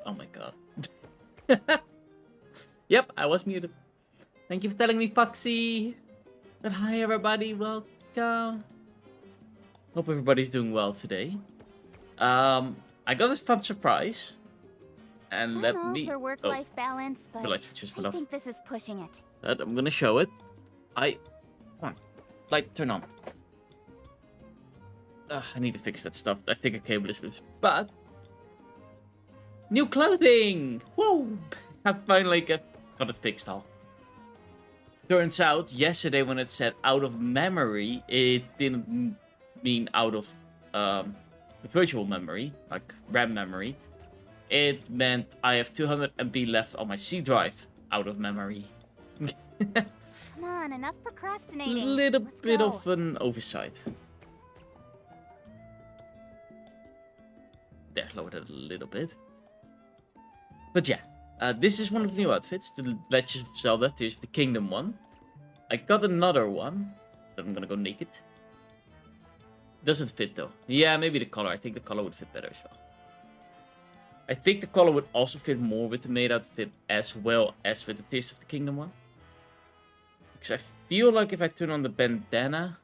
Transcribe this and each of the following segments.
Oh my god. Yep, I was muted. Thank you for telling me, Foxy. But hi, everybody. Welcome. Hope everybody's doing well today. I got this fun surprise. And let me... for work-life balance, but the light switch just went I off. think this is pushing it. But I'm gonna show it. Come on. Light, turn on. I need to fix that stuff. I think a cable is loose. But... new clothing! Woo! I finally got it fixed all. Turns out, yesterday when it said out of memory, it didn't mean out of virtual memory, like RAM memory. It meant I have 200 MB left on my C drive out of memory. Come on, enough procrastinating. Little Let's bit go. of an oversight. There, lowered it a little bit. But yeah, this is one of the new outfits, the Legend of Zelda Tears of the Kingdom one. I got another one, that I'm gonna go naked. Doesn't fit though. Yeah, maybe the color. I think the color would fit better as well. I think the color would also fit more with the maid outfit as well as with the Tears of the Kingdom one. Because I feel like if I turn on the bandana,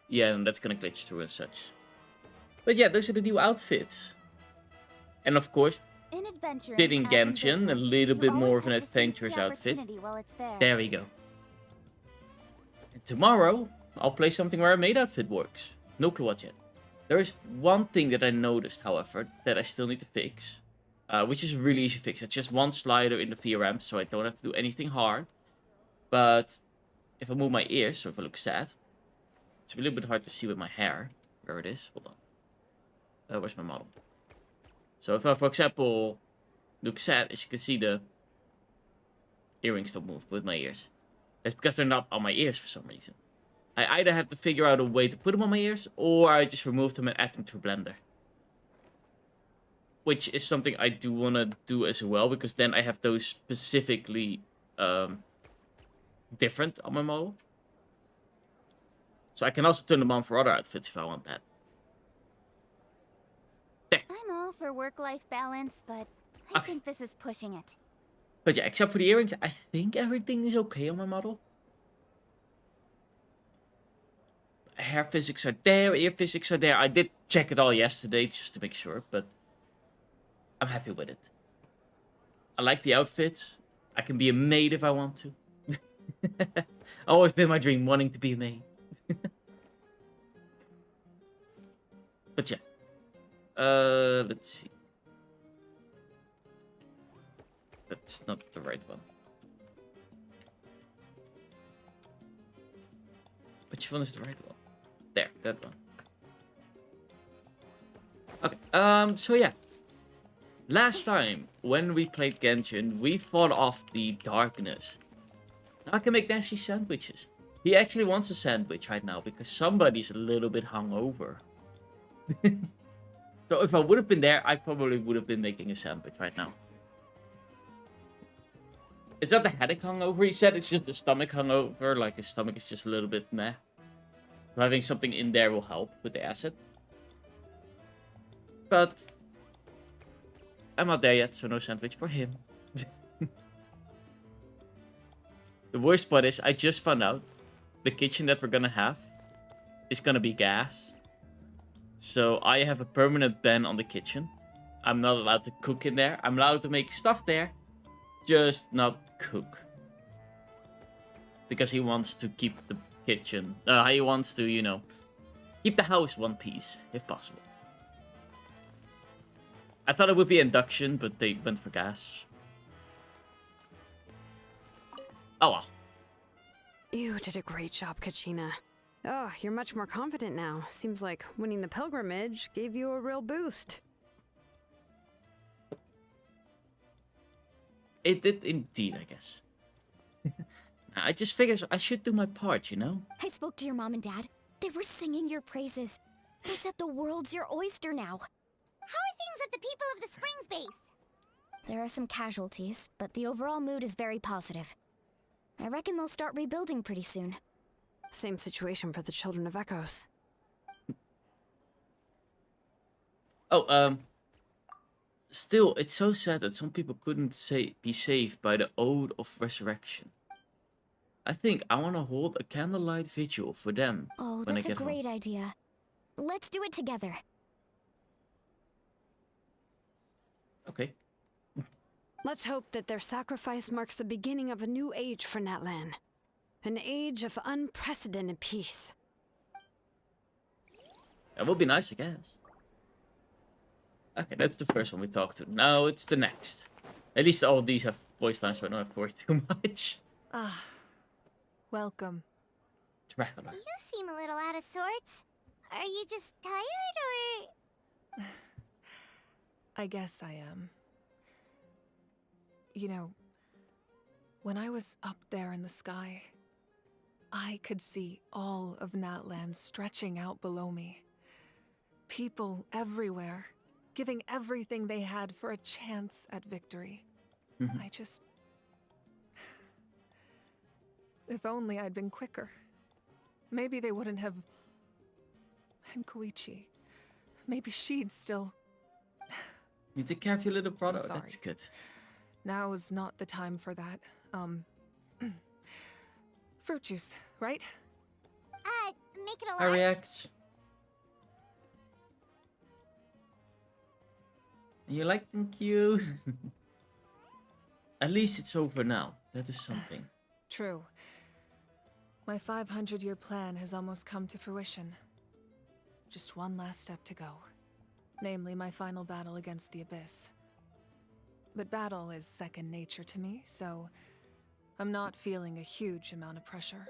yeah, that's gonna glitch through and such. But yeah, those are the new outfits. And of course, In adventuring, fitting as in Genshin, a business, little you bit more always of an have to seize the adventurous outfit. opportunity while it's there. There we go. And tomorrow, I'll play something where a maid outfit works. No clue what yet. There is one thing that I noticed, however, that I still need to fix. Which is really easy to fix. It's just one slider in the VRM, so I don't have to do anything hard. But if I move my ears, so if I look sad, it's a little bit hard to see with my hair. Where it is. Hold on. Where's my model? So if I, for example, look sad, as you can see, the earrings don't move with my ears. That's because they're not on my ears for some reason. I either have to figure out a way to put them on my ears, or I just remove them and add them through Blender. Which is something I do want to do as well, because then I have those specifically different on my model. So I can also turn them on for other outfits if I want that. There. I'm all for work-life balance, but I think this is pushing it. But yeah, except for the earrings, I think everything is okay on my model. Hair physics are there, ear physics are there. I did check it all yesterday just to make sure, but I'm happy with it. I like the outfit. I can be a maid if I want to. Always been my dream, wanting to be a maid. But yeah. Let's see. That's not the right one. Which one is the right one? There, that one. Okay, so yeah. Last time, when we played Genshin, we fought off the darkness. Now I can make nasty sandwiches. He actually wants a sandwich right now, because somebody's a little bit hungover. So if I would have been there, I probably would have been making a sandwich right now. It's not the headache hungover, he said, it's just the stomach hungover, like his stomach is just a little bit meh. So having something in there will help with the acid. But I'm not there yet, so no sandwich for him. The worst part is, I just found out the kitchen that we're gonna have is gonna be gas. So I have a permanent ban on the kitchen. I'm not allowed to cook in there. I'm allowed to make stuff there, just not cook. Because he wants to keep the kitchen, he wants to, you know, keep the house one piece, if possible. I thought it would be induction, but they went for gas. Oh well. You did a great job, Kachina. Oh, you're much more confident now. Seems like winning the pilgrimage gave you a real boost. It did indeed, I guess. I just figured I should do my part, you know? I spoke to your mom and dad. They were singing your praises. They said the world's your oyster now. How are things at the People of the Springs base? There are some casualties, but the overall mood is very positive. I reckon they'll start rebuilding pretty soon. Same situation for the Children of Echoes. Oh, Still, it's so sad that some people couldn't be saved by the Ode of Resurrection. I think I want to hold a candlelight vigil for them Oh, when I that's a get home. great idea. Let's do it together. Okay. Let's hope that their sacrifice marks the beginning of a new age for Natlan. An age of unprecedented peace. That would be nice, I guess. Okay, that's the first one we talked to. Now it's the next. At least all of these have voice lines, so I don't have to worry too much. Ah, welcome. Traveler. You seem a little out of sorts. Are you just tired, or...? I guess I am. You know, when I was up there in the sky, I could see all of Natlan stretching out below me. People everywhere, giving everything they had for a chance at victory. I just... If only I'd been quicker. Maybe they wouldn't have... And Koichi. Maybe she'd still... You take care of your little brother. sorry. That's good. Now is not the time for that. Fruit juice, right? Make it a I large? react. You like, thank you. At least it's over now. That is something. True. My 500-year plan has almost come to fruition. Just one last step to go. Namely, my final battle against the Abyss. But battle is second nature to me, so I'm not feeling a huge amount of pressure.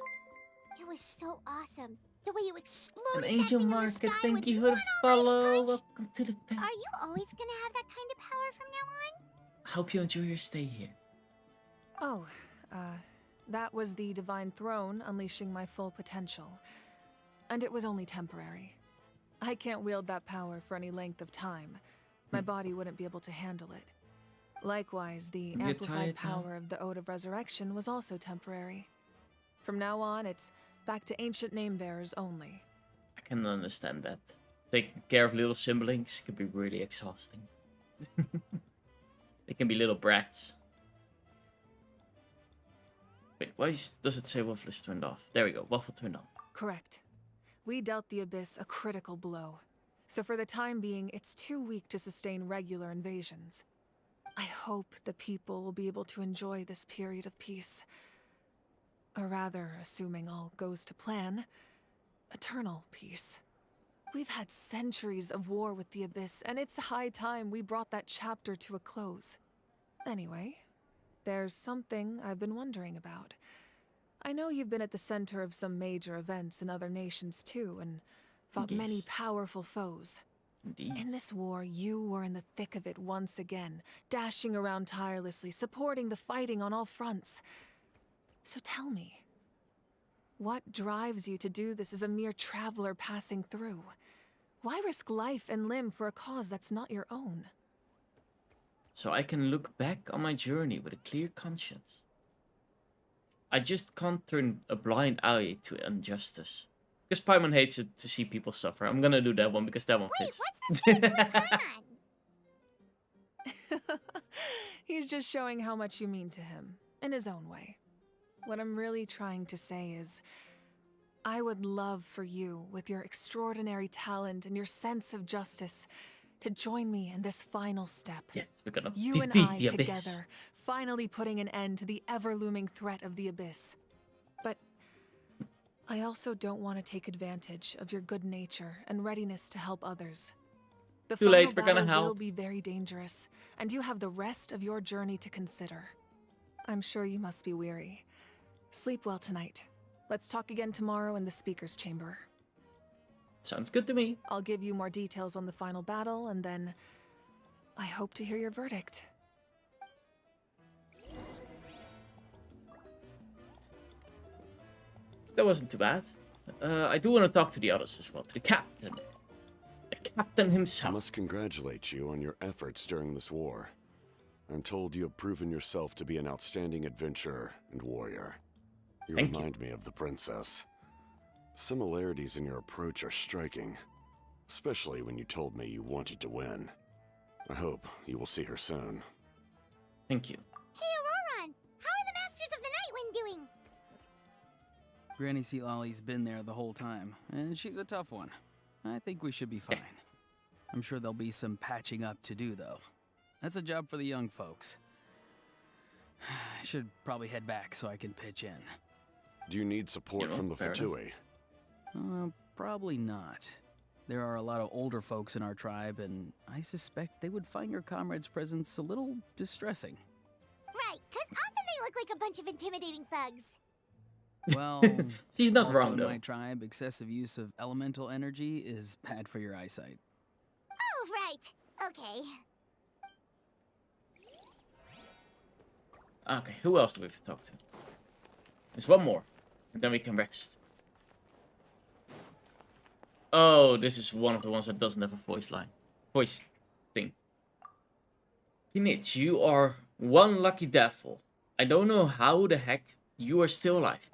It was so awesome. The way you An exploded that angel thing in the market, sky thank with you for the one follow. almighty punch. Welcome to the pen. Are you always gonna have that kind of power from now on? I hope you enjoy your stay here. Oh, that was the Divine Throne unleashing my full potential. And it was only temporary. I can't wield that power for any length of time. My body wouldn't be able to handle it. Likewise, the You're amplified tired now? power of the Ode of Resurrection was also temporary. From now on, it's back to ancient name-bearers only. I can understand that. Taking care of little siblings can be really exhausting. They can be little brats. Wait, why does it say Waffle is turned off? There we go, Waffle turned on. Correct. We dealt the Abyss a critical blow. So for the time being, it's too weak to sustain regular invasions. I hope the people will be able to enjoy this period of peace. Or rather, assuming all goes to plan, eternal peace. We've had centuries of war with the Abyss, and it's high time we brought that chapter to a close. Anyway, there's something I've been wondering about. I know you've been at the center of some major events in other nations too, and fought many Yes. powerful foes. Indeed. In this war, you were in the thick of it once again, dashing around tirelessly, supporting the fighting on all fronts. So tell me, what drives you to do this as a mere traveler passing through? Why risk life and limb for a cause that's not your own? So I can look back on my journey with a clear conscience. I just can't turn a blind eye to injustice. Because Paimon hates it to see people suffer. I'm gonna do that one because that one Wait, fits. what's this thing with Paimon? He's just showing how much you mean to him, in his own way. What I'm really trying to say is, I would love for you, with your extraordinary talent and your sense of justice, to join me in this final step. Yes, we're gonna You and defeat I the Abyss. together, finally putting an end to the ever-looming threat of the Abyss. But I also don't want to take advantage of your good nature and readiness to help others. The Too late, final we're gonna battle will help. be very dangerous, and you have the rest of your journey to consider. I'm sure you must be weary. Sleep well tonight. Let's talk again tomorrow in the speaker's chamber. Sounds good to me. I'll give you more details on the final battle, and then I hope to hear your verdict. That wasn't too bad. I do want to talk to the others as well. To the captain. The captain I himself. must congratulate you on your efforts during this war. I'm told you have proven yourself to be an outstanding adventurer and warrior. You Thank you. remind me of the princess. Similarities in your approach are striking, especially when you told me you wanted to win. I hope you will see her soon. Thank you. Hey, Auroron! How are the Masters of the Night Wind doing? Granny Sea Lolly's been there the whole time, and she's a tough one. I think we should be fine. I'm sure there'll be some patching up to do, though. That's a job for the young folks. I should probably head back so I can pitch in. Do you need support from the fair Fatui? Probably not. There are a lot of older folks in our tribe, and I suspect they would find your comrade's presence a little distressing. Right, because often they look like a bunch of intimidating thugs. Well, She's not also wrong, in though. my tribe, excessive use of elemental energy is bad for your eyesight. Oh, right. Okay. Okay, who else do we have to talk to? There's one more, and then we can rest. Oh, this is one of the ones that doesn't have a voice thing. Pinich, you are one lucky devil. I don't know how the heck you are still alive.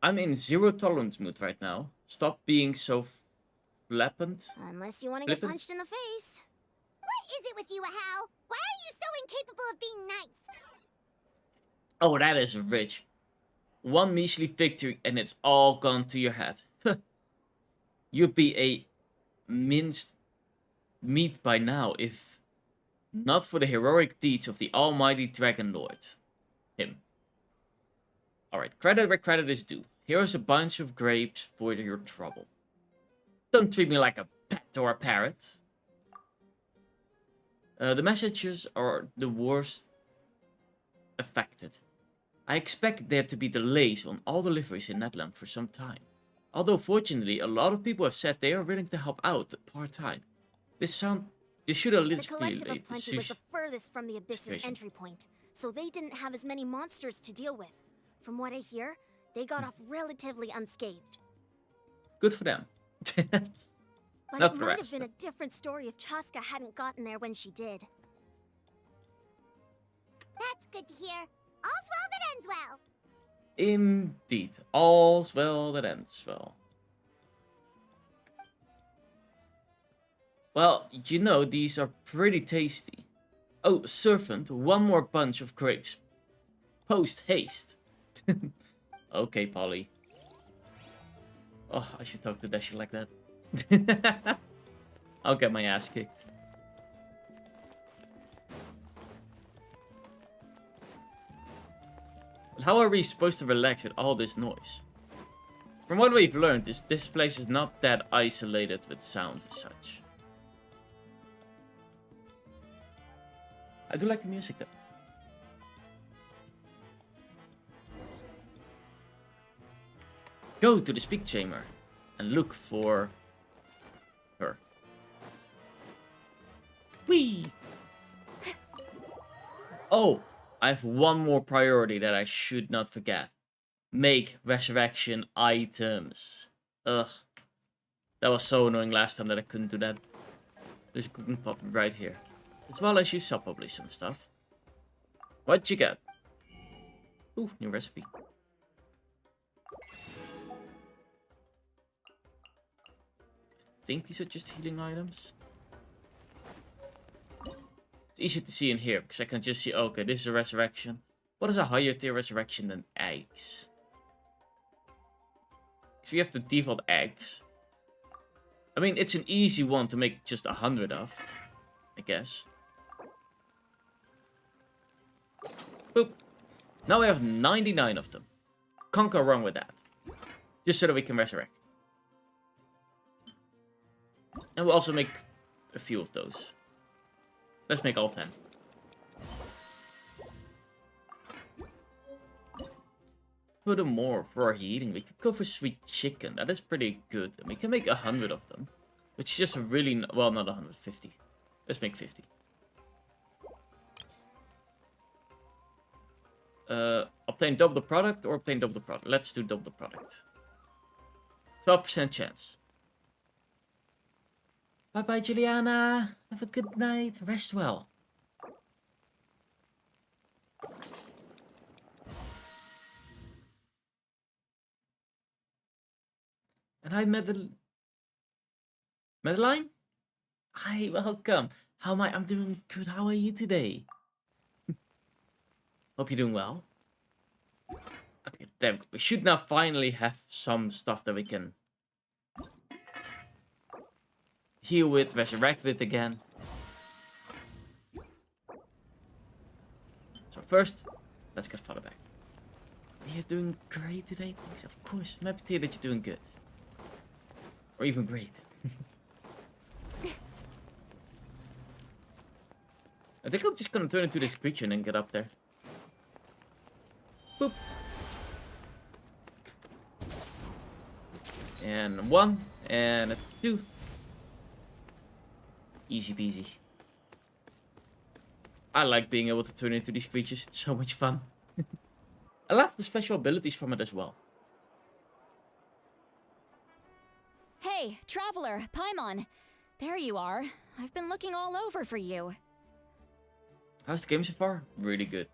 I'm in zero tolerance mood right now. Stop being so flippant. Unless you want to get Flippant? punched in the face. What is it with you, Ahau? Why are you so incapable of being nice? Oh, that is rich. One measly victory and it's all gone to your head. You'd be a minced meat by now if not for the heroic deeds of the almighty Dragon Lord. Him. Alright, credit where credit is due. Here's a bunch of grapes for your trouble. Don't treat me like a pet or a parrot. The messages are the worst affected. I expect there to be delays on all deliveries in Netland for some time. Although fortunately, a lot of people have said they are willing to help out part-time. This should at The least be Collective late. of Plenty was the furthest from the Abyss's entry point, so they didn't have as many monsters to deal with. From what I hear, they got off relatively unscathed. Good for them. But Not it the might rest, have been a different story if Chaska hadn't gotten there when she did. That's good to hear. All's well that ends well. Indeed. All's well that ends well. Well, you know, these are pretty tasty. Oh, servant, one more bunch of grapes. Post haste. Okay, Polly. Oh, I should talk to Dashi like that. I'll get my ass kicked. But how are we supposed to relax with all this noise? From what we've learned, this place is not that isolated with sound as such. I do like the music though. Go to the speak chamber and look for her. Whee! Oh, I have one more priority that I should not forget. Make resurrection items. Ugh. That was so annoying last time that I couldn't do that. There's a cooking pot right here. As well as you sell probably some stuff. What'd you get? Ooh, new recipe. I think these are just healing items. It's easy to see in here because I can just see, okay, this is a resurrection. What is a higher tier resurrection than eggs? So you have the default eggs. I mean, it's an easy one to make just 100 of, I guess. Boop. Now we have 99 of them. Can't go wrong with that. Just so that we can resurrect. And we'll also make a few of those. Let's make all 10. Furthermore, for our heating, we could go for sweet chicken. That is pretty good. And we can make 100 of them. Which is just really... Well, not 150. Let's make 50. Obtain double the product or obtain double the product? Let's do double the product. 12% chance. Bye-bye, Juliana. Have a good night. Rest well. And hi, Madeline? Hi, welcome. How am I? I'm doing good. How are you today? Hope you're doing well. Okay, there we should now finally have some stuff that we can heal with, resurrect with again. So first, let's get father back. You're doing great today, thanks. Of course, I'm happy to hear that you're doing good. Or even great. I think I'm just gonna turn into this creature and then get up there. Boop. And 1, and a 2. Easy peasy. I like being able to turn into these creatures, it's so much fun. I love the special abilities from it as well. Hey, Traveler, Paimon. There you are. I've been looking all over for you. How's the game so far? Really good.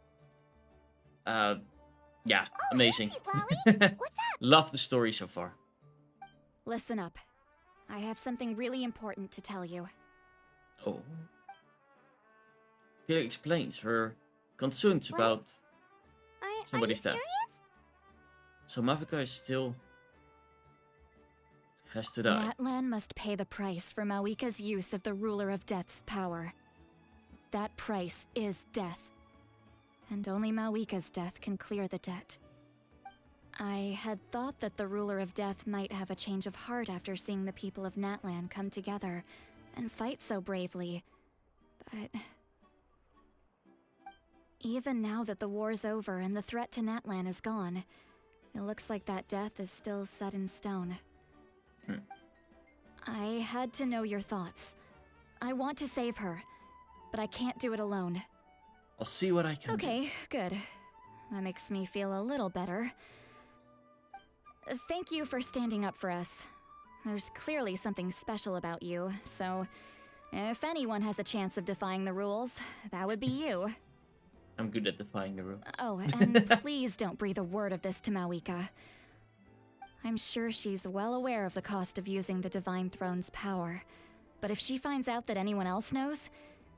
Yeah, amazing. Hey, Lolly. What's up? Love the story so far. Listen up. I have something really important to tell you. Oh. Kayla explains her concerns What? about Are somebody's you death. serious? So Mavika is still has to die. Natlan must pay the price for Mawika's use of the Ruler of Death's power. That price is death. And only Mawika's death can clear the debt. I had thought that the Ruler of Death might have a change of heart after seeing the people of Natlan come together and fight so bravely, but even now that the war's over and the threat to Natlan is gone, it looks like that death is still set in stone. I had to know your thoughts. I want to save her, but I can't do it alone. I'll see what I can do. Okay, good. That makes me feel a little better. Thank you for standing up for us. There's clearly something special about you, so if anyone has a chance of defying the rules, that would be you. I'm good at defying the rule. Oh, and please don't breathe a word of this to Mawika. I'm sure she's well aware of the cost of using the Divine Throne's power, but if she finds out that anyone else knows,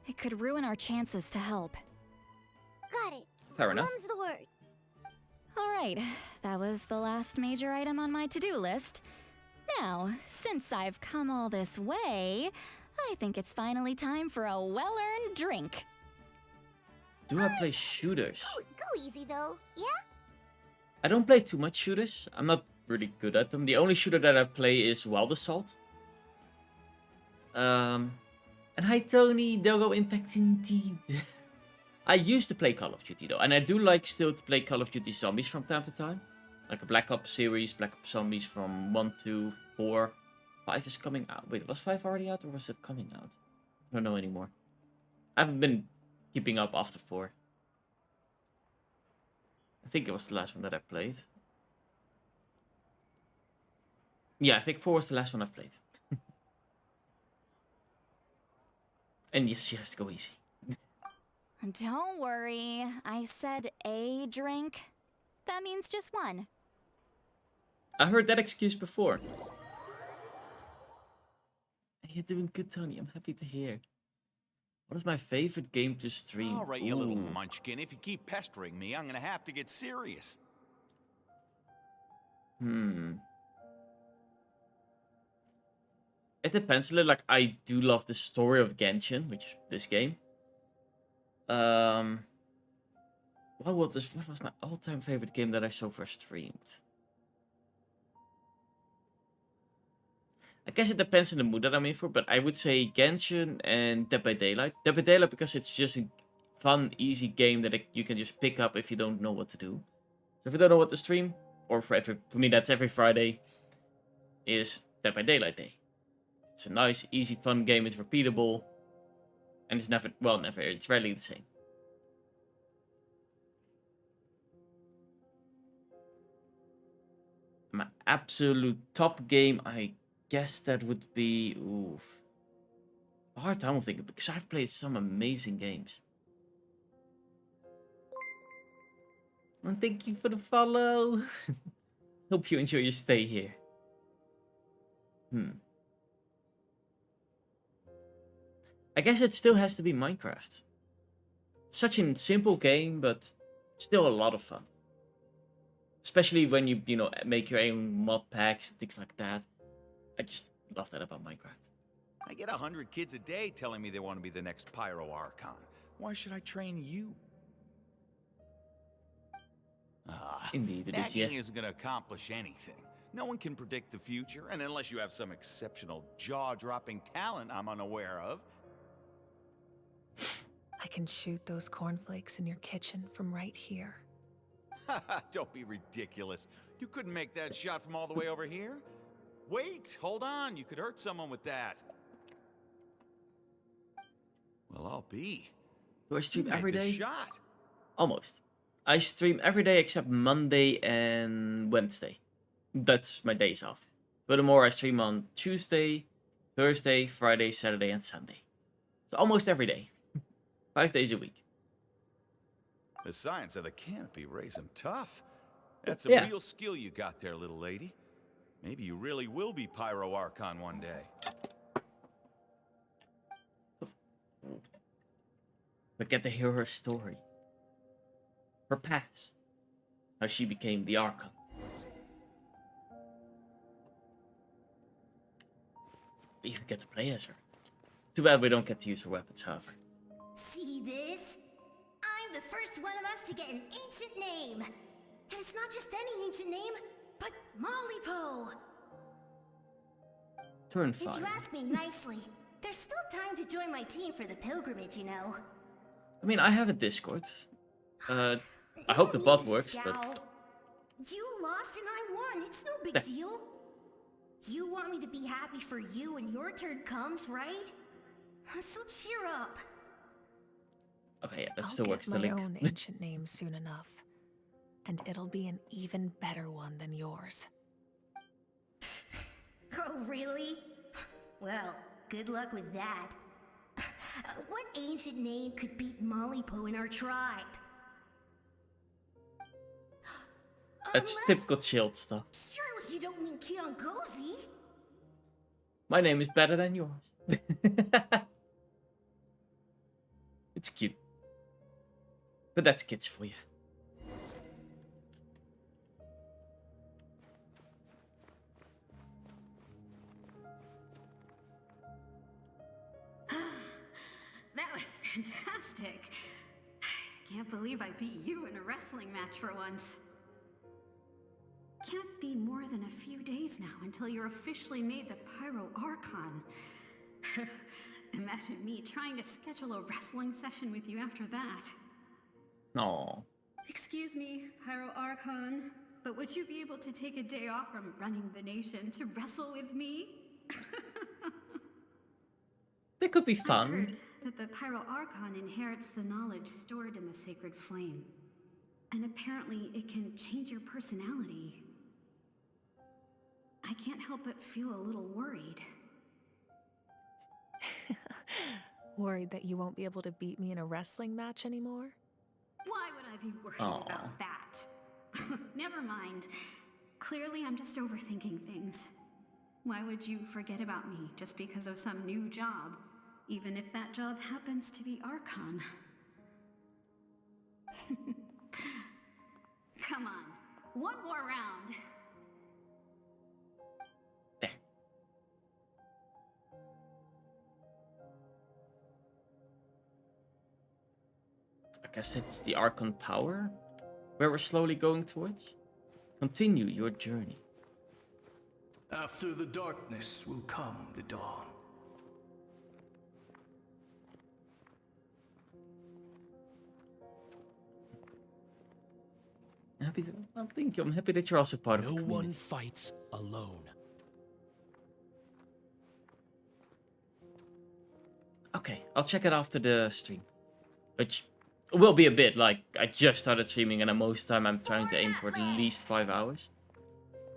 it could ruin our chances to help. Got it. Fair enough. Mum's the word. Alright, that was the last major item on my to-do list. Now, since I've come all this way, I think it's finally time for a well-earned drink. Do I play shooters? Go easy though. Yeah. I don't play too much shooters. I'm not really good at them. The only shooter that I play is Wild Assault. And hi Tony, Doggo Impact indeed. I used to play Call of Duty though, and I do like still to play Call of Duty Zombies from time to time. Like a Black Ops series, Black Ops Zombies from 1 to 4. 5 is coming out. Wait, was 5 already out or was it coming out? I don't know anymore. I haven't been keeping up after 4. I think it was the last one that I played. Yeah, I think 4 was the last one I've played. And yes, she has to go easy. Don't worry, I said a drink. That means just one. I heard that excuse before. You're doing good, Tony. I'm happy to hear. What is my favorite game to stream? All right, you little Ooh. munchkin. If you keep pestering me, I'm gonna have to get serious. It depends a little. Like, I do love the story of Genshin, which is this game. What was my all-time favorite game that I so far streamed? I guess it depends on the mood that I'm in for, but I would say Genshin and Dead by Daylight. Dead by Daylight because it's just a fun, easy game that you can just pick up if you don't know what to do. So if you don't know what to stream, or for me that's every Friday, is Dead by Daylight Day. It's a nice, easy, fun game. It's repeatable, and it's never, it's rarely the same. My absolute top game, I guess that would be a hard time of thinking because I've played some amazing games. And thank you for the follow. Hope you enjoy your stay here. I guess it still has to be Minecraft. Such a simple game, but still a lot of fun. Especially when you know, make your own mod packs and things like that. I just love that about Minecraft. I get 100 kids a day telling me they want to be the next Pyro Archon. Why should I train you? Indeed, it that is, yeah. game isn't going to accomplish anything. No one can predict the future, and unless you have some exceptional jaw-dropping talent I'm unaware of. I can shoot those cornflakes in your kitchen from right here. Don't be ridiculous. You couldn't make that shot from all the way over here? Wait, hold on. You could hurt someone with that. Well, I'll be. Do I stream You made every the day? shot. Almost. I stream every day except Monday and Wednesday. That's my days off. Furthermore, I stream on Tuesday, Thursday, Friday, Saturday, and Sunday. So almost every day. 5 days a week. The science of the canopy raised him tough. That's a Yeah. real skill you got there, little lady. Maybe you really will be Pyro Archon one day. But get to hear her story. Her past. How she became the Archon. We even get to play as her. Too bad we don't get to use her weapons, however. See this? I'm the first one of us to get an ancient name. And it's not just any ancient name, but Mollypo. Turn If 5. you ask me nicely, there's still time to join my team for the pilgrimage, you know. I mean, I have a Discord. I hope the No bot need to works, but... scowl. You lost and I won. It's no big There. deal. You want me to be happy for you when your turn comes, right? So cheer up. Okay, yeah, that I'll still get works, the my link. own ancient name soon enough. And it'll be an even better one than yours. Oh, really? Well, good luck with that. What ancient name could beat Mollypo in our tribe? That's Unless- typical chilled stuff. Surely you don't mean Kiangozi? My name is better than yours. It's cute. But that's kids for you. That was fantastic. Can't believe I beat you in a wrestling match for once. Can't be more than a few days now until you're officially made the Pyro Archon. Imagine me trying to schedule a wrestling session with you after that. No. Excuse me, Pyro Archon, but would you be able to take a day off from running the nation to wrestle with me? That could be I fun. heard that the Pyro Archon inherits the knowledge stored in the sacred flame. And apparently it can change your personality. I can't help but feel a little worried. Worried that you won't be able to beat me in a wrestling match anymore? Why would I be worried Aw. about that? Never mind. Clearly I'm just overthinking things. Why would you forget about me just because of some new job? Even if that job happens to be Archon. Come on, one more round. There. I guess it's the Archon power where we're slowly going towards. Continue your journey. After the darkness will come the dawn. Well, thank you. I'm happy that you're also part of the No community. one fights alone. Okay, I'll check it after the stream. Which will be a bit, like, I just started streaming and most of the time I'm trying to aim for at least 5 hours.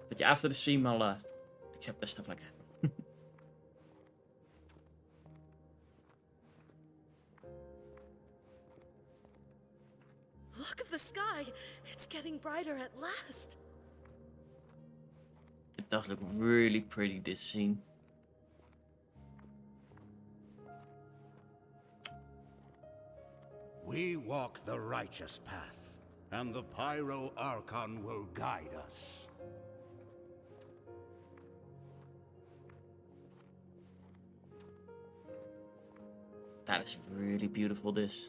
But yeah, after the stream I'll accept the stuff like that. Look at the sky. It's getting brighter at last. It does look really pretty, this scene. We walk the righteous path, and the Pyro Archon will guide us. That is really beautiful, this.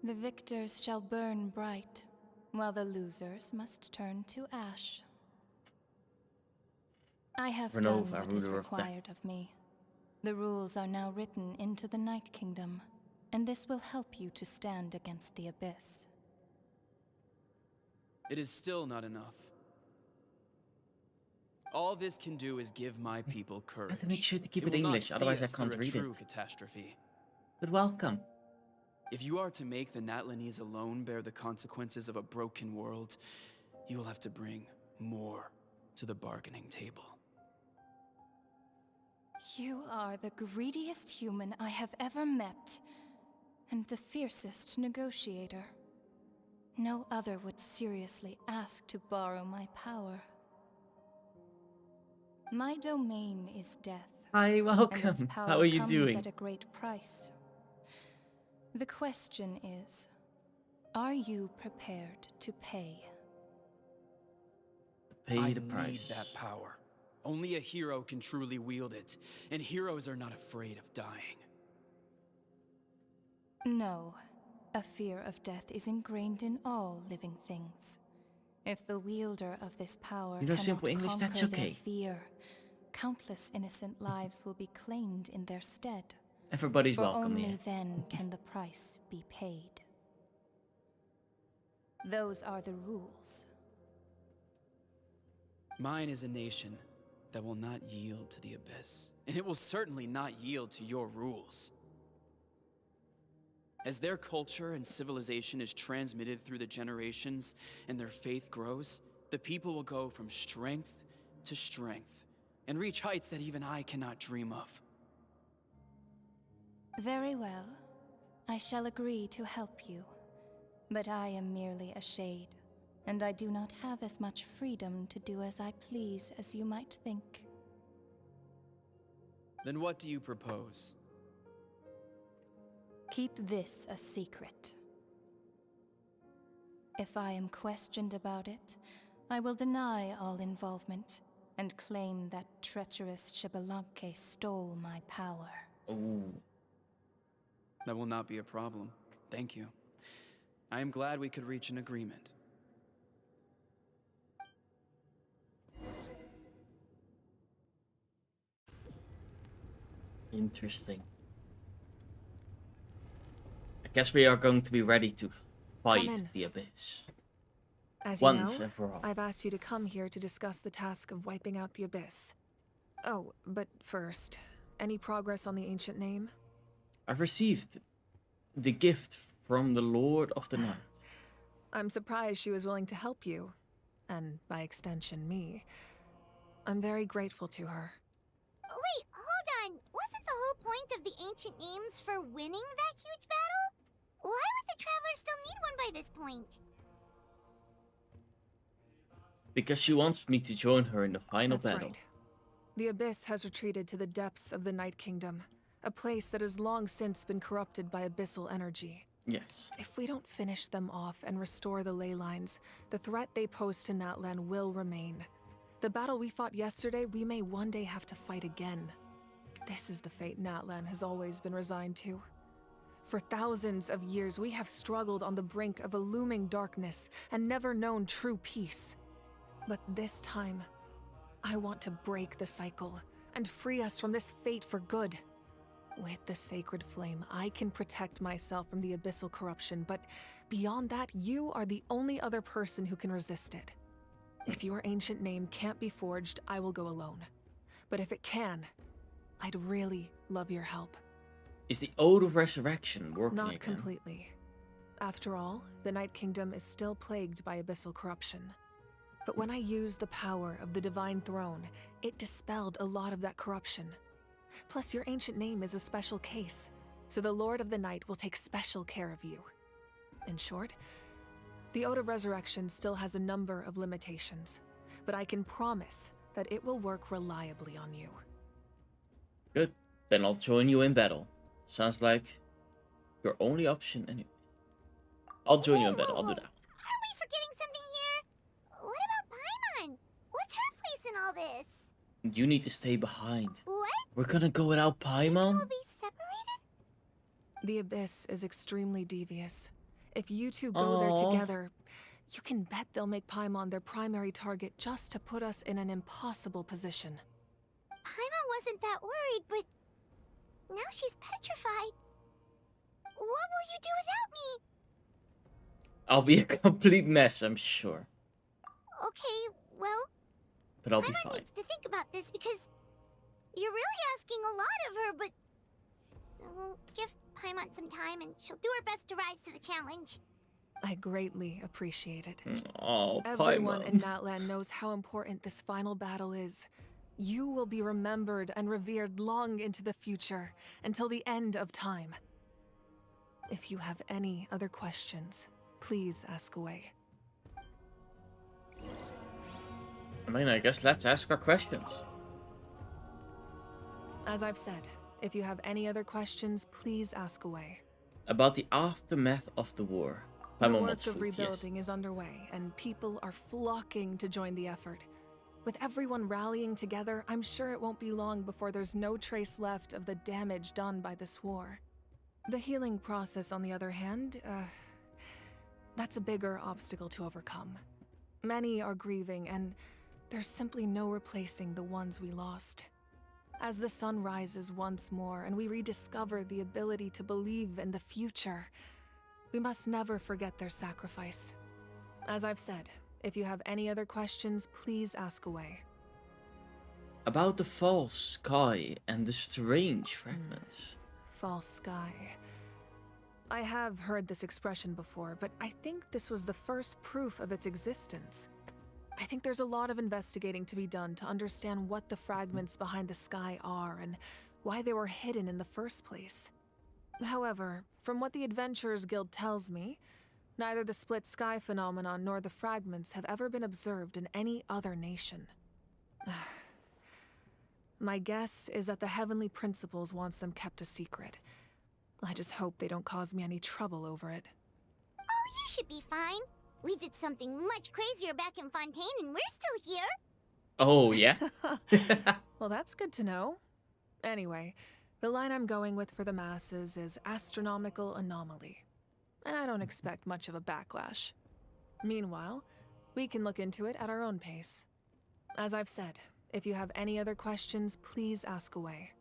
The victors shall burn bright, while the losers must turn to ash. I have done Renova, what is ruler of death. required of me. The rules are now written into the Night Kingdom, and this will help you to stand against the Abyss. It is still not enough. All this can do is give my people courage. I have to make sure to keep It it will not English, see otherwise I us can't through a read true it. catastrophe. But welcome. If you are to make the Natlanese alone bear the consequences of a broken world, you will have to bring more to the bargaining table. You are the greediest human I have ever met, and the fiercest negotiator. No other would seriously ask to borrow my power. My domain is death. Hi, And its welcome. power How are you comes doing? at a great price. The question is, are you prepared to pay? Pay the I price. need that power. Only a hero can truly wield it, and heroes are not afraid of dying. No. A fear of death is ingrained in all living things. If the wielder of this power You know cannot simple English, that's conquer okay. their fear, countless innocent lives will be claimed in their stead. Everybody's For welcome only here. then can the price be paid. Those are the rules. Mine is a nation that will not yield to the Abyss, and it will certainly not yield to your rules. As their culture and civilization is transmitted through the generations and their faith grows, the people will go from strength to strength and reach heights that even I cannot dream of. Very well. I shall agree to help you. But I am merely a shade, and I do not have as much freedom to do as I please as you might think. Then what do you propose? Keep this a secret. If I am questioned about it, I will deny all involvement and claim that treacherous Xbalanque stole my power. Oh. That will not be a problem. Thank you. I am glad we could reach an agreement. Interesting. I guess we are going to be ready to fight in. the Abyss. As you Once know, and for all. I've asked you to come here to discuss the task of wiping out the Abyss. Oh, but first, any progress on the ancient name? I've received the gift from the Lord of the Night. I'm surprised she was willing to help you, and by extension, me. I'm very grateful to her. Wait, hold on. Wasn't the whole point of the ancient names for winning that huge battle? Why would the Traveler still need one by this point? Because she wants me to join her in the final That's battle. right. The Abyss has retreated to the depths of the Night Kingdom, a place that has long since been corrupted by abyssal energy. Yes. If we don't finish them off and restore the ley lines, the threat they pose to Natlan will remain. The battle we fought yesterday, we may one day have to fight again. This is the fate Natlan has always been resigned to. For thousands of years, we have struggled on the brink of a looming darkness and never known true peace. But this time, I want to break the cycle and free us from this fate for good. With the sacred flame, I can protect myself from the abyssal corruption, but beyond that, you are the only other person who can resist it. If your ancient name can't be forged, I will go alone. But if it can, I'd really love your help. Is the Ode of Resurrection working Not again? completely. After all, the Night Kingdom is still plagued by abyssal corruption. But when I used the power of the Divine Throne, it dispelled a lot of that corruption. Plus, your ancient name is a special case, so the Lord of the Night will take special care of you. In short, the Ode of Resurrection still has a number of limitations, but I can promise that it will work reliably on you. Good. Then I'll join you in battle. Sounds like Your only option anyway. I'll join you in battle. I'll do that. Are we forgetting something here? What about Paimon? What's her place in all this? You need to stay behind. What? We're gonna go without Paimon? We'll be separated? The Abyss is extremely devious. If you two go there together, you can bet they'll make Paimon their primary target just to put us in an impossible position. Paimon wasn't that worried, but now she's petrified. What will you do without me? I'll be a complete mess, I'm sure. Okay, well, But I'll be Paimon fine. needs to think about this because you're really asking a lot of her, but we'll give Paimon some time and she'll do her best to rise to the challenge. I greatly appreciate it. Oh, Everyone in Paimon. Natlan knows how important this final battle is. You will be remembered and revered long into the future, until the end of time. If you have any other questions, please ask away. I mean, I guess let's ask our questions. As I've said, if you have any other questions, please ask away. About the aftermath of the war. The Paimon work wants of food, yes. rebuilding is underway, and people are flocking to join the effort. With everyone rallying together, I'm sure it won't be long before there's no trace left of the damage done by this war. The healing process, on the other hand, that's a bigger obstacle to overcome. Many are grieving, and there's simply no replacing the ones we lost. As the sun rises once more and we rediscover the ability to believe in the future, we must never forget their sacrifice. As I've said, if you have any other questions, please ask away. About the false sky and the strange fragments. False sky. I have heard this expression before, but I think this was the first proof of its existence. I think there's a lot of investigating to be done to understand what the fragments behind the sky are and why they were hidden in the first place. However, from what the Adventurers Guild tells me, neither the split sky phenomenon nor the fragments have ever been observed in any other nation. My guess is that the Heavenly Principles wants them kept a secret. I just hope they don't cause me any trouble over it. Oh, you should be fine. We did something much crazier back in Fontaine and we're still here. Oh, yeah? Well, that's good to know. Anyway, the line I'm going with for the masses is astronomical anomaly. And I don't expect much of a backlash. Meanwhile, we can look into it at our own pace. As I've said, if you have any other questions, please ask away.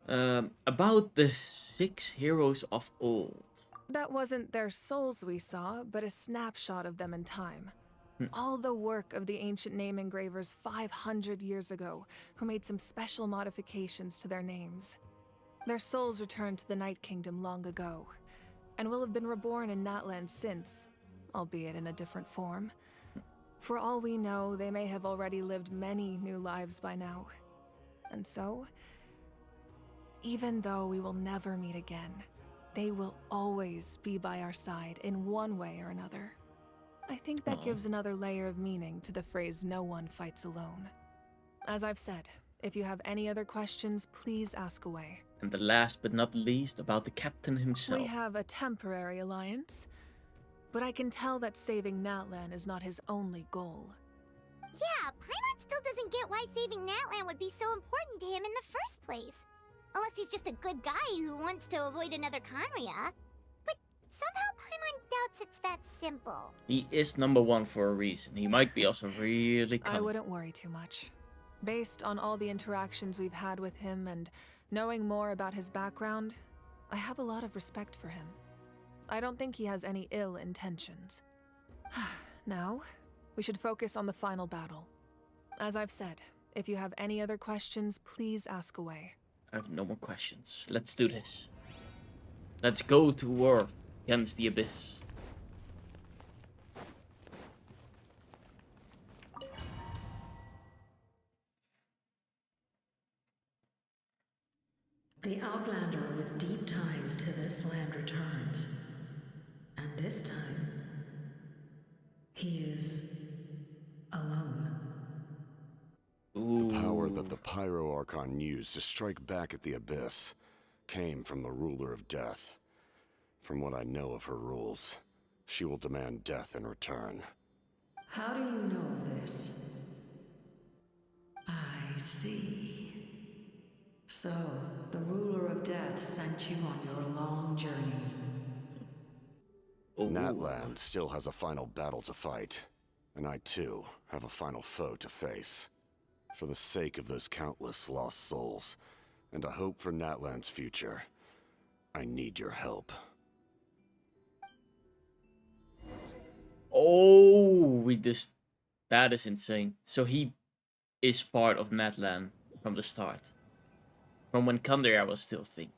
About the 6 heroes of old. That wasn't their souls we saw, but a snapshot of them in time. All the work of the ancient name engravers 500 years ago, who made some special modifications to their names. Their souls returned to the Night Kingdom long ago, and will have been reborn in Natlan since, albeit in a different form. For all we know, they may have already lived many new lives by now. And so, even though we will never meet again, they will always be by our side in one way or another. I think that gives another layer of meaning to the phrase "no one fights alone." As I've said, if you have any other questions, please ask away. And the last but not least, about the captain himself. We have a temporary alliance, but I can tell that saving Natlan is not his only goal. Yeah, Paimon still doesn't get why saving Natlan would be so important to him in the first place. Unless he's just a good guy who wants to avoid another Conria. But somehow Paimon doubts it's that simple. He is number 1 for a reason. He might be also really cunning. I wouldn't worry too much. Based on all the interactions we've had with him and knowing more about his background, I have a lot of respect for him. I don't think he has any ill intentions. Now, we should focus on the final battle. As I've said, if you have any other questions, please ask away. I have no more questions. Let's do this. Let's go to war against the Abyss. The Outlander with deep ties to this land returns. And this time, he is alone. The power that the Pyro Archon used to strike back at the Abyss came from the Ruler of Death. From what I know of her rules, she will demand death in return. How do you know this? I see. So, the ruler of death sent you on your long journey. Natland still has a final battle to fight, and I too have a final foe to face. For the sake of those countless lost souls, and a hope for Natland's future, I need your help. Oh, that is insane. So he is part of Natland from the start. From when Kandera was still a thing.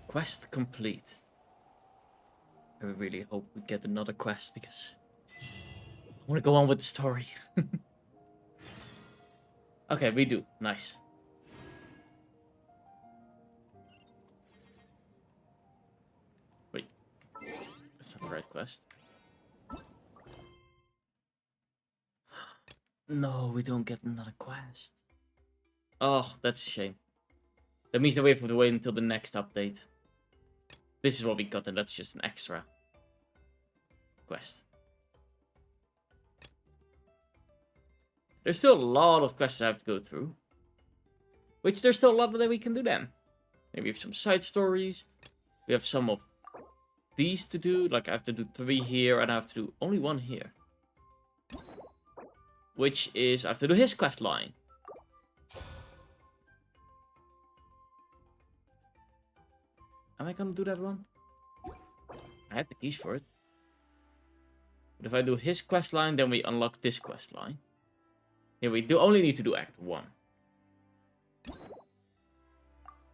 Quest complete. I really hope we get another quest because I want to go on with the story. Okay, we do. Nice. Wait. That's not the right quest. No, we don't get another quest. Oh, that's a shame. That means that we have to wait until the next update. This is what we got, and that's just an extra quest. There's still a lot of quests I have to go through. Which there's still a lot that we can do then. Maybe we have some side stories. We have some of these to do. Like I have to do 3 here, and I have to do only 1 here. Which is, I have to do his quest line. Am I gonna do that one? I have the keys for it. But if I do his quest line, then we unlock this quest line. Yeah, we do only need to do Act 1.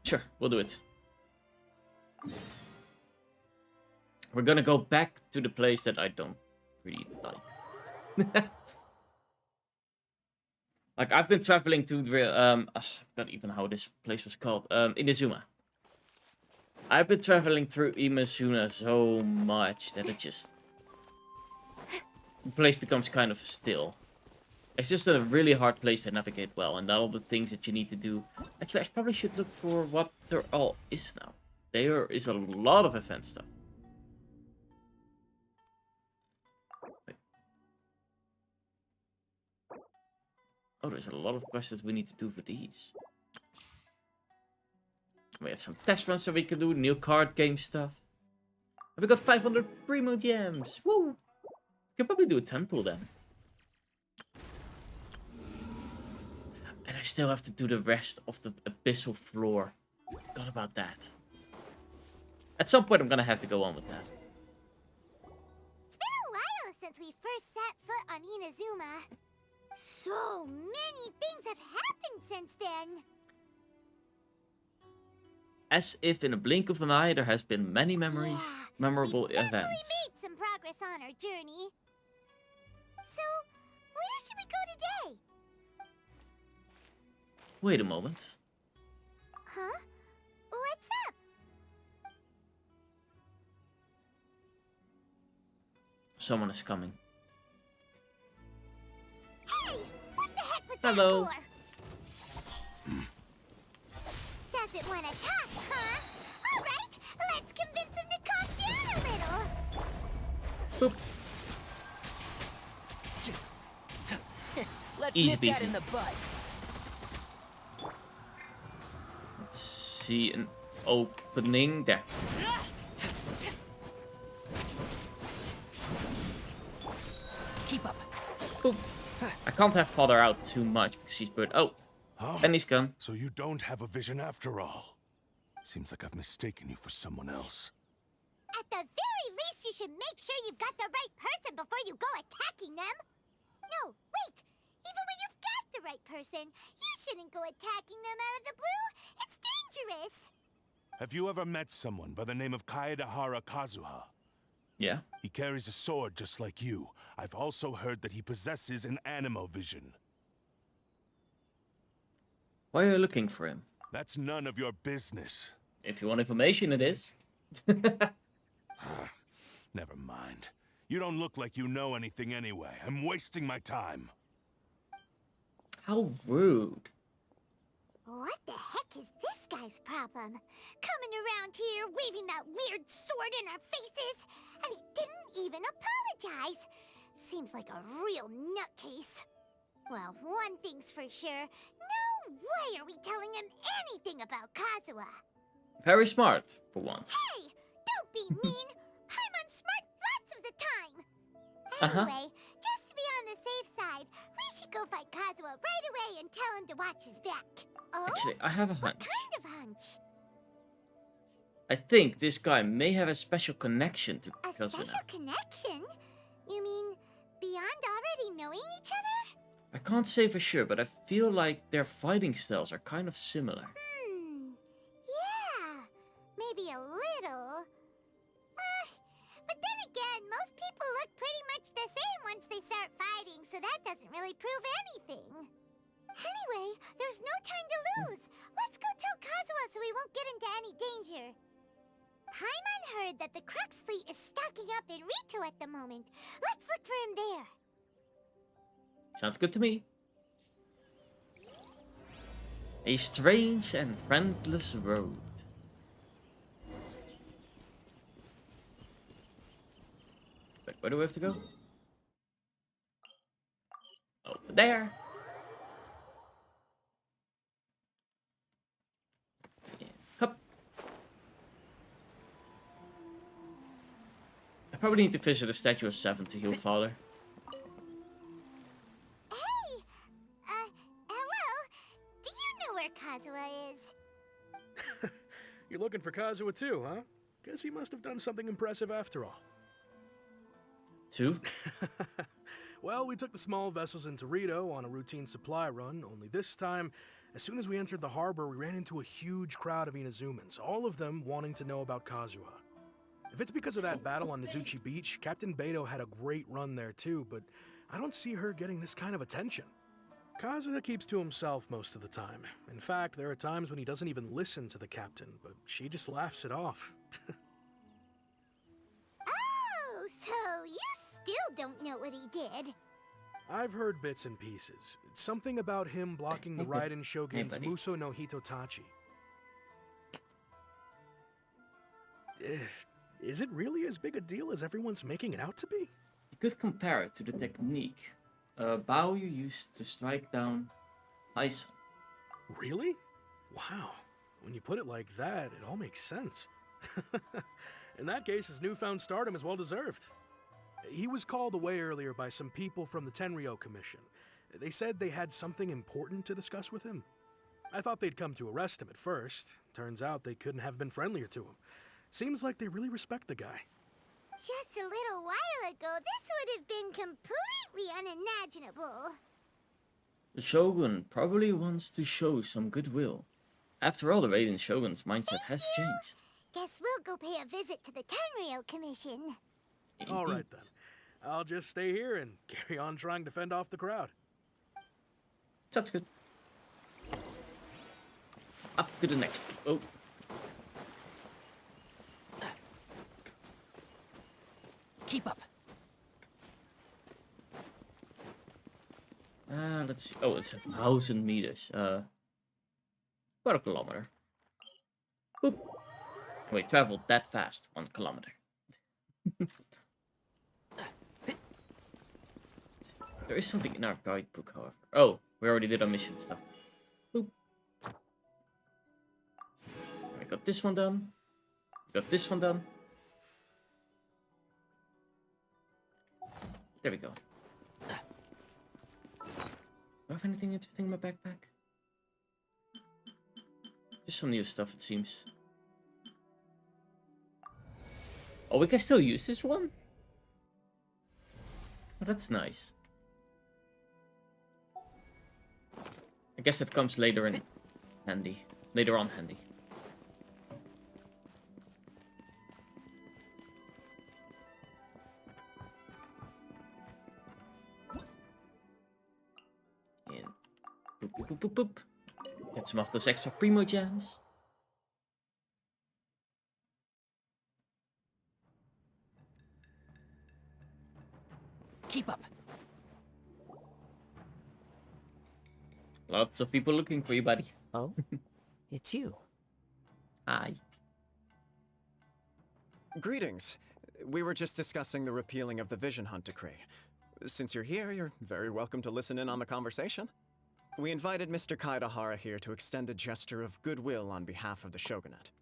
Sure, we'll do it. We're gonna go back to the place that I don't really like. Like, I've been traveling to the, I forgot even how this place was called. Inazuma. I've been traveling through Inazuma so much that it just... the place becomes kind of still. It's just a really hard place to navigate well, and all the things that you need to do. Actually, I probably should look for what there all is now. There is a lot of event stuff. Wait. Oh, there's a lot of questions we need to do for these. We have some test runs that we can do, new card game stuff. And we got 500 Primo Gems. Woo! We can probably do a temple then. And I still have to do the rest of the abyssal floor. Forgot about that. At some point I'm gonna have to go on with that. It's been a while since we first set foot on Inazuma. So many things have happened since then. As if in a blink of an eye there has been many memories, memorable events. We made some progress on our journey. So, where should we go today? Wait a moment. Huh? What's up? Someone is coming. Hey! What the heck was Hello. that for? Doesn't want to talk, huh? Alright, let's convince him to calm down a little. Boop. Let's Easy nip that peasy. in the butt. Let's see an opening there. Keep up. Boop. I can't have father out too much because he's bird. Oh, and he's gone. So you don't have a vision after all. Seems like I've mistaken you for someone else. At the very least, you should make sure you've got the right person before you go attacking them. No, wait. Even when you've got the right person, you shouldn't go attacking them out of the blue. It's dangerous. Have you ever met someone by the name of Kaedahara Kazuha? Yeah. He carries a sword just like you. I've also heard that he possesses an animo vision. Why are you looking for him? That's none of your business. If you want information, it is. Never mind. You don't look like you know anything anyway. I'm wasting my time. How rude. What the heck is this guy's problem? Coming around here, waving that weird sword in our faces, and he didn't even apologize. Seems like a real nutcase. Well, one thing's for sure. No way are we telling him anything about Kazuha. Very smart, for once. Hey! Don't be mean! Paimon's smart lots of the time! Anyway, just to be on the safe side, we should go find Kazuha right away and tell him to watch his back. Oh? Actually, I have a hunch. What kind of hunch? I think this guy may have a special connection to A Kazuna. special connection? You mean beyond already knowing each other? I can't say for sure, but I feel like their fighting styles are kind of similar. Yeah, maybe a little. But then again, most people look pretty much the same once they start fighting, so that doesn't really prove anything. Anyway, there's no time to lose. Let's go tell Kazuha so we won't get into any danger. Paimon heard that the Crux fleet is stocking up in Rito at the moment. Let's look for him there. Sounds good to me. A strange and friendless road. Wait, where do we have to go? Over there. And up. I probably need to visit the statue of 7 to heal father. Kazuha is. You're looking for Kazuha too, huh? Guess he must have done something impressive after all. 2? Well, we took the small vessels into Rito on a routine supply run, only this time, as soon as we entered the harbor, we ran into a huge crowd of Inazumans, all of them wanting to know about Kazuha. If it's because of that battle on Nizuchi Beach, Captain Beto had a great run there too, but I don't see her getting this kind of attention. Kazuha keeps to himself most of the time. In fact, there are times when he doesn't even listen to the captain, but she just laughs it off. Oh, so you still don't know what he did? I've heard bits and pieces. Something about him blocking the Raiden Shogun's Muso no Hitotachi. Is it really as big a deal as everyone's making it out to be? You could compare it to the technique Bao you used to strike down Aizen. Really? Wow. When you put it like that, it all makes sense. In that case, his newfound stardom is well deserved. He was called away earlier by some people from the Tenryou Commission. They said they had something important to discuss with him. I thought they'd come to arrest him at first. Turns out they couldn't have been friendlier to him. Seems like they really respect the guy. Just a little while ago, this would have been completely unimaginable. The Shogun probably wants to show some goodwill. After all, the Raiden Shogun's mindset has changed. Guess we'll go pay a visit to the Tenryou Commission. Indeed. All right then. I'll just stay here and carry on trying to fend off the crowd. Sounds good. Up to the next. Oh. Keep up. Let's see. Oh, it's 1,000 meters. About a kilometer. Boop. And we traveled that fast. 1 kilometer. There is something in our guidebook, however. Oh, we already did our mission stuff. Boop. I got this one done. Got this one done. There we go. Do I have anything interesting in my backpack? Just some new stuff, it seems. Oh, we can still use this one? Oh, that's nice. I guess it comes later in handy. Later on handy. And boop, boop, boop, boop, boop. Get some of those extra primo gems. Keep up. Lots of people looking for you, buddy. Oh? It's you. Hi. Greetings. We were just discussing the repealing of the Vision Hunt Decree. Since you're here, you're very welcome to listen in on the conversation. We invited Mr. Kaidahara here to extend a gesture of goodwill on behalf of the Shogunate.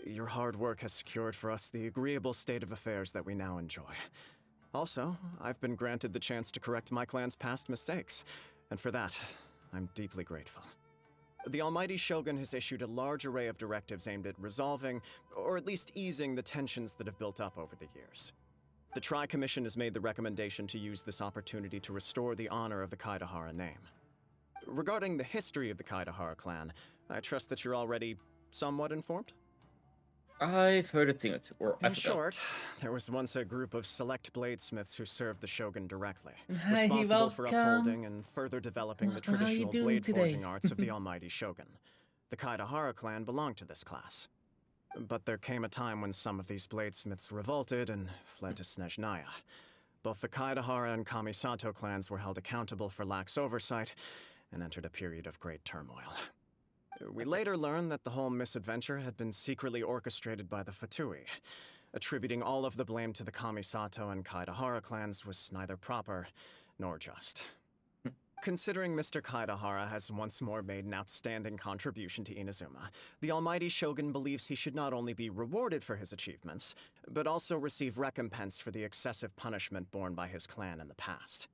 Your hard work has secured for us the agreeable state of affairs that we now enjoy. Also, I've been granted the chance to correct my clan's past mistakes, and for that, I'm deeply grateful. The Almighty Shogun has issued a large array of directives aimed at resolving, or at least easing, the tensions that have built up over the years. The Tri-Commission has made the recommendation to use this opportunity to restore the honor of the Kaidahara name. Regarding the history of the Kaidahara clan, I trust that you're already somewhat informed? I've heard a thing or two, or I In forgot. short, there was once a group of select bladesmiths who served the Shogun directly, Hi, responsible for welcome. upholding and further developing the How you traditional doing blade today? forging arts of the Almighty Shogun. The Kaidahara clan belonged to this class. But there came a time when some of these bladesmiths revolted and fled to Snezhnaya. Both the Kaidahara and Kamisato clans were held accountable for lax oversight and entered a period of great turmoil. We later learned that the whole misadventure had been secretly orchestrated by the Fatui. Attributing all of the blame to the Kamisato and Kaidahara clans was neither proper nor just. Considering Mr. Kaidahara has once more made an outstanding contribution to Inazuma, the Almighty Shogun believes he should not only be rewarded for his achievements, but also receive recompense for the excessive punishment borne by his clan in the past.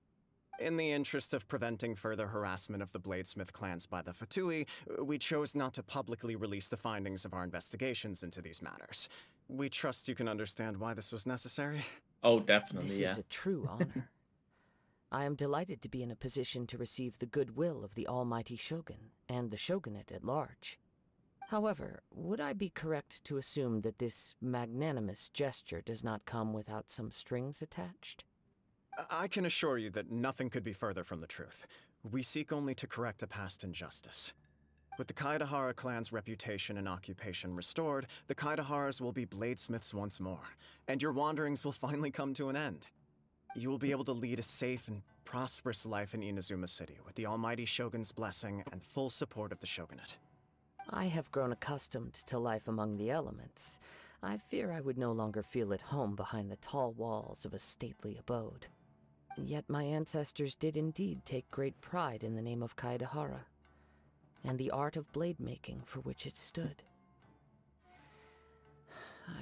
In the interest of preventing further harassment of the Bladesmith clans by the Fatui, we chose not to publicly release the findings of our investigations into these matters. We trust you can understand why this was necessary. Oh, definitely, This yeah. is a true honor. I am delighted to be in a position to receive the goodwill of the Almighty Shogun and the Shogunate at large. However, would I be correct to assume that this magnanimous gesture does not come without some strings attached? I can assure you that nothing could be further from the truth. We seek only to correct a past injustice. With the Kaidahara clan's reputation and occupation restored, the Kaidaharas will be bladesmiths once more, and your wanderings will finally come to an end. You will be able to lead a safe and prosperous life in Inazuma City with the Almighty Shogun's blessing and full support of the Shogunate. I have grown accustomed to life among the elements. I fear I would no longer feel at home behind the tall walls of a stately abode. Yet my ancestors did indeed take great pride in the name of Kaidahara, and the art of blade making for which it stood.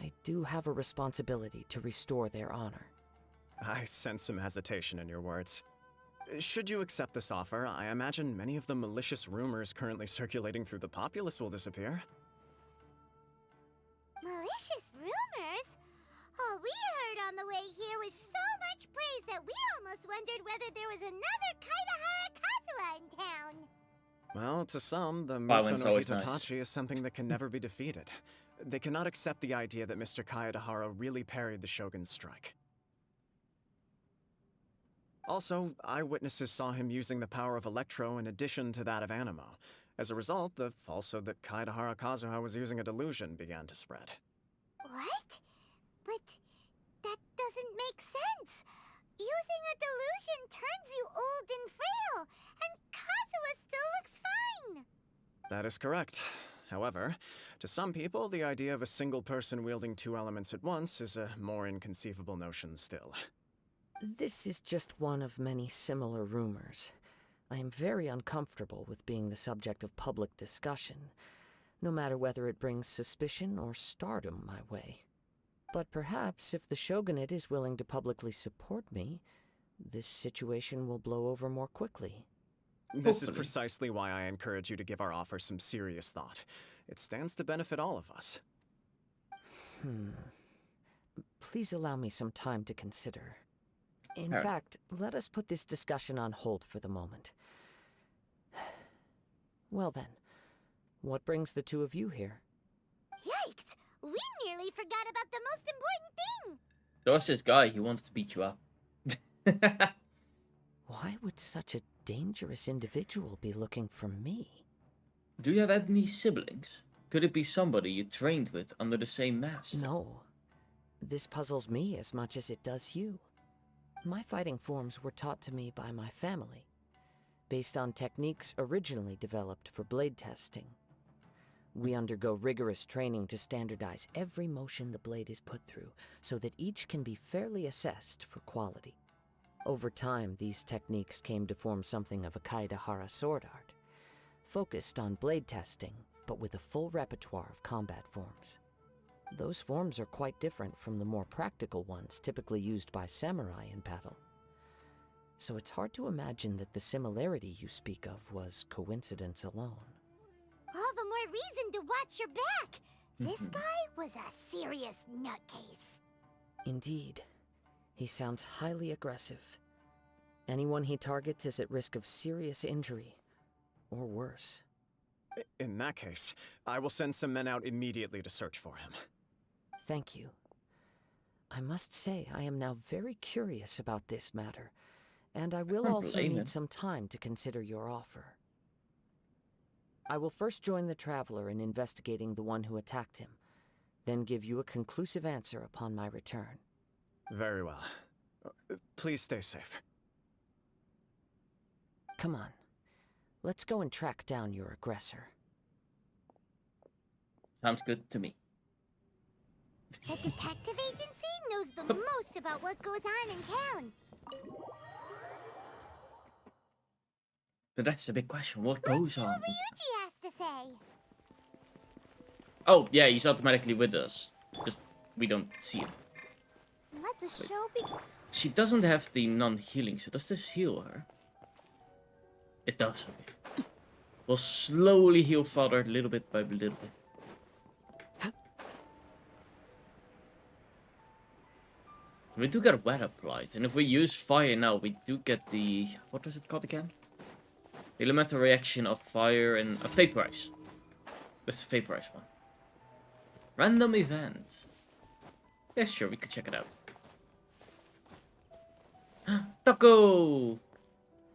I do have a responsibility to restore their honor. I sense some hesitation in your words. Should you accept this offer, I imagine many of the malicious rumors currently circulating through the populace will disappear. Malicious rumors? All we heard on the way here was so much praise that we almost wondered whether there was another Kaidahara Kazuha in town. Well, to some, the Violence Muso no always nice. Hitatachi is something that can never be defeated. They cannot accept the idea that Mr. Kaedahara really parried the Shogun's strike. Also, eyewitnesses saw him using the power of Electro in addition to that of Animo. As a result, the falsehood that Kaedahara Kazuha was using a delusion began to spread. What? But that doesn't make sense. Using a delusion turns you old and frail, and Kazuha still looks fine. That is correct. However, to some people, the idea of a single person wielding two elements at once is a more inconceivable notion still. This is just one of many similar rumors. I am very uncomfortable with being the subject of public discussion, no matter whether it brings suspicion or stardom my way. But perhaps if the Shogunate is willing to publicly support me, this situation will blow over more quickly. This is precisely why I encourage you to give our offer some serious thought. It stands to benefit all of us. Please allow me some time to consider. In All right. fact, let us put this discussion on hold for the moment. Well then, what brings the two of you here? Yikes! We nearly forgot about the most important thing! There was this guy, he wanted to beat you up. Why would such a dangerous individual be looking for me? Do you have any siblings? Could it be somebody you trained with under the same master? No. This puzzles me as much as it does you. My fighting forms were taught to me by my family, based on techniques originally developed for blade testing. We undergo rigorous training to standardize every motion the blade is put through, so that each can be fairly assessed for quality. Over time, these techniques came to form something of a Kaedahara sword art, focused on blade testing, but with a full repertoire of combat forms. Those forms are quite different from the more practical ones typically used by samurai in battle. So it's hard to imagine that the similarity you speak of was coincidence alone. All the more reason to watch your back! This guy was a serious nutcase. Indeed. He sounds highly aggressive. Anyone he targets is at risk of serious injury, or worse. In that case, I will send some men out immediately to search for him. Thank you. I must say, I am now very curious about this matter, and I will also need some time to consider your offer. I will first join the Traveler in investigating the one who attacked him, then give you a conclusive answer upon my return. Very well. Please stay safe. Come on. Let's go and track down your aggressor. Sounds good to me. The detective agency knows the most about what goes on in town. But that's the big question. What goes on? What Ryuji has to say. Oh, yeah, he's automatically with us. Just, we don't see him. Let the show be. She doesn't have the non-healing, so does this heal her? It does, okay. We'll slowly heal Father little bit by little bit. We do get Wet Applied, and if we use fire now, we do get the... What was it called again? The elemental reaction of fire and... Vaporize. That's the Vaporize one. Random event. Yeah, sure, we could check it out. Doggo!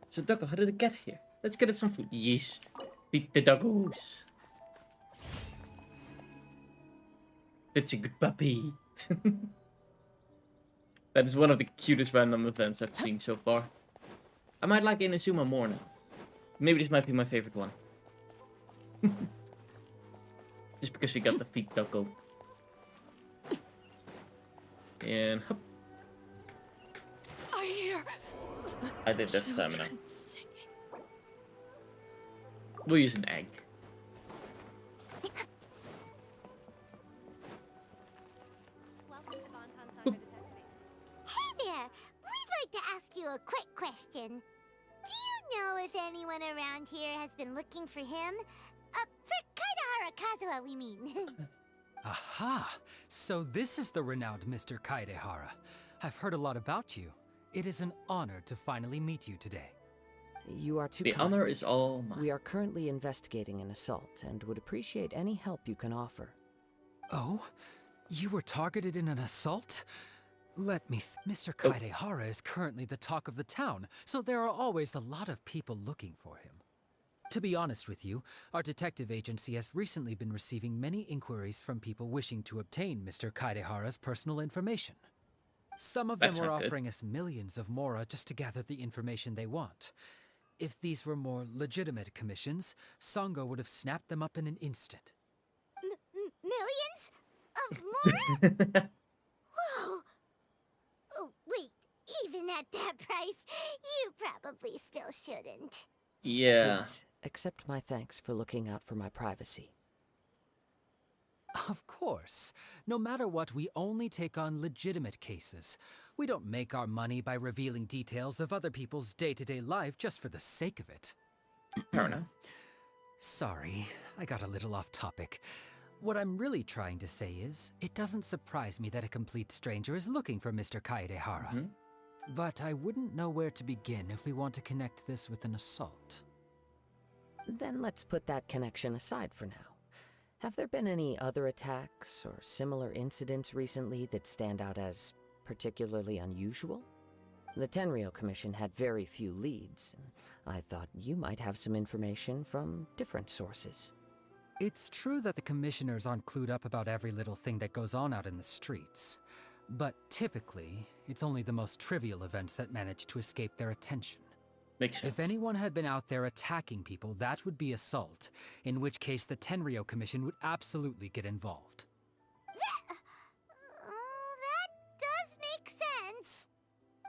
So Doggo, how did it get here? Let's get it some food. Yes. Beat the doggos. That's a good puppy. That is one of the cutest random events I've seen so far. I might like Inazuma more now. Maybe this might be my favorite one. Just because we got the feet Doggo. And hop. I did this stamina. We'll use an egg. Hey there! We'd like to ask you a quick question. Do you know if anyone around here has been looking for him? For Kaedahara Kazuha, we mean. Aha! So this is the renowned Mr. Kaedahara. I've heard a lot about you. It is an honor to finally meet you today. You are too The kind. honor is all mine. We are currently investigating an assault and would appreciate any help you can offer. Oh? You were targeted in an assault? Let me Mr. Kaedahara is currently the talk of the town, so there are always a lot of people looking for him. To be honest with you, our detective agency has recently been receiving many inquiries from people wishing to obtain Mr. Kaedahara's personal information. Some of them That's were not good. offering us millions of mora just to gather the information they want. If these were more legitimate commissions, Sango would have snapped them up in an instant. Millions? Of mora? Whoa! Oh, wait. Even at that price, you probably still shouldn't. Yeah. Please, accept my thanks for looking out for my privacy. Of course. No matter what, we only take on legitimate cases. We don't make our money by revealing details of other people's day-to-day life just for the sake of it. Fair enough. Sorry, I got a little off topic. What I'm really trying to say is, it doesn't surprise me that a complete stranger is looking for Mr. Kaedahara. But I wouldn't know where to begin if we want to connect this with an assault. Then let's put that connection aside for now. Have there been any other attacks or similar incidents recently that stand out as particularly unusual? The Tenryou Commission had very few leads, and I thought you might have some information from different sources. It's true that the commissioners aren't clued up about every little thing that goes on out in the streets. But typically, It's only the most trivial events that manage to escape their attention. Makes sense. If anyone had been out there attacking people, that would be assault, in which case the Tenryou Commission would absolutely get involved. That does make sense.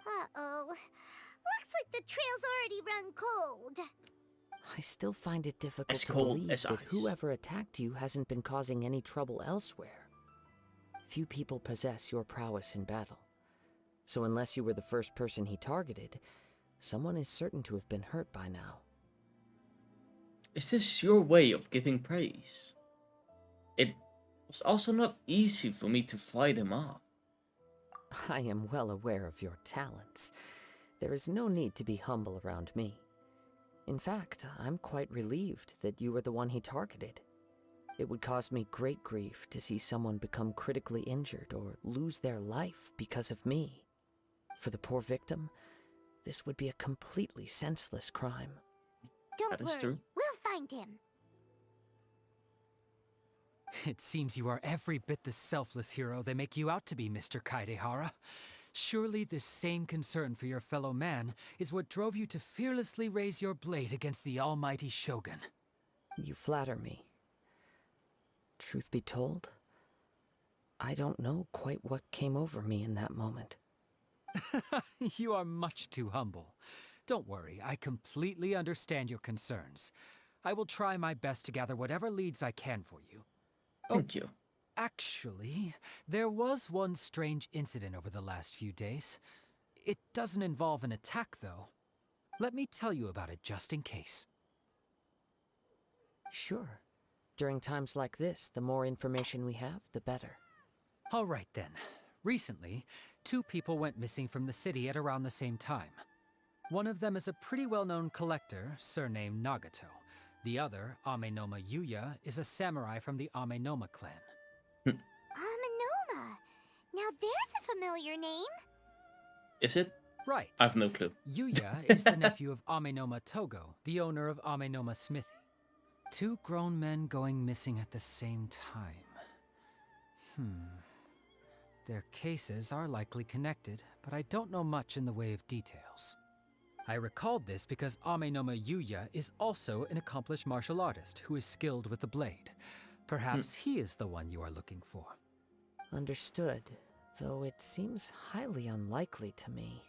Uh-oh. Looks like the trail's already run cold. I still find it difficult As to cold believe as that ice. whoever attacked you hasn't been causing any trouble elsewhere. Few people possess your prowess in battle. So unless you were the first person he targeted, someone is certain to have been hurt by now. Is this your way of giving praise? It was also not easy for me to fight him off. I am well aware of your talents. There is no need to be humble around me. In fact, I'm quite relieved that you were the one he targeted. It would cause me great grief to see someone become critically injured or lose their life because of me. For the poor victim, this would be a completely senseless crime. Don't That is worry, true. we'll find him. It seems you are every bit the selfless hero they make you out to be, Mr. Kaedehara. Surely this same concern for your fellow man is what drove you to fearlessly raise your blade against the almighty Shogun. You flatter me. Truth be told, I don't know quite what came over me in that moment. You are much too humble. Don't worry, I completely understand your concerns. I will try my best to gather whatever leads I can for you. Thank you. Actually, there was one strange incident over the last few days. It doesn't involve an attack, though. Let me tell you about it just in case. Sure. During times like this, the more information we have, the better. All right then. Recently, 2 people went missing from the city at around the same time. One of them is a pretty well-known collector, surnamed Nagato. The other, Amenoma Yuya, is a samurai from the Amenoma clan. Amenoma. Now there's a familiar name. Is it? Right. I have no clue. Yuya is the nephew of Amenoma Togo, the owner of Amenoma Smithy. 2 grown men going missing at the same time. Their cases are likely connected, but I don't know much in the way of details. I recalled this because Amenoma Yuya is also an accomplished martial artist who is skilled with the blade. Perhaps he is the one you are looking for. Understood, though it seems highly unlikely to me.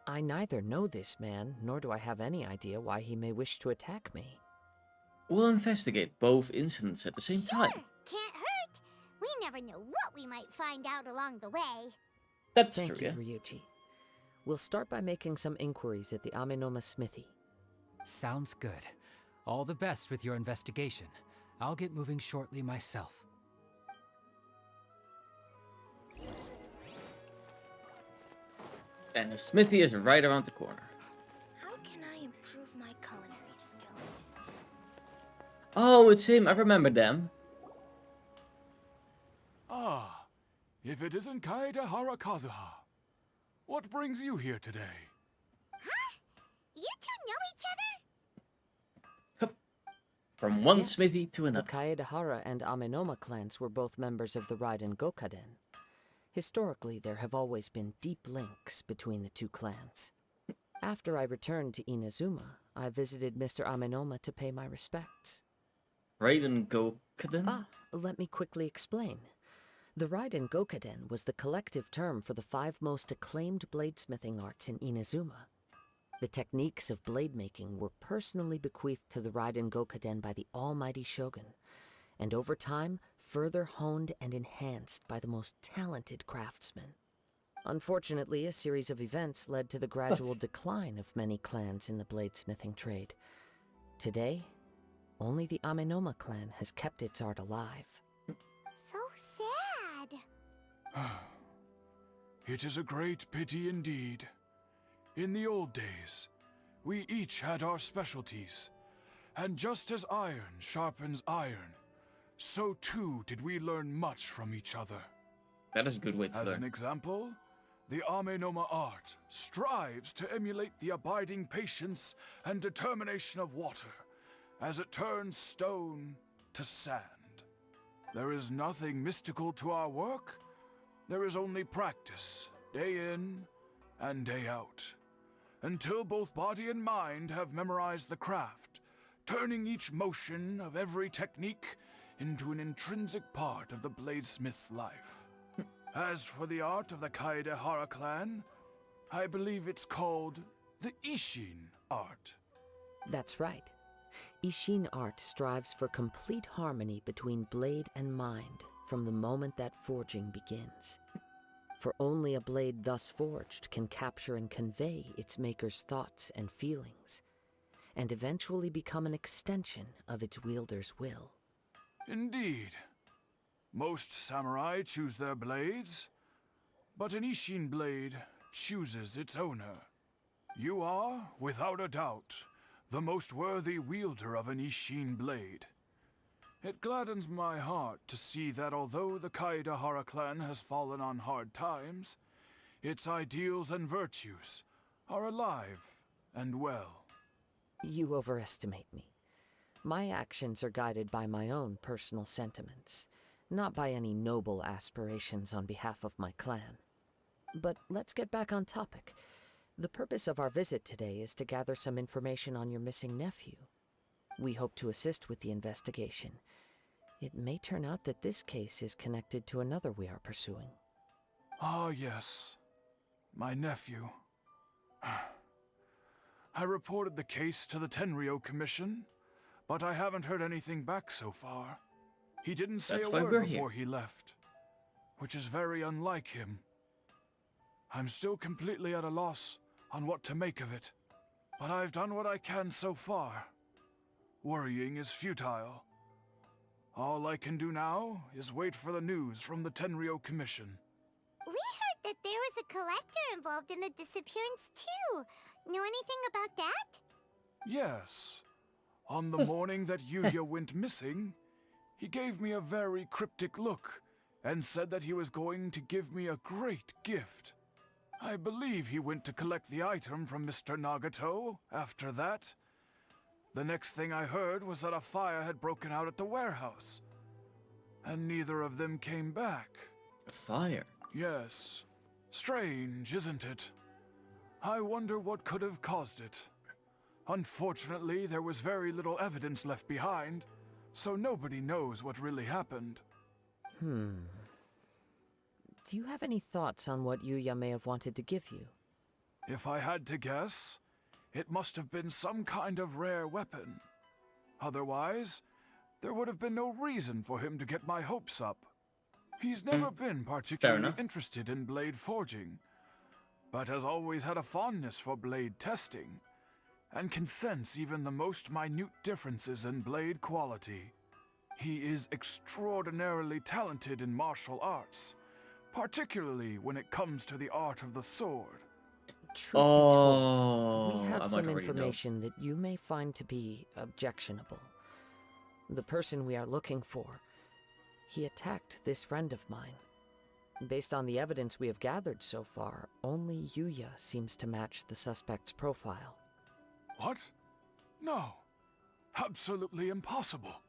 I neither know this man, nor do I have any idea why he may wish to attack me. We'll investigate both incidents at the same time. Can't hurt. We never know what we might find out along the way. That's Thank true, you, yeah. Ryuji. We'll start by making some inquiries at the Amenoma Smithy. Sounds good. All the best with your investigation. I'll get moving shortly myself. And the smithy is right around the corner. How can I improve my culinary skills? Oh, it's him. I remember them. Ah, if it isn't Kaedehara Kazuha. What brings you here today? Huh? You two know each other? From one Yes, smithy to the another. Kaedehara and Amenoma clans were both members of the Raiden Gokaden. Historically, there have always been deep links between the 2 clans. After I returned to Inazuma, I visited Mr. Amenoma to pay my respects. Raiden Gokaden? Let me quickly explain. The Raiden Gokaden was the collective term for the 5 most acclaimed bladesmithing arts in Inazuma. The techniques of blade making were personally bequeathed to the Raiden Gokaden by the almighty Shogun, and over time, further honed and enhanced by the most talented craftsmen. Unfortunately, a series of events led to the gradual decline of many clans in the bladesmithing trade. Today, only the Amenoma clan has kept its art alive. So sad. It is a great pity indeed. In the old days, we each had our specialties, and just as iron sharpens iron, so too did we learn much from each other. That is a good way to As learn. an example, the Amenoma art strives to emulate the abiding patience and determination of water as it turns stone to sand. There is nothing mystical to our work. There is only practice, day in and day out, until both body and mind have memorized the craft, turning each motion of every technique into an intrinsic part of the bladesmith's life. As for the art of the Kaedehara clan, I believe it's called the Ishin art. That's right. Ishin art strives for complete harmony between blade and mind from the moment that forging begins. For only a blade thus forged can capture and convey its maker's thoughts and feelings, and eventually become an extension of its wielder's will. Indeed. Most samurai choose their blades, but an Ishin blade chooses its owner. You are, without a doubt, the most worthy wielder of an Ishin blade. It gladdens my heart to see that although the Kaedehara clan has fallen on hard times, its ideals and virtues are alive and well. You overestimate me. My actions are guided by my own personal sentiments, not by any noble aspirations on behalf of my clan. But let's get back on topic. The purpose of our visit today is to gather some information on your missing nephew. We hope to assist with the investigation. It may turn out that this case is connected to another we are pursuing. Ah, yes. My nephew. I reported the case to the Tenryo Commission, but I haven't heard anything back so far. He didn't say That's a why word we're before here. he left, which is very unlike him. I'm still completely at a loss on what to make of it, but I've done what I can so far. Worrying is futile. All I can do now is wait for the news from the Tenryo Commission. We heard that there was a collector involved in the disappearance too. Know anything about that? Yes. On the morning that Yuya went missing, he gave me a very cryptic look and said that he was going to give me a great gift. I believe he went to collect the item from Mr. Nagato after that. The next thing I heard was that a fire had broken out at the warehouse, and neither of them came back. A fire? Yes. Strange, isn't it? I wonder what could have caused it. Unfortunately, there was very little evidence left behind, so nobody knows what really happened. Do you have any thoughts on what Yuya may have wanted to give you? If I had to guess, it must have been some kind of rare weapon. Otherwise, there would have been no reason for him to get my hopes up. He's never been particularly interested in blade forging, but has always had a fondness for blade testing, and can sense even the most minute differences in blade quality. He is extraordinarily talented in martial arts, particularly when it comes to the art of the sword. Truth be told, we I have might some already know. information that you may find to be objectionable. The person we are looking for, he attacked this friend of mine. Based on the evidence we have gathered so far, only Yuya seems to match the suspect's profile. What? No. Absolutely impossible.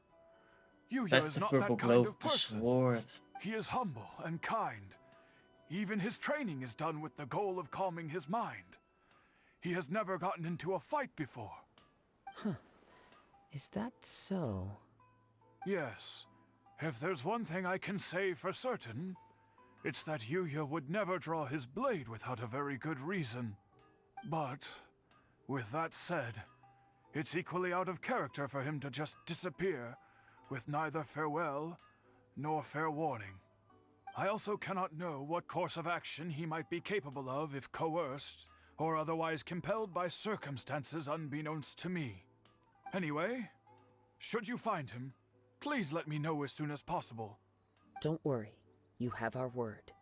Yuya That's is the not purple that glow kind of of the person. sword. He is humble and kind. Even his training is done with the goal of calming his mind. He has never gotten into a fight before. Is that so? Yes. If there's one thing I can say for certain, it's that Yuya would never draw his blade without a very good reason. But, with that said, it's equally out of character for him to just disappear, with neither farewell nor fair warning. I also cannot know what course of action he might be capable of if coerced, or otherwise compelled by circumstances unbeknownst to me. Anyway, should you find him, please let me know as soon as possible. Don't worry, you have our word.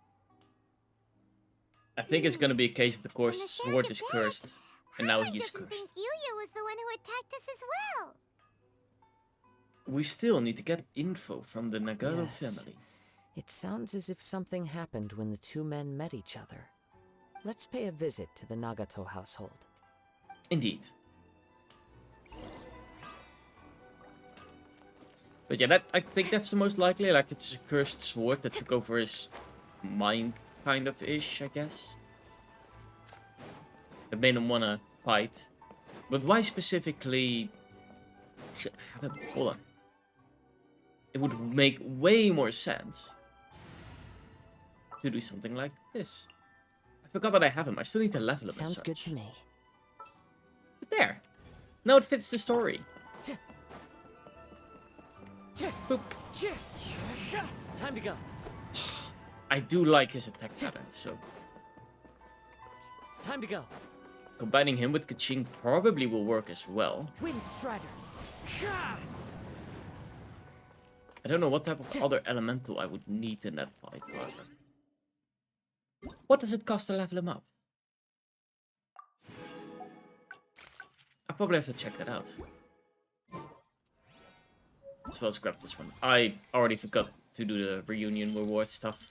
I think it's gonna be a case of the course sword is cursed, and now he is I think cursed. Yuya was the one who attacked us as well. We still need to get info from the Nagato Yes. family. It sounds as if something happened when the two men met each other. Let's pay a visit to the Nagato household. Indeed. But yeah, I think that's the most likely. Like, it's a cursed sword that took over his mind kind of ish, I guess. It made him want to fight. But why specifically... Hold on. It would make way more sense to do something like this. I forgot that I have him. I still need to level him. Sounds good to me. But there. Now it fits the story. Boop. Time to go. I do like his attack pattern, so... Time to go. Combining him with Kaching probably will work as well. Wind Strider. I don't know what type of other elemental I would need in that fight, however. What does it cost to level him up? I probably have to check that out. So let's grab this one. I already forgot to do the reunion reward stuff.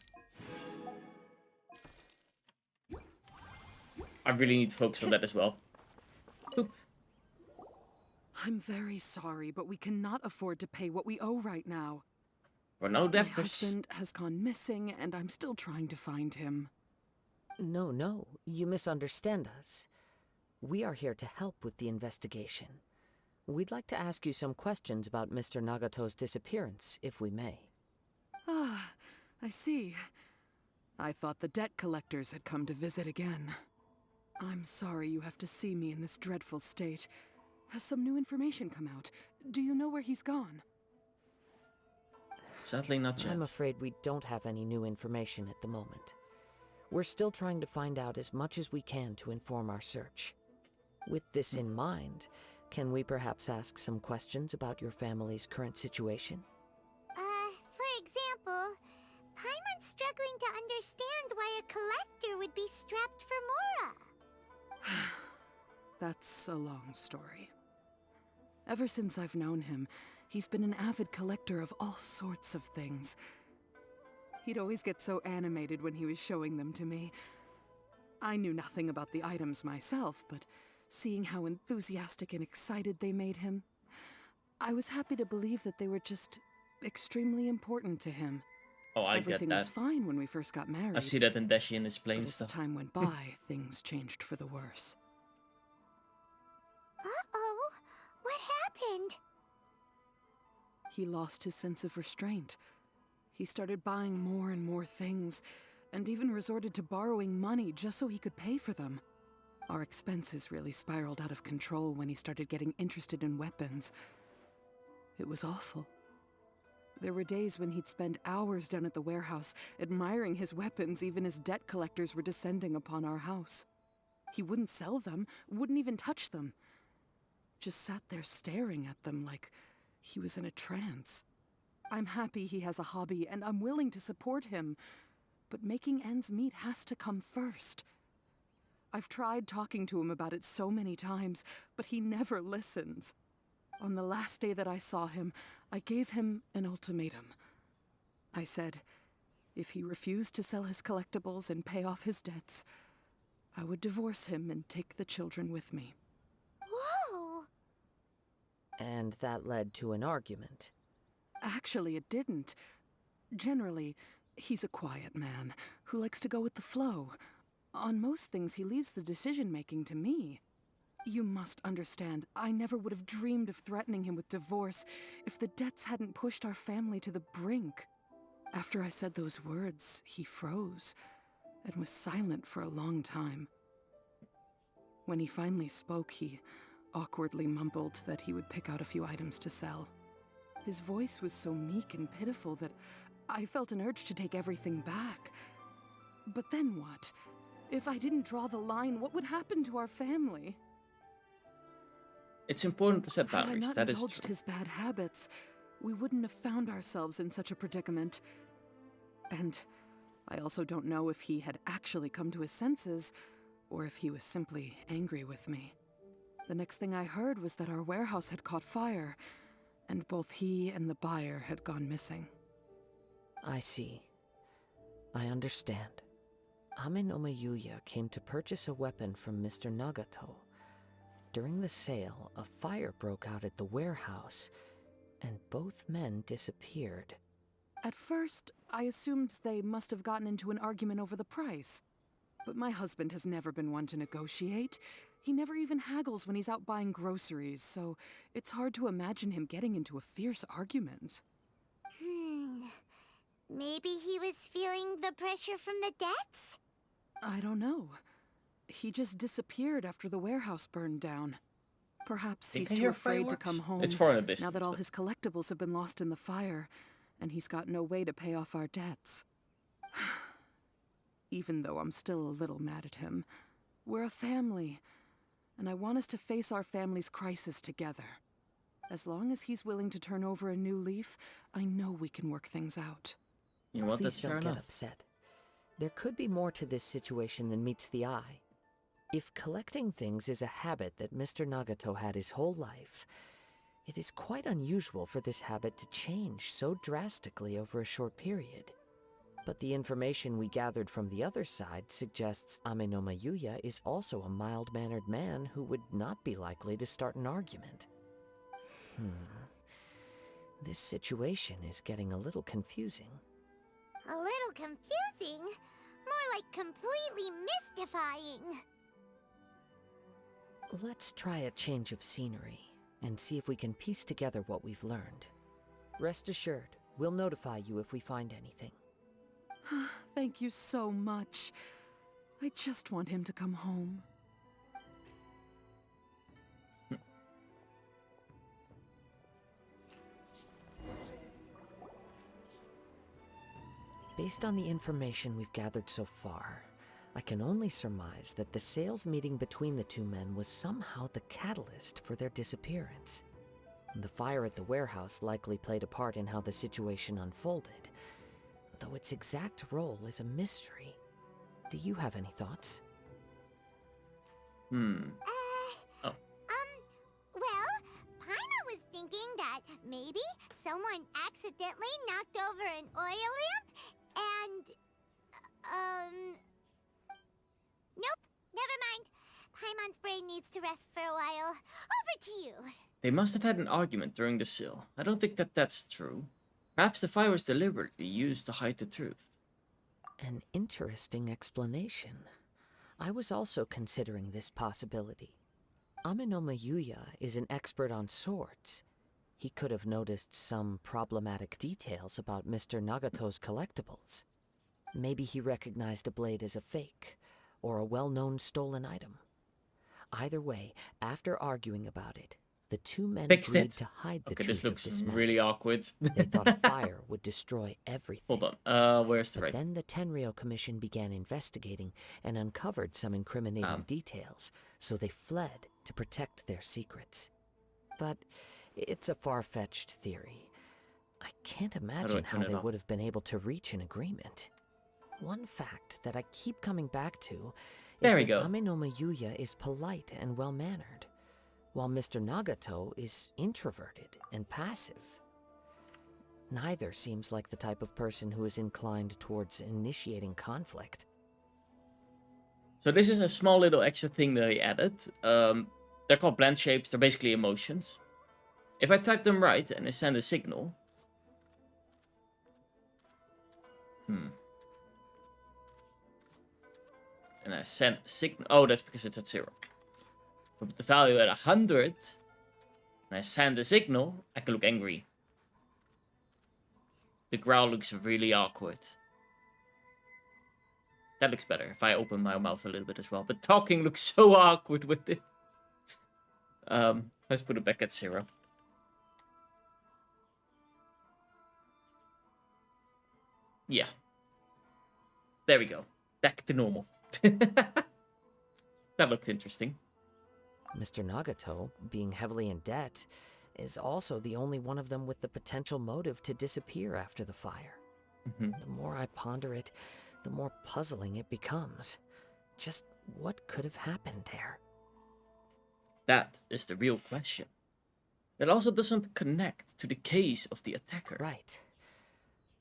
I really need to focus on that as well. Boop. I'm very sorry, but we cannot afford to pay what we owe right now. We're no My debtors. husband has gone missing, and I'm still trying to find him. No, you misunderstand us. We are here to help with the investigation. We'd like to ask you some questions about Mr. Nagato's disappearance, if we may. Ah, I see. I thought the debt collectors had come to visit again. I'm sorry you have to see me in this dreadful state. Has some new information come out? Do you know where he's gone? Sadly not yet. I'm afraid we don't have any new information at the moment. We're still trying to find out as much as we can to inform our search. With this in mind, can we perhaps ask some questions about your family's current situation? For example, Paimon's struggling to understand why a collector would be strapped for Mora. That's a long story. Ever since I've known him, he's been an avid collector of all sorts of things. He'd always get so animated when he was showing them to me. I knew nothing about the items myself, but seeing how enthusiastic and excited they made him, I was happy to believe that they were just extremely important to him. Oh, I Everything get was that. fine when we first got married. I see that in Dashi and his plane But as stuff. time went by, things changed for the worse. Uh-oh, what happened? He lost his sense of restraint. He started buying more and more things, and even resorted to borrowing money just so he could pay for them. Our expenses really spiraled out of control when he started getting interested in weapons. It was awful. There were days when he'd spend hours down at the warehouse, admiring his weapons even as debt collectors were descending upon our house. He wouldn't sell them, wouldn't even touch them. Just sat there staring at them like he was in a trance. I'm happy he has a hobby, and I'm willing to support him. But making ends meet has to come first. I've tried talking to him about it so many times, but he never listens. On the last day that I saw him, I gave him an ultimatum. I said, if he refused to sell his collectibles and pay off his debts, I would divorce him and take the children with me. Whoa! And that led to an argument. Actually, it didn't. Generally, he's a quiet man who likes to go with the flow. On most things, he leaves the decision-making to me. You must understand, I never would have dreamed of threatening him with divorce if the debts hadn't pushed our family to the brink. After I said those words, he froze and was silent for a long time. When he finally spoke, he awkwardly mumbled that he would pick out a few items to sell. His voice was so meek and pitiful that I felt an urge to take everything back. But then what? If I didn't draw the line, what would happen to our family? It's important to set boundaries, Had I that not is indulged true. his bad habits, we wouldn't have found ourselves in such a predicament. And I also don't know if he had actually come to his senses, or if he was simply angry with me. The next thing I heard was that our warehouse had caught fire, and both he and the buyer had gone missing. I see. I understand. Ame no Mayuya came to purchase a weapon from Mr. Nagato. During the sale, a fire broke out at the warehouse, and both men disappeared. At first, I assumed they must have gotten into an argument over the price. But my husband has never been one to negotiate. He never even haggles when he's out buying groceries, so it's hard to imagine him getting into a fierce argument. Maybe he was feeling the pressure from the debts? I don't know. He just disappeared after the warehouse burned down. Perhaps Think he's I too hear afraid to fireworks? come home It's far in the now distance, that all but- his collectibles have been lost in the fire, and he's got no way to pay off our debts. Even though I'm still a little mad at him. We're a family, and I want us to face our family's crisis together. As long as he's willing to turn over a new leaf, I know we can work things out. You know what? Please That's fair don't get enough. upset. There could be more to this situation than meets the eye. If collecting things is a habit that Mr. Nagato had his whole life, it is quite unusual for this habit to change so drastically over a short period. But the information we gathered from the other side suggests Amenoma Yuya is also a mild-mannered man who would not be likely to start an argument. This situation is getting a little confusing. A little confusing? More like completely mystifying. Let's try a change of scenery and see if we can piece together what we've learned. Rest assured, we'll notify you if we find anything. Thank you so much. I just want him to come home. Based on the information we've gathered so far, I can only surmise that the sales meeting between the two men was somehow the catalyst for their disappearance. The fire at the warehouse likely played a part in how the situation unfolded, though its exact role is a mystery. Do you have any thoughts? Well, Paimon was thinking that maybe someone accidentally knocked over an oil lamp and... Nope, never mind. Paimon's brain needs to rest for a while. Over to you. They must have had an argument during the sale. I don't think that that's true. Perhaps the fire was deliberately used to hide the truth. An interesting explanation. I was also considering this possibility. Amenoma Yuya is an expert on swords. He could have noticed some problematic details about Mr. Nagato's collectibles. Maybe he recognized a blade as a fake, or a well-known stolen item. Either way, after arguing about it, the two men Fixed agreed it. to hide the Okay, truth this looks of this matter. really awkward. They thought a fire would destroy everything. Hold on, where's the But right? then the Tenryou Commission began investigating and uncovered some incriminating details, so they fled to protect their secrets. But it's a far-fetched theory. I can't imagine how turn it they off? would have been able to reach an agreement. One fact that I keep coming back to is There we that go. Amenoma Yuya is polite and well-mannered, while Mr. Nagato is introverted and passive. Neither seems like the type of person who is inclined towards initiating conflict. So this is a small little extra thing that I added. They're called blend shapes. They're basically emotions. If I type them right and I send a signal... And I send a signal... Oh, that's because it's at 0. I put the value at 100. And I send a signal. I can look angry. The growl looks really awkward. That looks better if I open my mouth a little bit as well. But talking looks so awkward with it. Let's put it back at 0. Yeah. There we go. Back to normal. That looked interesting. Mr. Nagato, being heavily in debt, is also the only one of them with the potential motive to disappear after the fire. The more I ponder it, the more puzzling it becomes. Just what could have happened there? That is the real question. That also doesn't connect to the case of the attacker. Right.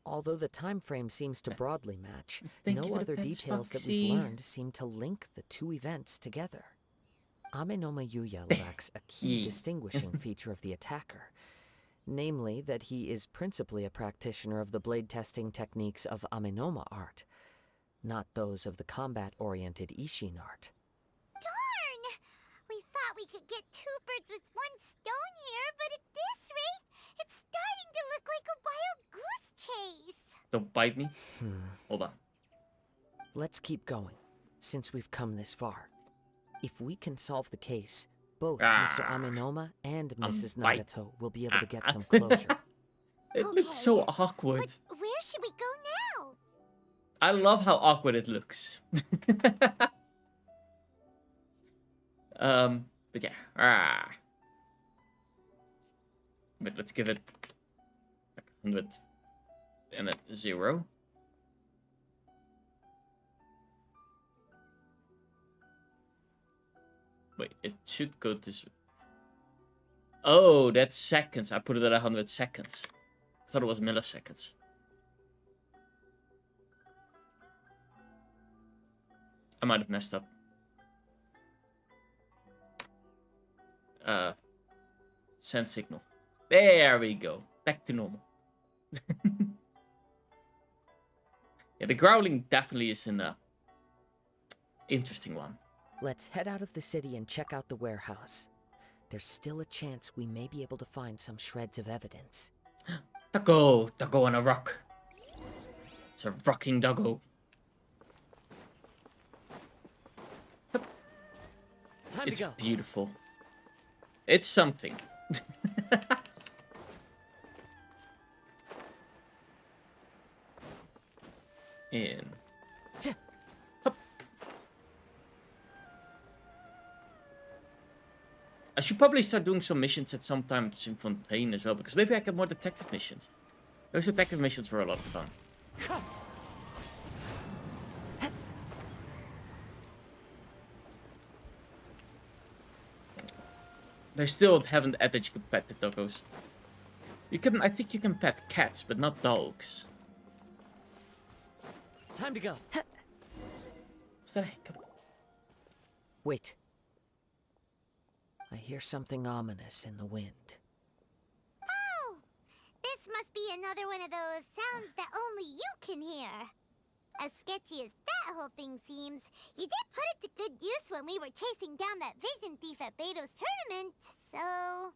Although the time frame seems to broadly match, Thank you no for the other pets, details that Foxy. we've learned seem to link the two events together. Amenoma Yuya lacks a key distinguishing feature of the attacker, Namely, that he is principally a practitioner of the blade testing techniques of Amenoma art, not those of the combat-oriented Ishin art. Darn! We thought we could get 2 birds with 1 stone here, but at this rate, it's starting to look like a wild goose chase. Don't bite me. Hold on. Let's keep going, since we've come this far. If we can solve the case, both Ah. Mr. Amenoma and Mrs. bite. Nagato will be able to get some closure. It looks so awkward. But where should we go now? I love how awkward it looks. But yeah. But let's give it like 100 and a 0. Wait, it should go to... Oh, that's seconds. I put it at 100 seconds. I thought it was milliseconds. I might have messed up. Send signal. There we go. Back to normal. Yeah, the growling definitely is an interesting one. Let's head out of the city and check out the warehouse. There's still a chance we may be able to find some shreds of evidence. Doggo! Doggo on a rock. It's a rocking doggo. Time It's to go. beautiful. It's something. In. Hup. I should probably start doing some missions at some times in Fontaine as well, because maybe I get more detective missions. Those detective missions were a lot of fun. They still haven't added that you can pet the doggos. You can, I think you can pet cats, but not dogs. Time to go. What's that hiccup? Wait. I hear something ominous in the wind. Oh! This must be another one of those sounds that only you can hear. As sketchy as that whole thing seems, you did put it to good use when we were chasing down that vision thief at Beto's tournament, so...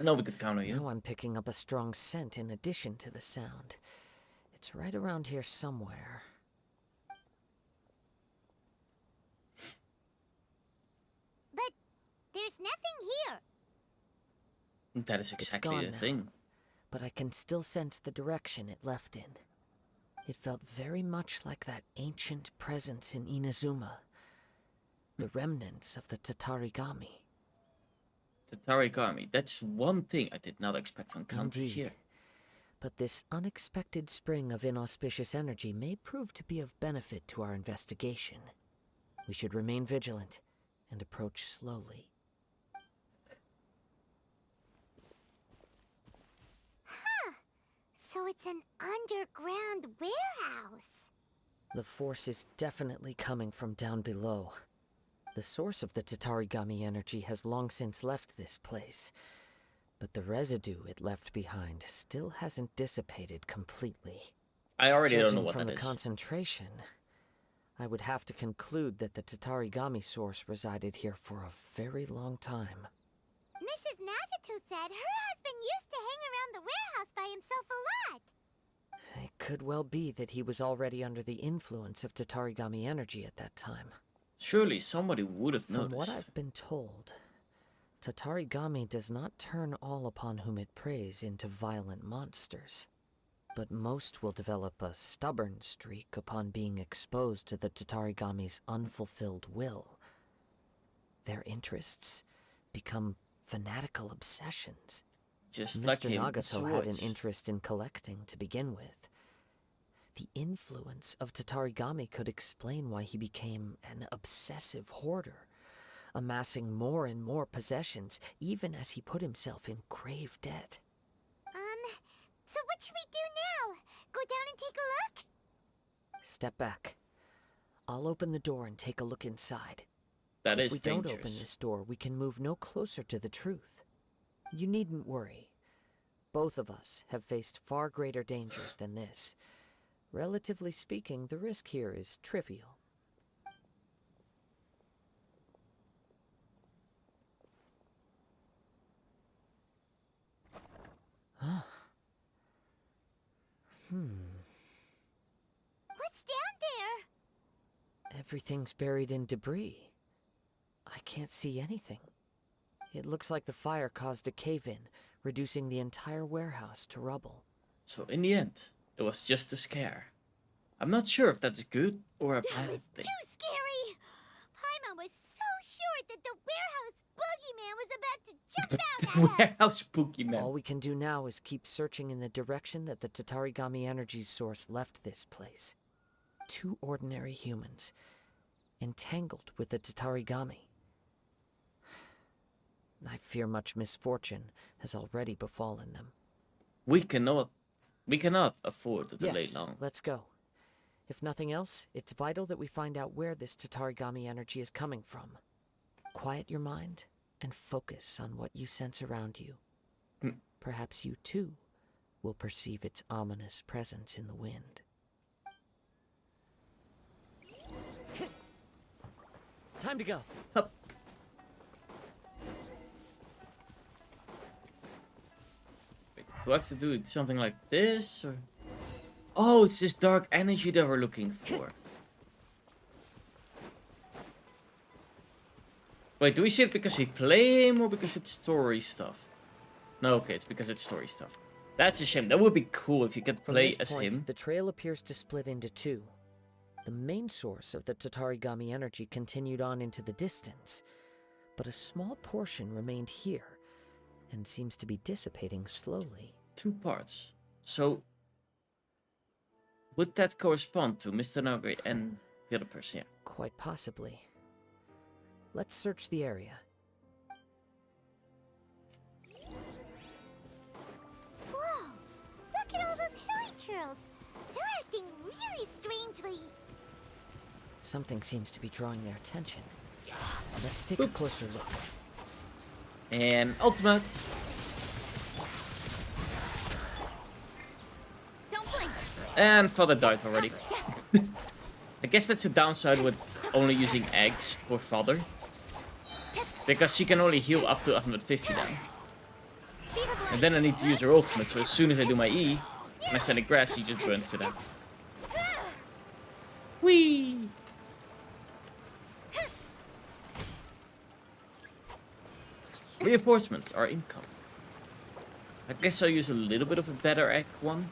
I know we could counter you. Now I'm picking up a strong scent in addition to the sound. It's right around here somewhere. But there's nothing here. That is exactly the thing. But I can still sense the direction it left in. It felt very much like that ancient presence in Inazuma. The remnants of the Tatarigami. Tatarigami. That's one thing I did not expect to encounter here. But this unexpected spring of inauspicious energy may prove to be of benefit to our investigation. We should remain vigilant and approach slowly. Huh. So it's an underground warehouse. The force is definitely coming from down below. The source of the Tatarigami energy has long since left this place, but the residue it left behind still hasn't dissipated completely. I already don't know Judging what from that the is. concentration, I would have to conclude that the Tatarigami source resided here for a very long time. Mrs. Nagato said her husband used to hang around the warehouse by himself a lot. It could well be that he was already under the influence of Tatarigami energy at that time. Surely somebody would have noticed. From what I've been told, Tatarigami does not turn all upon whom it preys into violent monsters, but most will develop a stubborn streak upon being exposed to the Tatarigami's unfulfilled will. Their interests become fanatical obsessions. Just Mr. like him with Nagato had an swords. interest in collecting to begin with. The influence of Tatarigami could explain why he became an obsessive hoarder, amassing more and more possessions, even as he put himself in grave debt. So what should we do now? Go down and take a look? Step back. I'll open the door and take a look inside. That If is we don't open dangerous. this door, we can move no closer to the truth. You needn't worry. Both of us have faced far greater dangers than this. Relatively speaking, the risk here is trivial. Huh. What's down there? Everything's buried in debris. I can't see anything. It looks like the fire caused a cave-in, reducing the entire warehouse to rubble. So in the end, it was just a scare. I'm not sure if that's good or a That bad was thing. too scary! Paimon was so sure that the warehouse boogeyman was about to jump out at us! Warehouse Boogeyman. All we can do now is keep searching in the direction that the Tatarigami energy's source left this place. 2 ordinary humans, entangled with the Tatarigami. I fear much misfortune has already befallen them. We cannot afford to delay Yes, long. let's go. If nothing else, it's vital that we find out where this Tatarigami energy is coming from. Quiet your mind and focus on what you sense around you. Perhaps you too will perceive its ominous presence in the wind. Time to go. Hup. Wait, do I have to do something like this or? Oh, it's this dark energy that we're looking for. Wait, do we see it because we play him or because it's story stuff? No, okay, it's because it's story stuff. That's a shame. That would be cool if you could play From this as point, him. The trail appears to split into 2. The main source of the Tatarigami energy continued on into the distance, but a small portion remained here and seems to be dissipating slowly. 2 parts. So, would that correspond to Mr. Nagri and the other person? Yeah. Quite possibly. Let's search the area. Whoa! Look at all those hilly churls! They're acting really strangely. Something seems to be drawing their attention. Let's take a closer look. And ultimate. Don't blink! And father died already. I guess that's a downside with only using eggs for father. Because she can only heal up to 150 then. And then I need to use her ultimate, so as soon as I do my E, and I send a grass, she just burns to death. Whee! Reinforcements are incoming. I guess I'll use a little bit of a better egg one.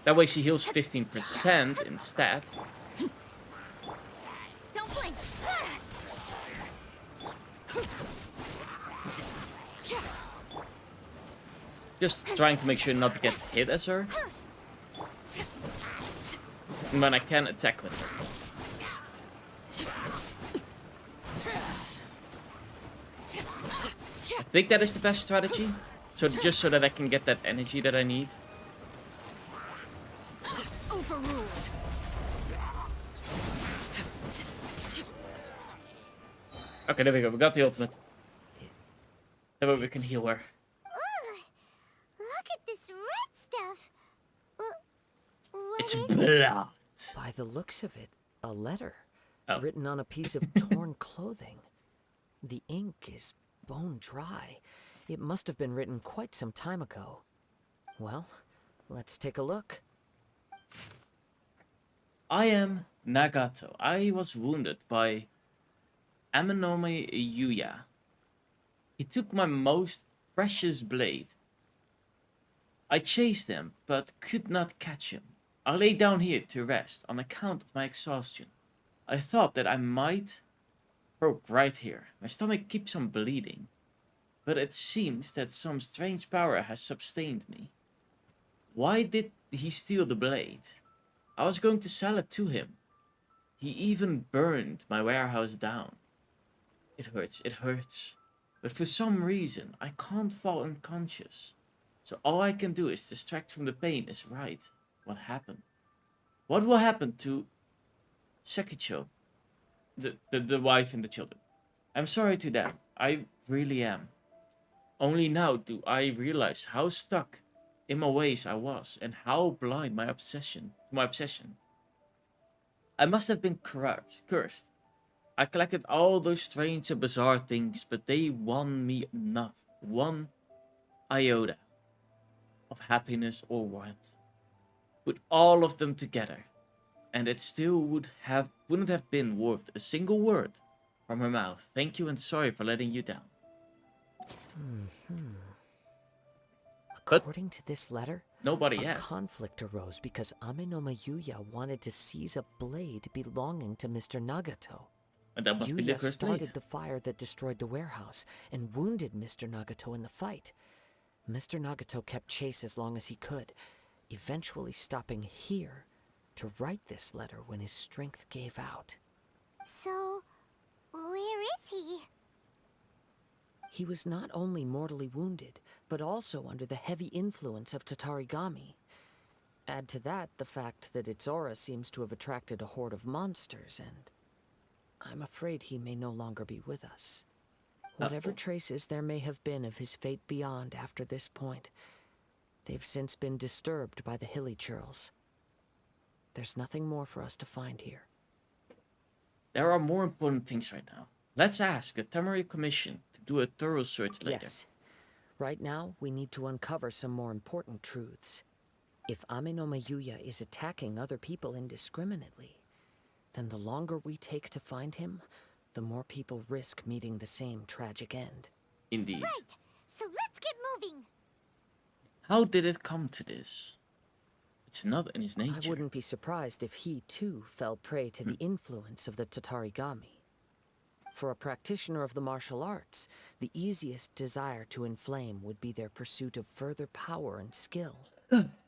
That way she heals 15% instead. Don't blink! Just trying to make sure not to get hit as her. And when I can, attack with her. I think that is the best strategy. So just so that I can get that energy that I need. Overruled. Okay, there we go. We got the ultimate. That way we can heal her. Look at this red stuff! What It's is blood. By the looks of it, a letter. Oh. Written on a piece of torn clothing. The ink is bone dry. It must have been written quite some time ago. Well, let's take a look. I am Nagato. I was wounded by Amanome Yuya. He took my most precious blade. I chased him, but could not catch him. I lay down here to rest on account of my exhaustion. I thought that I might broke right here. My stomach keeps on bleeding. But it seems that some strange power has sustained me. Why did he steal the blade? I was going to sell it to him. He even burned my warehouse down. It hurts. But for some reason, I can't fall unconscious. So all I can do is distract from the pain is right. What happened? What will happen to Sekicho? The wife and the children. I'm sorry to them. I really am. Only now do I realize how stuck in my ways I was and how blind my obsession. I must have been cursed. I collected all those strange and bizarre things, but they won me not one iota of happiness or warmth. Put all of them together, and it still wouldn't have been worth a single word from her mouth. Thank you and sorry for letting you down. According to this letter, nobody a asked. conflict arose because Ame no Mayuya wanted to seize a blade belonging to Mr. Nagato. And that must be the Yuya cursed started blade. the fire that destroyed the warehouse and wounded Mr. Nagato in the fight. Mr. Nagato kept chase as long as he could, eventually stopping here to write this letter when his strength gave out. So, where is he? He was not only mortally wounded, but also under the heavy influence of Tatarigami. Add to that the fact that its aura seems to have attracted a horde of monsters, and I'm afraid he may no longer be with us. Whatever traces there may have been of his fate beyond after this point, they've since been disturbed by the hilly churls. There's nothing more for us to find here. There are more important things right now. Let's ask the Tamari Commission to do a thorough search later. Yes. Right now, we need to uncover some more important truths. If Ame no Mayuya is attacking other people indiscriminately, then the longer we take to find him, the more people risk meeting the same tragic end. Indeed. Right, so let's get moving. How did it come to this? It's not in his nature. I wouldn't be surprised if he, too, fell prey to the influence of the Tatarigami. For a practitioner of the martial arts, the easiest desire to inflame would be their pursuit of further power and skill.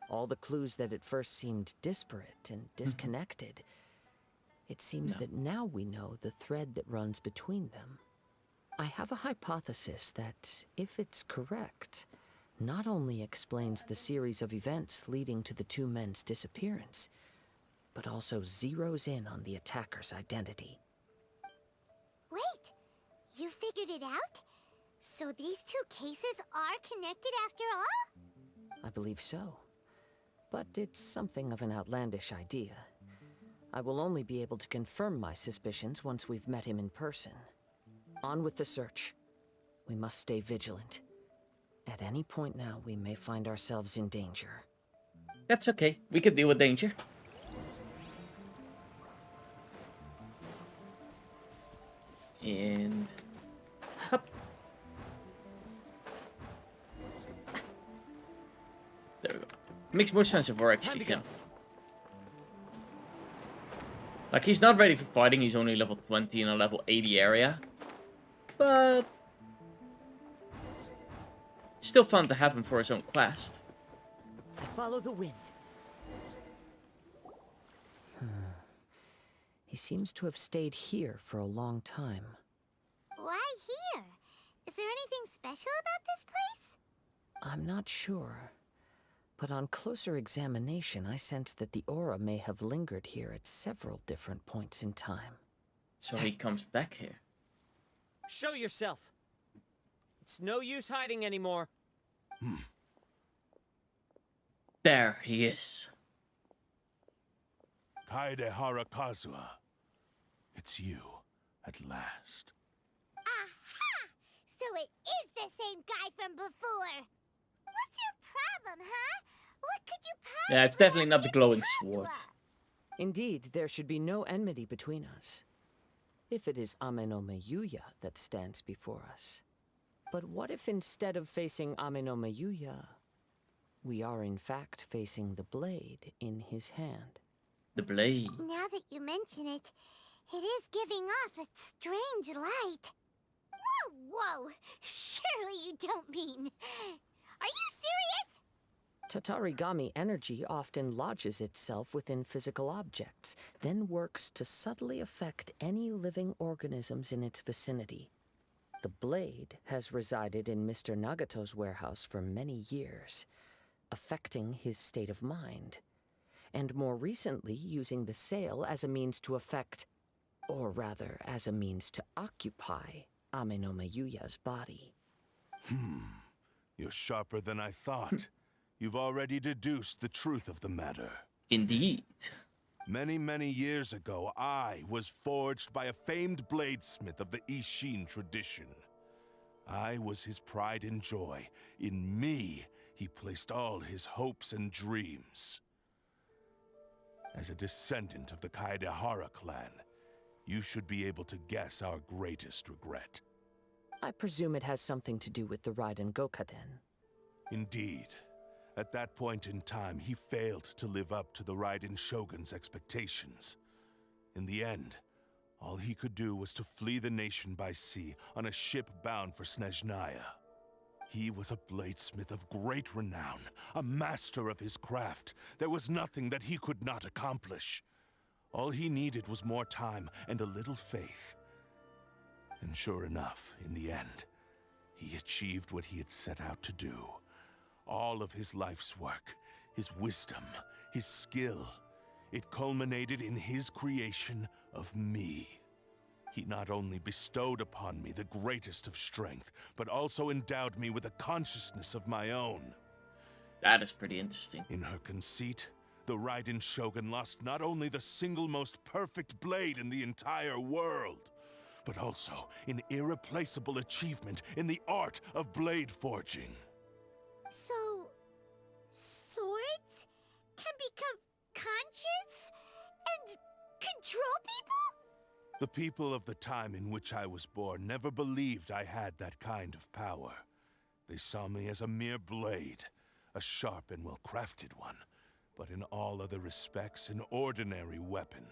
All the clues that at first seemed disparate and disconnected, it seems that now we know the thread that runs between them. I have a hypothesis that, if it's correct, not only explains the series of events leading to the two men's disappearance, but also zeroes in on the attacker's identity. Wait, you figured it out? So these two cases are connected after all? I believe so. But it's something of an outlandish idea. I will only be able to confirm my suspicions once we've met him in person. On with the search. We must stay vigilant. At any point now, we may find ourselves in danger. That's okay. We can deal with danger. And... Hup. There we go. Makes more sense if we're actually him. Like, he's not ready for fighting. He's only level 20 in a level 80 area. But... it's still fun to have him for his own quest. I follow the wind. He seems to have stayed here for a long time. Why here? Is there anything special about this place? I'm not sure. But on closer examination, I sense that the aura may have lingered here at several different points in time. So he comes back here. Show yourself! It's no use hiding anymore. There he is. Kaedehara Kazuha. It's you, at last. Aha! So it is the same guy from before. What's your problem, huh? What could you possibly... Yeah, it's definitely not the glowing sword. Indeed, there should be no enmity between us. If it is Ame no Mayuya that stands before us. But what if instead of facing Ame no Mayuya, we are in fact facing the blade in his hand? The blade. Now that you mention it, it is giving off a strange light. Whoa, whoa! Surely you don't mean... Are you serious? Tatarigami energy often lodges itself within physical objects, then works to subtly affect any living organisms in its vicinity. The blade has resided in Mr. Nagato's warehouse for many years, affecting his state of mind, and more recently using the sale as a means to affect, or rather as a means to occupy, Ame no Mayuya's body. You're sharper than I thought. You've already deduced the truth of the matter. Indeed. Many, many years ago, I was forged by a famed bladesmith of the Ishin tradition. I was his pride and joy. In me, he placed all his hopes and dreams. As a descendant of the Kaedehara clan, you should be able to guess our greatest regret. I presume it has something to do with the Raiden Gokaden. Indeed. At that point in time, he failed to live up to the Raiden Shogun's expectations. In the end, all he could do was to flee the nation by sea on a ship bound for Snezhnaya. He was a bladesmith of great renown, a master of his craft. There was nothing that he could not accomplish. All he needed was more time and a little faith. And sure enough, in the end, he achieved what he had set out to do. All of his life's work, his wisdom, his skill, it culminated in his creation of me. He not only bestowed upon me the greatest of strength, but also endowed me with a consciousness of my own. That is pretty interesting. In her conceit, the Raiden Shogun lost not only the single most perfect blade in the entire world, but also an irreplaceable achievement in the art of blade forging. So, swords can become conscious and control people? The people of the time in which I was born never believed I had that kind of power. They saw me as a mere blade, a sharp and well-crafted one, but in all other respects an ordinary weapon.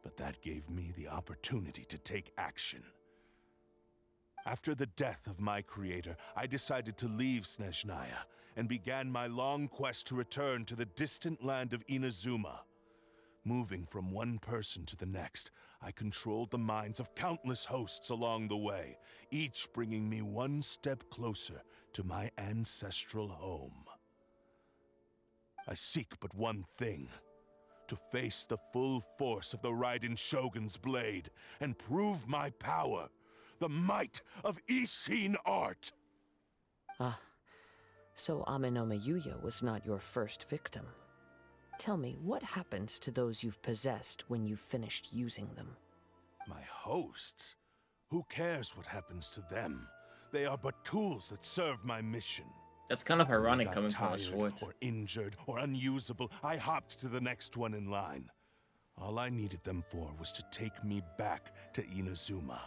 But that gave me the opportunity to take action. After the death of my creator, I decided to leave Snezhnaya and began my long quest to return to the distant land of Inazuma. Moving from one person to the next, I controlled the minds of countless hosts along the way, each bringing me one step closer to my ancestral home. I seek but one thing: to face the full force of the Raiden Shogun's blade and prove my power, the might of Ishin art. Ah, so Amenoma Yuya was not your first victim. Tell me, what happens to those you've possessed when you've finished using them? My hosts? Who cares what happens to them? They are but tools that serve my mission. That's kind of ironic When they coming got from a tired sword. or injured or unusable, I hopped to the next one in line. All I needed them for was to take me back to Inazuma.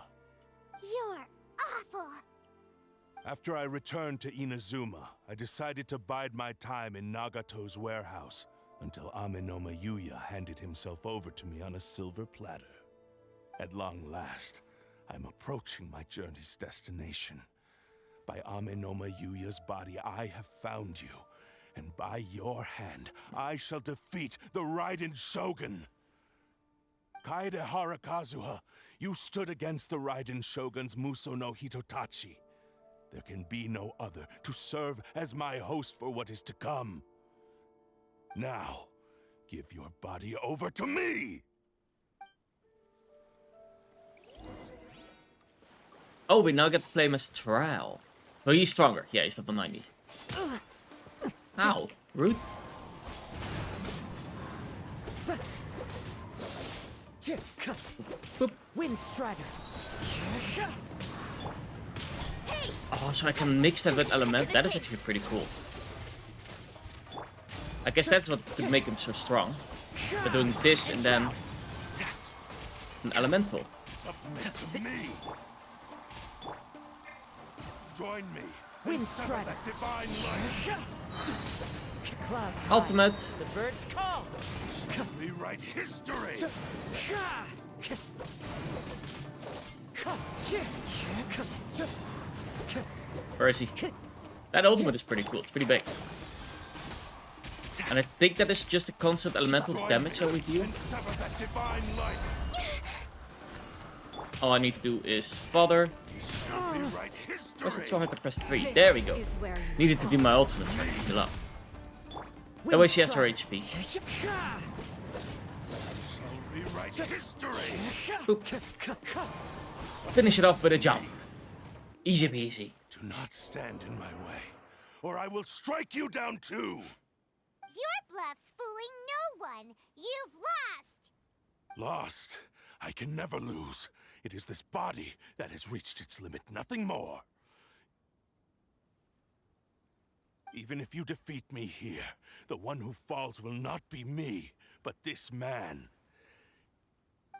You're awful! After I returned to Inazuma, I decided to bide my time in Nagato's warehouse until Amenoma Yuya handed himself over to me on a silver platter. At long last, I'm approaching my journey's destination. By Amenoma Yuya's body, I have found you, and by your hand, I shall defeat the Raiden Shogun. Kaedehara Kazuha, you stood against the Raiden Shogun's Muso no Hitotachi. There can be no other to serve as my host for what is to come. Now, give your body over to me! Oh, we now get to play him as Trial. So he's stronger. Yeah, he's level 90. Ow. Rude. Wind Strider. Oh, so I can mix that with Element. That is actually pretty cool. I guess that's what could make him so strong. By doing this and then an Elemental. To me. Join me. Wind Strider. Divine light. Clouds high. Ultimate. The birds call. Rewrite history. Where is he? That ultimate is pretty cool. It's pretty big. And I think that is just a constant elemental damage that we deal. All I need to do is Father. Why is it so hard to press 3? There we go. Needed to do my ultimate so I can heal up. That way she has her HP. Boop. Finish it off with a jump. Easy peasy. Do not stand in my way, or I will strike you down too! Your bluff's fooling no one! You've lost! Lost? I can never lose. It is this body that has reached its limit, nothing more. Even if you defeat me here, the one who falls will not be me, but this man.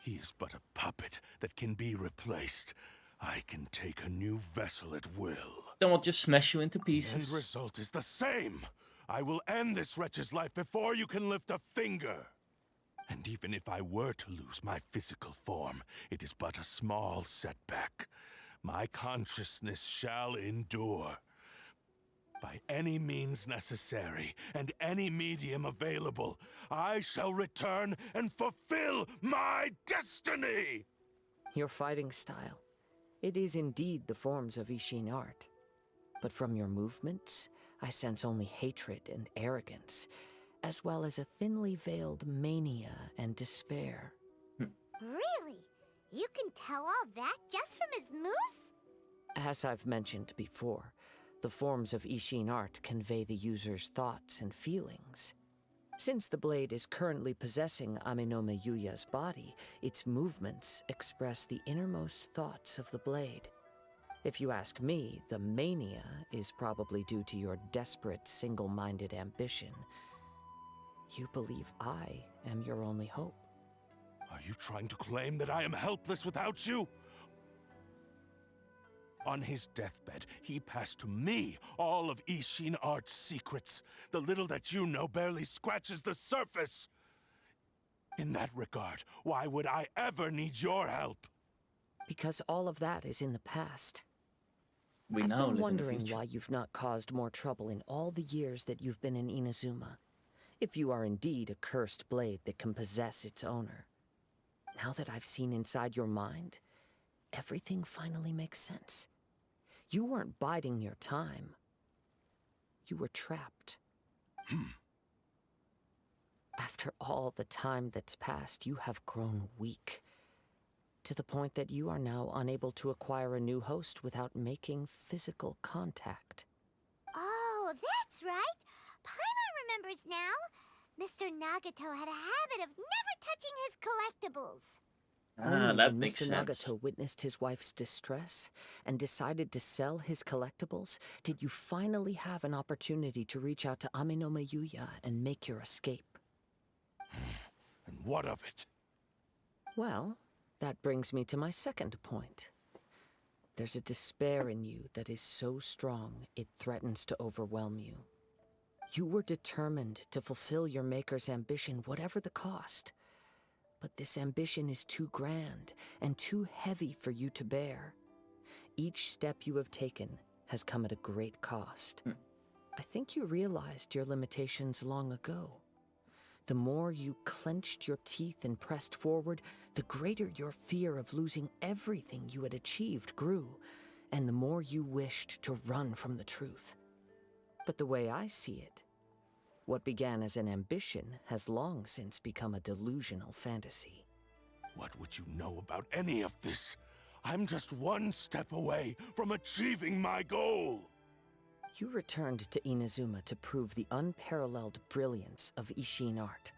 He is but a puppet that can be replaced. I can take a new vessel at will. Then we'll just smash you into The pieces. end result is the same. I will end this wretch's life before you can lift a finger. And even if I were to lose my physical form, it is but a small setback. My consciousness shall endure. By any means necessary, and any medium available, I shall return and fulfill my destiny! Your fighting style. It is indeed the forms of Ishin art. But from your movements, I sense only hatred and arrogance, as well as a thinly veiled mania and despair. Really? You can tell all that just from his moves? As I've mentioned before, the forms of Ishin art convey the user's thoughts and feelings. Since the blade is currently possessing Aminome Yuya's body, its movements express the innermost thoughts of the blade. If you ask me, the mania is probably due to your desperate, single-minded ambition. You believe I am your only hope. Are you trying to claim that I am helpless without you? On his deathbed, he passed to me all of Ishin art's secrets. The little that you know barely scratches the surface. In that regard, why would I ever need your help? Because all of that is in the past. We I've now been live in the wondering future. why you've not caused more trouble in all the years that you've been in Inazuma. If you are indeed a cursed blade that can possess its owner. Now that I've seen inside your mind, everything finally makes sense. You weren't biding your time. You were trapped. After all the time that's passed, you have grown weak. To the point that you are now unable to acquire a new host without making physical contact. Oh, that's right. Paimon remembers now. Mr. Nagato had a habit of never touching his collectibles. Only That when makes Mr. sense. Nagato witnessed his wife's distress and decided to sell his collectibles, did you finally have an opportunity to reach out to Aminome Yuya and make your escape. And what of it? Well, that brings me to my second point. There's a despair in you that is so strong it threatens to overwhelm you. You were determined to fulfill your maker's ambition, whatever the cost. But this ambition is too grand and too heavy for you to bear. Each step you have taken has come at a great cost. I think you realized your limitations long ago. The more you clenched your teeth and pressed forward, the greater your fear of losing everything you had achieved grew, and the more you wished to run from the truth. But the way I see it, what began as an ambition has long since become a delusional fantasy. What would you know about any of this? I'm just one step away from achieving my goal! You returned to Inazuma to prove the unparalleled brilliance of Ishin art.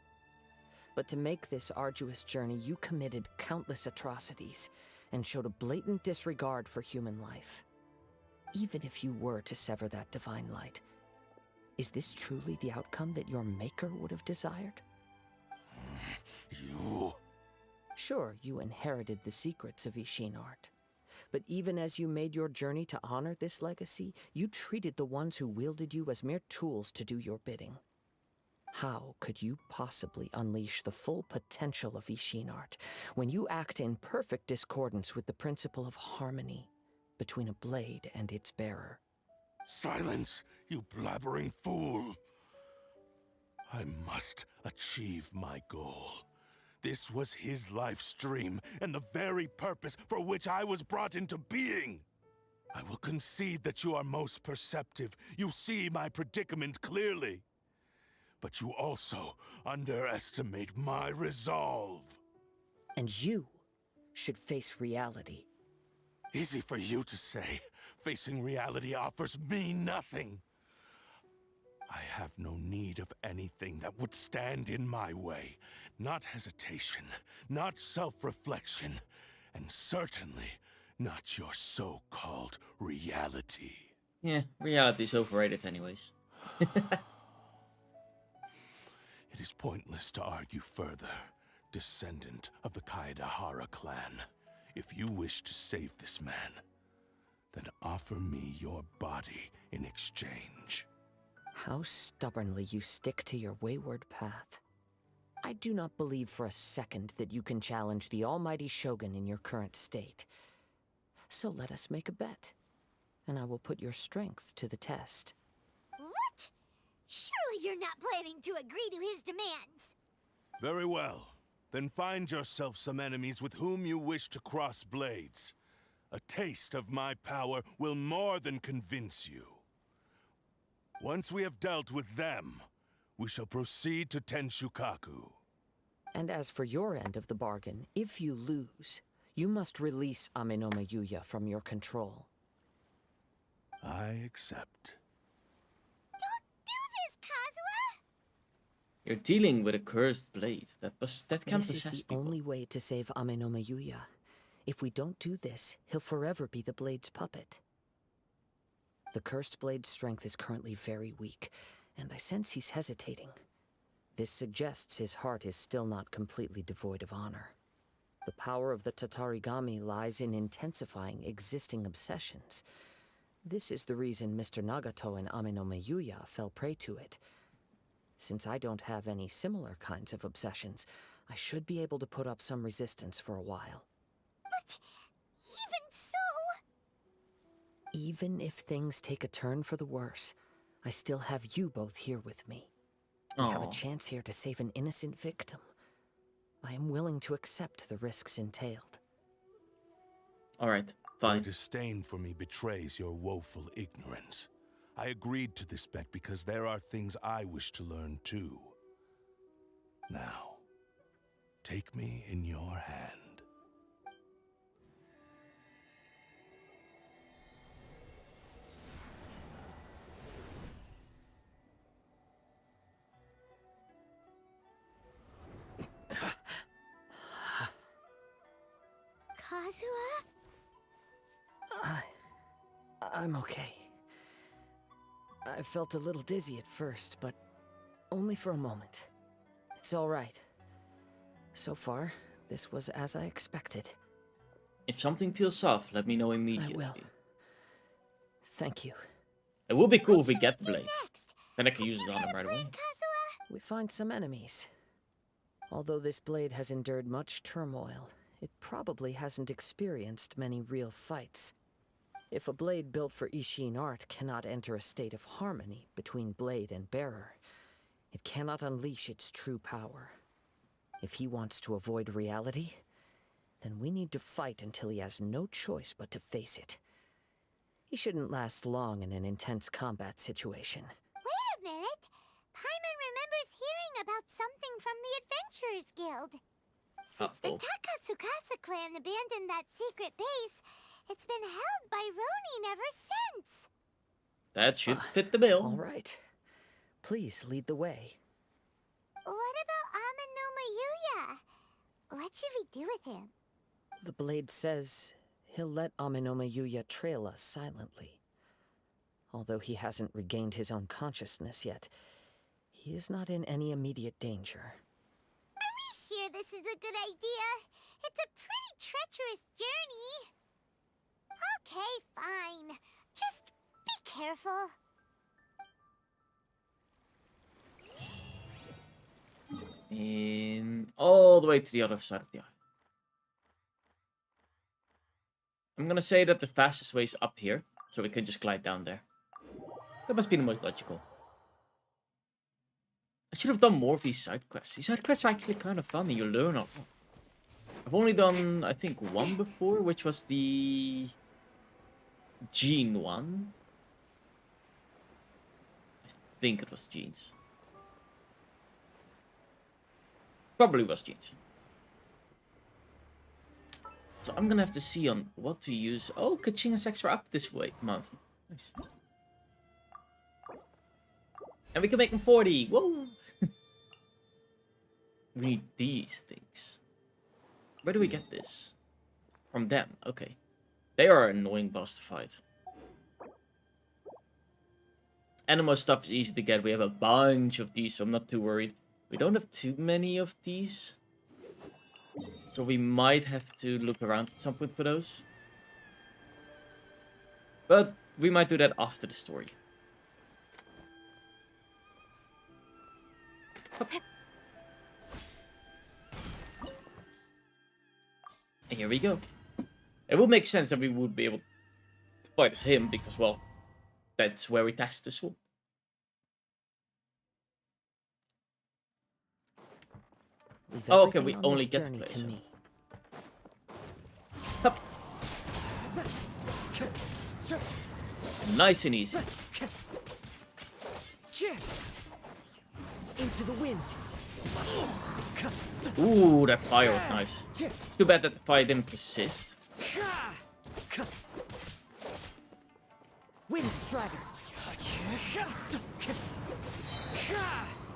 But to make this arduous journey, you committed countless atrocities and showed a blatant disregard for human life. Even if you were to sever that divine light, is this truly the outcome that your maker would have desired? You... Sure, you inherited the secrets of Ishin art. But even as you made your journey to honor this legacy, you treated the ones who wielded you as mere tools to do your bidding. How could you possibly unleash the full potential of Ishin art when you act in perfect discordance with the principle of harmony between a blade and its bearer? Silence, you blabbering fool! I must achieve my goal. This was his life's dream, and the very purpose for which I was brought into being. I will concede that you are most perceptive. You see my predicament clearly. But you also underestimate my resolve. And you should face reality. Easy for you to say. Facing reality offers me nothing. I have no need of anything that would stand in my way. Not hesitation, not self-reflection, and certainly not your so-called reality. Yeah, reality's overrated anyways. It is pointless to argue further, descendant of the Kaedahara clan. If you wish to save this man, then offer me your body in exchange. How stubbornly you stick to your wayward path. I do not believe for a second that you can challenge the almighty Shogun in your current state. So let us make a bet, and I will put your strength to the test. What? Surely you're not planning to agree to his demands. Very well. Then find yourself some enemies with whom you wish to cross blades. A taste of my power will more than convince you. Once we have dealt with them, we shall proceed to Tenshukaku. And as for your end of the bargain, if you lose, you must release Amenoma Yuya from your control. I accept. Don't do this, Kazuha! You're dealing with a cursed blade. That can This possess is the people. only way to save Amenoma Yuya. If we don't do this, he'll forever be the blade's puppet. The cursed blade's strength is currently very weak, and I sense he's hesitating. This suggests his heart is still not completely devoid of honor. The power of the Tatarigami lies in intensifying existing obsessions. This is the reason Mr. Nagato and Amenoma Yuya fell prey to it. Since I don't have any similar kinds of obsessions, I should be able to put up some resistance for a while. But even so... Even if things take a turn for the worse, I still have you both here with me. We have a Aw. chance here to save an innocent victim. I am willing to accept the risks entailed. Alright, Your fine. disdain for me betrays your woeful ignorance. I agreed to this bet because there are things I wish to learn too. Now, take me in your hand. Kazuha? I'm okay. I felt a little dizzy at first, but only for a moment. It's all right. So far, this was as I expected. If something feels off, let me know immediately. I will. Thank you. It would be cool if we get the blade. Then I can use it on him right away. We find some enemies. Although this blade has endured much turmoil, it probably hasn't experienced many real fights. If a blade built for Ishin art cannot enter a state of harmony between blade and bearer, it cannot unleash its true power. If he wants to avoid reality, then we need to fight until he has no choice but to face it. He shouldn't last long in an intense combat situation. Wait a minute! Paimon remembers hearing about something from the Adventurers Guild. Since the Takasukasa clan abandoned that secret base, it's been held by Ronin ever since. That should fit the bill. All right. Please lead the way. What about Amenoma Yuya? What should we do with him? The blade says he'll let Amenoma Yuya trail us silently. Although he hasn't regained his own consciousness yet, he is not in any immediate danger. Are we sure this is a good idea? It's a pretty treacherous journey. Okay, fine. Just be careful. In all the way to the other side of the island. I'm gonna say that the fastest way is up here, so we can just glide down there. That must be the most logical. I should have done more of these side quests. These side quests are actually kind of fun and you learn a lot. I've only done, I think, one before, which was the Gene one. I think it was Gene's. Probably was Gene's. So I'm gonna have to see on what to use. Oh, Kaching has extra up this month. Nice. And we can make them 40. Whoa! We need these things. Where do we get this? From them. Okay. They are an annoying boss to fight. Animal stuff is easy to get. We have a bunch of these, so I'm not too worried. We don't have too many of these. So we might have to look around at some point for those. But we might do that after the story. And here we go. It would make sense that we would be able to fight as him, because, well, that's where we test the sword. Oh, okay, we only get to place him. Hup. Nice and easy. Into the wind. Ooh, that fire was nice. It's too bad that the fire didn't persist. Wind Strider.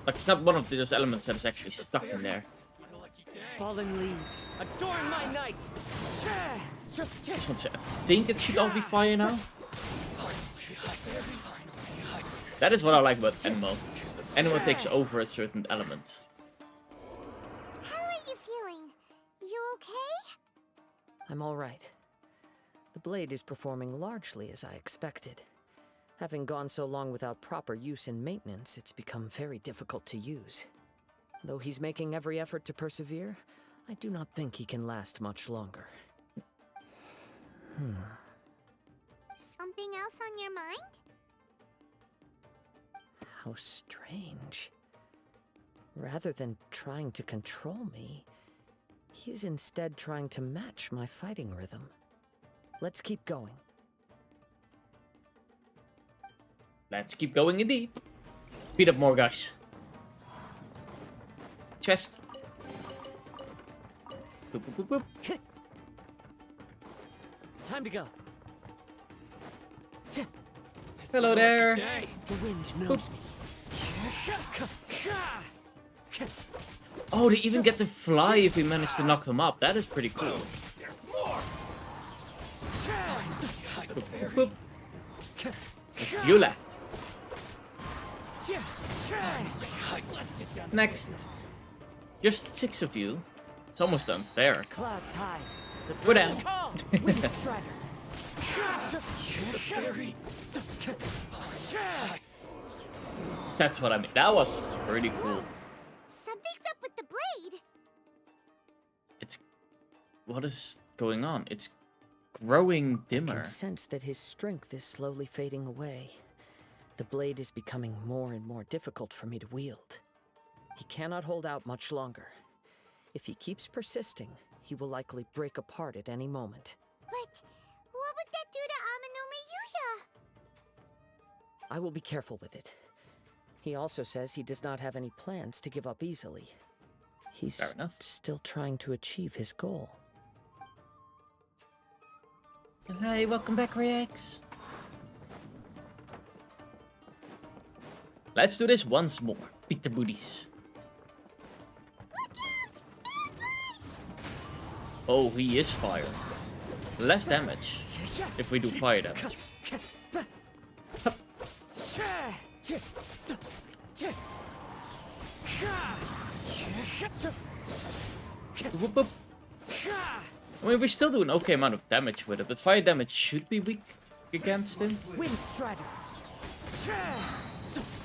Like, it's not one of those elements that is actually stuck in there. Fallen leaves. Adorn my night. Just want to say, I think it should all be fire now. That is what I like about Animal. Animal takes over a certain element. How are you feeling? You okay? I'm all right. The blade is performing largely as I expected. Having gone so long without proper use and maintenance, it's become very difficult to use. Though he's making every effort to persevere, I do not think he can last much longer. Something else on your mind? How strange. Rather than trying to control me, he is instead trying to match my fighting rhythm. Let's keep going. Let's keep going indeed. Beat up more guys. Chest. Boop, boop, boop, boop. Time to go. Hello there. The wind knows me. Oh, they even get to fly if we manage to knock them up. That is pretty cool. Boop, boop, boop. You left. Next. Just 6 of you. It's almost unfair. Clouds high. We're down. That's what I mean. That was pretty cool. Something's up with the blade. It's... What is going on? It's growing dimmer. I can sense that his strength is slowly fading away. The blade is becoming more and more difficult for me to wield. He cannot hold out much longer. If he keeps persisting, he will likely break apart at any moment. But what would that do to Amano Miyuya? I will be careful with it. He also says he does not have any plans to give up easily. He's still trying to achieve his goal. Hi, welcome back, Rex. Let's do this once more. Beat the booties. Oh, he is fire. Less damage if we do fire damage. Whoop, whoop. I mean, we still do an okay amount of damage with it, but fire damage should be weak against him. Wind Strider.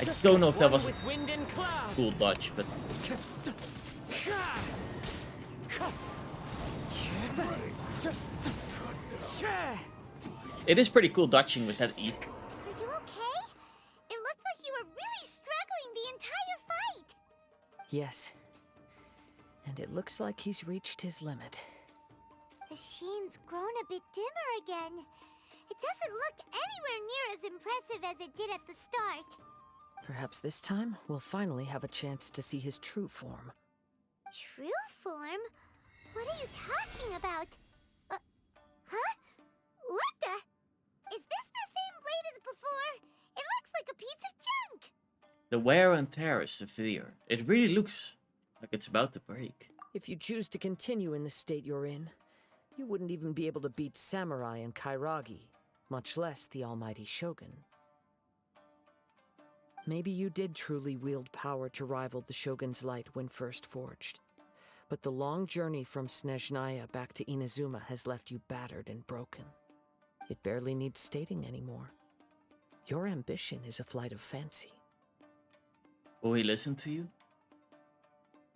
I don't know if that was a cool dodge, but... It is pretty cool dodging with that E. Are you okay? It looked like you were really struggling the entire fight. Yes. And it looks like he's reached his limit. The sheen's grown a bit dimmer again. It doesn't look anywhere near as impressive as it did at the start. Perhaps this time, we'll finally have a chance to see his true form. True form? What are you talking about? The wear and tear is severe. It really looks like it's about to break. If you choose to continue in the state you're in, you wouldn't even be able to beat Samurai and Kairagi, much less the almighty Shogun. Maybe you did truly wield power to rival the Shogun's light when first forged. But the long journey from Snezhnaya back to Inazuma has left you battered and broken. It barely needs stating anymore. Your ambition is a flight of fancy. Will he listen to you?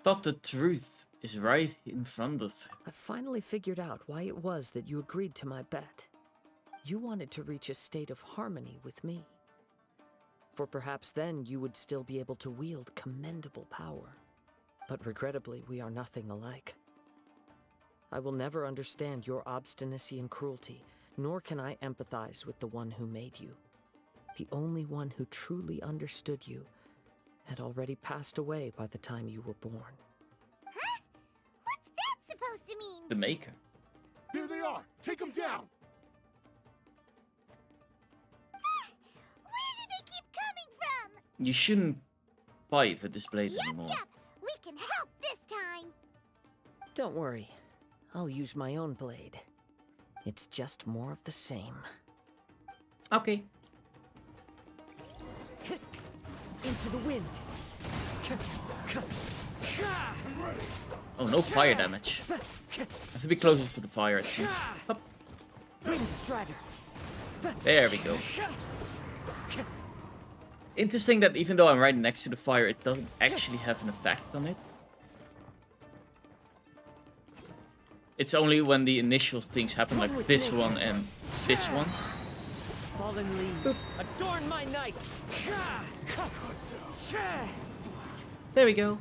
Thought the truth is right in front of him. I finally figured out why it was that you agreed to my bet. You wanted to reach a state of harmony with me. For perhaps then you would still be able to wield commendable power. But regrettably, we are nothing alike. I will never understand your obstinacy and cruelty, nor can I empathize with the one who made you. The only one who truly understood you had already passed away by the time you were born. Huh? What's that supposed to mean? The Maker. There they are! Take them down! Where do they keep coming from? You shouldn't fight for this blade anymore. Yup, we can help this time. Don't worry, I'll use my own blade. It's just more of the same. Okay. Into the wind. Oh, no fire damage. I have to be closer to the fire, it seems. Up. Wind Strider. There we go. Interesting that even though I'm right next to the fire, it doesn't actually have an effect on it. It's only when the initial things happen, like this one and this one. Fallen leaves, adorn my night. There we go.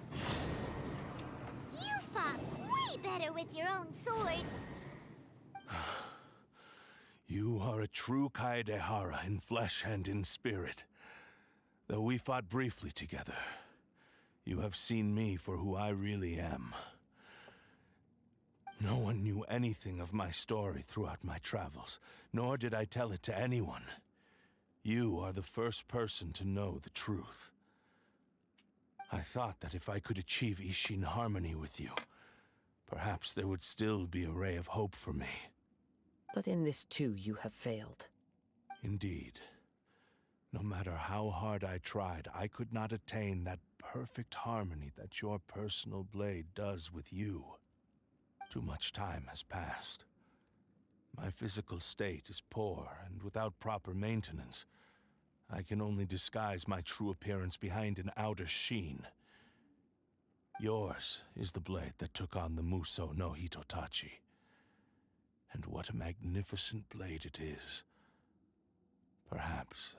You fought way better with your own sword. You are a true Kaedehara in flesh and in spirit. Though we fought briefly together, you have seen me for who I really am. No one knew anything of my story throughout my travels, nor did I tell it to anyone. You are the first person to know the truth. I thought that if I could achieve Ishin harmony with you, perhaps there would still be a ray of hope for me. But in this too, you have failed. Indeed. No matter how hard I tried, I could not attain that perfect harmony that your personal blade does with you. Too much time has passed. My physical state is poor, and without proper maintenance, I can only disguise my true appearance behind an outer sheen. Yours is the blade that took on the Muso no Hitotachi. And what a magnificent blade it is. Perhaps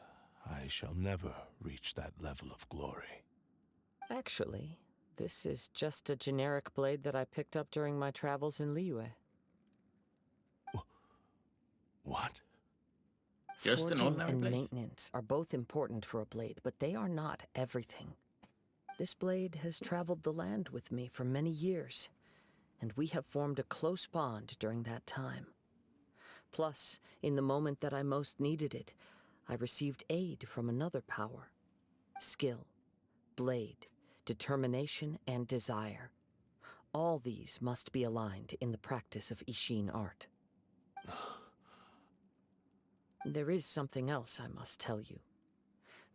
I shall never reach that level of glory. Actually, this is just a generic blade that I picked up during my travels in Liyue. What? Just an Forging ordinary and blade? maintenance are both important for a blade, but they are not everything. This blade has traveled the land with me for many years, and we have formed a close bond during that time. Plus, in the moment that I most needed it, I received aid from another power. Skill, blade, determination, and desire. All these must be aligned in the practice of Ishin art. There is something else I must tell you.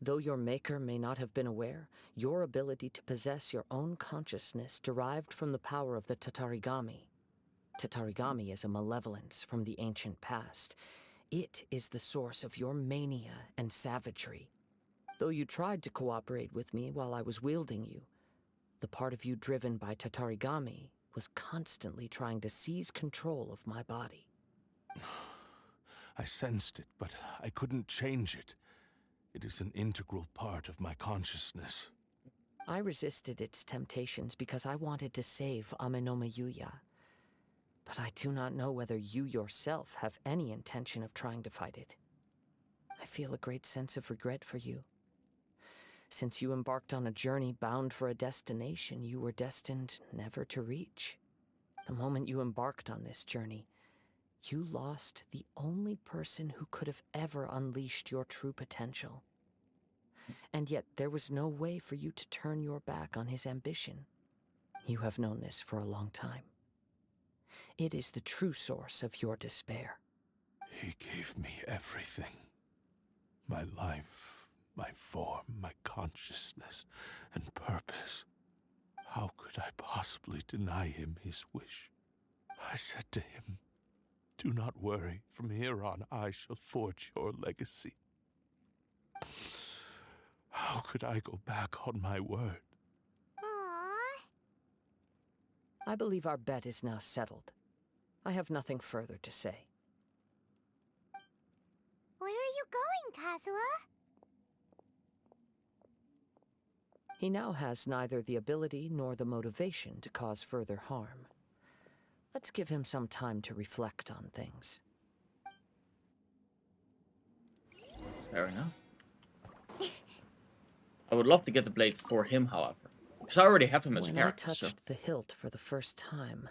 Though your maker may not have been aware, your ability to possess your own consciousness derived from the power of the Tatarigami. Tatarigami is a malevolence from the ancient past. It is the source of your mania and savagery. Though you tried to cooperate with me while I was wielding you, the part of you driven by Tatarigami was constantly trying to seize control of my body. I sensed it, but I couldn't change it. It is an integral part of my consciousness. I resisted its temptations because I wanted to save Amenoma Yuya. But I do not know whether you yourself have any intention of trying to fight it. I feel a great sense of regret for you. Since you embarked on a journey bound for a destination you were destined never to reach. The moment you embarked on this journey, you lost the only person who could have ever unleashed your true potential. and yet there was no way for you to turn your back on his ambition. You have known this for a long time. It is the true source of your despair. He gave me everything. My life, my form, my consciousness, and purpose. How could I possibly deny him his wish? I said to him, "Do not worry. From here on, I shall forge your legacy." How could I go back on my word? Aww. I believe our bet is now settled. I have nothing further to say. Where are you going, Kazuha? He now has neither the ability nor the motivation to cause further harm. Let's give him some time to reflect on things. Fair enough. I would love to get the blade for him, however. Because I already have him as a When character, I touched the hilt for the first time,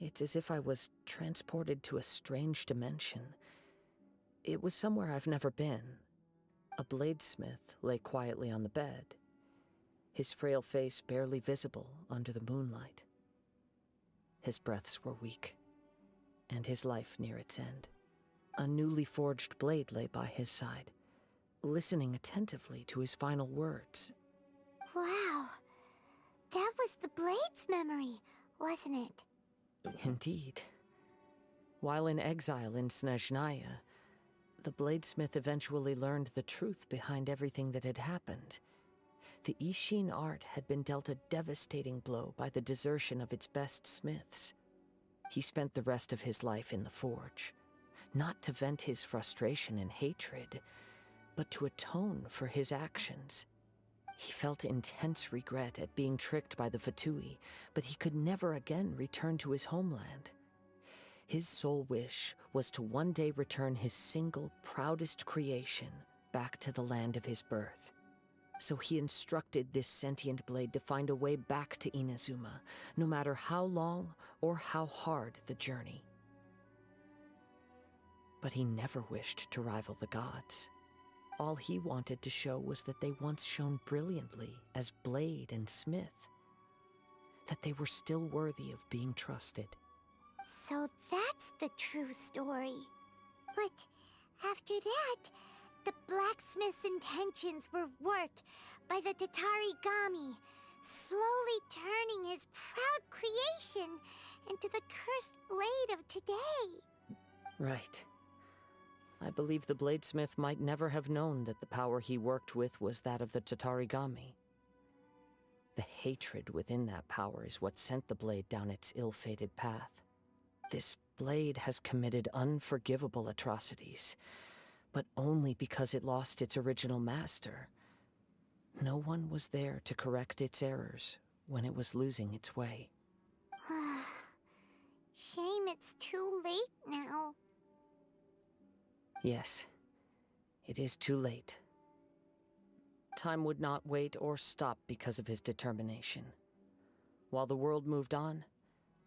it's as if I was transported to a strange dimension. It was somewhere I've never been. A bladesmith lay quietly on the bed, his frail face barely visible under the moonlight. His breaths were weak, and his life near its end. A newly forged blade lay by his side, listening attentively to his final words. Wow. That was the Blade's memory, wasn't it? Indeed. While in exile in Snezhnaya, the bladesmith eventually learned the truth behind everything that had happened. The Ishin art had been dealt a devastating blow by the desertion of its best smiths. He spent the rest of his life in the forge, not to vent his frustration and hatred, but to atone for his actions. He felt intense regret at being tricked by the Fatui, but he could never again return to his homeland. His sole wish was to one day return his single, proudest creation back to the land of his birth. So he instructed this sentient blade to find a way back to Inazuma, no matter how long or how hard the journey. But he never wished to rival the gods. All he wanted to show was that they once shone brilliantly as blade and smith, that they were still worthy of being trusted. So that's the true story. But after that, the blacksmith's intentions were warped by the Tatarigami, slowly turning his proud creation into the cursed blade of today. Right. I believe the bladesmith might never have known that the power he worked with was that of the Tatarigami. The hatred within that power is what sent the blade down its ill-fated path. This blade has committed unforgivable atrocities, but only because it lost its original master. No one was there to correct its errors when it was losing its way. Shame it's too late now. Yes, it is too late. Time would not wait or stop because of his determination. While the world moved on,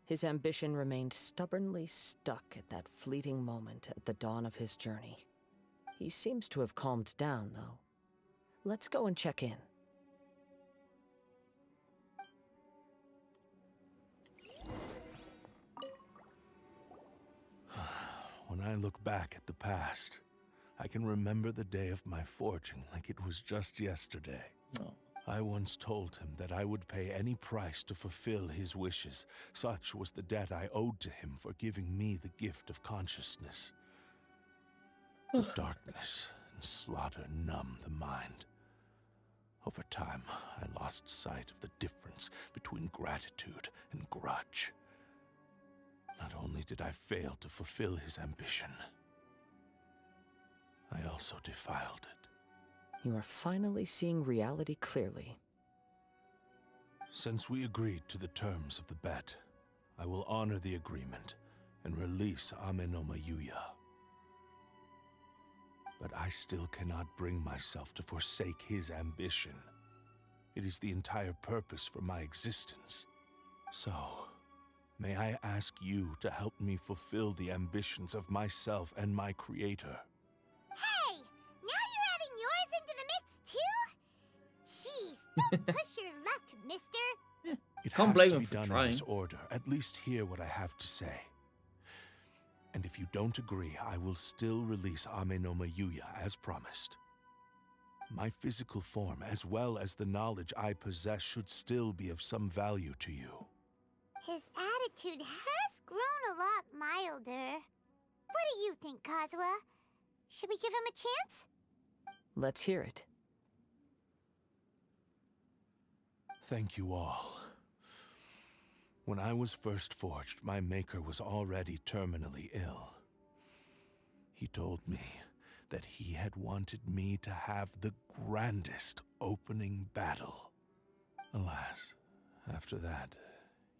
his ambition remained stubbornly stuck at that fleeting moment at the dawn of his journey. He seems to have calmed down, though. Let's go and check in. When I look back at the past, I can remember the day of my forging like it was just yesterday. Oh. I once told him that I would pay any price to fulfill his wishes. Such was the debt I owed to him for giving me the gift of consciousness. But darkness and slaughter numb the mind. Over time, I lost sight of the difference between gratitude and grudge. Not only did I fail to fulfill his ambition, I also defiled it. You are finally seeing reality clearly. Since we agreed to the terms of the bet, I will honor the agreement and release Amenoma Yuya. But I still cannot bring myself to forsake his ambition. It is the entire purpose for my existence. So, may I ask you to help me fulfill the ambitions of myself and my creator? Hey! Now you're adding yours into the mix Push your luck, mister. It Can't has blame to him be for done trying. in this order. At least hear what I have to say. And if you don't agree, I will still release Ame no Mayuya as promised. My physical form, as well as the knowledge I possess, should still be of some value to you. His attitude has grown a lot milder. What do you think, Kazuha? Should we give him a chance? Let's hear it. Thank you all. When I was first forged, my maker was already terminally ill. He told me that he had wanted me to have the grandest opening battle. Alas, after that,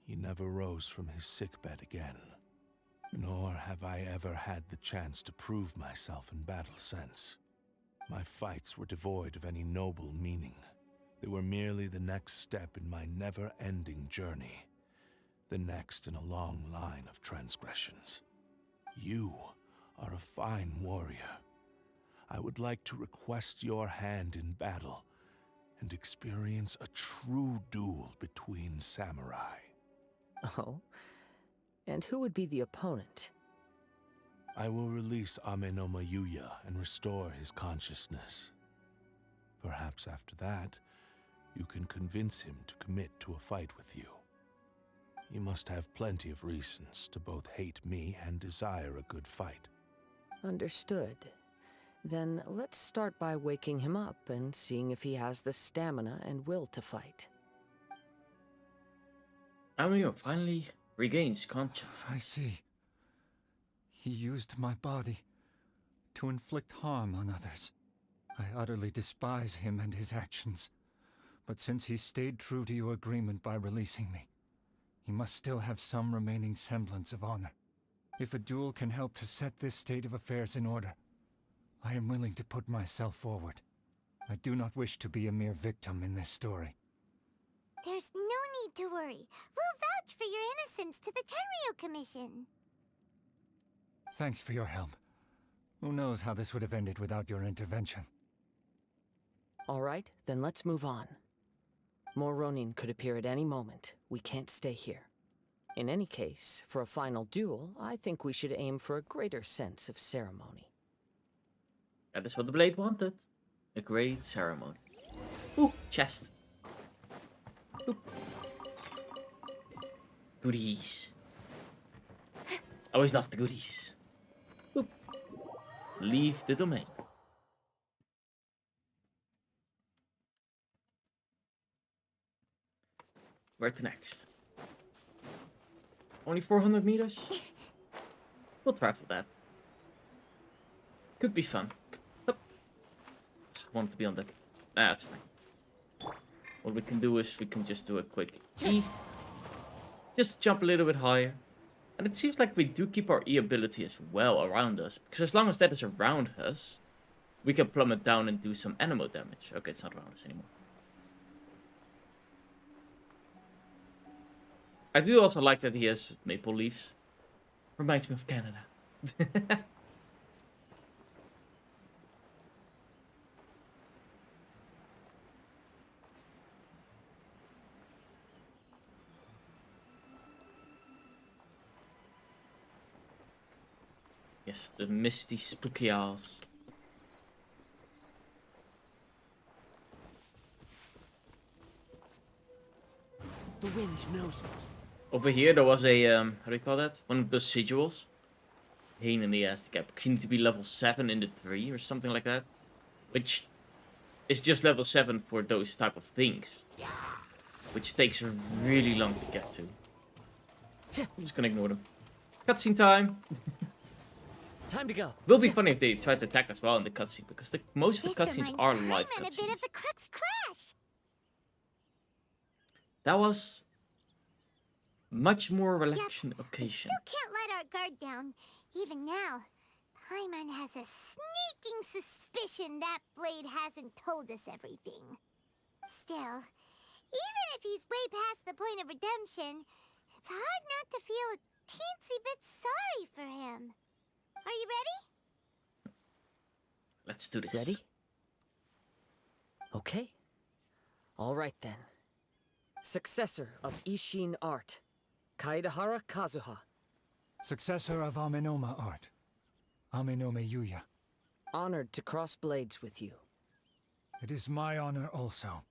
he never rose from his sickbed again. Nor have I ever had the chance to prove myself in battle since. My fights were devoid of any noble meaning. They were merely the next step in my never-ending journey. The next in a long line of transgressions. You are a fine warrior. I would like to request your hand in battle and experience a true duel between samurai. Oh? And who would be the opponent? I will release Ame no Mayuya and restore his consciousness. Perhaps after that, you can convince him to commit to a fight with you. He must have plenty of reasons to both hate me and desire a good fight. Understood. Then let's start by waking him up and seeing if he has the stamina and will to fight. Amio finally regains consciousness. I see. He used my body to inflict harm on others. I utterly despise him and his actions. But since he stayed true to your agreement by releasing me, he must still have some remaining semblance of honor. If a duel can help to set this state of affairs in order, I am willing to put myself forward. I do not wish to be a mere victim in this story. There's no need to worry. We'll vouch for your innocence to the Tenryo Commission. Thanks for your help. Who knows how this would have ended without your intervention. All right, then let's move on. More Ronin could appear at any moment. We can't stay here. In any case, for a final duel, I think we should aim for a greater sense of ceremony. That is what the blade wanted. A great ceremony. Ooh, chest. Ooh. Goodies. I always love the goodies. Ooh. Leave the domain. Where to next? Only 400 meters? We'll travel that. Could be fun. Hup. I want to be on that. That's fine. What we can do is we can just do a quick E. Just jump a little bit higher. And it seems like we do keep our E ability as well around us. Because as long as that is around us, we can plummet down and do some anemo damage. Okay, it's not around us anymore. I do also like that he has maple leaves. Reminds me of Canada. Yes, the misty, spooky Isles. The wind knows me. Over here there was a, how do you call that? One of those sigils. Pain in the ass to get. You need to be level 7 in the 3 or something like that. Which is just level 7 for those type of things. Which takes really long to get to. I'm just gonna ignore them. Cutscene time! Time to go. Will be funny if they try to attack us while in the cutscene, because most of the cutscenes are live I'm at a bit cutscenes. of the Crux Clash. That was much more relaxing occasion. Still can't let our guard down. Even now, Paimon has a sneaking suspicion that Blade hasn't told us everything. Still, even if he's way past the point of redemption, it's hard not to feel a teensy bit sorry for him. Are you ready? Let's do this. Ready? Okay. All right then. Successor of Ishin art, Kaedahara Kazuha. Successor of Amenoma art, Amenome Yuya. Honored to cross blades with you. It is my honor also.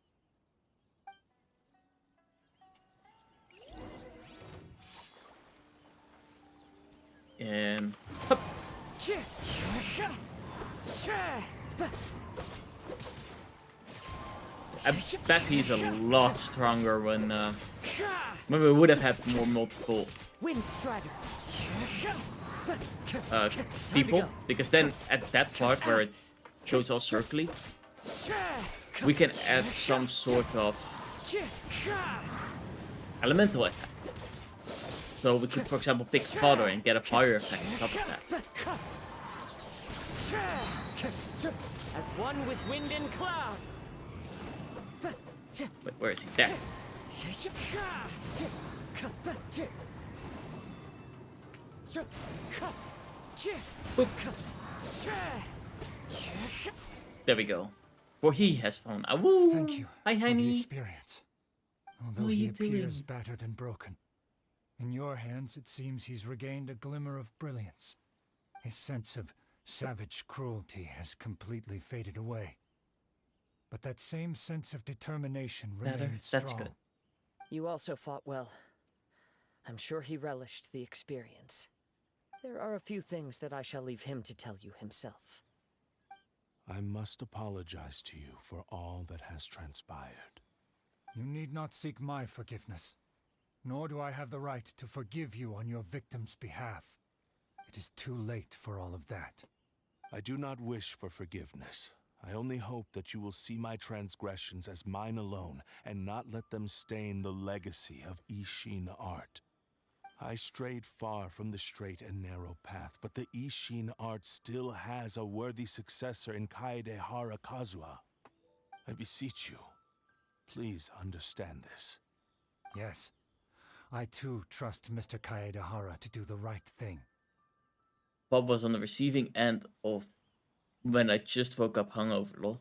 Hup. I bet he's a lot stronger when we would have had more multiple people, because then at that part where it goes all circly, we can add some sort of elemental effect. So we could, for example, pick fodder and get a fire effect on top of that. As one with wind and cloud. Wait, where is he? There. Boop. There we go. For he has found. Woo! Thank you. Hi, honey. For the experience. Although What are he you appears doing? battered and broken, in your hands it seems he's regained a glimmer of brilliance. His sense of savage cruelty has completely faded away. But that same sense of determination remains strong. That's good. You also fought well. I'm sure he relished the experience. There are a few things that I shall leave him to tell you himself. I must apologize to you for all that has transpired. You need not seek my forgiveness, nor do I have the right to forgive you on your victim's behalf. It is too late for all of that. I do not wish for forgiveness. I only hope that you will see my transgressions as mine alone, and not let them stain the legacy of Ishin art. I strayed far from the straight and narrow path, but the Ishin art still has a worthy successor in Kaedahara Kazuha. I beseech you, please understand this. Yes, I too trust Mr. Kaedahara to do the right thing. Bob was on the receiving end of when I just woke up hungover, lol.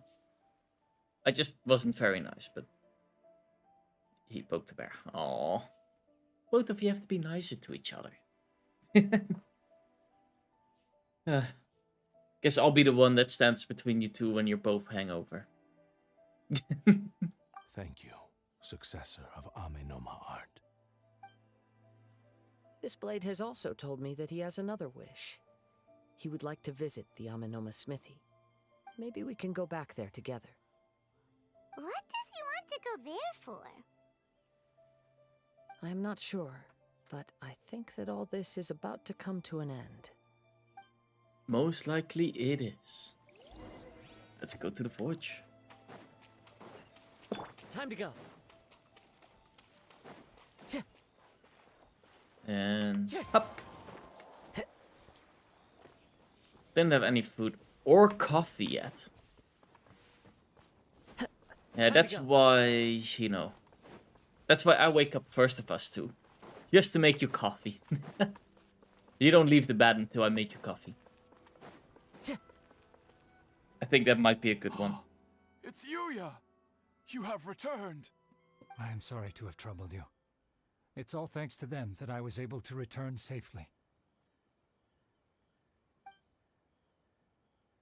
I just wasn't very nice, but he poked the bear. Aww. Both of you have to be nicer to each other. Guess I'll be the one that stands between you two when you're both hangover. Thank you, successor of Amenoma art. This blade has also told me that he has another wish. He would like to visit the Amenoma smithy. Maybe we can go back there together. What does he want to go there for? I am not sure, but I think that all this is about to come to an end. Most likely it is. Let's go to the forge. Time to go. And up. Didn't have any food or coffee yet. Yeah, that's why, you know. That's why I wake up first of us two. Just to make you coffee. You don't leave the bed until I make you coffee. I think that might be a good one. It's Yuya! You have returned! I am sorry to have troubled you. It's all thanks to them that I was able to return safely.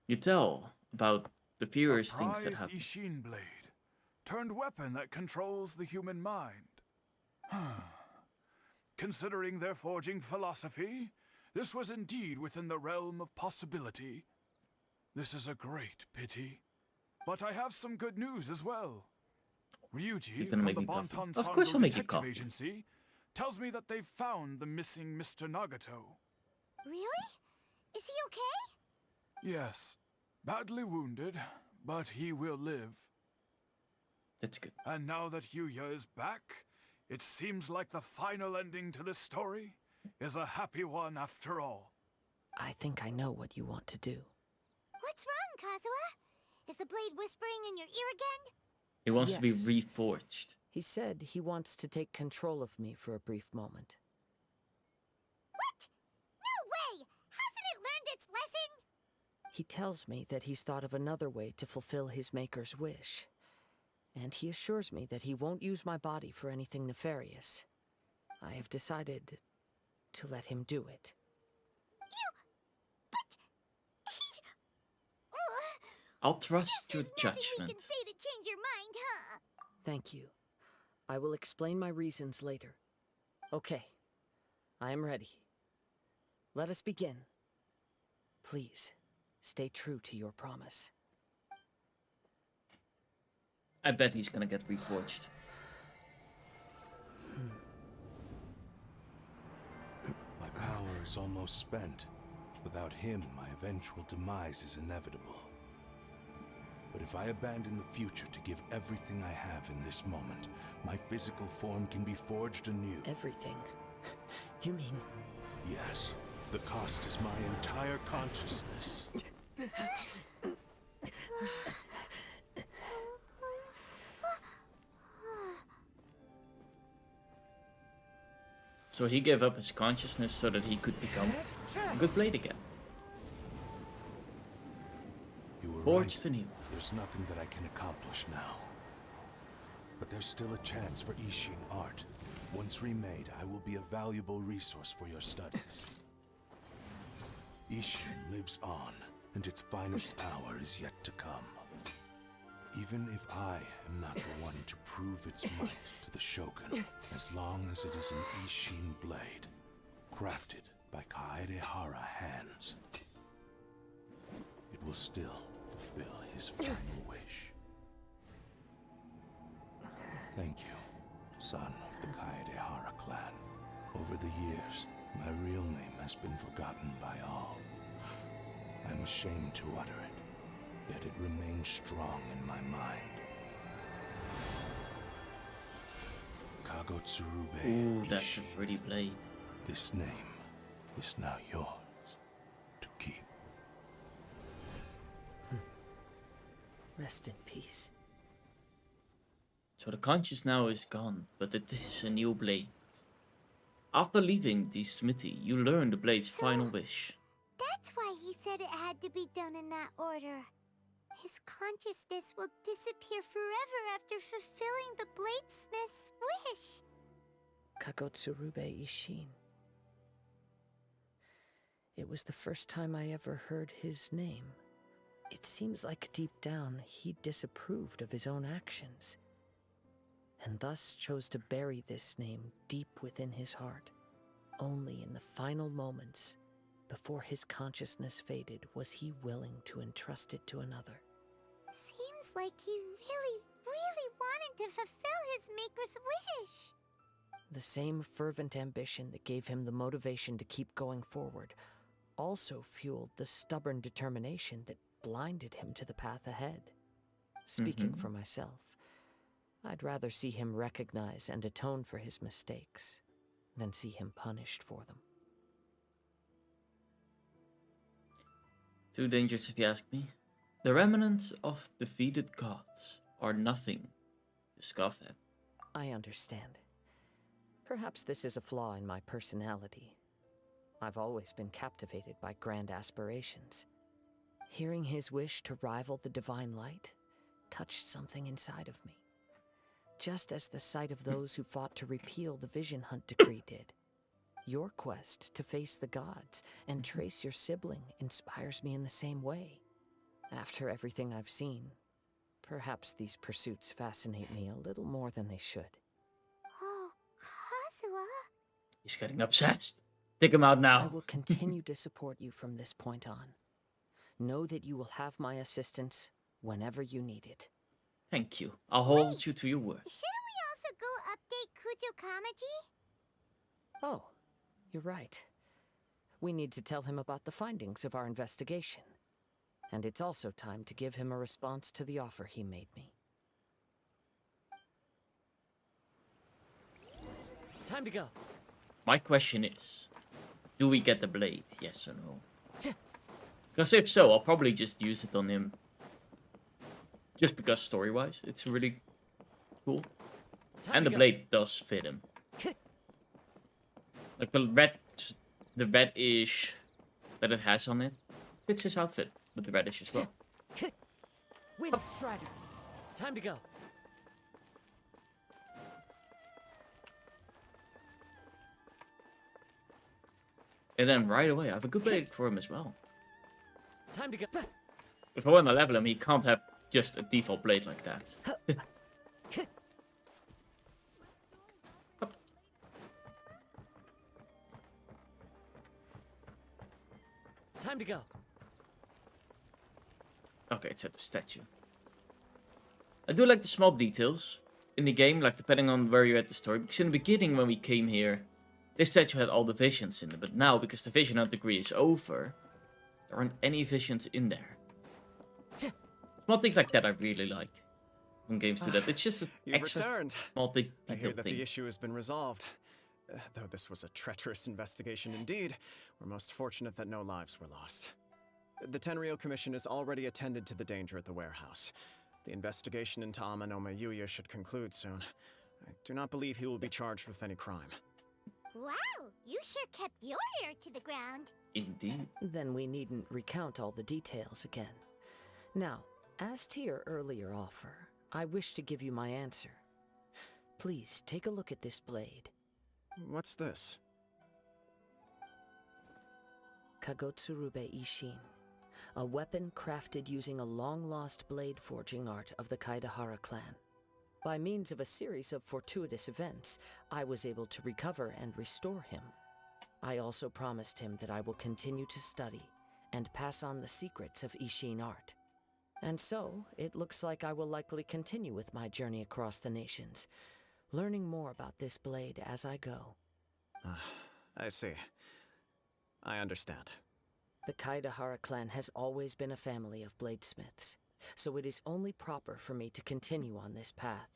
You tell about the furious things that Prized happen. Ishin blade, turned weapon that controls the human mind. Considering their forging philosophy, this was indeed within the realm of possibility. This is a great pity. But I have some good news as well. Ryuji from the Bonton Of course I'll Sando make you Detective coffee. Agency tells me that they've found the missing Mr. Nagato. Really? Is he okay? Yes, badly wounded, but he will live. That's good. And now that Yuya is back, it seems like the final ending to this story is a happy one after all. I think I know what you want to do. What's wrong, Kazuha? Is the blade whispering in your ear again? He wants to be Yes. reforged. He said he wants to take control of me for a brief moment. What? No way! Hasn't it learned its lesson? He tells me that he's thought of another way to fulfill his maker's wish. And he assures me that he won't use my body for anything nefarious. I have decided to let him do it. I'll trust your Nothing he judgment. can say to change your mind, huh? Thank you. I will explain my reasons later. Okay. I am ready. Let us begin. Please, stay true to your promise. I bet he's gonna get reforged. My power is almost spent. Without him, my eventual demise is inevitable. But if I abandon the future to give everything I have in this moment, my physical form can be forged anew. Everything? You mean... Yes. The cost is my entire consciousness. So he gave up his consciousness so that he could become a good blade again. You were Forged right. anew. There's nothing that I can accomplish now. But there's still a chance for Ishin art. Once remade, I will be a valuable resource for your studies. Ishin lives on, and its finest hour is yet to come. Even if I am not the one to prove its might to the Shogun, as long as it is an Ishin blade, crafted by Kaedehara hands, it will still fulfill his final wish. Thank you, son of the Kaedehara clan. Over the years, my real name has been forgotten by all. I'm ashamed to utter it, yet it remains strong in my mind. Kagotsurube Ooh, that's Ishin. a pretty blade. This name is now yours to keep. Rest in peace. So the conscious now is gone, but it is a new blade. After leaving the smithy, you learn the blade's final wish. That's why he said it had to be done in that order. His consciousness will disappear forever after fulfilling the bladesmith's wish. Kagotsurube Ishin. It was the first time I ever heard his name. It seems like deep down he disapproved of his own actions, and thus chose to bury this name deep within his heart. Only in the final moments, before his consciousness faded, was he willing to entrust it to another. Seems like he really, really wanted to fulfill his maker's wish. The same fervent ambition that gave him the motivation to keep going forward also fueled the stubborn determination that blinded him to the path ahead. Speaking for myself, I'd rather see him recognize and atone for his mistakes than see him punished for them. Too dangerous if you ask me. The remnants of defeated gods are nothing to scoff at. I understand. Perhaps this is a flaw in my personality. I've always been captivated by grand aspirations. Hearing his wish to rival the divine light touched something inside of me, just as the sight of those who fought to repeal the Vision Hunt decree did. Your quest to face the gods and trace your sibling inspires me in the same way. After everything I've seen, perhaps these pursuits fascinate me a little more than they should. Oh, Kazuha? He's getting obsessed. Take him out now. I will continue to support you from this point on. Know that you will have my assistance whenever you need it. Thank you. I'll hold you to your word. Shouldn't we also go update Kujo Kamaji? Oh, you're right. We need to tell him about the findings of our investigation. And it's also time to give him a response to the offer he made me. Time to go. My question is, do we get the blade? Yes or no? Because if so, I'll probably just use it on him. Just because story-wise, it's really cool. And the blade does fit him. Like the reddish that it has on it fits his outfit with the reddish as well. Wind Strider. Time to go. And then right away, I have a good blade for him as well. Time to go. If I want to level him, he can't have just a default blade like that. Time to go. Okay, it's at the statue. I do like the small details in the game, like depending on where you're at the story. Because in the beginning, when we came here, this statue had all the visions in it. But now, because the vision out degree is over, there aren't any visions in there. Small things like that I really like when games do that. It's just an extra small I hear detail that thing. the issue has been resolved. Though this was a treacherous investigation indeed, we're most fortunate that no lives were lost. The Tenryou Commission has already attended to the danger at the warehouse. The investigation into Amanome Yuya should conclude soon. I do not believe he will be charged with any crime. Wow, you sure kept your ear to the ground. Indeed. Then we needn't recount all the details again. Now, as to your earlier offer, I wish to give you my answer. Please take a look at this blade. What's this? Kagotsurube Ishin, a weapon crafted using a long-lost blade forging art of the Kaidahara clan. By means of a series of fortuitous events, I was able to recover and restore him. I also promised him that I will continue to study and pass on the secrets of Ishin art. And so, it looks like I will likely continue with my journey across the nations, learning more about this blade as I go. I see. I understand. The Kaidahara clan has always been a family of bladesmiths, so it is only proper for me to continue on this path.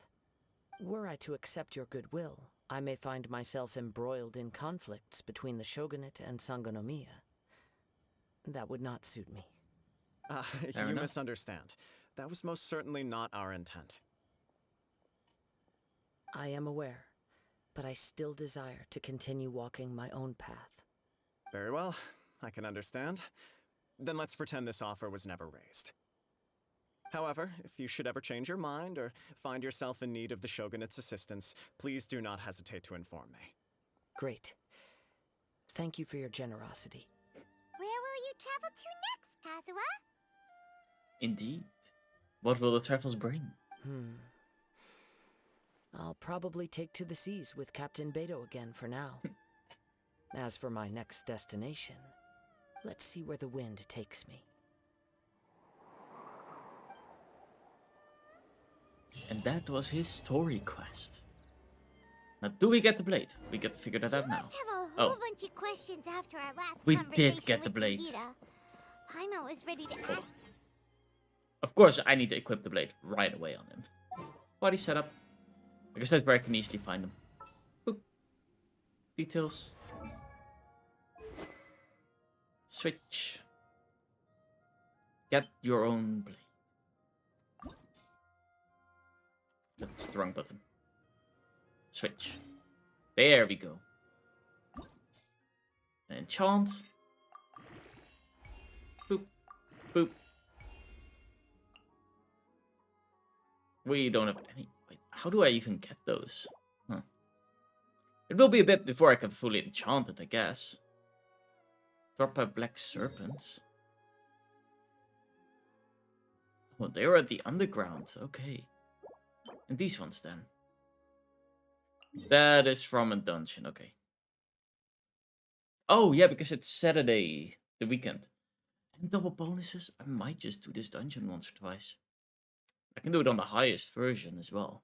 Were I to accept your goodwill, I may find myself embroiled in conflicts between the shogunate and Sangonomiya. That would not suit me. You misunderstand. That was most certainly not our intent. I am aware, but I still desire to continue walking my own path. Very well, I can understand. Then let's pretend this offer was never raised. However, if you should ever change your mind or find yourself in need of the Shogunate's assistance, please do not hesitate to inform me. Great. Thank you for your generosity. Where will you travel to next, Kazuha? Indeed. What will the travels bring? I'll probably take to the seas with Captain Beto again for now. As for my next destination, let's see where the wind takes me. And that was his story quest. Now, do we get the blade? We get to figure that out now. Must have a whole bunch of questions after our last We conversation did get the with blade. Vegeta. Paimon was ready to ask. Of course, I need to equip the blade right away on him. Body setup. I guess that's where I can easily find them. Boop. Details. Switch. Get your own blade. That's the wrong button. Switch. There we go. Enchant. Boop. Boop. We don't have any... Wait, how do I even get those? Huh. It will be a bit before I can fully enchant it, I guess. Drop by black serpents. Well, they were at the underground. Okay. And these ones then. That is from a dungeon. Okay. Oh, yeah, because it's Saturday, the weekend. And double bonuses? I might just do this dungeon once or twice. I can do it on the highest version as well.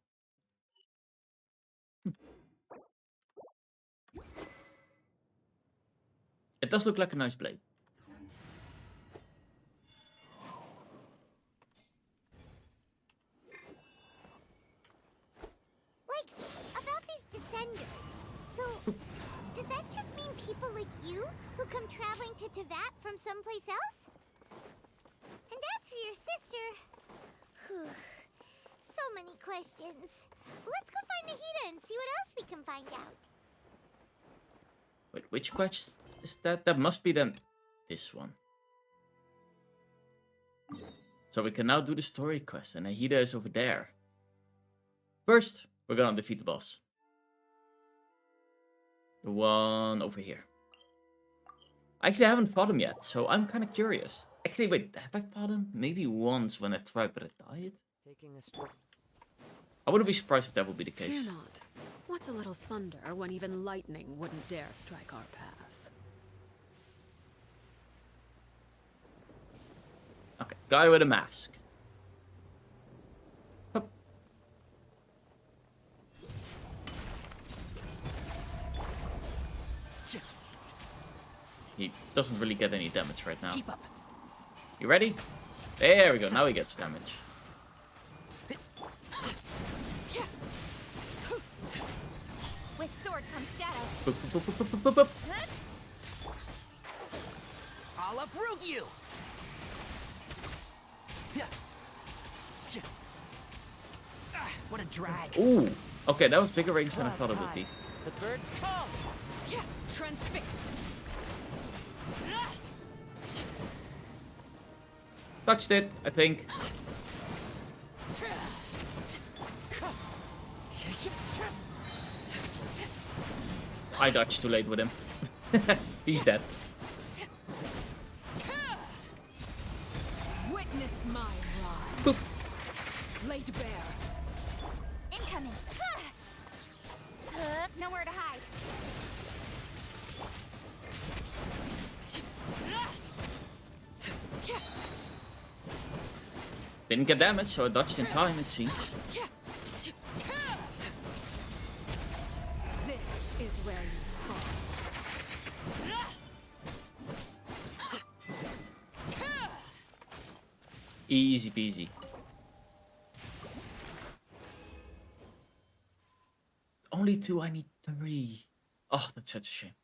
It does look like a nice blade. Like, about these descenders. So, does that just mean people like you who come traveling to Teyvat from someplace else? And as for your sister... Whew, so many questions. Let's go find Nahida and see what else we can find out. Wait, which quest is that? That must be then this one. So we can now do the story quest, and Nahida is over there. First, we're gonna defeat the boss. The one over here. Actually, I haven't fought him yet, so I'm kind of curious. Actually, wait, have I fought him? Maybe once when I tried, but I died? I wouldn't be surprised if that would be the case. Fear not. What's a little thunder when even lightning wouldn't dare strike our path? Okay, guy with a mask. Hup. He doesn't really get any damage right now. Keep up. You ready? There we go, now he gets damage. With sword comes shadow. Boop, boop, boop, boop, boop, boop, boop. I'll uproot you! What a drag. Ooh, okay, that was bigger range than I thought it would be. The birds come! Transfixed. Touched it, I think. I dodged too late with him. He's dead. Witness my rise. Poof. Laid bare. Incoming. Nowhere to hide. Didn't get damage, so I dodged in time, it seems. This is where you fall. Easy peasy. Only 2, I need 3. Oh, that's such a shame.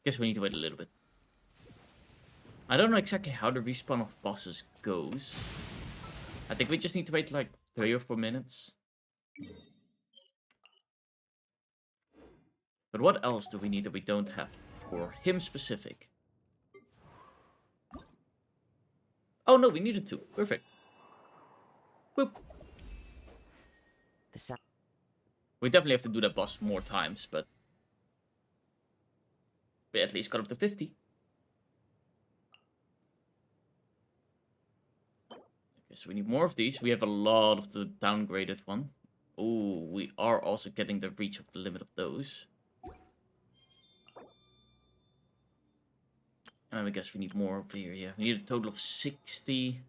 Guess we need to wait a little bit. I don't know exactly how the respawn of bosses goes. I think we just need to wait like 3 or 4 minutes. But what else do we need that we don't have for him specific? Oh no, we needed 2. Perfect. Boop. We definitely have to do that boss more times, but we at least got up to 50. Okay, so we need more of these. We have a lot of the downgraded one. Oh, we are also getting the reach of the limit of those. And I guess we need more over here, yeah. We need a total of 60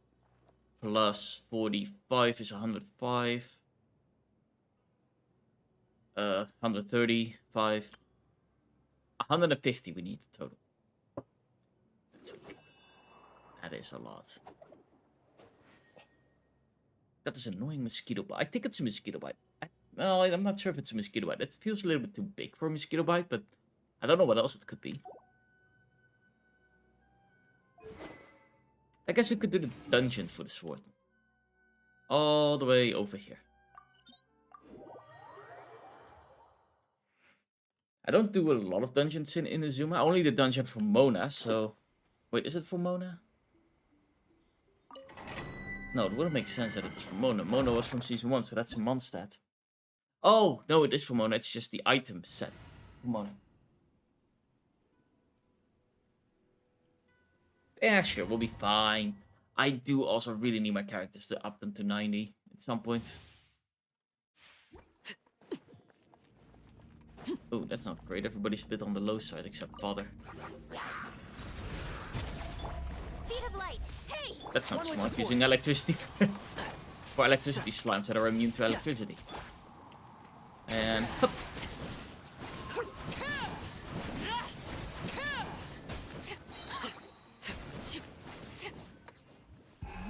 plus 45 is 105. 135. 150 we need total. That's a lot. That is a lot. Got this annoying mosquito bite. I think it's a mosquito bite. Well, I'm not sure if it's a mosquito bite. It feels a little bit too big for a mosquito bite, but I don't know what else it could be. I guess we could do the dungeon for the sword. All the way over here. I don't do a lot of dungeons in Inazuma. Only the dungeon for Mona, so... Wait, is it for Mona? No, it wouldn't make sense that it is for Mona. Mona was from Season 1, so that's a Mondstadt. Oh, no, it is for Mona. It's just the item set for Mona. Yeah, sure, we'll be fine. I do also really need my characters to up them to 90 at some point. Oh, that's not great. Everybody's a bit on the low side except Father. Speed of light. Hey! That's not smart, using electricity for electricity slimes that are immune to electricity. And hup.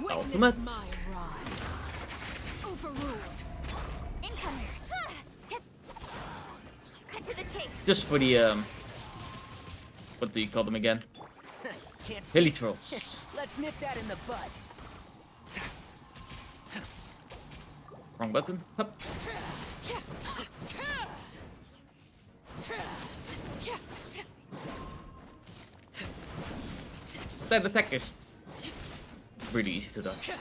Ultimate. Just for the what do you call them again? Hilly trolls. Let's nip that in the bud. Wrong button. Hup. That attack is really easy to dodge.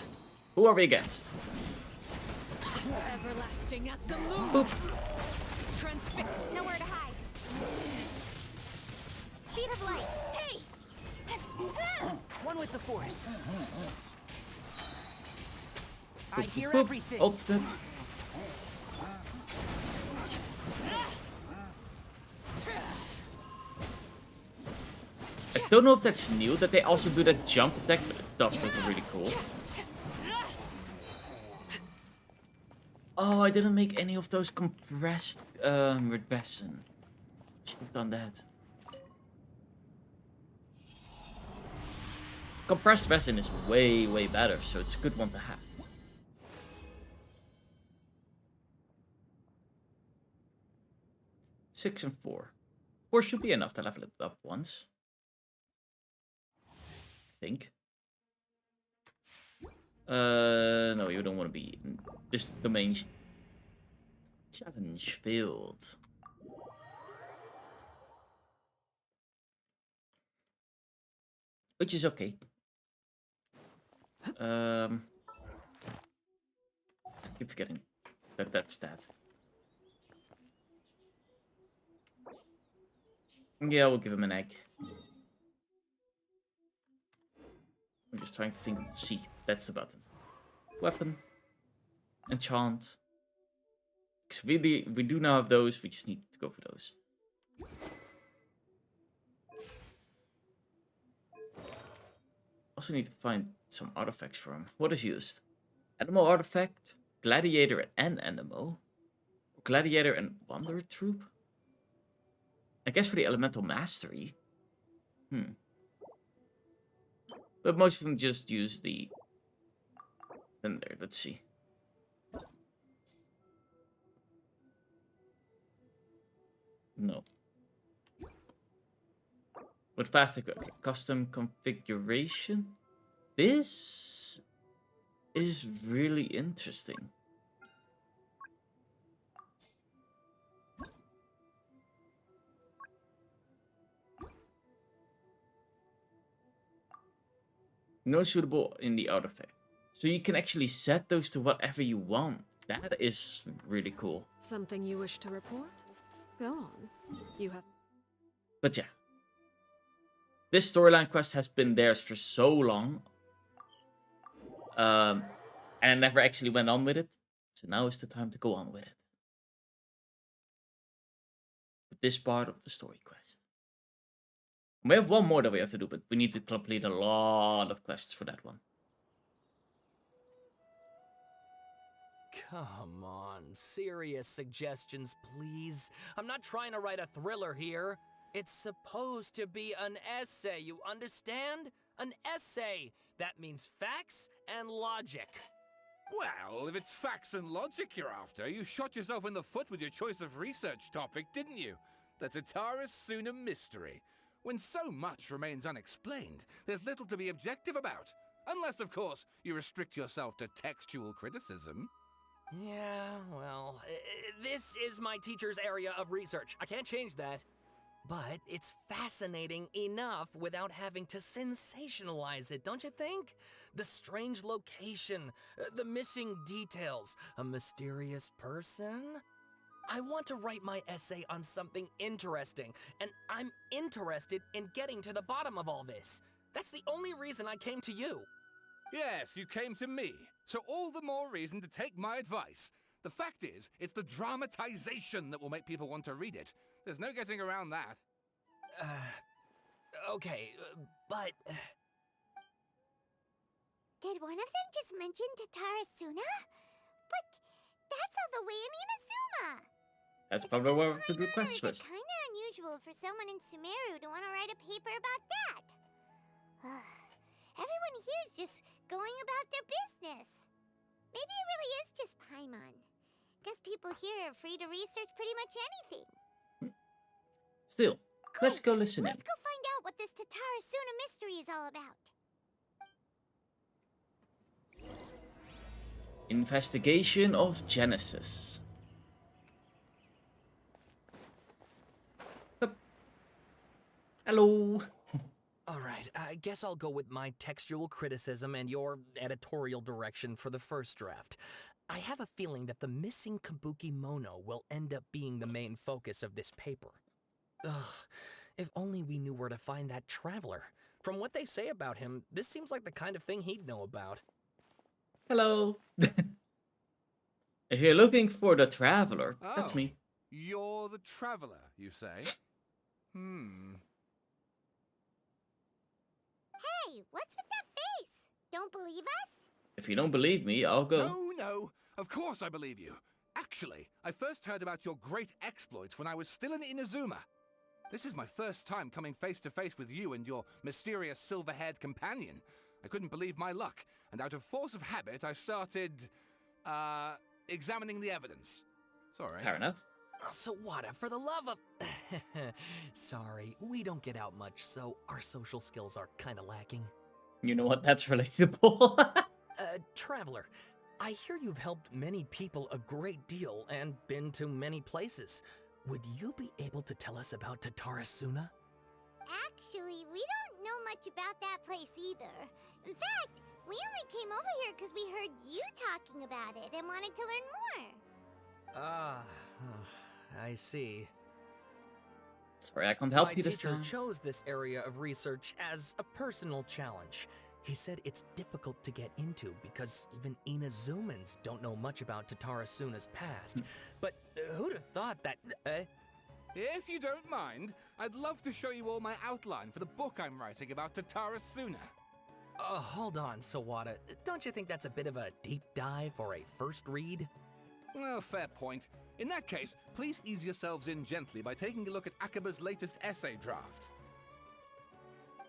Who are we against? Everlasting as the moon. Boop. Nowhere to hide. Speed of of light! Hey! One with the forest. I hear everything. Ultimate. I don't know if that's new, that they also do that jump attack, but it does look really cool. Oh, I didn't make any of those compressed with Besson. Should have done that. Compressed resin is way, way better, so it's a good one to have. Six and 4. 4 should be enough to level it up once. I think. No, you don't want to be in this domain. Challenge failed. Which is okay. I keep forgetting that that's that. Yeah, we'll give him an egg. I'm just trying to think of C. That's the button. Weapon. Enchant. Because we do now have those, we just need to go for those. Also need to find some artifacts for him. What is used? Animal artifact, gladiator and Anemo. Gladiator and wanderer troop? I guess for the elemental mastery. But most of them just use the... Then there, let's see. No. With fast okay, custom configuration. This is really interesting. No suitable in the artifact. So you can actually set those to whatever you want. That is really cool. Something you wish to report? Go on. You have... But yeah. This storyline quest has been theirs for so long. And I never actually went on with it. So now is the time to go on with it. With this part of the story quest. We have one more that we have to do, but we need to complete a lot of quests for that one. Come on, serious suggestions, please. I'm not trying to write a thriller here. It's supposed to be an essay, you understand? An essay! That means facts and logic. Well, if it's facts and logic you're after, you shot yourself in the foot with your choice of research topic, didn't you? The Tataris Suna mystery. When so much remains unexplained, there's little to be objective about. Unless, of course, you restrict yourself to textual criticism. Yeah, well, this is my teacher's area of research. I can't change that. But it's fascinating enough without having to sensationalize it, don't you think? The strange location, the missing details, a mysterious person. I want to write my essay on something interesting, and I'm interested in getting to the bottom of all this. That's the only reason I came to you. Yes, you came to me, so all the more reason to take my advice. The fact is, it's the dramatization that will make people want to read it. There's no getting around that. Okay, but... Did one of them just mention Tataris Suna? But that's all the way in Inazuma! That's probably where we do quests It's first. kinda unusual for someone in Sumeru to want to write a paper about that. Everyone here is just going about their business. Maybe it really is just Paimon. Guess people here are free to research pretty much anything. Still, let's go listen in. Let's go find out what this Tataris Suna mystery is all about. Investigation of Genesis. Hello. Alright, I guess I'll go with my textual criticism and your editorial direction for the first draft. I have a feeling that the missing Kabuki Mono will end up being the main focus of this paper. Ugh, If only we knew where to find that traveler. From what they say about him, this seems like the kind of thing he'd know about. Hello. If you're looking for the traveler, that's Oh, me. You're the traveler, you say? Hey, what's with that face? Don't believe us? If you don't believe me, I'll go. No, of course I believe you. Actually, I first heard about your great exploits when I was still in Inazuma. This is my first time coming face to face with you and your mysterious silver-haired companion. I couldn't believe my luck, and out of force of habit, I started, examining the evidence. Sorry. Fair enough. Oh, Sawada, for the love of... Sorry, we don't get out much, so our social skills are kinda lacking. You know what? That's relatable. Traveler, I hear you've helped many people a great deal and been to many places. Would you be able to tell us about Tatarasuna? Actually, we don't know much about that place either. In fact, we only came over here because we heard you talking about it and wanted to learn more. I see. Sorry, I can't help My you this teacher time. chose this area of research as a personal challenge. He said it's difficult to get into because even Inazumans don't know much about Tatarasuna's past. But who'd have thought that... If you don't mind, I'd love to show you all my outline for the book I'm writing about Tatarasuna. Hold on, Sawada. Don't you think that's a bit of a deep dive or a first read? Well, fair point. In that case, please ease yourselves in gently by taking a look at Akaba's latest essay draft.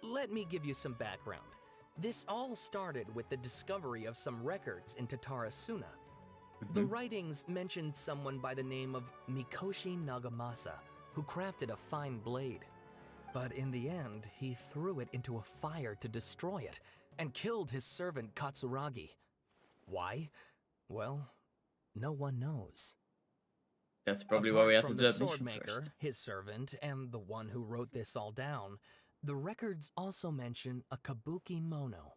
Let me give you some background. This all started with the discovery of some records in Tatarasuna. The writings mentioned someone by the name of Mikoshi Nagamasa, who crafted a fine blade. But in the end, he threw it into a fire to destroy it, and killed his servant Katsuragi. Why? Well, no one knows. That's probably why we have to Apart do from that the mission swordmaker, first. his servant, and the one who wrote this all down, the records also mention a kabuki mono.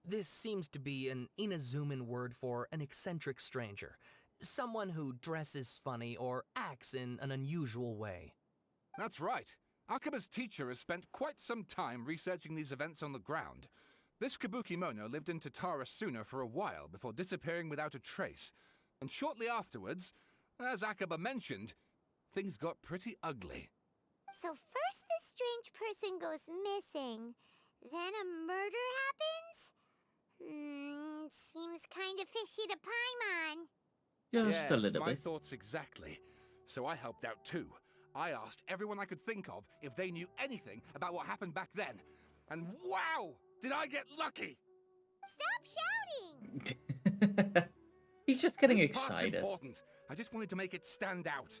This seems to be an Inazuman word for an eccentric stranger, someone who dresses funny or acts in an unusual way. That's right. Akaba's teacher has spent quite some time researching these events on the ground. This kabuki mono lived in Tatarasuna for a while before disappearing without a trace. And shortly afterwards, as Akaba mentioned, things got pretty ugly. So first this strange person goes missing, then a murder happens? Seems kind of fishy to Paimon. Just a little my bit. thoughts exactly. So I helped out too. I asked everyone I could think of if they knew anything about what happened back then. And wow! Did I get lucky! Stop shouting! He's just getting This part's excited. important. I just wanted to make it stand out.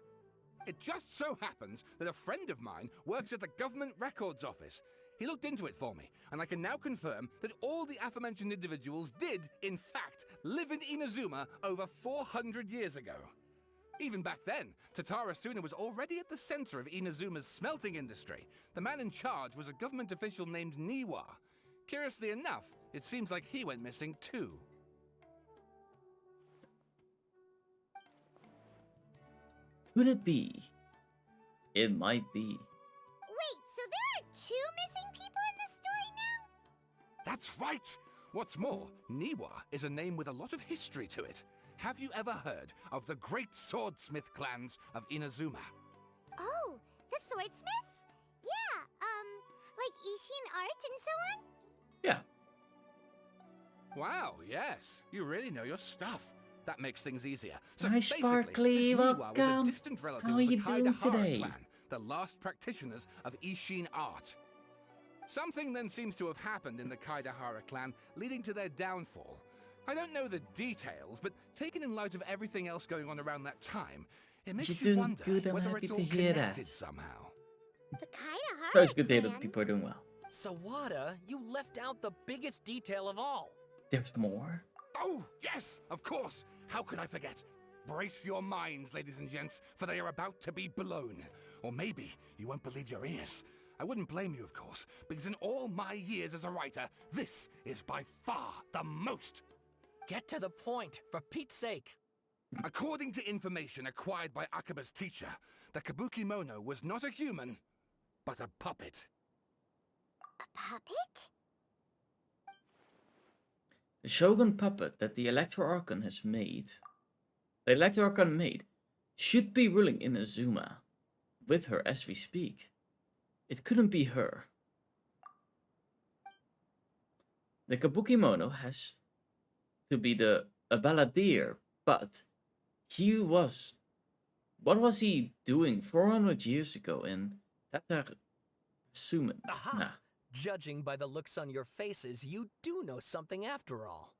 It just so happens that a friend of mine works at the government records office. He looked into it for me, and I can now confirm that all the aforementioned individuals did, in fact, live in Inazuma over 400 years ago. Even back then, Tatarasuna was already at the center of Inazuma's smelting industry. The man in charge was a government official named Niwa. Curiously enough, it seems like he went missing too. Could it be? It might be. Wait, so there are two missing people in this story now? That's right! What's more, Niwa is a name with a lot of history to it. Have you ever heard of the great swordsmith clans of Inazuma? Oh, the swordsmiths? Yeah, like Ishin art and so on? Yeah. Wow, yes. You really know your stuff. That makes things easier. So Hi, basically, Sparkly, this Niwa was welcome. a distant relative How of are the you doing Kaidahara today? clan, the last practitioners of Ishin art. Something then seems to have happened in the Kaidahara clan, leading to their downfall. I don't know the details, but taken in light of everything else going on around that time, it makes You're you doing wonder good, I'm whether happy it's to all hear connected that. somehow. The Kaidahara It's always good to hear clan? that people are doing well. Sawada, you left out the biggest detail of all. There's more? Oh, yes, of course. How could I forget? Brace your minds, ladies and gents, for they are about to be blown. Or maybe you won't believe your ears. I wouldn't blame you, of course, because in all my years as a writer, this is by far the most. Get to the point, for Pete's sake. According to information acquired by Akaba's teacher, the Kabuki Mono was not a human, but a puppet. A puppet? The Shogun puppet that the Electro Archon has made, the Electro Archon made, should be ruling Inazuma with her as we speak. It couldn't be her. The Kabukimono has to be a balladeer, but he was... What was he doing 400 years ago in Tatarasuman? Aha! Nah. Judging by the looks on your faces, you do know something after all.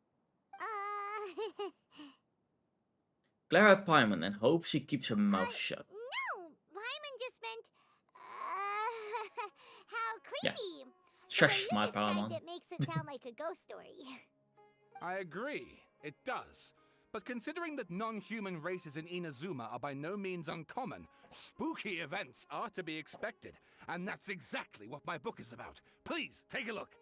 Glare at Paimon and hope she keeps her mouth shut. No, Paimon just meant, how creepy. Yeah. The Shush, way my you described Paimon. it makes it sound like a ghost story. I agree, it does. But considering that non-human races in Inazuma are by no means uncommon, spooky events are to be expected. And that's exactly what my book is about. Please, take a look.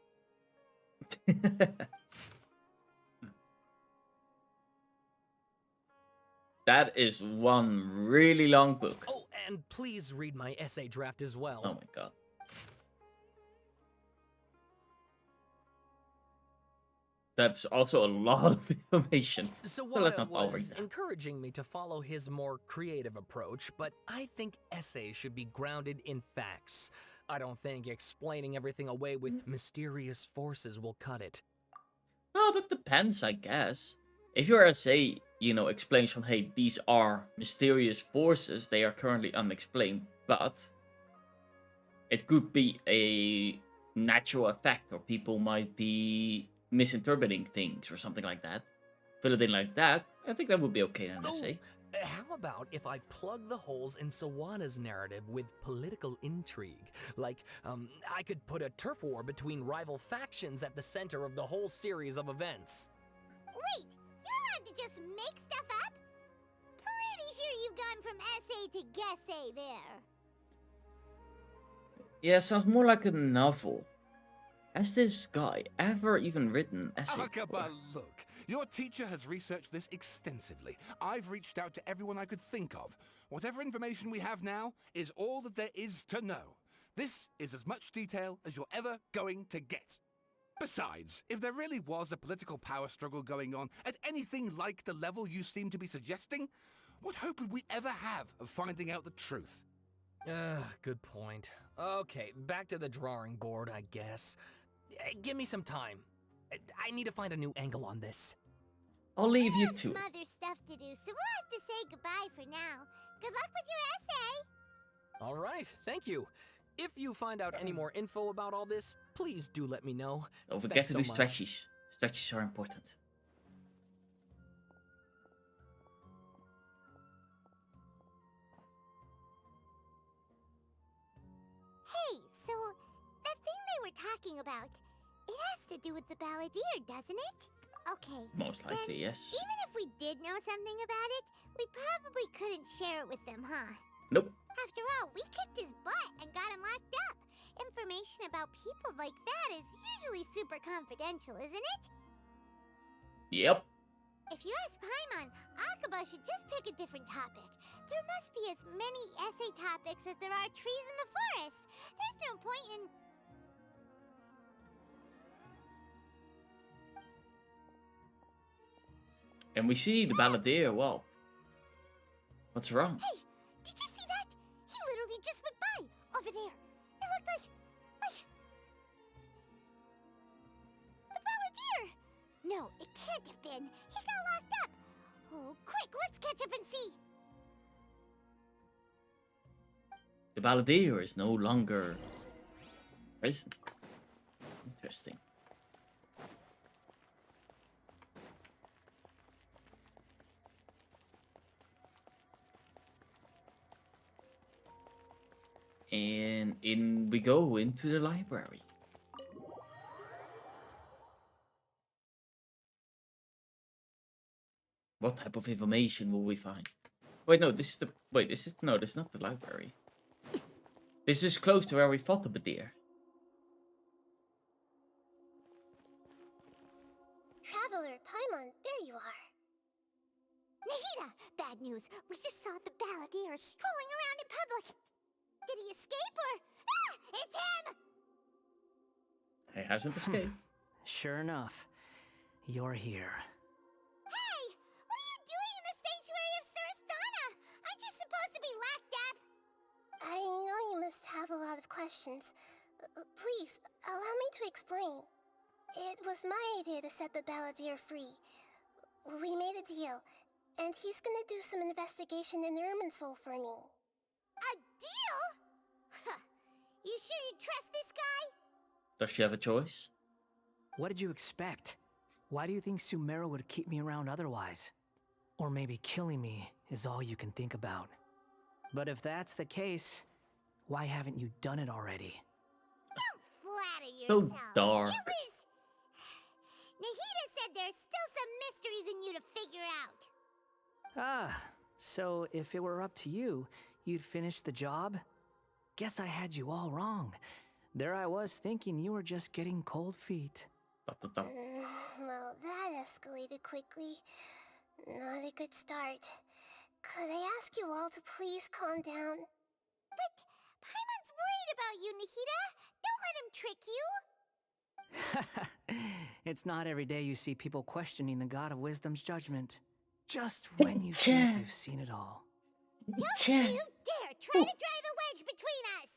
That is one really long book. Oh, and please read my essay draft as well. Oh my god. That's also a lot of information. So let's Wada not bother was that. encouraging me to follow his more creative approach, but I think essays should be grounded in facts. I don't think explaining everything away with mysterious forces will cut it. Well, that depends, I guess. If your essay, explains from, hey, these are mysterious forces, they are currently unexplained, but it could be a natural effect, or people might be misinterpreting things or something like that. Fill it in like that, I think that would be okay in an essay. How about if I plug the holes in Sawana's narrative with political intrigue? Like, I could put a turf war between rival factions at the center of the whole series of events. Wait, you're allowed to just make stuff up? Pretty sure you've gone from essay to guessay there. Yeah, sounds more like a novel. Has this guy ever even written essay? Akaba, look. Your teacher has researched this extensively. I've reached out to everyone I could think of. Whatever information we have now is all that there is to know. This is as much detail as you're ever going to get. Besides, if there really was a political power struggle going on at anything like the level you seem to be suggesting, what hope would we ever have of finding out the truth? Good point. Okay, back to the drawing board, I guess. Give me some time. I need to find a new angle on this. I'll leave you to it. Some other stuff to do, so we'll have to say goodbye for now. Good luck with your essay. All right, thank you. If you find out any more info about all this, please do let me know. Don't forget Thanks to so do much. stretches. Stretches are important. Hey, so that thing they were talking about, it has to do with the balladeer, doesn't it? Okay. Most likely, then, yes. Even if we did know something about it, we probably couldn't share it with them, huh? Nope. After all, we kicked his butt and got him locked up. Information about people like that is usually super confidential, isn't it? Yep. If you ask Paimon, Akaba should just pick a different topic. There must be as many essay topics as there are trees in the forest. There's no point in... And we see the balladeer. Well, what's wrong? Hey, did you see that? He literally just went by, over there. It looked like... the balladeer! No, it can't have been. He got locked up. Oh, quick, let's catch up and see. The balladeer is no longer present. Interesting. And in we go into the library. What type of information will we find? Wait, no, this is the... Wait, this is... No, this is not the library. This is close to where we fought the Badir. Traveler, Paimon, there you are. Nahida! Bad news. We just saw the balladeer strolling around in public. Did he escape or Ah! It's him! He hasn't escaped. Sure enough, you're here. Hey! What are you doing in the sanctuary of Surasthana? Aren't you supposed to be lacked up? I know you must have a lot of questions. Please, allow me to explain. It was my idea to set the balladeer free. We made a deal, and he's gonna do some investigation in Irminsul for me. A deal? Huh. You sure you trust this guy? Does she have a choice? What did you expect? Why do you think Sumeru would keep me around otherwise? Or maybe killing me is all you can think about. But if that's the case, why haven't you done it already? Don't flatter So yourself. dark. It was... Nahida said there's still some mysteries in you to figure out. Ah, so if it were up to you, you'd finish the job? Guess I had you all wrong. There I was thinking you were just getting cold feet. Well, that escalated quickly. Not a good start. Could I ask you all to please calm down? But Paimon's worried about you, Nahida. Don't let him trick you. It's not every day you see people questioning the God of Wisdom's judgment. Just when you think you've seen it all. Don't you dare try to drive a wedge between us!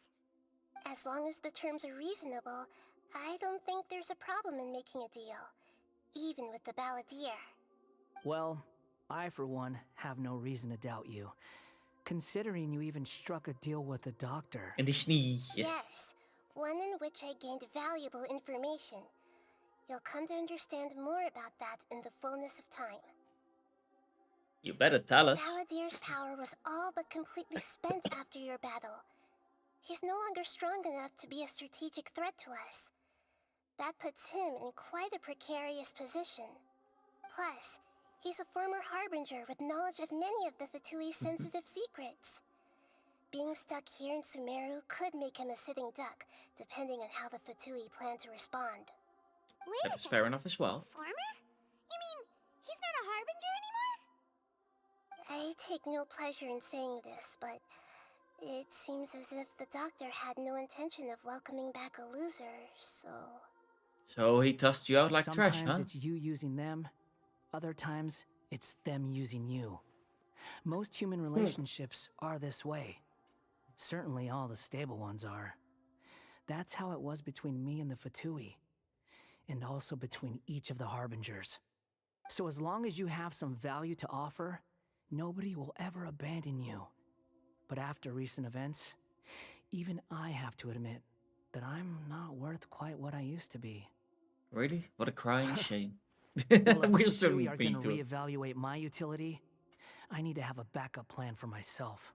As long as the terms are reasonable, I don't think there's a problem in making a deal. Even with the balladeer. Well, I for one have no reason to doubt you. Considering you even struck a deal with the doctor. En die sneetjes. Yes, one in which I gained valuable information. You'll come to understand more about that in the fullness of time. You better tell us. Balladeer's power was all but completely spent after your battle. He's no longer strong enough to be a strategic threat to us. That puts him in quite a precarious position. Plus, he's a former harbinger with knowledge of many of the Ftui's sensitive secrets. Being stuck here in Sumeru could make him a sitting duck, depending on how the Ftui plan to respond. That's fair enough as well. Farmer? You mean, he's not a harbinger anymore? I take no pleasure in saying this, but it seems as if the doctor had no intention of welcoming back a loser, so... So he tossed you out like trash, huh? Sometimes it's you using them, other times it's them using you. Most human relationships are this way. Certainly all the stable ones are. That's how it was between me and the Ftui. And also between each of the harbingers. So as long as you have some value to offer, nobody will ever abandon you. But after recent events, even I have to admit that I'm not worth quite what I used to be. Really? What a crying shame. Well, if We're so we are mean going to to him. reevaluate my utility, I need to have a backup plan for myself.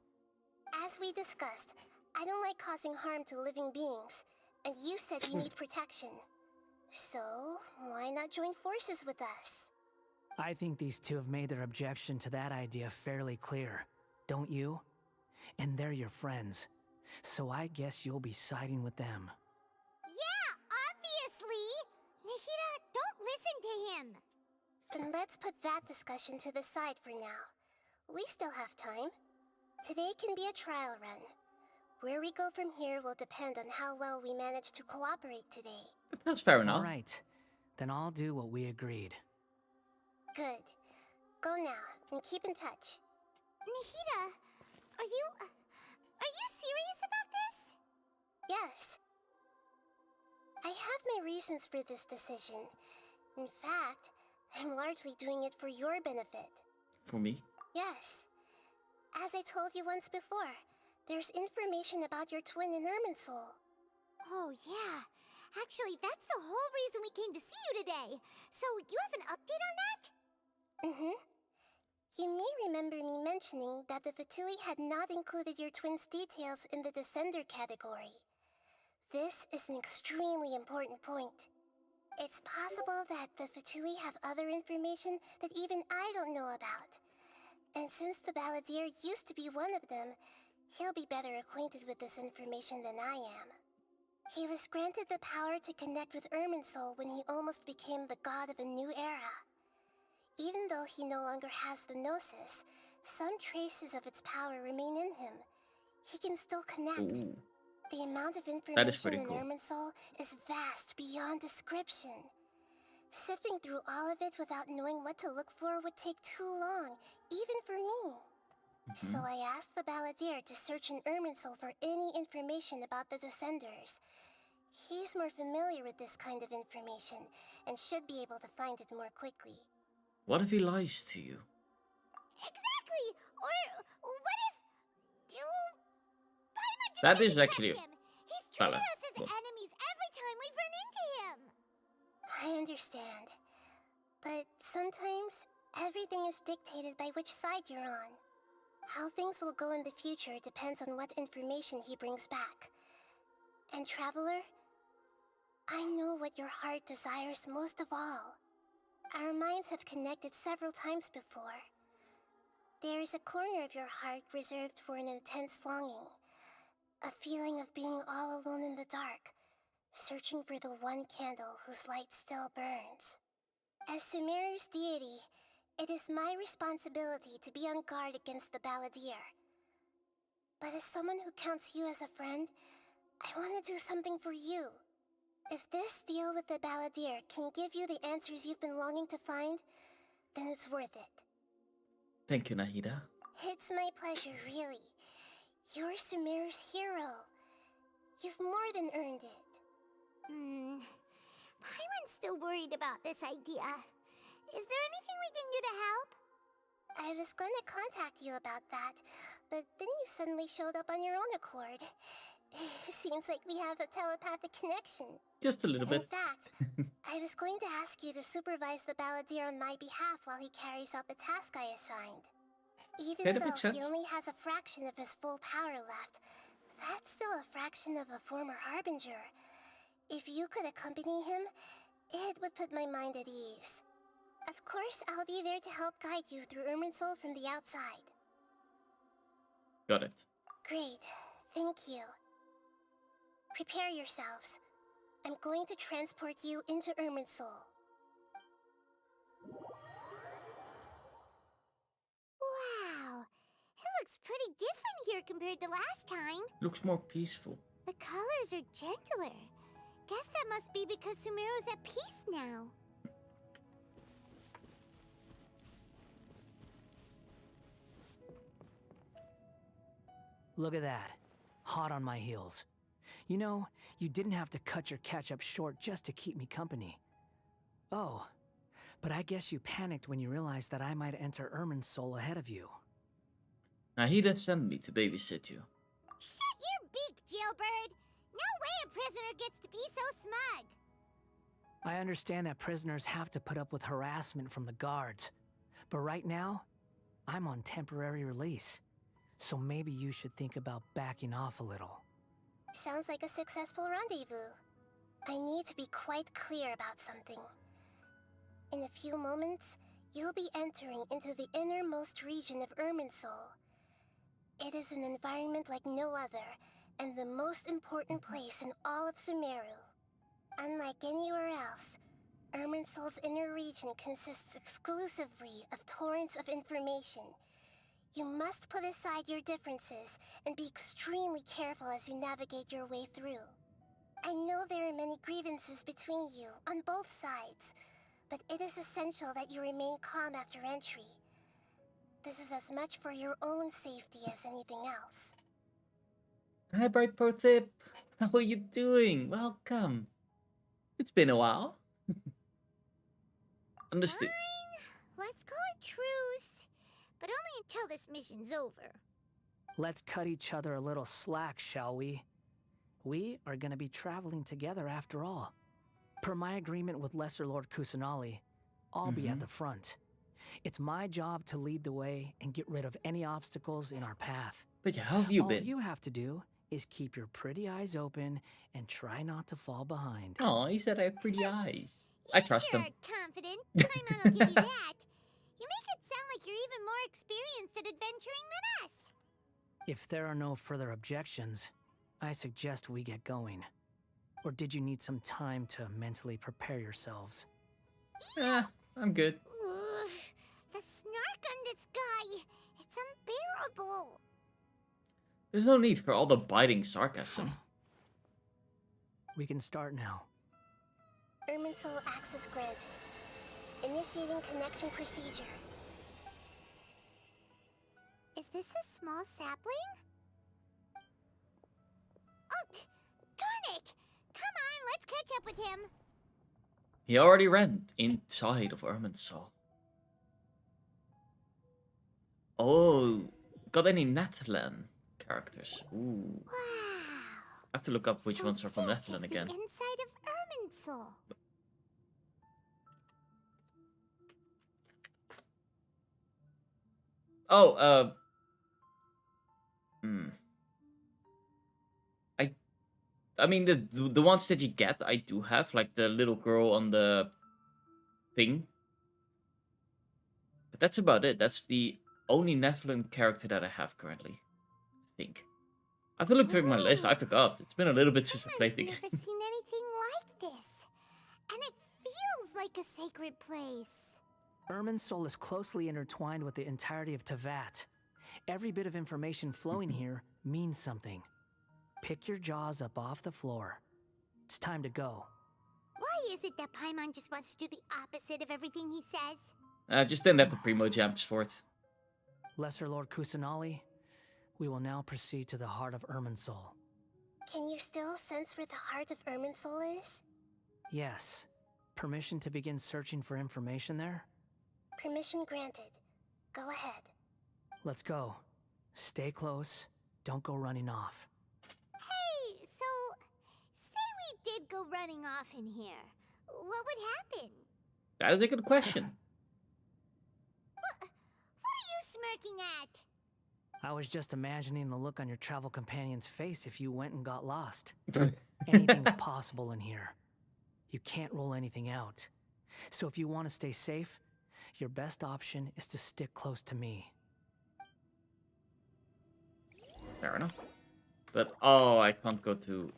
As we discussed, I don't like causing harm to living beings, and you said you need protection. So, why not join forces with us? I think these two have made their objection to that idea fairly clear, don't you? And they're your friends, so I guess you'll be siding with them. Yeah, obviously! Nahida, don't listen to him! Then let's put that discussion to the side for now. We still have time. Today can be a trial run. Where we go from here will depend on how well we manage to cooperate today. That's fair enough. All right, then I'll do what we agreed. Good. Go now, and keep in touch. Nahida, are you serious about this? Yes. I have my reasons for this decision. In fact, I'm largely doing it for your benefit. For me? Yes. As I told you once before, there's information about your twin in Irminsul. Oh, yeah. Actually, that's the whole reason we came to see you today. So, you have an update on that? Mm-hmm. You may remember me mentioning that the Ftui had not included your twin's details in the Descender category. This is an extremely important point. It's possible that the Ftui have other information that even I don't know about. And since the balladeer used to be one of them, he'll be better acquainted with this information than I am. He was granted the power to connect with Irminsul when he almost became the god of a new era. Even though he no longer has the Gnosis, some traces of its power remain in him. He can still connect. Ooh. The amount of That is information pretty in cool. Irminsul is vast beyond description. Sifting through all of it without knowing what to look for would take too long, even for me. So I asked the Balladeer to search in Irminsul for any information about the Descenders. He's more familiar with this kind of information and should be able to find it more quickly. What if he lies to you? Exactly! Or what if... Paimon just That didn't is actually trust him. He's treated valid. us as Well, enemies every time we've run into him. I understand. But sometimes, everything is dictated by which side you're on. How things will go in the future depends on what information he brings back. And Traveler, I know what your heart desires most of all. Our minds have connected several times before. There is a corner of your heart reserved for an intense longing. A feeling of being all alone in the dark, searching for the one candle whose light still burns. As Sumeru's deity, it is my responsibility to be on guard against the Balladeer. But as someone who counts you as a friend, I want to do something for you. If this deal with the Balladeer can give you the answers you've been longing to find, then it's worth it. thank you, Nahida. It's my pleasure, really. You're Sumeru's hero. You've more than earned it. Paimon's still worried about this idea. Is there anything we can do to help? I was going to contact you about that, but then you suddenly showed up on your own accord. Seems like we have a telepathic connection. Just a little bit. In fact, I was going to ask you to supervise the Balladeer on my behalf while he carries out the task I assigned. Even Okay, that though makes sense. he only has a fraction of his full power left, that's still a fraction of a former Harbinger. If you could accompany him, it would put my mind at ease. Of course, I'll be there to help guide you through Irminsul from the outside. Got it. Great, thank you. Prepare yourselves. I'm going to transport you into Irminsul. Wow, it looks pretty different here compared to last time. Looks more peaceful. The colors are gentler. Guess that must be because Sumeru's at peace now. Look at that. Hot on my heels. You know, you didn't have to cut your catch-up short just to keep me company. Oh, but I guess you panicked when you realized that I might enter Irminsul ahead of you. Nahida sent me to babysit you. Shut your beak, jailbird! No way a prisoner gets to be so smug! I understand that prisoners have to put up with harassment from the guards, but right now, I'm on temporary release. So maybe you should think about backing off a little. Sounds like a successful rendezvous. I need to be quite clear about something. In a few moments, you'll be entering into the innermost region of Irminsul. It is an environment like no other, and the most important place in all of Sumeru. Unlike anywhere else, Irminsul's inner region consists exclusively of torrents of information. You must put aside your differences and be extremely careful as you navigate your way through. I know there are many grievances between you on both sides, but it is essential that you remain calm after entry. This is as much for your own safety as anything else. Hi, Bright Pro Tip. How are you doing? Welcome. It's been a while. Understood. Fine. Let's call it truce. But only until this mission's over. Let's cut each other a little slack, shall we? We are going to be traveling together after all. Per my agreement with Lesser Lord Kusanali, I'll be at the front. It's my job to lead the way and get rid of any obstacles in our path. But yeah, how have you All been? you have to do is keep your pretty eyes open and try not to fall behind. Oh, he said I have pretty eyes. I trust sure him. Confident. Paimon will give you that. You make it sound like you're even more experienced at adventuring than us. If there are no further objections, I suggest we get going. Or did you need some time to mentally prepare yourselves? I'm good. Ugh, the snark on this guy. It's unbearable. There's no need for all the biting sarcasm. We can start now. Irminsul access granted. Initiating connection procedure. Is this a small sapling? Oh, darn it! Come on, let's catch up with him. He already ran inside of Irminsul. Oh, got any Netherland characters? Ooh. Wow. I have to look up which ones are from Netherland again. The inside of Irminsul. Oh, I mean the ones that you get, I do have, like the little girl on the thing. But that's about it. That's the only Netherland character that I have currently, I think. I have to look through my list. I forgot. It's been a little bit since I played the game. I've never seen anything like this. And it feels like a sacred place. Irminsul is closely intertwined with the entirety of Teyvat. Every bit of information flowing here means something. Pick your jaws up off the floor. It's time to go. Why is it that Paimon just wants to do the opposite of everything he says? Just didn't have the primo jumps for it. Lesser Lord Kusanali, we will now proceed to the heart of Irminsul. Can you still sense where the heart of Irminsul is? Yes. Permission to begin searching for information there? Permission granted. Go ahead. Let's go. Stay close. Don't go running off. Hey, so, say we did go running off in here. What would happen? That is a good question. What are you smirking at? I was just imagining the look on your travel companion's face if you went and got lost. Anything's possible in here. You can't rule anything out. So if you want to stay safe, your best option is to stick close to me. Fair enough. But, oh, I can't go to...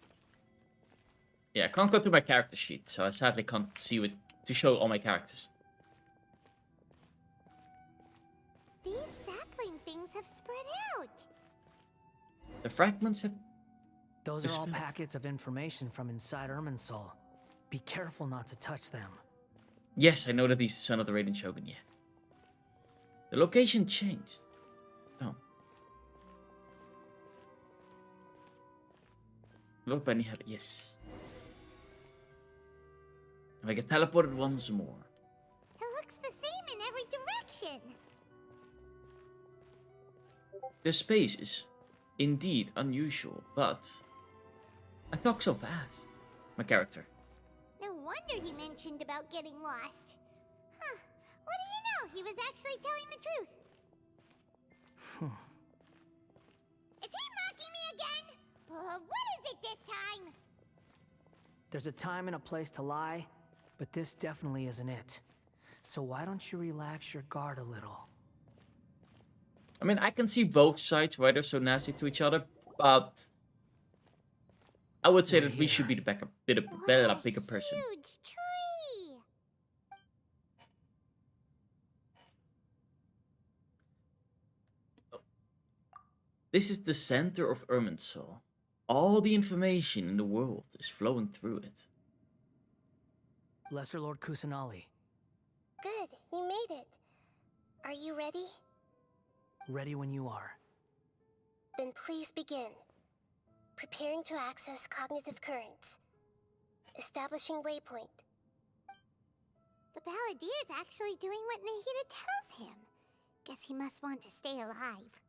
Yeah, I can't go to my character sheet, so I sadly can't see it to show all my characters. These sapling things have spread out. The fragments have... Those are all packets of information from inside Irminsul. Be careful not to touch them. Yes, I know that he's the son of the Radiant Shogun, yeah. The location changed. Oh. Look, Benny had it, yes. And I get teleported once more. It looks the same in every direction. This space is indeed unusual, but I talk so fast. My character. No wonder he mentioned about getting lost. Huh. What do you know? He was actually telling the truth. Is he mocking me again? What is it this time? There's a time and a place to lie, but this definitely isn't it. So why don't you relax your guard a little? I mean, I can see both sides why they're so nasty to each other, but I would say that we should be the bigger person. Huge tree. This is the center of Irminsul. All the information in the world is flowing through it. Lesser Lord Kusanali. Good, you made it. Are you ready? Ready when you are. Then please begin. Preparing to access cognitive currents. Establishing waypoint. The Balladier's actually doing what Nahida tells him. Guess he must want to stay alive.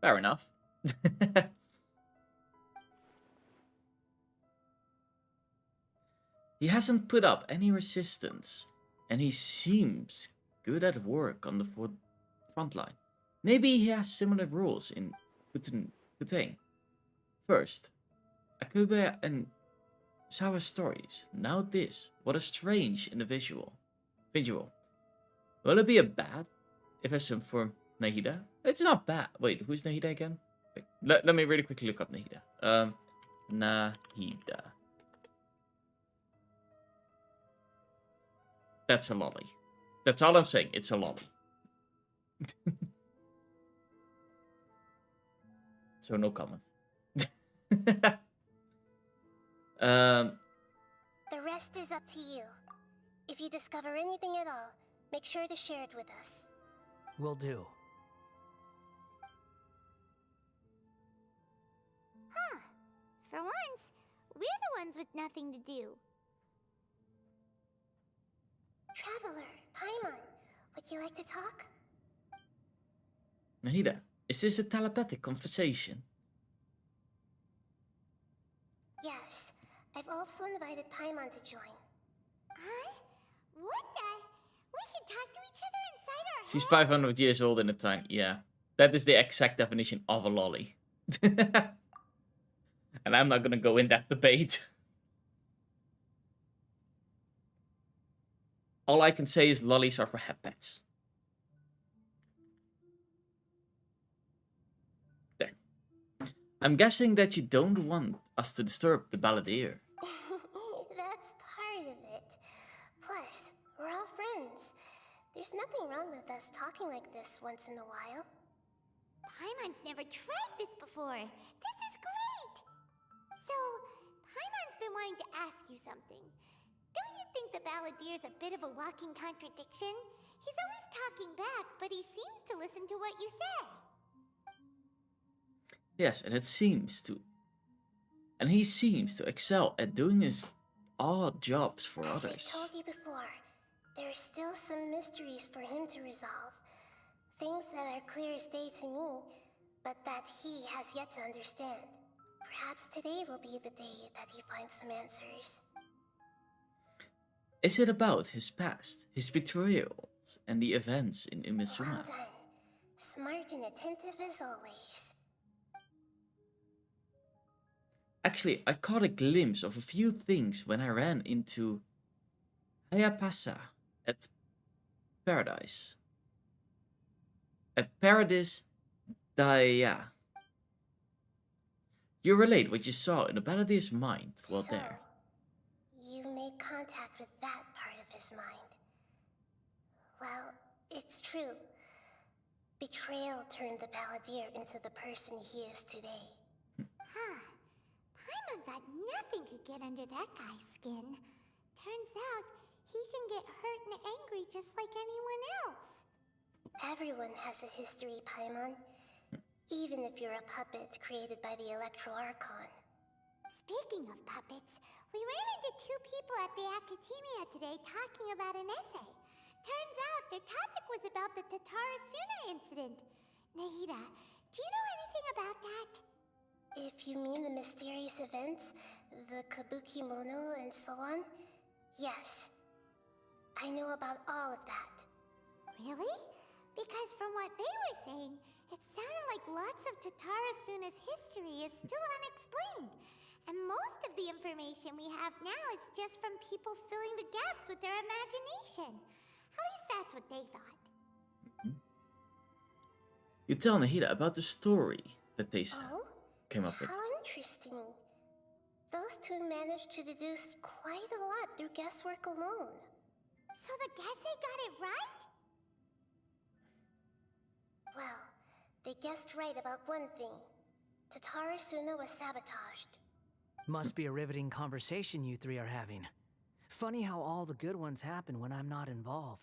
Fair enough. He hasn't put up any resistance, and he seems good at work on the front line. Maybe he has similar rules in Futeng. First, Akube and Sawa's stories. Now this. What a strange in the visual. Will it be a bad if I sum for Nahida? It's not bad. Wait, who's Nahida again? Wait, let me really quickly look up Nahida. Nahida. That's a lolly. That's all I'm saying. It's a lolly. So no comment. The rest is up to you. If you discover anything at all, make sure to share it with us. Will do. Huh. For once, we're the ones with nothing to do. Traveler, Paimon, would you like to talk? Nahida, is this a telepathic conversation? Yes. I've also invited Paimon to join. Huh? What the? We can talk to each other inside our She's heads? 500 years old in a time. Yeah, that is the exact definition of a lolly. And I'm not gonna go in that debate. All I can say is lollies are for head pets. There. I'm guessing that you don't want us to disturb the balladeer. That's part of it. Plus, we're all friends. There's nothing wrong with us talking like this once in a while. Paimon's never tried this before. This is great! So, Paimon's been wanting to ask you something. Don't you think the balladeer's a bit of a walking contradiction? He's always talking back, but he seems to listen to what you say. Yes, and he seems to excel at doing his odd jobs for As others. I told you before, there are still some mysteries for him to resolve. Things that are clear as day to me, but that he has yet to understand. Perhaps today will be the day that he finds some answers. Is it about his past, his betrayals, and the events in Imizuma? Well done. Smart and attentive as always. Actually, I caught a glimpse of a few things when I ran into Hayapasa at Paradise. At Paradise Daya. You relate what you saw in the balladeer's mind while So, there. you made contact with that part of his mind. Well, it's true. Betrayal turned the balladeer into the person he is today. Huh. Paimon thought nothing could get under that guy's skin. Turns out, he can get hurt and angry just like anyone else. Everyone has a history, Paimon. Even if you're a puppet created by the Electro Archon. Speaking of puppets, we ran into two people at the Academia today talking about an essay. Turns out their topic was about the Tatarasuna incident. Nahida, do you know anything about that? If you mean the mysterious events, the Kabuki Mono and so on, yes. I know about all of that. Really? Because from what they were saying, it sounded like lots of Tatarasuna's history is still unexplained. And most of the information we have now is just from people filling the gaps with their imagination. At least that's what they thought. You tell Nahida about the story that they came up with. How interesting. Those two managed to deduce quite a lot through guesswork alone. So the Gese got it right? Well, they guessed right about one thing. Tatarasuna was sabotaged. Must be a riveting conversation you three are having. Funny how all the good ones happen when I'm not involved.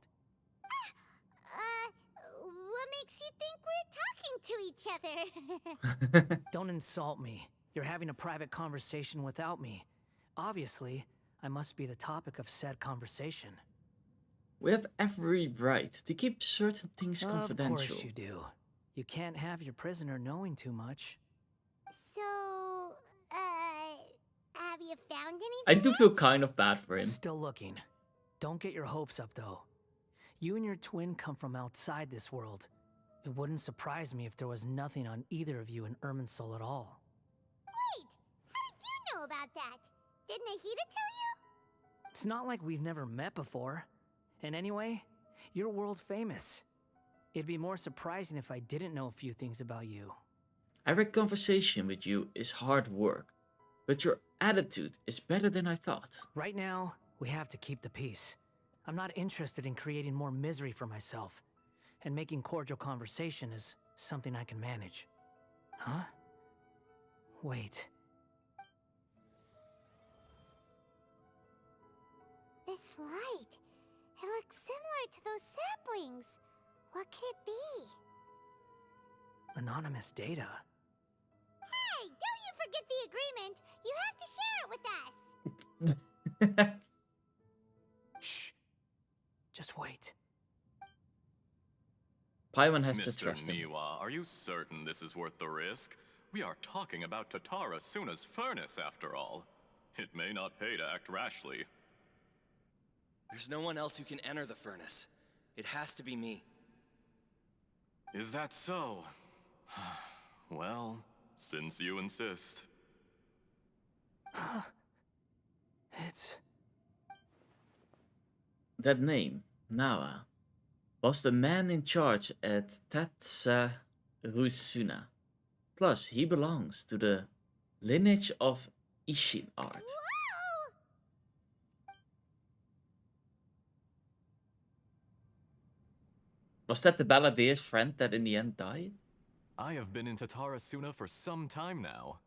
What makes you think we're talking to each other? Don't insult me. You're having a private conversation without me. Obviously, I must be the topic of said conversation. We have every right to keep certain things confidential. Of course you do. You can't have your prisoner knowing too much. So, have you found anything? I do feel kind of bad for him. Still looking. Don't get your hopes up, though. You and your twin come from outside this world. It wouldn't surprise me if there was nothing on either of you in Irminsul at all. Wait! How did you know about that? Did Nahida tell you? It's not like we've never met before. And anyway, you're world famous. It'd be more surprising if I didn't know a few things about you. Every conversation with you is hard work, but your attitude is better than I thought. Right now, we have to keep the peace. I'm not interested in creating more misery for myself, and making cordial conversation is something I can manage. Huh? Wait. light. It looks similar to those saplings. What could it be? Anonymous data. Hey, don't you forget the agreement. You have to share it with us. Shh. Just wait. Paimon has to Mr. trust him. Niwa, are you certain this is worth the risk? We are talking about Tatara Suna's furnace, after all. It may not pay to act rashly. There's no one else who can enter the furnace. It has to be me. Is that so? Well, since you insist. It's... That name, Nawa, was the man in charge at Tatsa Rusuna. Plus, he belongs to the lineage of Ishin art. Whoa! Was that the balladier's friend that in the end died? I have been in Tatara Suna for some time now.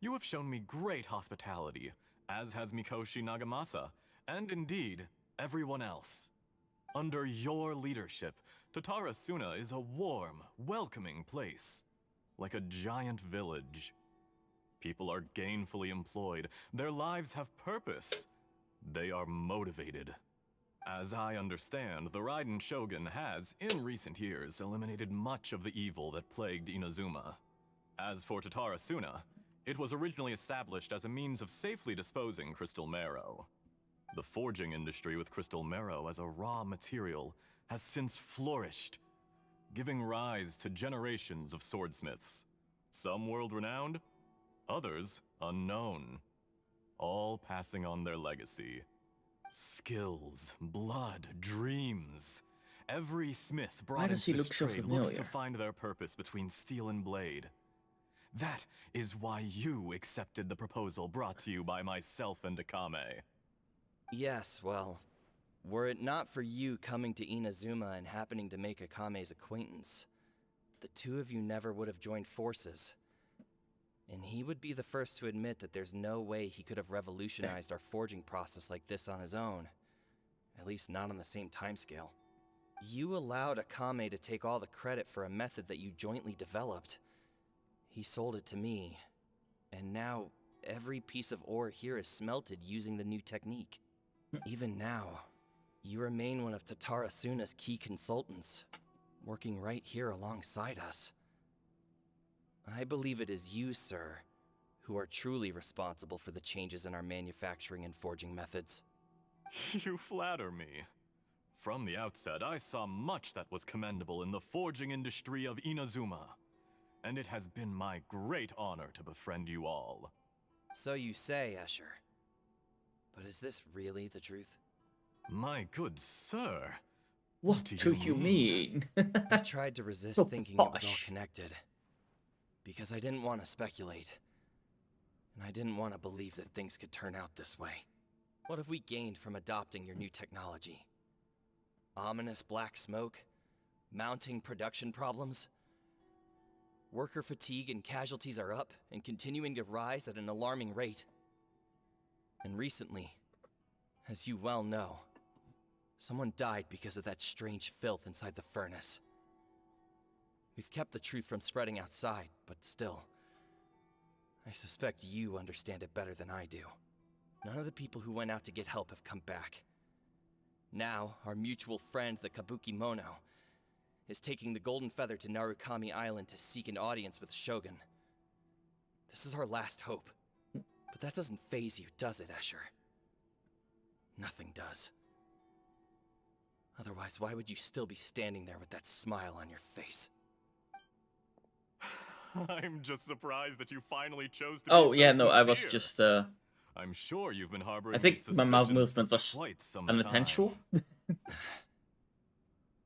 You have shown me great hospitality, as has Mikoshi Nagamasa, and indeed, everyone else. Under your leadership, Tatara Suna is a warm, welcoming place, like a giant village. People are gainfully employed, their lives have purpose. They are motivated. As I understand, the Raiden Shogun has, in recent years, eliminated much of the evil that plagued Inazuma. As for Tatara Suna, it was originally established as a means of safely disposing crystal marrow. The forging industry with crystal marrow as a raw material has since flourished, giving rise to generations of swordsmiths. Some world-renowned, others unknown, all passing on their legacy. Skills, blood, dreams. Every smith brought into this trade looks to find their purpose between steel and blade. That is why you accepted the proposal brought to you by myself and Akame. Yes, well, were it not for you coming to Inazuma and happening to make Akame's acquaintance, the two of you never would have joined forces. And he would be the first to admit that there's no way he could have revolutionized our forging process like this on his own. At least not on the same timescale. You allowed Akame to take all the credit for a method that you jointly developed. He sold it to me, and now every piece of ore here is smelted using the new technique. Even now, you remain one of Tatara Suna's key consultants, working right here alongside us. I believe it is you, sir, who are truly responsible for the changes in our manufacturing and forging methods. You flatter me. From the outset, I saw much that was commendable in the forging industry of Inazuma, and it has been my great honor to befriend you all. So you say, Escher. But is this really the truth? My good sir. What do you mean? I tried to resist thinking it was all connected. Because I didn't want to speculate. And I didn't want to believe that things could turn out this way. What have we gained from adopting your new technology? Ominous black smoke? Mounting production problems? Worker fatigue and casualties are up and continuing to rise at an alarming rate. And recently, as you well know, someone died because of that strange filth inside the furnace. We've kept the truth from spreading outside, but still, I suspect you understand it better than I do. None of the people who went out to get help have come back. Now, our mutual friend, the Kabuki Mono, is taking the Golden Feather to Narukami Island to seek an audience with Shogun. This is our last hope. But that doesn't faze you, does it, Escher? Nothing does. Otherwise, why would you still be standing there with that smile on your face? I'm just surprised that you finally chose to Oh, be yeah, so no, I was sincere. just, I'm sure you've been harboring I think these my mouth suspicions movement for was quite some unintentional.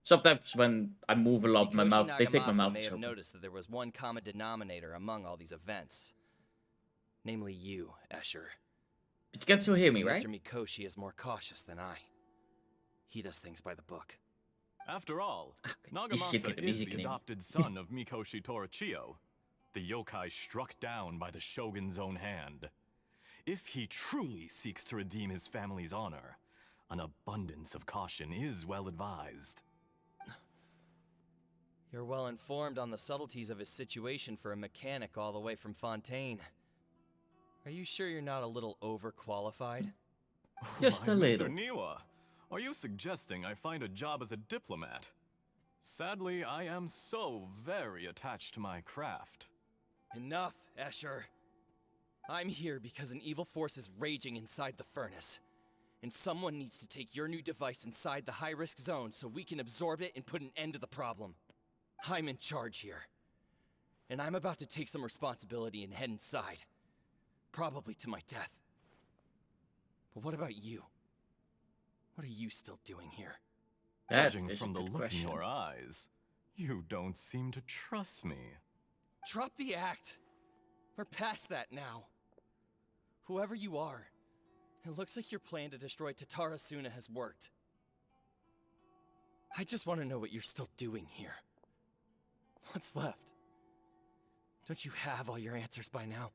Sometimes when I move a lot, my Mikoshi mouth, they think my Nagamasa mouth may is have open. noticed that there was one common denominator among all these events. Namely you, Escher. But you can still hear me, right? Mr. Mikoshi is more cautious than I. He does things by the book. After all, Easy Nagamasa can- is easy the can- adopted son of Mikoshi Torichio, the yokai struck down by the Shogun's own hand. If he truly seeks to redeem his family's honor, An abundance of caution is well advised. You're well informed on the subtleties of his situation for a mechanic all the way from Fontaine. Are you sure you're not a little overqualified? Just Why, a little. Mr. Niwa, are you suggesting I find a job as a diplomat? Sadly, I am so very attached to my craft. Enough, Escher. I'm here because an evil force is raging inside the furnace. And someone needs to take your new device inside the high-risk zone so we can absorb it and put an end to the problem. I'm in charge here. And I'm about to take some responsibility and head inside. Probably to my death. But what about you? What are you still doing here? Judging from the look in your eyes, you don't seem to trust me. Drop the act. We're past that now. Whoever you are, it looks like your plan to destroy Tatara Suna has worked. I just want to know what you're still doing here. What's left? Don't you have all your answers by now?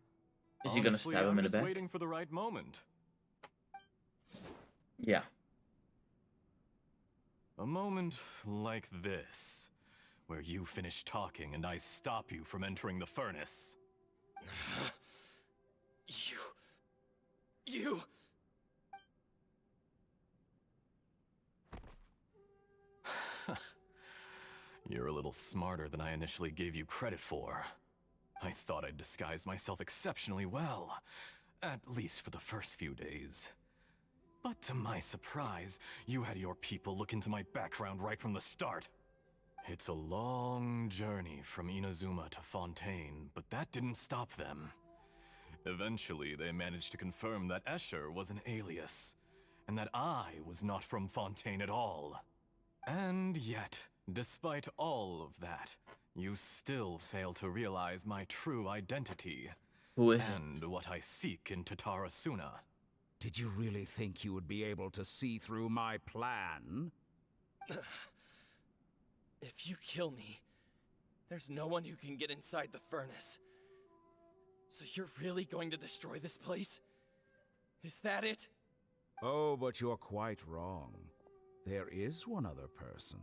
Is he gonna Honestly, stab him I'm in the just back? waiting for the right moment. Yeah. A moment like this, where you finish talking and I stop you from entering the furnace. You... You're a little smarter than I initially gave you credit for. I thought I'd disguised myself exceptionally well, at least for the first few days. But to my surprise, you had your people look into my background right from the start. It's a long journey from Inazuma to Fontaine, but that didn't stop them. Eventually, they managed to confirm that Escher was an alias, and that I was not from Fontaine at all. And yet, despite all of that, you still fail to realize my true identity. Who is and what I seek in Tatara Suna. Did you really think you would be able to see through my plan? If you kill me, there's no one who can get inside the furnace. So you're really going to destroy this place? Is that it? Oh, but you're quite wrong. There is one other person.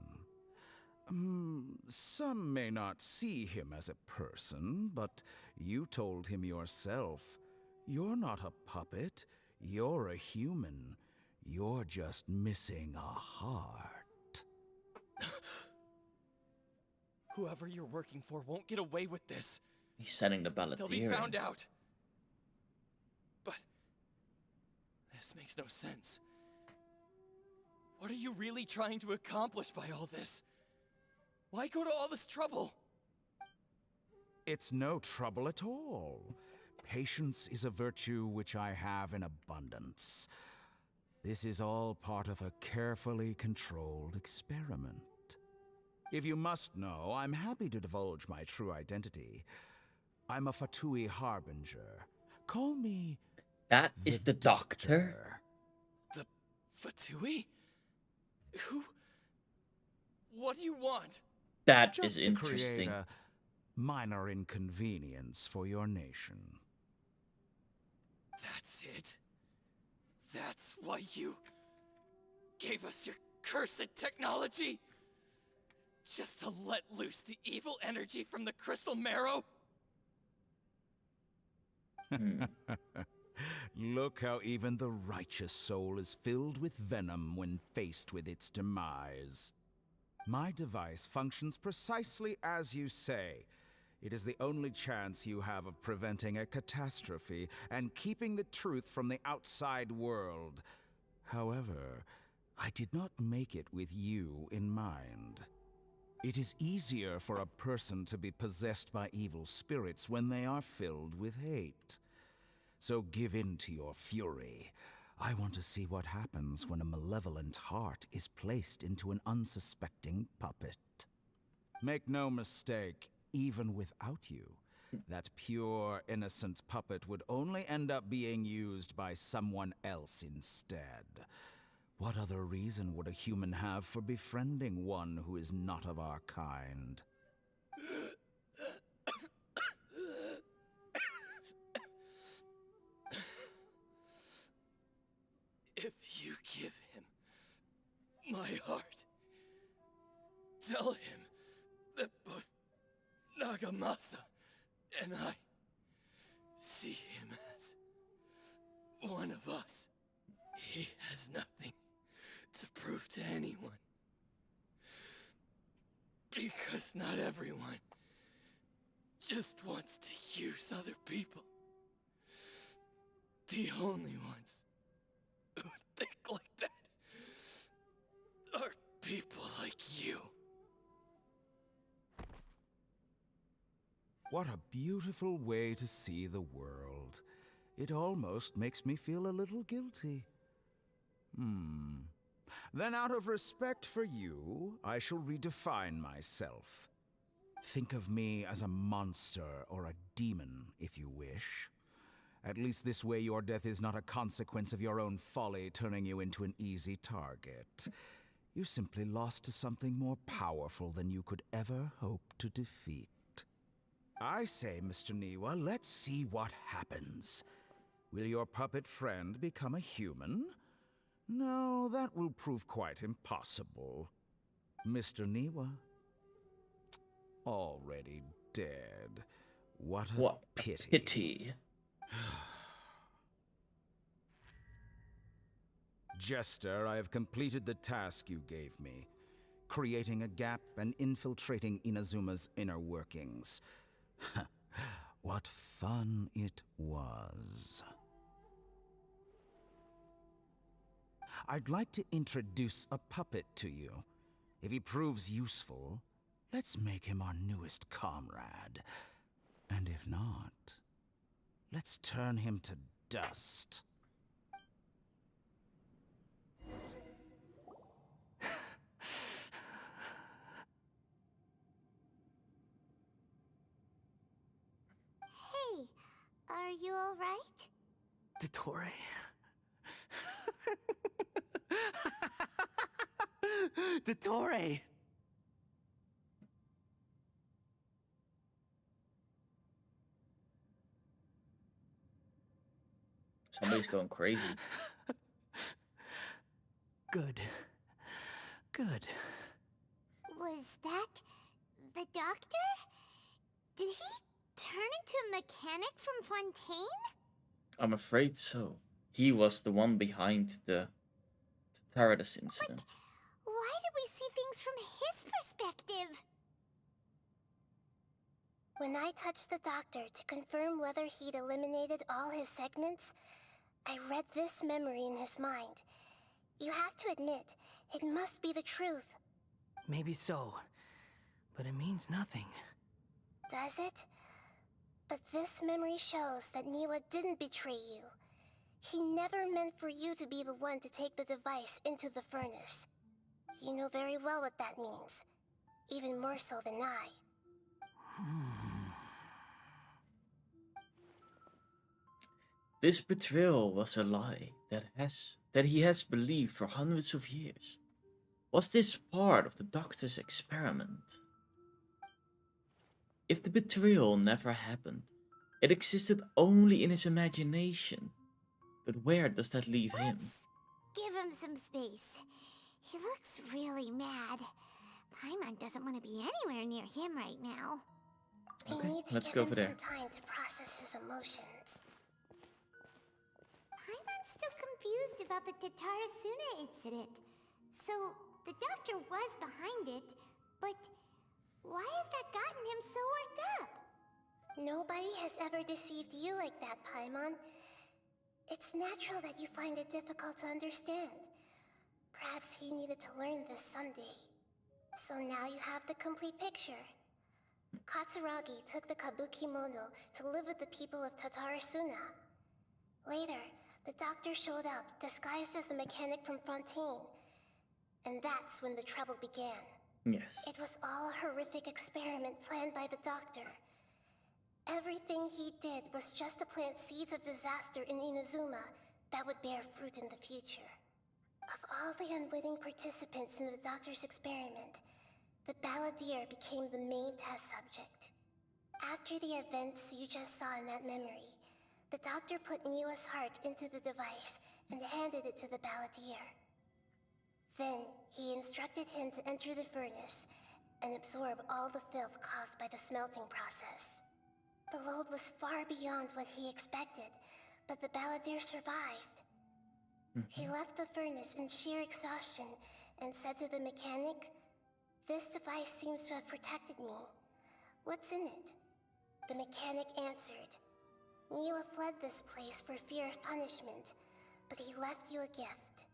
Some may not see him as a person, but you told him yourself. You're not a puppet. You're a human. You're just missing a heart. Whoever you're working for won't get away with this. He's setting the ballot They'll be found out. But this makes no sense. What are you really trying to accomplish by all this? Why go to all this trouble? It's no trouble at all. Patience is a virtue which I have in abundance. This is all part of a carefully controlled experiment. If you must know, I'm happy to divulge my true identity. I'm a Fatui Harbinger. Call me... That is the doctor? The Fatui? Who? What do you want? That Just is to interesting. create a minor inconvenience for your nation. That's it? That's why you gave us your cursed technology? Just to let loose the evil energy from the crystal marrow? Look how even the righteous soul is filled with venom when faced with its demise. My device functions precisely as you say. It is the only chance you have of preventing a catastrophe and keeping the truth from the outside world. However, I did not make it with you in mind. It is easier for a person to be possessed by evil spirits when they are filled with hate. So give in to your fury. I want to see what happens when a malevolent heart is placed into an unsuspecting puppet. Make no mistake, even without you, that pure, innocent puppet would only end up being used by someone else instead. What other reason would a human have for befriending one who is not of our kind? If you give him my heart. Tell him that both Nagamasa and I see him as one of us. He has nothing to prove to anyone. Because not everyone just wants to use other people. The only ones who think like that are people like you. What a beautiful way to see the world. It almost makes me feel a little guilty. Then out of respect for you, I shall redefine myself. Think of me as a monster or a demon, if you wish. At least this way your death is not a consequence of your own folly turning you into an easy target. You simply lost to something more powerful than you could ever hope to defeat. I say, Mr. Niwa, let's see what happens. Will your puppet friend become a human? No, that will prove quite impossible. Mr. Niwa? Already dead. What a pity. Jester, I have completed the task you gave me. Creating a gap and infiltrating Inazuma's inner workings. What fun it was. I'd like to introduce a puppet to you. If he proves useful, let's make him our newest comrade. And if not, let's turn him to dust. Hey, are you alright? Dottore? Dottore! Somebody's going crazy. Good. Good. Was that the doctor? Did he turn into a mechanic from Fontaine? I'm afraid so. He was the one behind the Taradas incident. Why did we see things from his perspective? When I touched the doctor to confirm whether he'd eliminated all his segments, I read this memory in his mind. You have to admit, it must be the truth. Maybe so, but it means nothing. Does it? But this memory shows that Niwa didn't betray you. He never meant for you to be the one to take the device into the furnace. You know very well what that means. Even more so than I. This betrayal was a lie that he has believed for hundreds of years. Was this part of the doctor's experiment? If the betrayal never happened, it existed only in his imagination. But where does that leave him? Give him some space. He looks really mad. Paimon doesn't want to be anywhere near him right now. We need to give him some time to process his emotions. Paimon's still confused about the Tatarasuna incident. So, the doctor was behind it, but why has that gotten him so worked up? Nobody has ever deceived you like that, Paimon. It's natural that you find it difficult to understand. Perhaps he needed to learn this someday. So now you have the complete picture. Katsuragi took the Kabuki Mono to live with the people of Tatarasuna. Later, the doctor showed up, disguised as the mechanic from Fontaine. And that's when the trouble began. Yes. It was all a horrific experiment planned by the doctor. Everything he did was just to plant seeds of disaster in Inazuma that would bear fruit in the future. Of all the unwitting participants in the doctor's experiment, the balladeer became the main test subject. After the events you just saw in that memory, the doctor put Niwa's heart into the device and handed it to the balladeer. Then, he instructed him to enter the furnace and absorb all the filth caused by the smelting process. The load was far beyond what he expected, but the balladeer survived. He left the furnace in sheer exhaustion and said to the mechanic, "This device seems to have protected me. What's in it?" The mechanic answered, "Niwa fled this place for fear of punishment, but he left you a gift.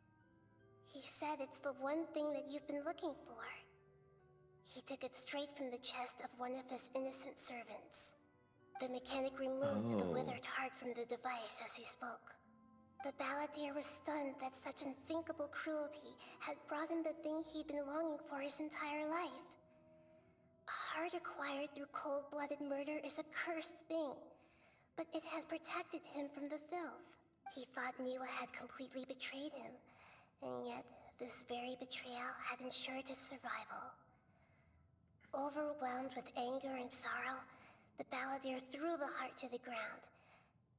He said it's the one thing that you've been looking for." He took it straight from the chest of one of his innocent servants. The mechanic removed the withered heart from the device as he spoke. The balladeer was stunned that such unthinkable cruelty had brought him the thing he'd been longing for his entire life. A heart acquired through cold-blooded murder is a cursed thing, but it had protected him from the filth. He thought Niwa had completely betrayed him, and yet this very betrayal had ensured his survival. Overwhelmed with anger and sorrow, the balladeer threw the heart to the ground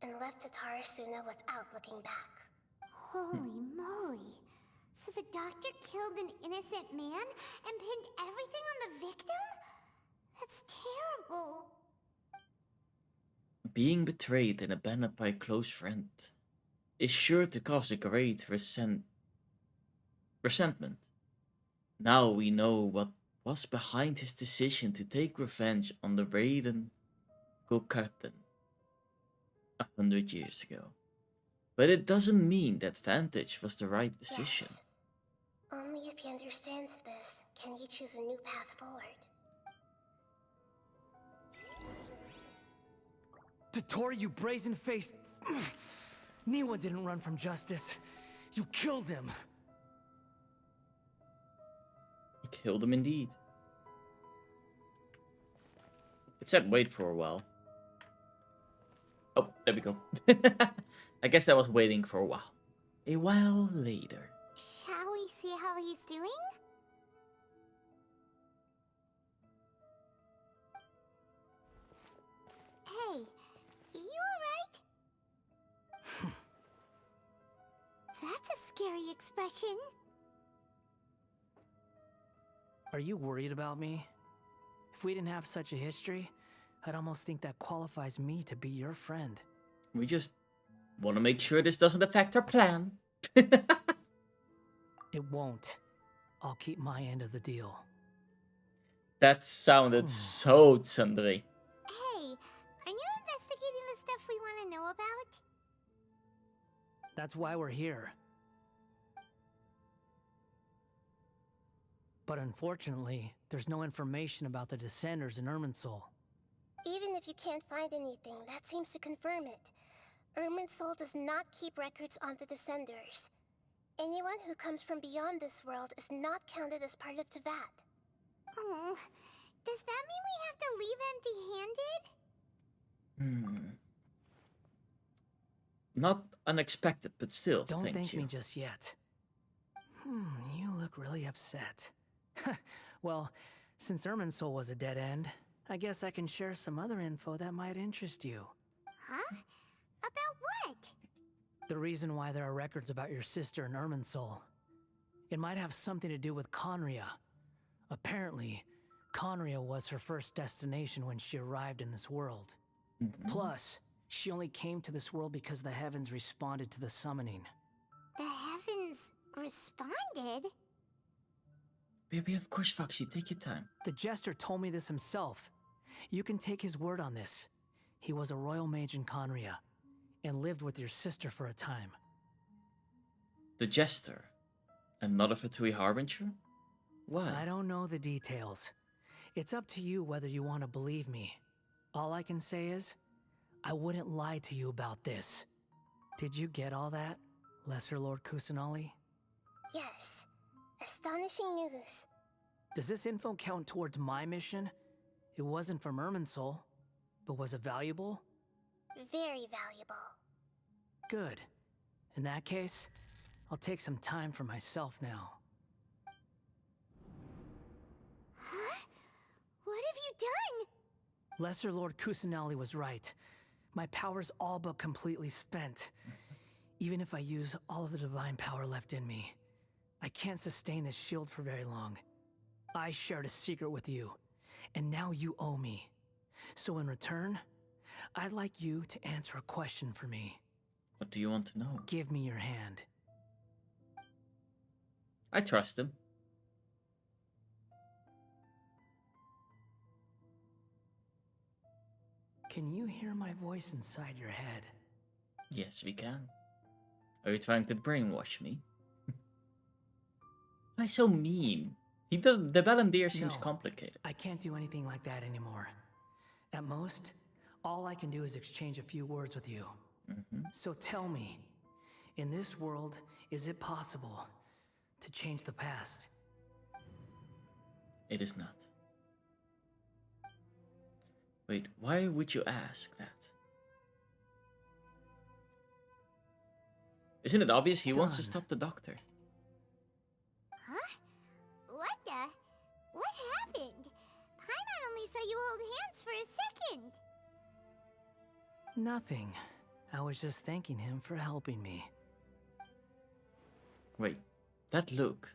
and left Tatarasuna without looking back. Holy moly. So the doctor killed an innocent man and pinned everything on the victim? That's terrible. Being betrayed and abandoned by a close friend is sure to cause a great resentment. Now we know what was behind his decision to take revenge on the Raiden Gokatan 100 years ago. But it doesn't mean that Vantage was the right decision. Yes. Only if he understands this can he choose a new path forward. Dotori, you brazen-faced... Niwa didn't run from justice. You killed him. I killed him indeed. It said wait for a while. Oh, there we go. I guess that was waiting for a while. A while later. Shall we see how he's doing? Hey, you alright? That's a scary expression. Are you worried about me? If we didn't have such a history, I'd almost think that qualifies me to be your friend. We just want to make sure this doesn't affect our plan. It won't. I'll keep my end of the deal. That sounded so tsundere. Hey, are you investigating the stuff we want to know about? That's why we're here. But unfortunately, there's no information about the Descenders in Irminsul. Even if you can't find anything, that seems to confirm it. Irminsul does not keep records on the Descenders. Anyone who comes from beyond this world is not counted as part of Teyvat. Oh, does that mean we have to leave empty-handed? Not unexpected, but still, Don't thank you. me just yet. You look really upset. Well, since Irminsul was a dead end, I guess I can share some other info that might interest you. Huh? About what? The reason why there are records about your sister in Irminsul. It might have something to do with Conria. Apparently, Conria was her first destination when she arrived in this world. Plus, she only came to this world because the heavens responded to the summoning. The heavens responded? Baby, of course, Foxy, take your time. The Jester told me this himself. You can take his word on this. He was a royal mage in Conria, and lived with your sister for a time. The Jester? Another Fatui Harbinger? Why? I don't know the details. It's up to you whether you want to believe me. All I can say is, I wouldn't lie to you about this. Did you get all that, Lesser Lord Kusanali? Yes. Astonishing news. Does this info count towards my mission? It wasn't from Irminsul, but was it valuable? Very valuable. Good. In that case, I'll take some time for myself now. Huh? What have you done? Lesser Lord Kusanali was right. My power's all but completely spent. Even if I use all of the divine power left in me, I can't sustain this shield for very long. I shared a secret with you, and now you owe me. So in return, I'd like you to answer a question for me. What do you want to know? Give me your hand. I trust him. Can you hear my voice inside your head? Yes, we can. Are you trying to brainwash me? Why so mean? He doesn't. The Balandir seems No, complicated. I can't do anything like that anymore. At most, all I can do is exchange a few words with you. So tell me, in this world, is it possible to change the past? It is not. Wait, why would you ask that? Isn't it obvious he wants to Done. stop the doctor? Huh? What the? What happened? Paimon only saw you hold hands for a second. Nothing. I was just thanking him for helping me. Wait, that look.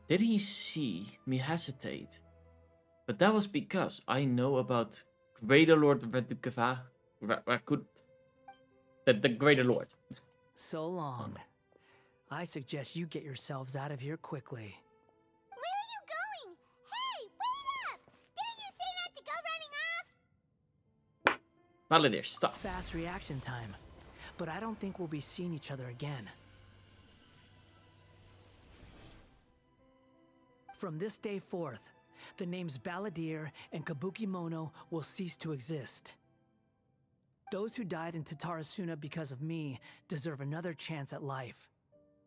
Did he see me hesitate? But that was because I know about Greater Lord Vtuber. The Greater Lord. So long. I suggest you get yourselves out of here quickly. Where are you going? Hey, wait up! Didn't you say not to go running off? Balandir, stop. Fast reaction time. But I don't think we'll be seeing each other again. From this day forth, the names Balladeer and Kabukimono will cease to exist. Those who died in Tatarasuna because of me deserve another chance at life.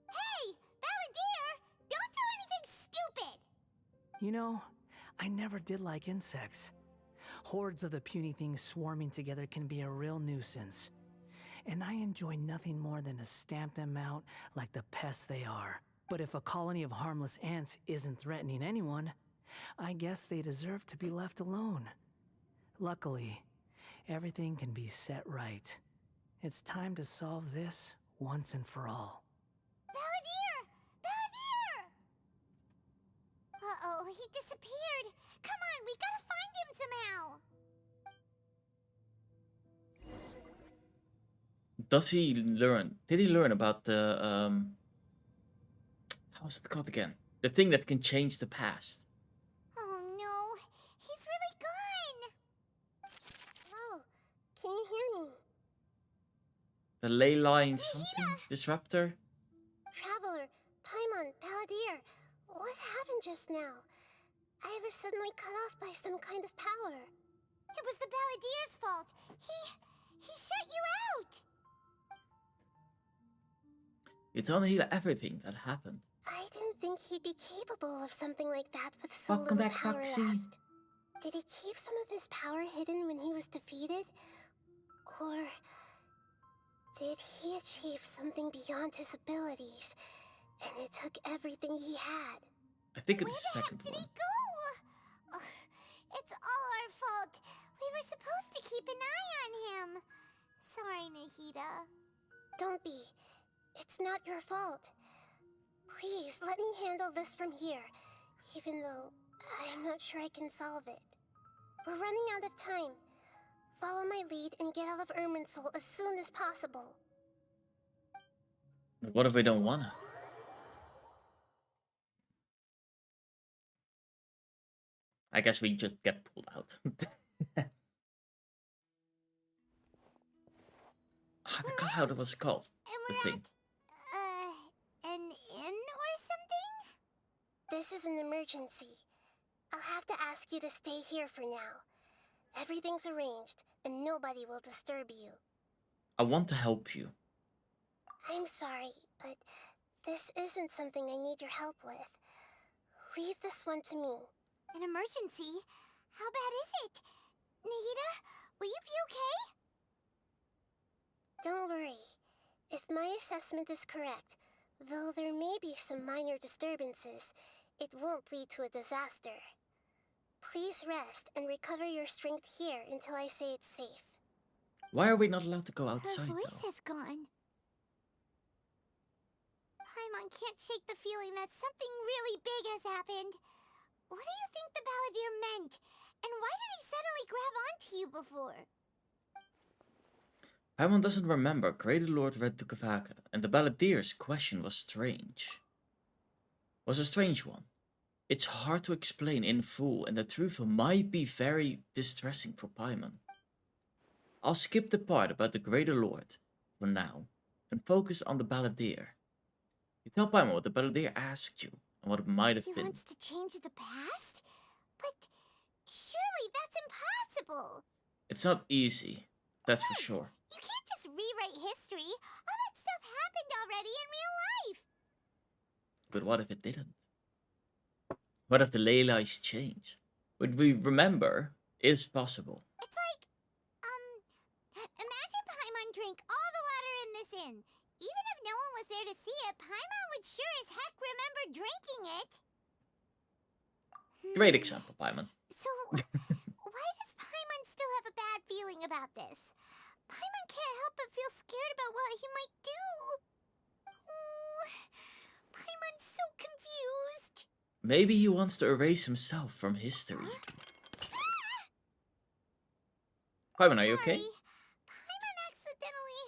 Hey, Balladeer! Don't do anything stupid! You know, I never did like insects. Hordes of the puny things swarming together can be a real nuisance. And I enjoy nothing more than to stamp them out like the pests they are. But if a colony of harmless ants isn't threatening anyone, I guess they deserve to be left alone. Luckily, everything can be set right. It's time to solve this once and for all. Balladeer! Balladeer! Uh-oh, he disappeared. Come on, we gotta find him somehow. Does he learn? Did he learn about the how's it called again? The thing that can change the past. Oh no, he's really gone. Oh, can you hear me? The ley line something? Disruptor? Traveler, Paimon, Balladeer, what happened just now? I was suddenly cut off by some kind of power. It was the Balladeer's fault. He shut you out. You told me everything that happened. I didn't think he'd be capable of something like that with so Welcome little back, power Foxy. left. Did he keep some of his power hidden when he was defeated? Or did he achieve something beyond his abilities, and it took everything he had? I think it's the second one. Go! Ugh, it's all our fault. We were supposed to keep an eye on him. Sorry, Nahida. Don't be. It's not your fault. Please, let me handle this from here, even though I'm not sure I can solve it. We're running out of time. Follow my lead and get out of Irminsul as soon as possible. But what if we don't wanna? I guess we just get pulled out. I forgot how it was called. The thing. An inn or something? This is an emergency. I'll have to ask you to stay here for now. Everything's arranged, and nobody will disturb you. I want to help you. I'm sorry, but this isn't something I need your help with. Leave this one to me. An emergency? How bad is it? Nahida, will you be okay? Don't worry. If my assessment is correct, though there may be some minor disturbances, it won't lead to a disaster. Please rest and recover your strength here until I say it's safe. Why are we not allowed to go outside Her voice though? has gone. Paimon can't shake the feeling that something really big has happened. What do you think the Balladeer meant? And why did he suddenly grab onto you before? Paimon doesn't remember Greater Lord Red Tukavaka, and the Balladeer's question was strange. Was a strange one. It's hard to explain in full, and the truth might be very distressing for Paimon. I'll skip the part about the Greater Lord for now, and focus on the Balladeer. You tell Paimon what the Balladeer asked you, and what it might have He been. wants to change the past? But surely that's impossible! It's not easy, that's for sure. You can't just rewrite history. All that stuff happened already in real life. But what if it didn't? What if the ley lines change? What we remember is possible. It's like, imagine Paimon drank all the water in this inn. Even if no one was there to see it, Paimon would sure as heck remember drinking it. Great example, Paimon. So, why does Paimon still have a bad feeling about this? Paimon can't help but feel scared about what he might do. Oh, Paimon's so confused. Maybe he wants to erase himself from history. Paimon, are you okay? Paimon accidentally...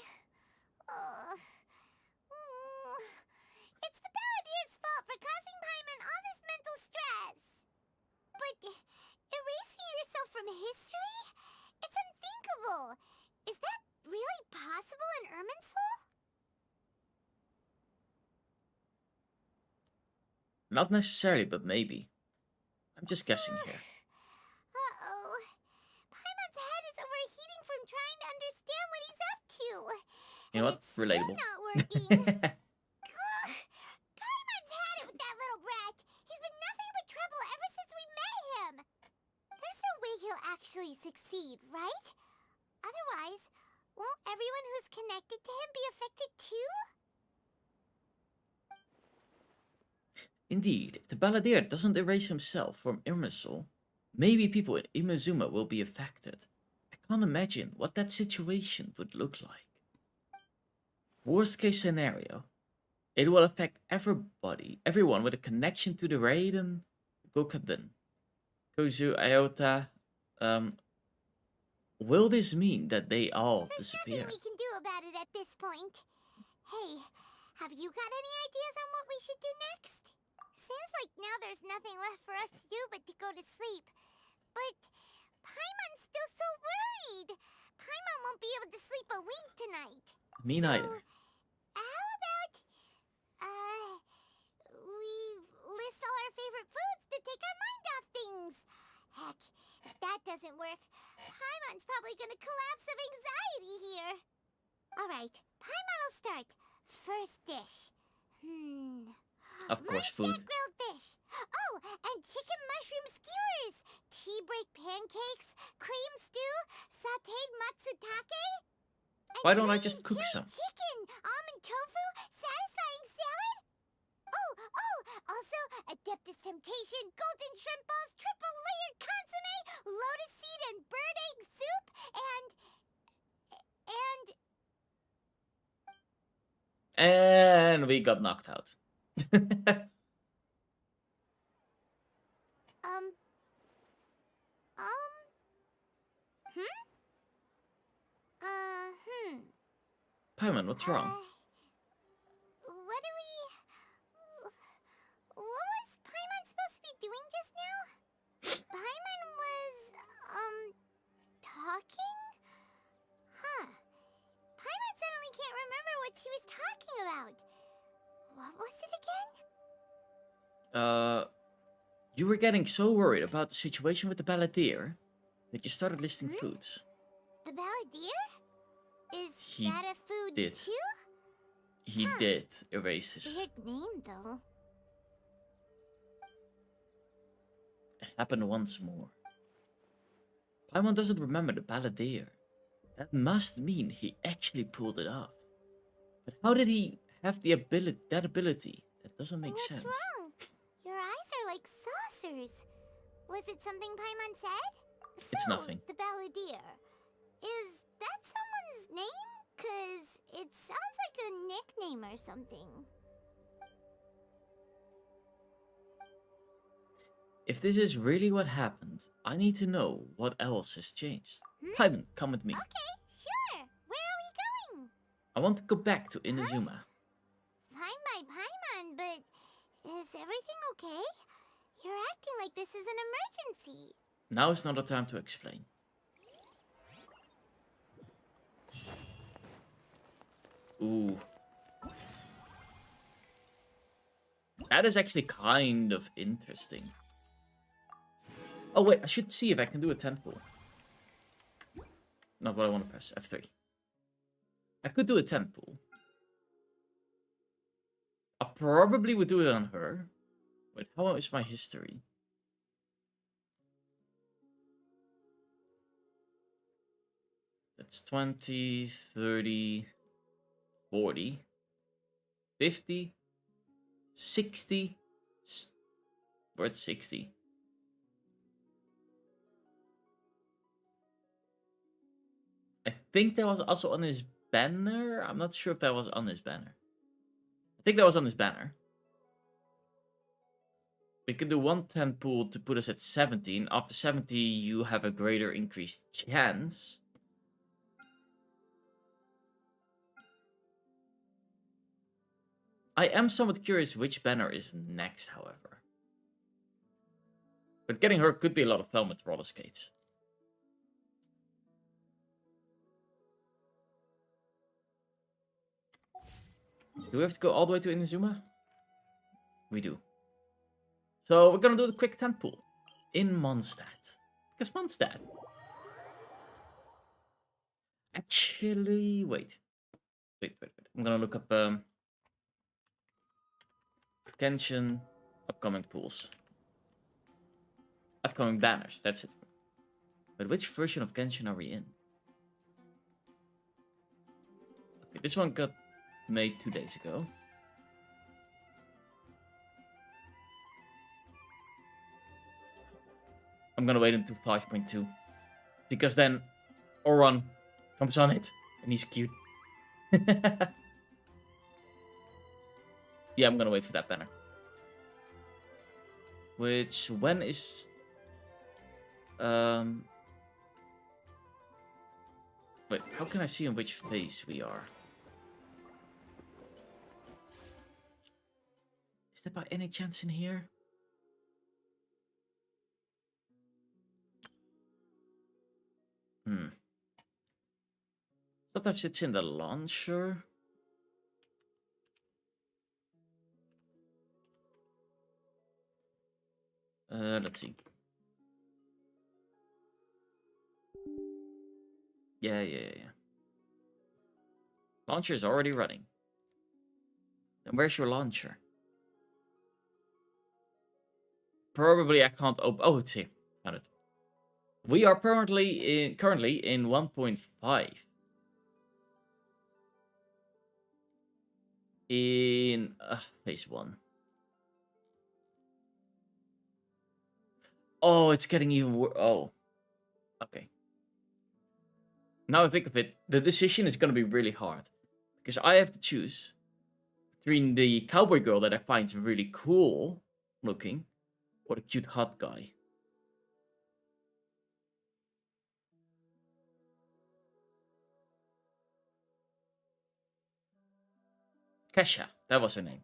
It's the Balladeer's fault for causing Paimon all this mental stress. But erasing yourself from history? It's unthinkable. Is that really possible in Irminsul? Not necessarily, but maybe. I'm just guessing here. Uh-oh. Paimon's head is overheating from trying to understand what he's up to. You know what? Relatable. Not working. Ugh. Paimon's had it with that little brat. He's been nothing but trouble ever since we met him. There's no way he'll actually succeed, right? Otherwise, won't everyone who's connected to him be affected too? Indeed, if the Balladeer doesn't erase himself from Irminsul, maybe people in Imazuma will be affected. I can't imagine what that situation would look like. Worst case scenario, it will affect everyone with a connection to the Raiden, Gokaden, Kozu, Iota. Will this mean that they all disappear? There's nothing we can do about it at this point. Hey, have you got any ideas on what we should do next? Seems like now there's nothing left for us to do but to go to sleep. But Paimon's still so worried. Paimon won't be able to sleep a wink tonight. Me neither. How about, we list all our favorite foods to take our mind off things? Heck, if that doesn't work, Paimon's probably gonna collapse of anxiety here. Alright, Paimon will start. First dish. Of course, food. Grilled fish. Oh, and chicken mushroom skewers, tea break pancakes, cream stew, sautéed matsutake. Why don't I just cook some? Chicken, almond tofu, satisfying salad. Oh, also Adeptus Temptation, golden shrimp balls, triple layered consomme, lotus seed and bird egg soup, And we got knocked out. Paimon, what's wrong? What was Paimon supposed to be doing just now? Paimon was, talking? Huh. Paimon suddenly can't remember what she was talking about. What was it again? You were getting so worried about the situation with the Balladeer that you started listing foods. The Balladeer? Is He that a food did. too? He did erase his. Weird name, though. It happened once more. Paimon doesn't remember the Balladeer. That must mean he actually pulled it off. But how did he have the ability? That doesn't make sense. What's wrong? Your eyes are like saucers. Was it something Paimon said? It's nothing. The Balladeer. Is that someone's name? 'Cause it sounds like a nickname or something. If this is really what happened, I need to know what else has changed. Paimon, come with me. Okay, sure. Where are we going? I want to go back to Inazuma. Fine by Paimon, but is everything okay? You're acting like this is an emergency. Now is not the time to explain. Ooh. That is actually kind of interesting. Oh wait, I should see if I can do a 10 pull. Not what I want to press, F3. I could do a 10 pull. I probably would do it on her. Wait, how is my history? That's 20, 30, 40, 50, 60. We're at 60. I think that was also on his banner. I'm not sure if that was on his banner. I think that was on his banner. We can do 110 pull to put us at 17. After 70, you have a greater increased chance. I am somewhat curious which banner is next, however. But getting her could be a lot of fun with roller skates. Do we have to go all the way to Inazuma? We do. So we're gonna do the quick 10 pull in Mondstadt. Because Mondstadt. Actually, wait. I'm gonna look up Genshin upcoming pools. Upcoming banners, that's it. But which version of Genshin are we in? Okay, this one got made 2 days ago. I'm gonna wait until 5.2. Because then Oron comes on it. And he's cute. Yeah, I'm gonna wait for that banner. Which, when is... Wait, how can I see in which phase we are? Is that by any chance in here? Sometimes it's in the launcher. Let's see. Yeah. Launcher is already running. Then where's your launcher? Probably I can't open. Oh, it's here. Found it. We are currently in 1.5. In phase 1. Oh, it's getting even worse. Oh, okay. Now I think of it, the decision is going to be really hard. Because I have to choose between the cowboy girl that I find really cool looking or the cute hot guy. Kesha, that was her name.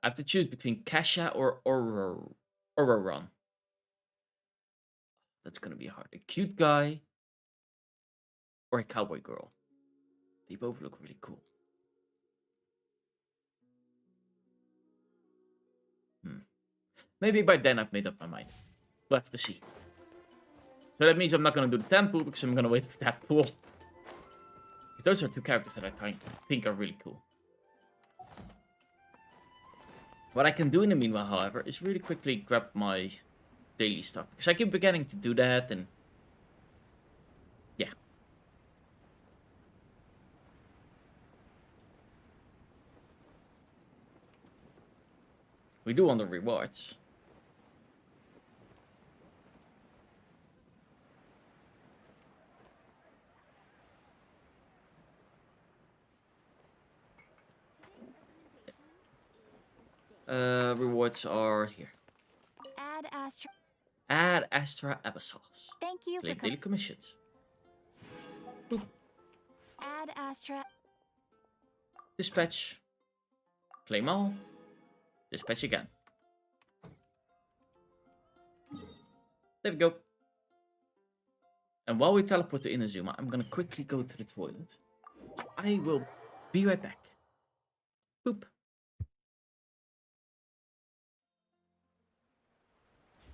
I have to choose between Kesha or Ororon. That's going to be hard. A cute guy or a cowboy girl. They both look really cool. Maybe by then I've made up my mind. We'll have to see. So that means I'm not going to do the 10 pool because I'm going to wait for that pool. Because those are two characters that I think are really cool. What I can do in the meanwhile, however, is really quickly grab my daily stuff. Because I keep beginning to do that and... yeah. We do want the rewards. Rewards are here. Add Astro. Ad Astra Abyssals. Thank you Claim for daily commissions. Boop. Ad Astra. Dispatch. Claim all. Dispatch again. There we go. And while we teleport to Inazuma, I'm gonna quickly go to the toilet. I will be right back. Boop.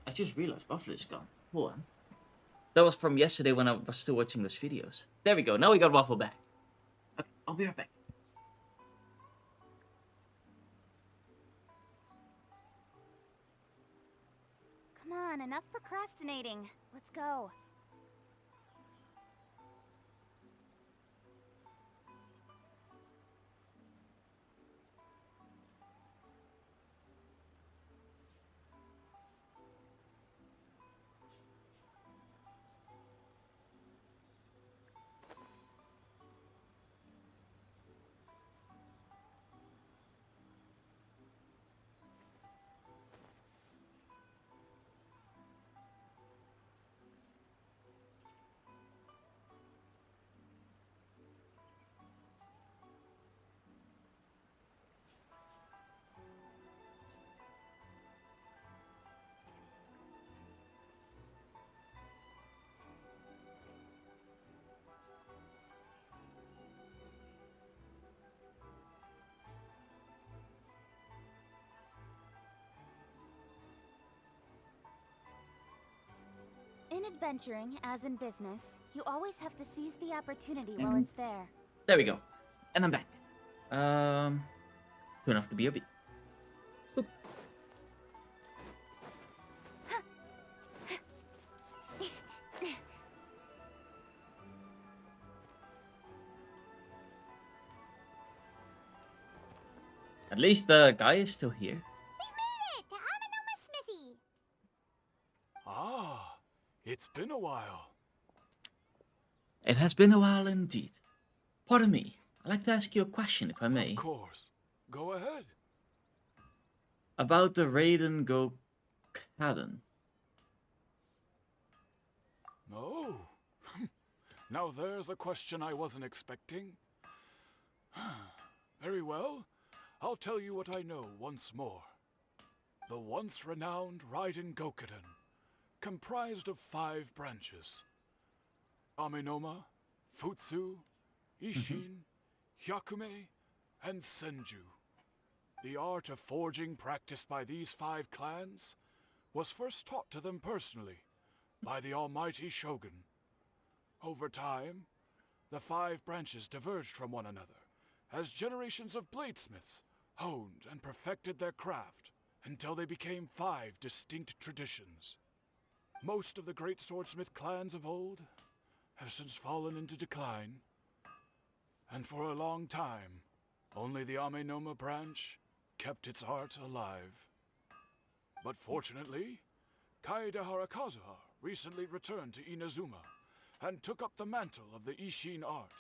I just realized Waffle is gone. Hold on. That was from yesterday when I was still watching those videos. There we go. Now we got Waffle back. Okay, I'll be right back. Come on, enough procrastinating. Let's go. In adventuring, as in business, you always have to seize the opportunity while it's there. There we go. And I'm back. Turn off the BRB. Boop. At least the guy is still here. We've made it to Amanoma's smithy. Ah, it's been a while. It has been a while indeed. Pardon me. I'd like to ask you a question, if I may. Of course. Go ahead. About the Raiden Go Caden. Oh. Now there's a question I wasn't expecting. Very well. I'll tell you what I know once more. The once renowned Raiden Gokaden, comprised of 5 branches. Amenoma, Futsu, Ishin, Hyakume, and Senju. The art of forging practiced by these 5 clans was first taught to them personally by the almighty Shogun. Over time, the 5 branches diverged from one another as generations of bladesmiths honed and perfected their craft until they became 5 distinct traditions. Most of the great swordsmith clans of old have since fallen into decline, and for a long time, only the Amenoma branch kept its art alive. But fortunately, Kaedehara Kazuha recently returned to Inazuma and took up the mantle of the Ishin art.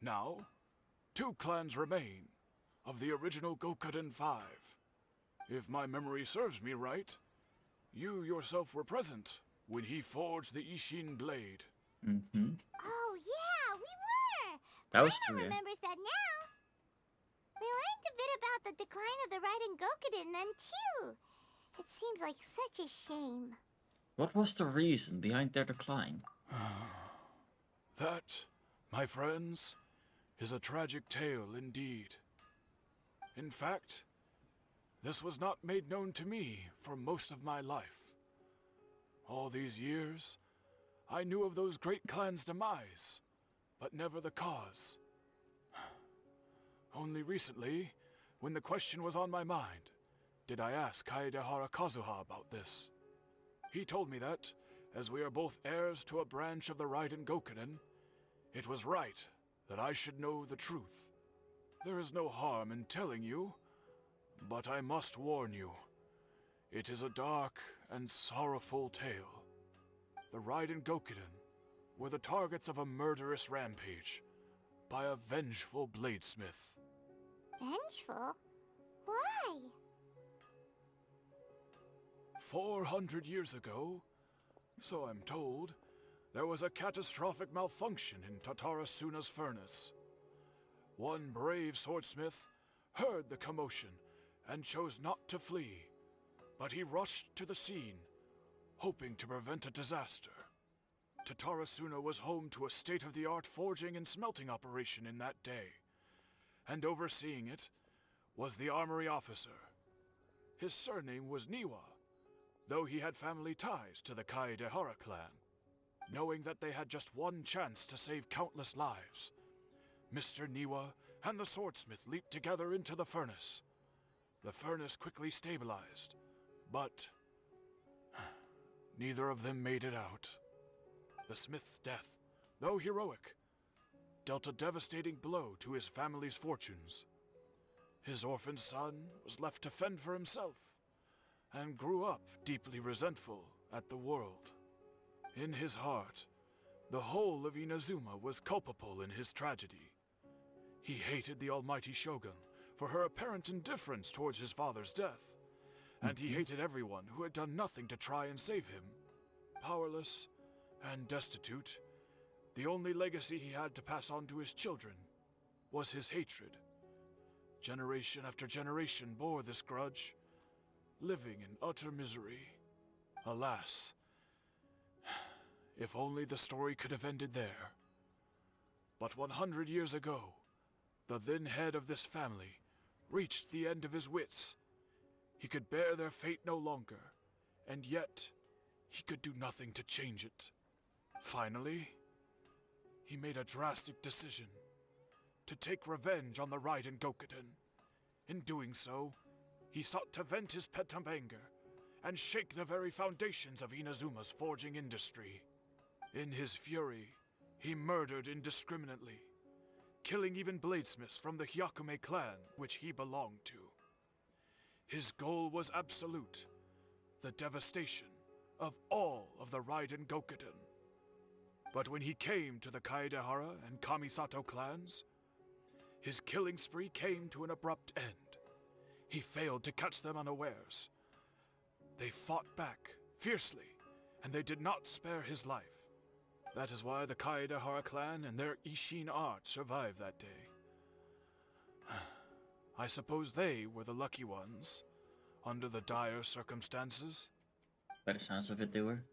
Now, 2 clans remain of the original Gokaden 5. If my memory serves me right, you yourself were present when he forged the Ishin blade. Mm-hmm. Oh yeah, we were. That was Paimon true, yeah. remembers that now. We learned a bit about the decline of the Raiden Gokaden then too. It seems like such a shame. What was the reason behind their decline? That, my friends, is a tragic tale indeed. In fact, this was not made known to me for most of my life. All these years, I knew of those great clans' demise, but never the cause. Only recently, when the question was on my mind, did I ask Kaedehara Kazuha about this. He told me that, as we are both heirs to a branch of the Raiden Gokaden, it was right that I should know the truth. There is no harm in telling you, but I must warn you. It is a dark and sorrowful tale. The Raiden Gokaden were the targets of a murderous rampage by a vengeful bladesmith. Vengeful? Why? 400 years ago, so I'm told, there was a catastrophic malfunction in Tatara Suna's furnace. One brave swordsmith heard the commotion and chose not to flee, but he rushed to the scene, hoping to prevent a disaster. Tatara Suna was home to a state-of-the-art forging and smelting operation in that day, and overseeing it was the armory officer. His surname was Niwa, though he had family ties to the Kaedehara clan. Knowing that they had just one chance to save countless lives, Mr. Niwa and the swordsmith leaped together into the furnace. The furnace quickly stabilized, but neither of them made it out. The smith's death, though heroic, dealt a devastating blow to his family's fortunes. His orphaned son was left to fend for himself, and grew up deeply resentful at the world. In his heart, the whole of Inazuma was culpable in his tragedy. He hated the almighty shogun for her apparent indifference towards his father's death, and he hated everyone who had done nothing to try and save him. Powerless and destitute, the only legacy he had to pass on to his children was his hatred. Generation after generation bore this grudge, living in utter misery. Alas, if only the story could have ended there. But 100 years ago, the then head of this family reached the end of his wits. He could bear their fate no longer, and yet he could do nothing to change it. Finally, he made a drastic decision to take revenge on the Raiden Gokuden. In doing so, he sought to vent his pent anger and shake the very foundations of Inazuma's forging industry. In his fury, he murdered indiscriminately, killing even bladesmiths from the Hyakume clan which he belonged to. His goal was absolute, the devastation of all of the Raiden Gokuden. But when he came to the Kaedehara and Kamisato clans, his killing spree came to an abrupt end. He failed to catch them unawares. They fought back fiercely, and they did not spare his life. That is why the Kaedehara clan and their Ishin art survived that day. I suppose they were the lucky ones, under the dire circumstances. By the sounds of it, they were.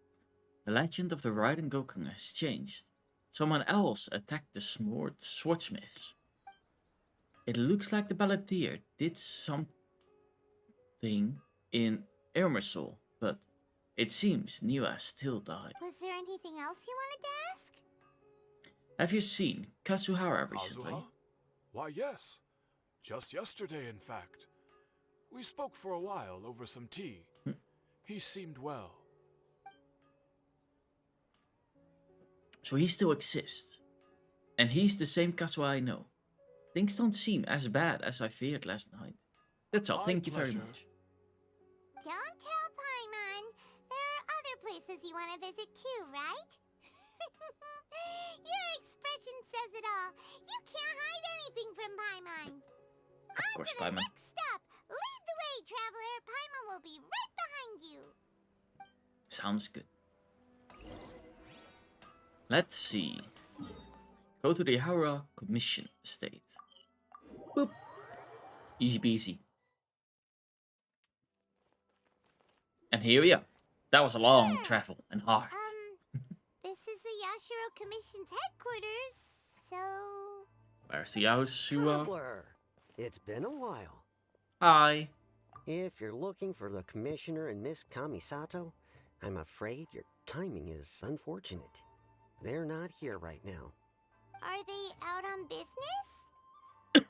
The legend of the Raiden Gokugen has changed. Someone else attacked the swordsmiths. It looks like the balladeer did something in Irmisol, but it seems Niwa still died. Was there anything else you wanted to ask? Have you seen Kazuhara recently? Kazuha? Why, yes. Just yesterday, in fact. We spoke for a while over some tea. He seemed well. So he still exists. And he's the same Kazuha I know. Things don't seem as bad as I feared last night. That's all. Thank you very much. Don't tell Paimon. There are other places you want to visit too, right? Your expression says it all. You can't hide anything from Paimon. Of course, On to the Paimon. next stop. Lead the way, traveler. Paimon will be right behind you. Sounds good. Let's see. Go to the Hara Commission Estate. Boop. Easy peasy. And here we are. That was a long travel and hard. This is the Yashiro Commission's headquarters, so... Where's the Yashiro? Traveler, it's been a while. Hi. If you're looking for the Commissioner and Miss Kamisato, I'm afraid your timing is unfortunate. They're not here right now. Are they out on business?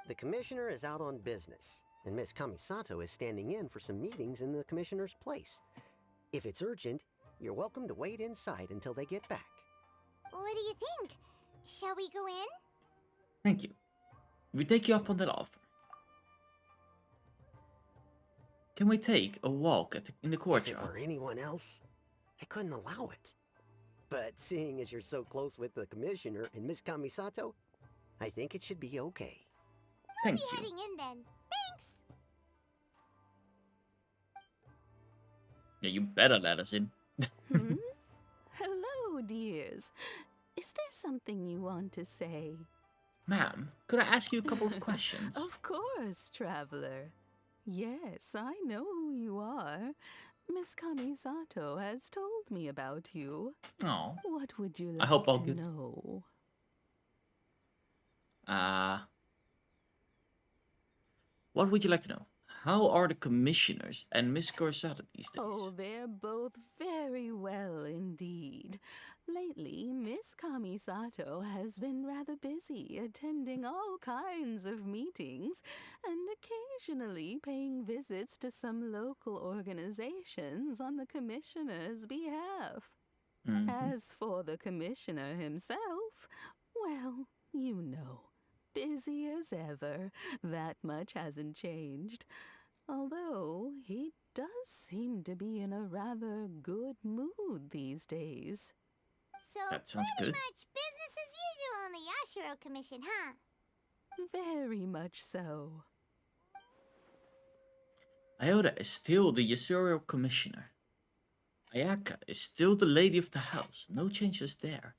The Commissioner is out on business, and Miss Kamisato is standing in for some meetings in the Commissioner's place. If it's urgent, you're welcome to wait inside until they get back. What do you think? Shall we go in? Thank you. We take you up on that offer. Can we take a walk in the courtyard? If it were anyone else, I couldn't allow it. But seeing as you're so close with the Commissioner and Miss Kamisato, I think it should be okay. Thank We'll be you. heading in then. Thanks. Yeah, you better let us in. Hmm? Hello, dears. Is there something you want to say? Ma'am, could I ask you a couple of questions? Of course, traveler. Yes, I know who you are. Miss Kamisato has told me about you. Oh. What would you I like hope all to good. know? What would you like to know? How are the commissioners and Miss Corsata these days? Oh, they're both very well indeed. Lately, Miss Kamisato has been rather busy attending all kinds of meetings and occasionally paying visits to some local organizations on the commissioner's behalf. As for the commissioner himself, well, you know, busy as ever. That much hasn't changed. Although he does seem to be in a rather good mood these days. So That sounds pretty good. much business as usual on the Yashiro Commission, huh? Very much so. Iota is still the Yasuro commissioner. Ayaka is still the lady of the house. No changes there.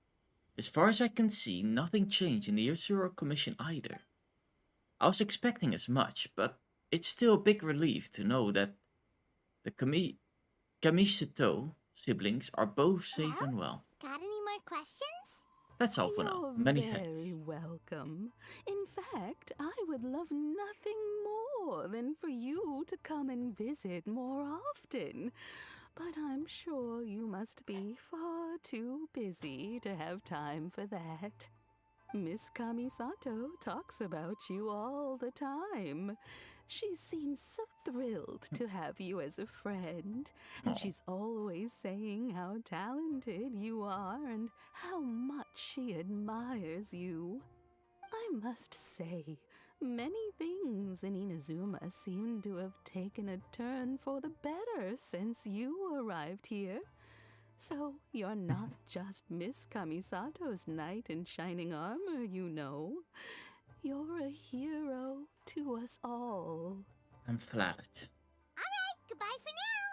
As far as I can see, nothing changed in the Yasuro commission either. I was expecting as much, but it's still a big relief to know that the Kamisito siblings are both safe and well. Got any more questions? That's all for now. You're Many thanks. very welcome. In fact, I would love nothing more than for you to come and visit more often. But I'm sure you must be far too busy to have time for that. Miss Kamisato talks about you all the time. She seems so thrilled to have you as a friend, and she's always saying how talented you are and how much she admires you. I must say, many things in Inazuma seem to have taken a turn for the better since you arrived here. So you're not just Miss Kamisato's knight in shining armor, you know. You're a hero to us all. I'm flattered. Alright, goodbye for now.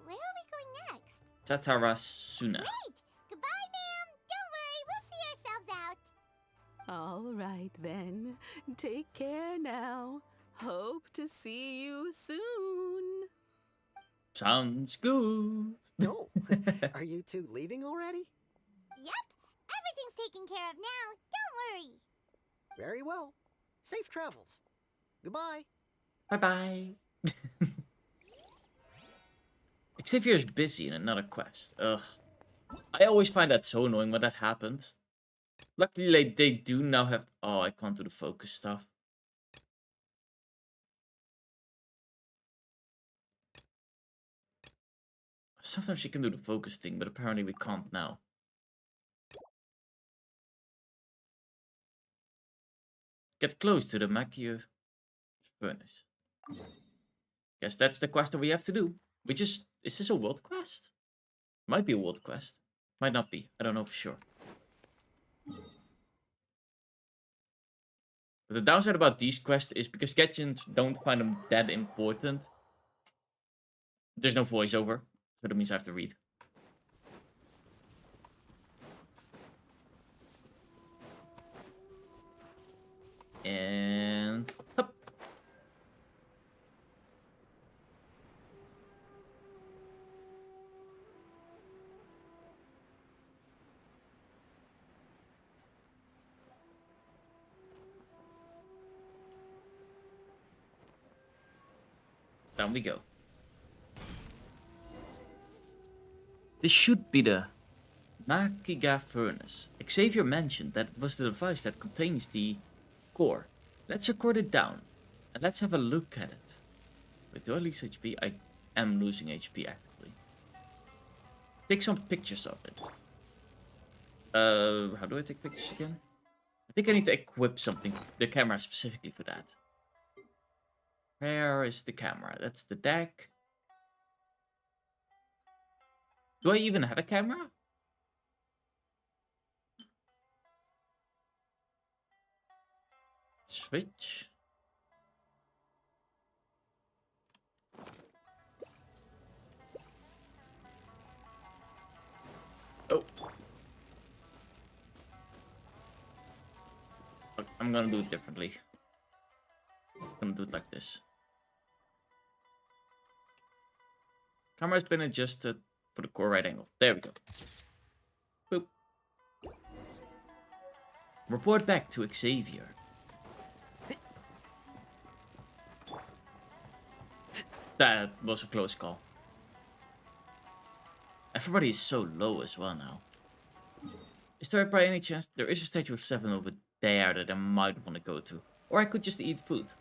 Where are we going next? Tatarasuna. Great! Goodbye, ma'am. Don't worry, we'll see ourselves out. All right then. Take care now. Hope to see you soon. Sounds good. No. Are you two leaving already? Yep, everything's taken care of now. Don't worry. Very well. Safe travels. Goodbye. Bye-bye. Xavier's busy in another quest. Ugh. I always find that so annoying when that happens. Luckily, they do now have... Oh, I can't do the focus stuff. Sometimes you can do the focus thing, but apparently we can't now. Get close to the Makio furnace. Guess that's the quest that we have to do. Is this a world quest? Might be a world quest. Might not be. I don't know for sure. But the downside about these quests is because Genshin don't find them that important. There's no voiceover, so that means I have to read. And... Hup. Down we go. This should be the Makiga furnace. Xavier mentioned that it was the device that contains the core. Let's record it down. And let's have a look at it. Wait, do I lose HP? I am losing HP actively. Take some pictures of it. How do I take pictures again? I think I need to equip something, the camera specifically for that. Where is the camera? That's the deck. Do I even have a camera? Switch. I'm gonna do it differently. I'm gonna do it like this. Camera's been adjusted for the core right angle. There we go. Boop. Report back to Xavier. That was a close call. Everybody is so low as well now. Is there by any chance there is a statue of 7 over there that I might want to go to? Or I could just eat food.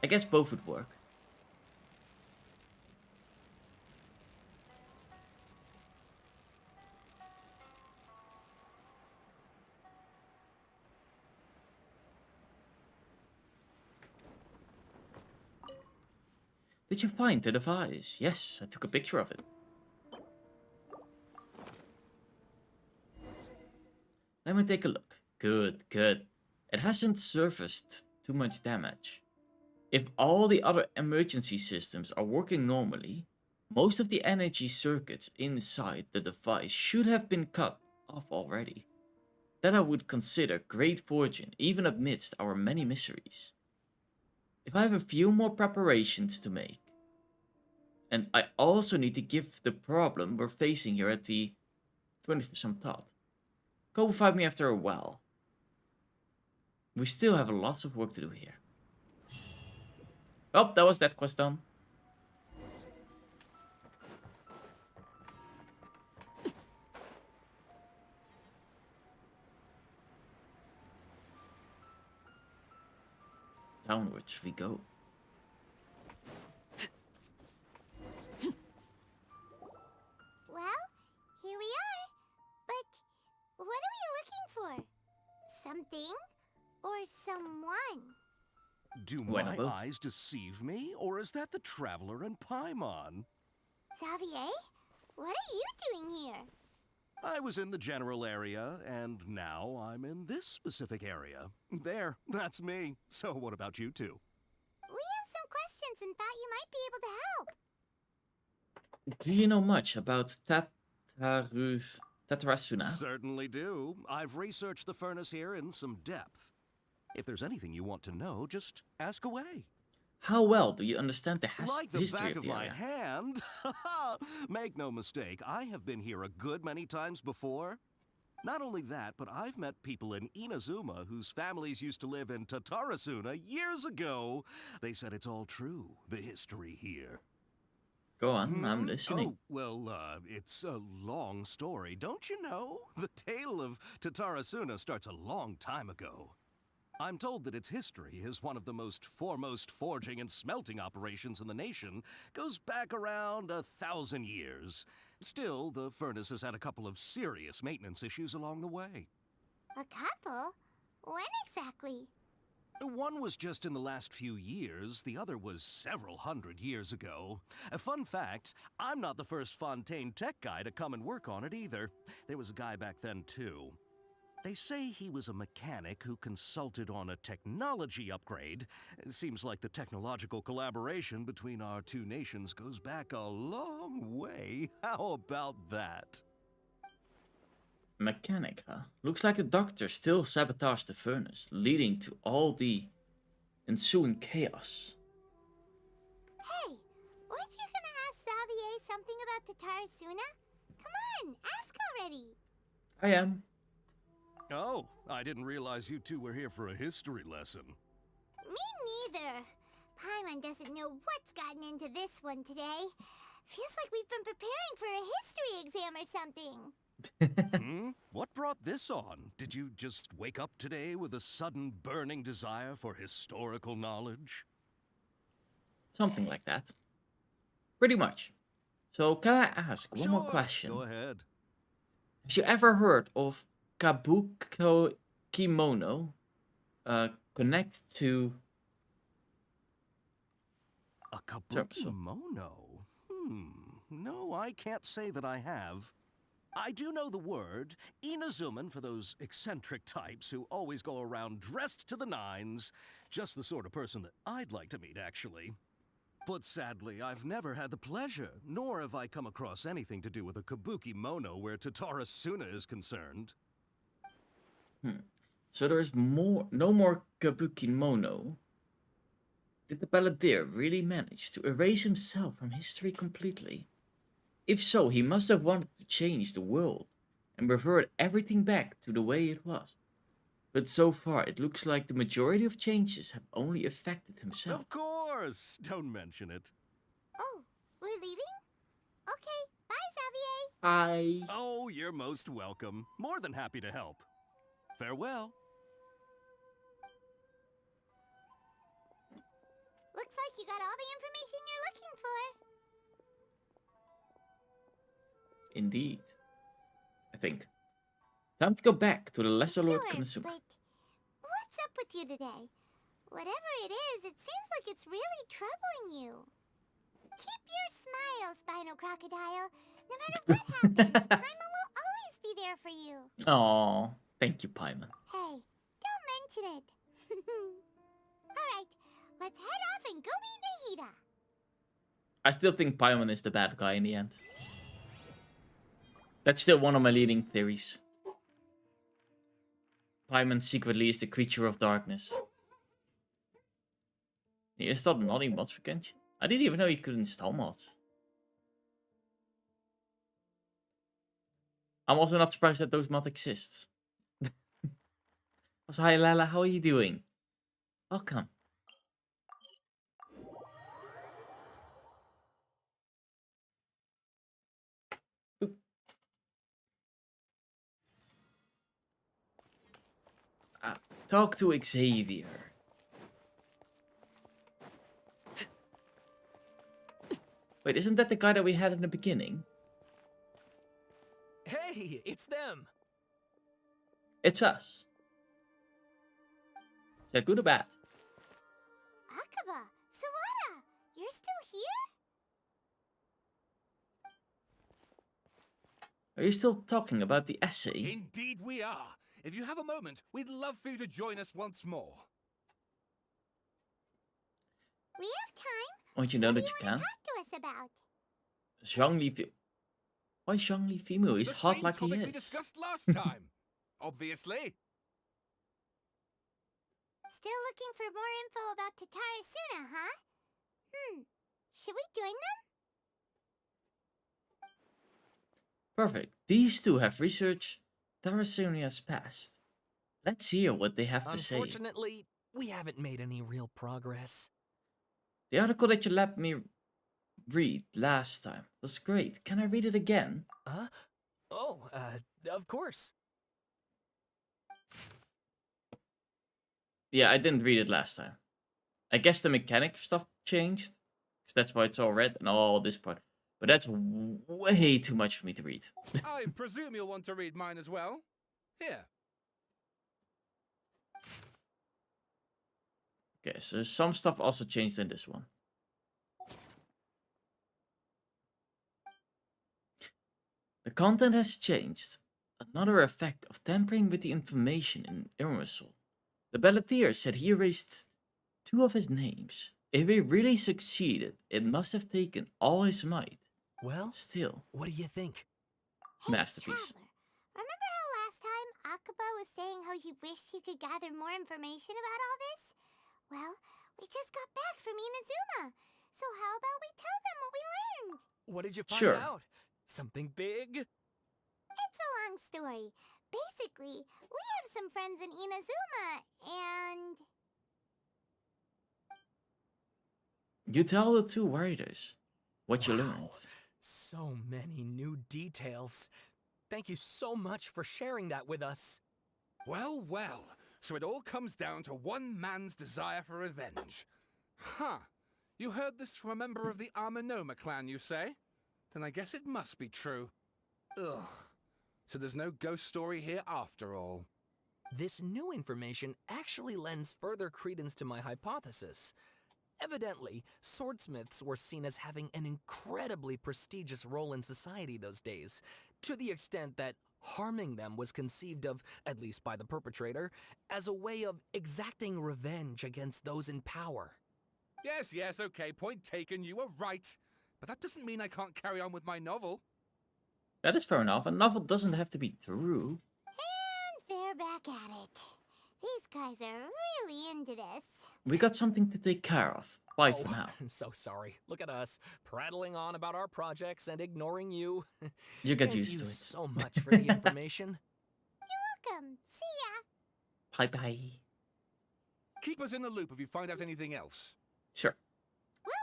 I guess both would work. Did you find the device? Yes, I took a picture of it. Let me take a look. Good, good. It hasn't surfaced too much damage. If all the other emergency systems are working normally, most of the energy circuits inside the device should have been cut off already. That I would consider great fortune, even amidst our many miseries. If I have a few more preparations to make, and I also need to give the problem we're facing here at the 20th some thought. Go will find me after a while. We still have lots of work to do here. Oh, that was that quest done. Downwards we go. Well, here we are. But what are we looking for? Something or someone? Do my eyes deceive me, or is that the Traveler and Paimon? Xavier, what are you doing here? I was in the general area, and now I'm in this specific area. There, that's me. So what about you two? We have some questions and thought you might be able to help. Do you know much about Tatarasuna? Certainly do. I've researched the furnace here in some depth. If there's anything you want to know, just ask away. How well do you understand the Like the history back of the my area? hand. Make no mistake, I have been here a good many times before. Not only that, but I've met people in Inazuma whose families used to live in Tatarasuna years ago. They said it's all true, the history here. Go on, I'm listening. Oh, well, it's a long story, don't you know? The tale of Tatarasuna starts a long time ago. I'm told that its history is one of the most foremost forging and smelting operations in the nation, goes back around 1,000 years. Still, the furnace has had a couple of serious maintenance issues along the way. A couple? When exactly? One was just in the last few years, the other was several hundred years ago. A fun fact, I'm not the first Fontaine tech guy to come and work on it either. There was a guy back then too. They say he was a mechanic who consulted on a technology upgrade. It seems like the technological collaboration between our two nations goes back a long way. How about that? Mechanic, huh? Looks like the doctor still sabotaged the furnace, leading to all the ensuing chaos. Hey, weren't you gonna ask Xavier something about Tatarasuna? Come on, ask already. I am. Oh, I didn't realize you two were here for a history lesson. Me neither. Paimon doesn't know what's gotten into this one today. Feels like we've been preparing for a history exam or something. What brought this on? Did you just wake up today with a sudden burning desire for historical knowledge? Something like that. Pretty much. So can I ask one more Sure, question? Go ahead. Have you ever heard of Kabuki Kimono connect to A kabuki-mono? No, I can't say that I have. I do know the word, Inazuman for those eccentric types who always go around dressed to the nines. Just the sort of person that I'd like to meet, actually. But sadly, I've never had the pleasure, nor have I come across anything to do with a kabuki-mono where Tatarasuna is concerned. So there is no more Kabuki Mono. Did the balladeer really manage to erase himself from history completely? If so, he must have wanted to change the world and revert everything back to the way it was. But so far, it looks like the majority of changes have only affected himself. Of course! Don't mention it. Oh, we're leaving? Okay, bye, Xavier. Bye. Oh, you're most welcome. More than happy to help. Farewell. Looks like you got all the information you're looking for. Indeed. I think. Time to go back to the Lesser Lord Sure, Konosuba. but what's up with you today? Whatever it is, it seems like it's really troubling you. Keep your smile, Spinal Crocodile. No matter what happens, Paimon will always be there for you. Aw, thank you, Paimon. Hey, don't mention it. Alright, let's head off and go meet Nahida. I still think Paimon is the bad guy in the end. That's still one of my leading theories. Paimon secretly is the creature of darkness. He installed modding mods for Genshin. I didn't even know you could install mods. I'm also not surprised that those mods exist. Also, hi Lala, how are you doing? Welcome. Talk to Xavier. Wait, isn't that the guy that we had in the beginning? Hey, it's them. It's us. Is that good or bad? Akaba, Sawada, you're still here? Are you still talking about the essay? Indeed we are. If you have a moment, we'd love for you to join us once more. We have time. Want you know that you can? Talk to us about. Zhongli. Why Zhongli female? He's The hot same like he topic we is. discussed last time. Obviously. Still looking for more info about Tatarasuna, huh? Should we join them? Perfect. These two have researched Tarasunia's past. Let's hear what they have to say. Unfortunately, we haven't made any real progress. The article that you let me read last time was great. Can I read it again? Huh? Oh, of course. Yeah, I didn't read it last time. I guess the mechanic stuff changed. Because that's why it's all red and all this part. But that's way too much for me to read. I presume you'll want to read mine as well. Here. Okay, so some stuff also changed in this one. The content has changed. Another effect of tampering with the information in Irmisol. The balladeer said he erased 2 of his names. If he really succeeded, it must have taken all his might. Well, still, what do you think? Masterpiece. Traveler, remember how last time Akaba was saying how he wished he could gather more information about all this? Well, we just got back from Inazuma. So how about we tell them what we learned? What did you find Sure. out? Something big? It's a long story. Basically, we have some friends in Inazuma, and... You tell the 2 writers what you Wow. learned. So many new details. Thank you so much for sharing that with us. Well, well. So it all comes down to one man's desire for revenge. Huh. You heard this from a member of the Amanoma clan, you say? Then I guess it must be true. Ugh. So there's no ghost story here after all. This new information actually lends further credence to my hypothesis. Evidently, swordsmiths were seen as having an incredibly prestigious role in society those days, to the extent that harming them was conceived of, at least by the perpetrator, as a way of exacting revenge against those in power. Yes, okay, point taken, you were right. But that doesn't mean I can't carry on with my novel. That is fair enough. A novel doesn't have to be true. And they're back at it. guys are really into this. We got something to take care of. Bye for now. So sorry. Look at us, prattling on about our projects and ignoring you. You get Thank used you to it. so much for the information. You're welcome. See ya. Bye-bye. Keep us in the loop if you find out anything else. Sure. Will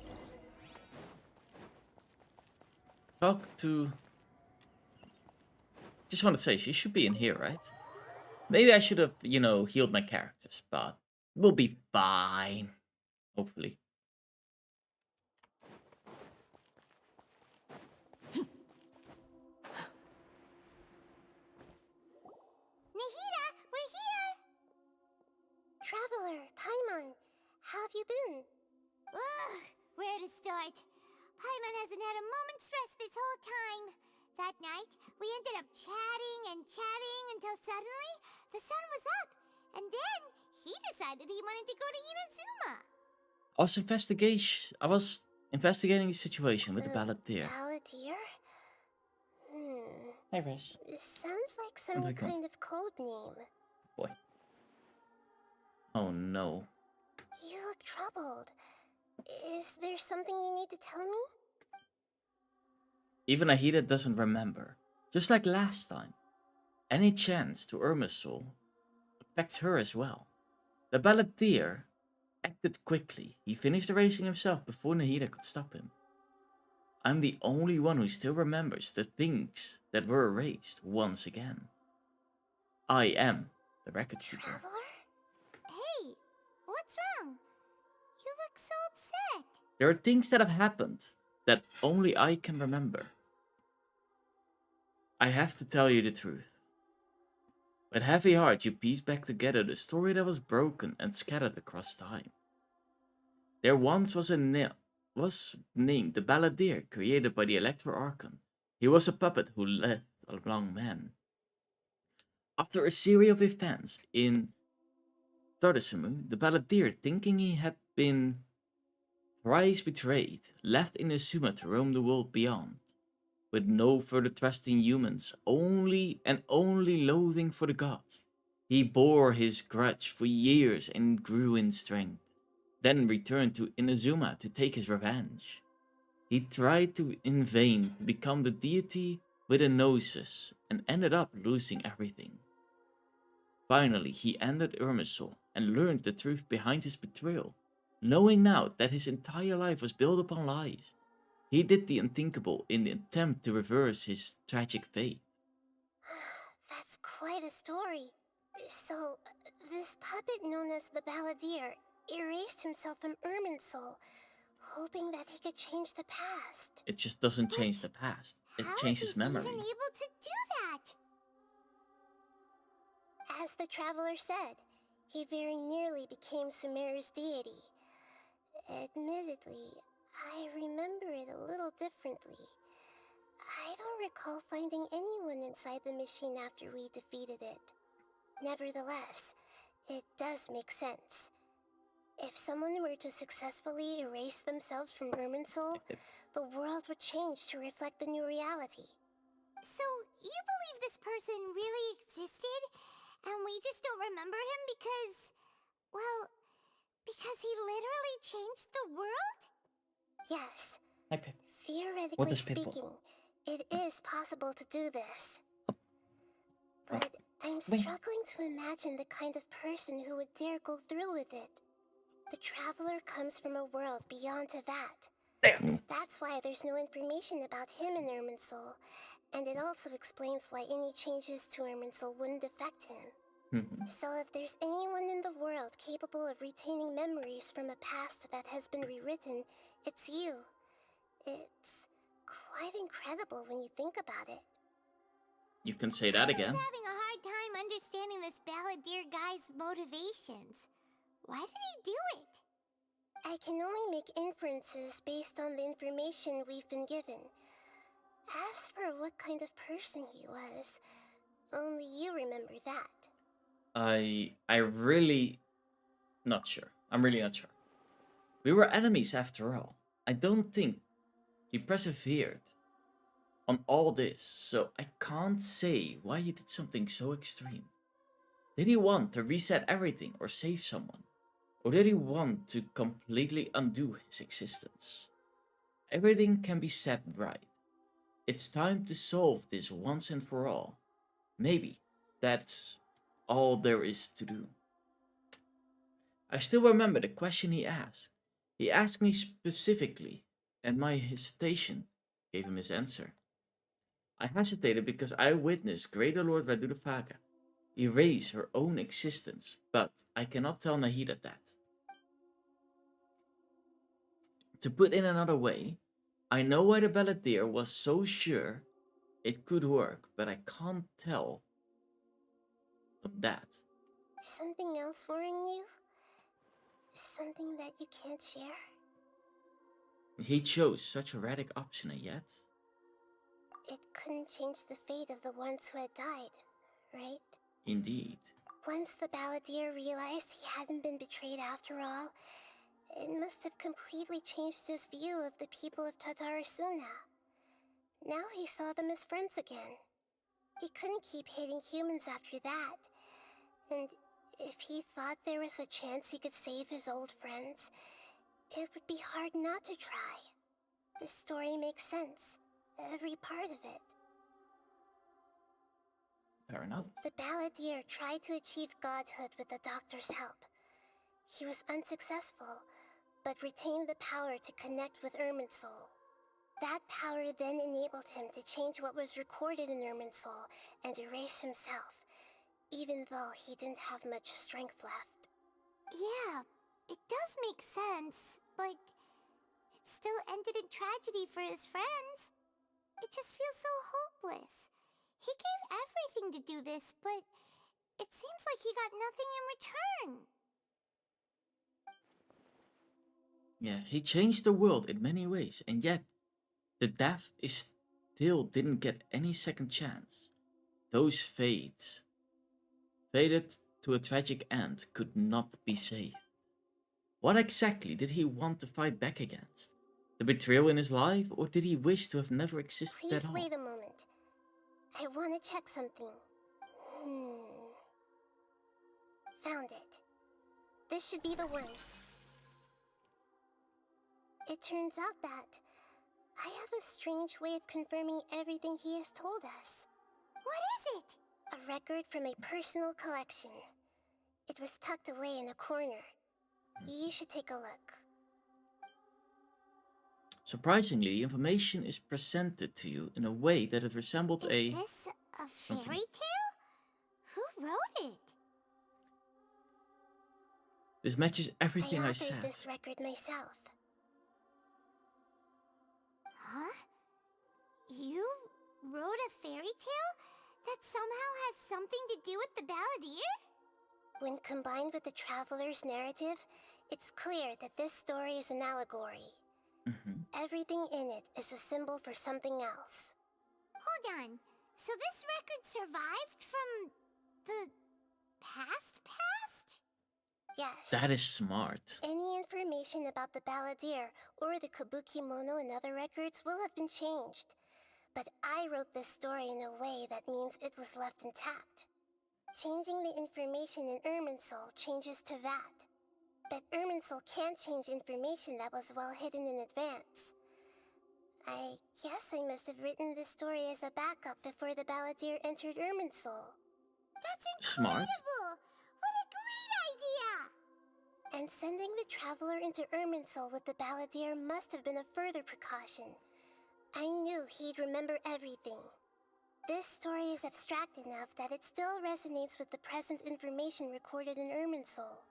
do. Talk to... Just want to say, she should be in here, right? Maybe I should have, you know, healed my characters, but we'll be fine. Hopefully. Nahida, we're here! Traveler, Paimon, how have you been? Ugh, where to start? Paimon hasn't had a moment's rest this whole time. That night, we ended up chatting and chatting until suddenly the sun was up. And then he decided he wanted to go to Inazuma. I was investigating the situation with the Balladeer. Balladeer? Hey, Riz. It sounds like some Oh, kind of code name. Boy. Oh no. You look troubled. Is there something you need to tell me? Even Nahida doesn't remember. Just like last time. Any chance to Irminsul affects her as well. The Balladeer acted quickly. He finished erasing himself before Nahida could stop him. I'm the only one who still remembers the things that were erased once again. I am the record keeper. Traveler? Hey, what's wrong? You look so upset. There are things that have happened that only I can remember. I have to tell you the truth. With heavy heart, you piece back together the story that was broken and scattered across time. There once was named the Balladeer, created by the Electro Archon. He was a puppet who led along men. After a series of events in Tardisumu, the Balladeer, thinking he had been thrice betrayed, left Inazuma to roam the world beyond. With no further trust in humans, only loathing for the gods. He bore his grudge for years and grew in strength, then returned to Inazuma to take his revenge. He tried in vain to become the deity with a gnosis and ended up losing everything. Finally, he entered Irminsul and learned the truth behind his betrayal, knowing now that his entire life was built upon lies. He did the unthinkable in the attempt to reverse his tragic fate. That's quite a story. So, this puppet known as the Balladeer erased himself from Irminsul, hoping that he could change the past. It just doesn't change the past. It changes memory. How is he even able to do that? As the traveler said, he very nearly became Sumeru's deity. Admittedly, I remember it a little differently. I don't recall finding anyone inside the machine after we defeated it. Nevertheless, it does make sense. If someone were to successfully erase themselves from Irminsul, the world would change to reflect the new reality. So, you believe this person really existed, and we just don't remember him because, well, because he literally changed the world? Yes. Hi, Pip. Theoretically speaking, it is possible to do this. But I'm struggling to imagine the kind of person who would dare go through with it. The traveler comes from a world beyond to that. That's why there's no information about him in Irminsul, and it also explains why any changes to Irminsul wouldn't affect him. So if there's anyone in the world capable of retaining memories from a past that has been rewritten, it's you. It's quite incredible when you think about it. You can say that again. I'm having a hard time understanding this Balladeer guy's motivations. Why did he do it? I can only make inferences based on the information we've been given. As for what kind of person he was, only you remember that. I really not sure. I'm really not sure. We were enemies after all. I don't think he persevered on all this, so I can't say why he did something so extreme. Did he want to reset everything or save someone? Or did he want to completely undo his existence? Everything can be set right. It's time to solve this once and for all. Maybe that's all there is to do. I still remember the question he asked. He asked me specifically, and my hesitation gave him his answer. I hesitated because I witnessed Greater Lord Vadudafaga erase her own existence, but I cannot tell Nahida that. To put in another way, I know why the Balladeer was so sure it could work, but I can't tell them that. Something else worrying you? Something that you can't share? He chose such a radical option, and yet It couldn't change the fate of the ones who had died, right? indeed. Once the Balladeer realized he hadn't been betrayed after all, it must have completely changed his view of the people of Tatarasuna. Now he saw them as friends again. He couldn't keep hating humans after that. And if he thought there was a chance he could save his old friends, it would be hard not to try. The story makes sense. Every part of it. Fair enough. The Balladeer tried to achieve godhood with the Doctor's help. He was unsuccessful, but retained the power to connect with Irminsul. That power then enabled him to change what was recorded in Irminsul and erase himself, even though he didn't have much strength left. Yeah, it does make sense, but it still ended in tragedy for his friends. It just feels so hopeless. He gave everything to do this, but it seems like he got nothing in return. Yeah, he changed the world in many ways, and yet the death is still didn't get any second chance. Those fates, fated to a tragic end, could not be saved. What exactly did he want to fight back against? The betrayal in his life, or did he wish to have never existed Please at all? wait a moment. I want to check something. Found it. This should be the one. It turns out that I have a strange way of confirming everything he has told us. What is it? A record from a personal collection. It was tucked away in a corner. You should take a look. Surprisingly, the information is presented to you in a way that it resembled Is a... this a fairy tale? Who wrote it? This matches everything I authored said. this record myself. Huh? You wrote a fairy tale that somehow has something to do with the Balladeer? When combined with the Traveler's narrative, it's clear that this story is an allegory. Everything in it is a symbol for something else. Hold on. So this record survived from the past? Yes. That is smart. Any information about the Balladeer or the Kabuki Mono and other records will have been changed. But I wrote this story in a way that means it was left intact. Changing the information in Irminsul changes to that. But Irminsul can't change information that was well hidden in advance. I guess I must have written this story as a backup before the Balladeer entered Irminsul. That's Smart. incredible! What a great idea! And sending the Traveler into Irminsul with the Balladeer must have been a further precaution. I knew he'd remember everything. This story is abstract enough that it still resonates with the present information recorded in Irminsul.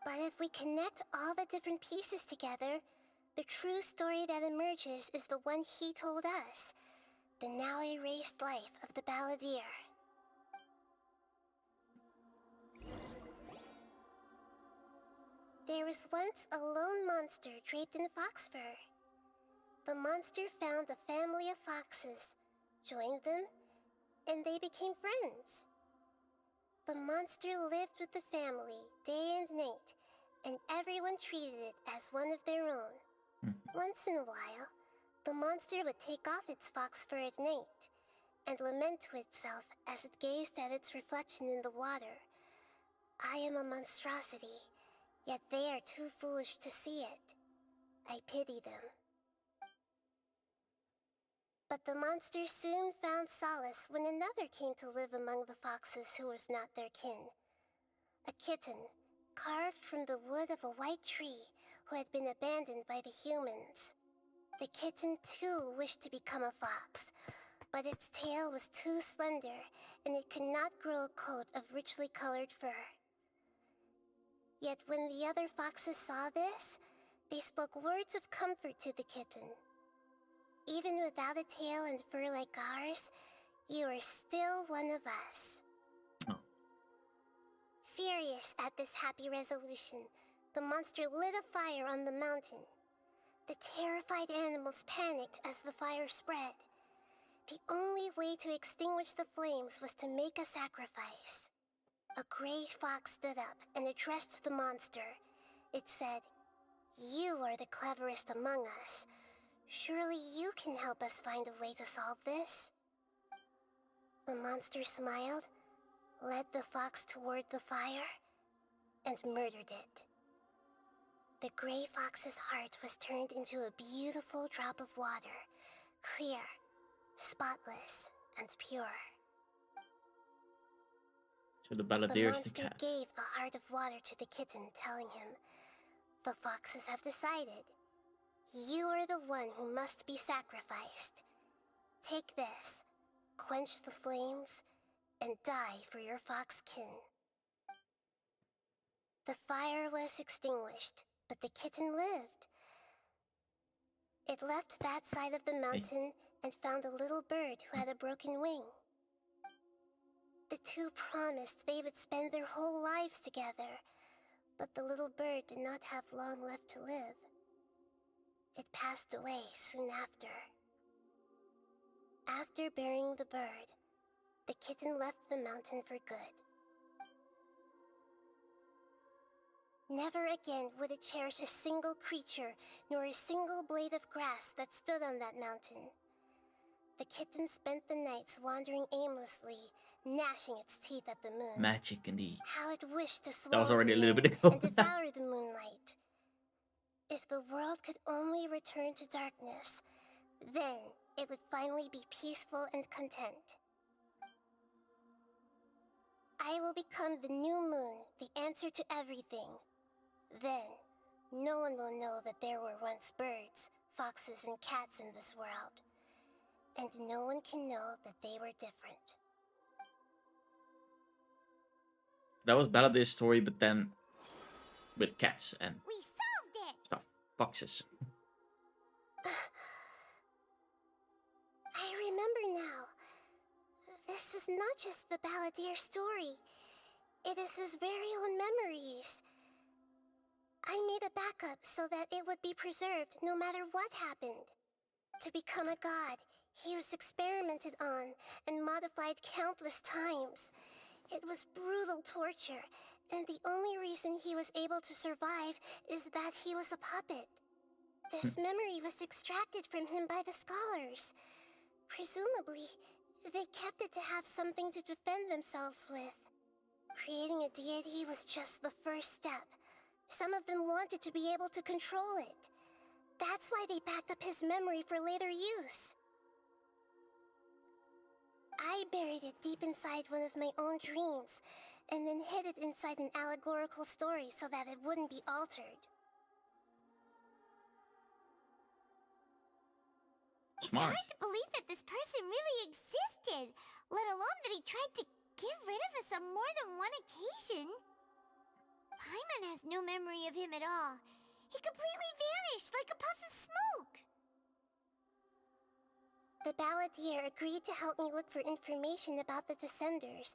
But if we connect all the different pieces together, the true story that emerges is the one he told us. The now erased life of the Balladeer. There was once a lone monster draped in fox fur. The monster found a family of foxes, joined them, and they became friends. The monster lived with the family day and night, and everyone treated it as one of their own. Once in a while, The monster would take off its fox fur at night and lament to itself as it gazed at its reflection in the water. I am a monstrosity, yet they are too foolish to see it. I pity them. But the monster soon found solace when another came to live among the foxes who was not their kin. A kitten, carved from the wood of a white tree, who had been abandoned by the humans. The kitten too wished to become a fox, but its tail was too slender, and it could not grow a coat of richly colored fur. Yet when the other foxes saw this, they spoke words of comfort to the kitten. Even without a tail and fur like ours, you are still one of us. Oh. Furious at this happy resolution, the monster lit a fire on the mountain. The terrified animals panicked as the fire spread. The only way to extinguish the flames was to make a sacrifice. A gray fox stood up and addressed the monster. It said, "You are the cleverest among us. Surely you can help us find a way to solve this." The monster smiled, led the fox toward the fire, and murdered it. The gray fox's heart was turned into a beautiful drop of water, clear, spotless, and pure. So the balladeer is the monster cat. gave the heart of water to the kitten, telling him, "The foxes have decided. You are the one who must be sacrificed. Take this, quench the flames, and die for your fox kin." The fire was extinguished, but the kitten lived. It left that side of the mountain and found a little bird who had a broken wing. The two promised they would spend their whole lives together, but the little bird did not have long left to live. It passed away soon after. After burying the bird, the kitten left the mountain for good. Never again would it cherish a single creature, nor a single blade of grass that stood on that mountain. The kitten spent the nights wandering aimlessly, gnashing its teeth at the moon. Magic indeed. How it wished to That swallow was already a the little moon bit ago. and devour the moonlight. If the world could only return to darkness, then it would finally be peaceful and content. I will become the new moon, the answer to everything. Then, no one will know that there were once birds, foxes, and cats in this world. And no one can know that they were different. That was balladeer's story, but then with cats and We solved it! stuff. Foxes. I remember now. This is not just the balladeer story. It is his very own memories. I made a backup so that it would be preserved no matter what happened. To become a god, he was experimented on and modified countless times. It was brutal torture, and the only reason he was able to survive is that he was a puppet. This memory was extracted from him by the scholars. Presumably, they kept it to have something to defend themselves with. Creating a deity was just the first step. Some of them wanted to be able to control it. That's why they backed up his memory for later use. I buried it deep inside one of my own dreams, and then hid it inside an allegorical story so that it wouldn't be altered. Smart. It's hard to believe that this person really existed, let alone that he tried to get rid of us on more than one occasion. Paimon has no memory of him at all. He completely vanished like a puff of smoke. The balladeer agreed to help me look for information about the Descenders,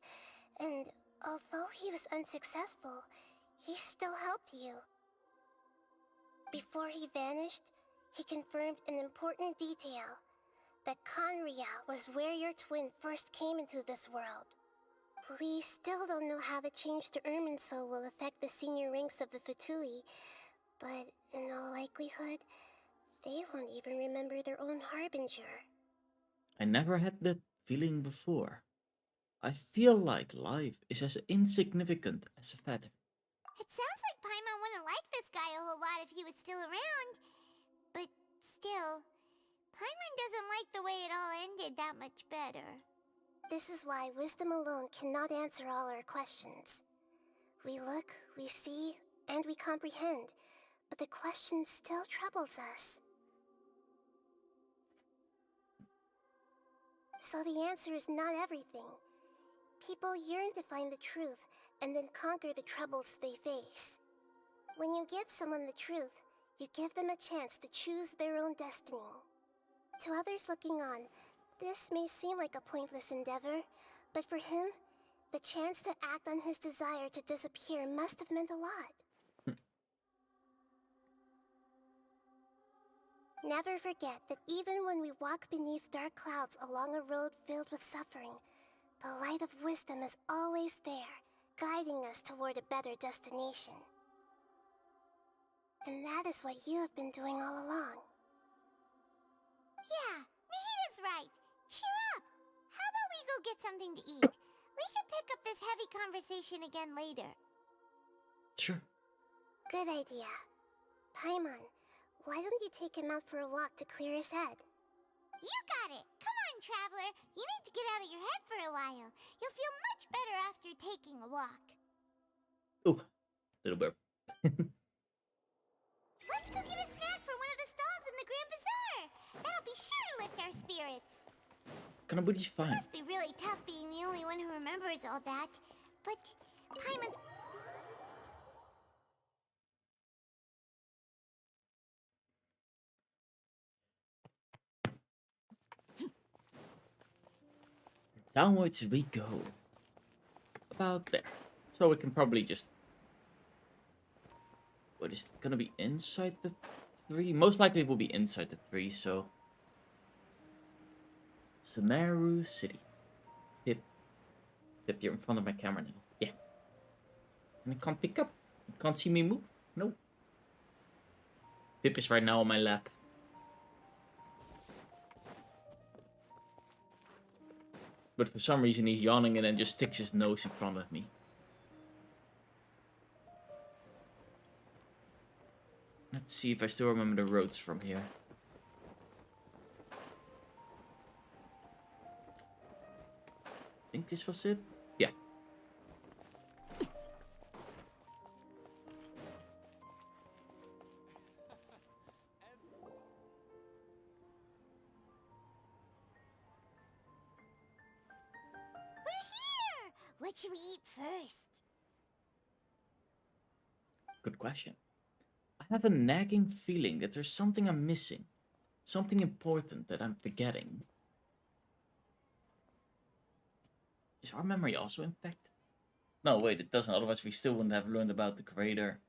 and although he was unsuccessful, he still helped you. Before he vanished, he confirmed an important detail, that Conria was where your twin first came into this world. We still don't know how the change to Irminsul will affect the senior ranks of the Fatui, but in all likelihood, They won't even remember their own harbinger. I never had that feeling before. I feel like life is as insignificant as a feather. It sounds like Paimon wouldn't like this guy a whole lot if he was still around. But still, Paimon doesn't like the way it all ended that much better. This is why wisdom alone cannot answer all our questions. We look, we see, and we comprehend, but the question still troubles us. So the answer is not everything. People yearn to find the truth and then conquer the troubles they face. When you give someone the truth, you give them a chance to choose their own destiny. To others looking on, this may seem like a pointless endeavor, but for him, the chance to act on his desire to disappear must have meant a lot. Never forget that even when we walk beneath dark clouds along a road filled with suffering, the light of wisdom is always there, guiding us toward a better destination. And that is what you have been doing all along. Yeah, Nahida's right. Cheer up! How about we go get something to eat? We can pick up this heavy conversation again later. Sure. Good idea. Paimon, why don't you take him out for a walk to clear his head? You got it! Come on, Traveler! You need to get out of your head for a while. You'll feel much better after taking a walk. Ooh, little burp. Let's go get a snack from one of the stalls in the Grand Bazaar! That'll be sure to lift our spirits. Kanabudi's It fine. must be really tough being the only one who remembers all that. But Paimon's... Downwards we go. About there. So we can probably just... What is it gonna be inside the 3? Most likely it will be inside the 3, so... Sumeru City. Pip. Pip, you're in front of my camera now. Yeah. And I can't pick up. You can't see me move. No. Pip is right now on my lap. But for some reason he's yawning and then just sticks his nose in front of me. Let's see if I still remember the roads from here. I think this was it? Yeah. We're here! What should we eat first? Good question. I have a nagging feeling that there's something I'm missing. Something important that I'm forgetting. Is our memory also infected? No, wait, it doesn't. Otherwise we still wouldn't have learned about the Creator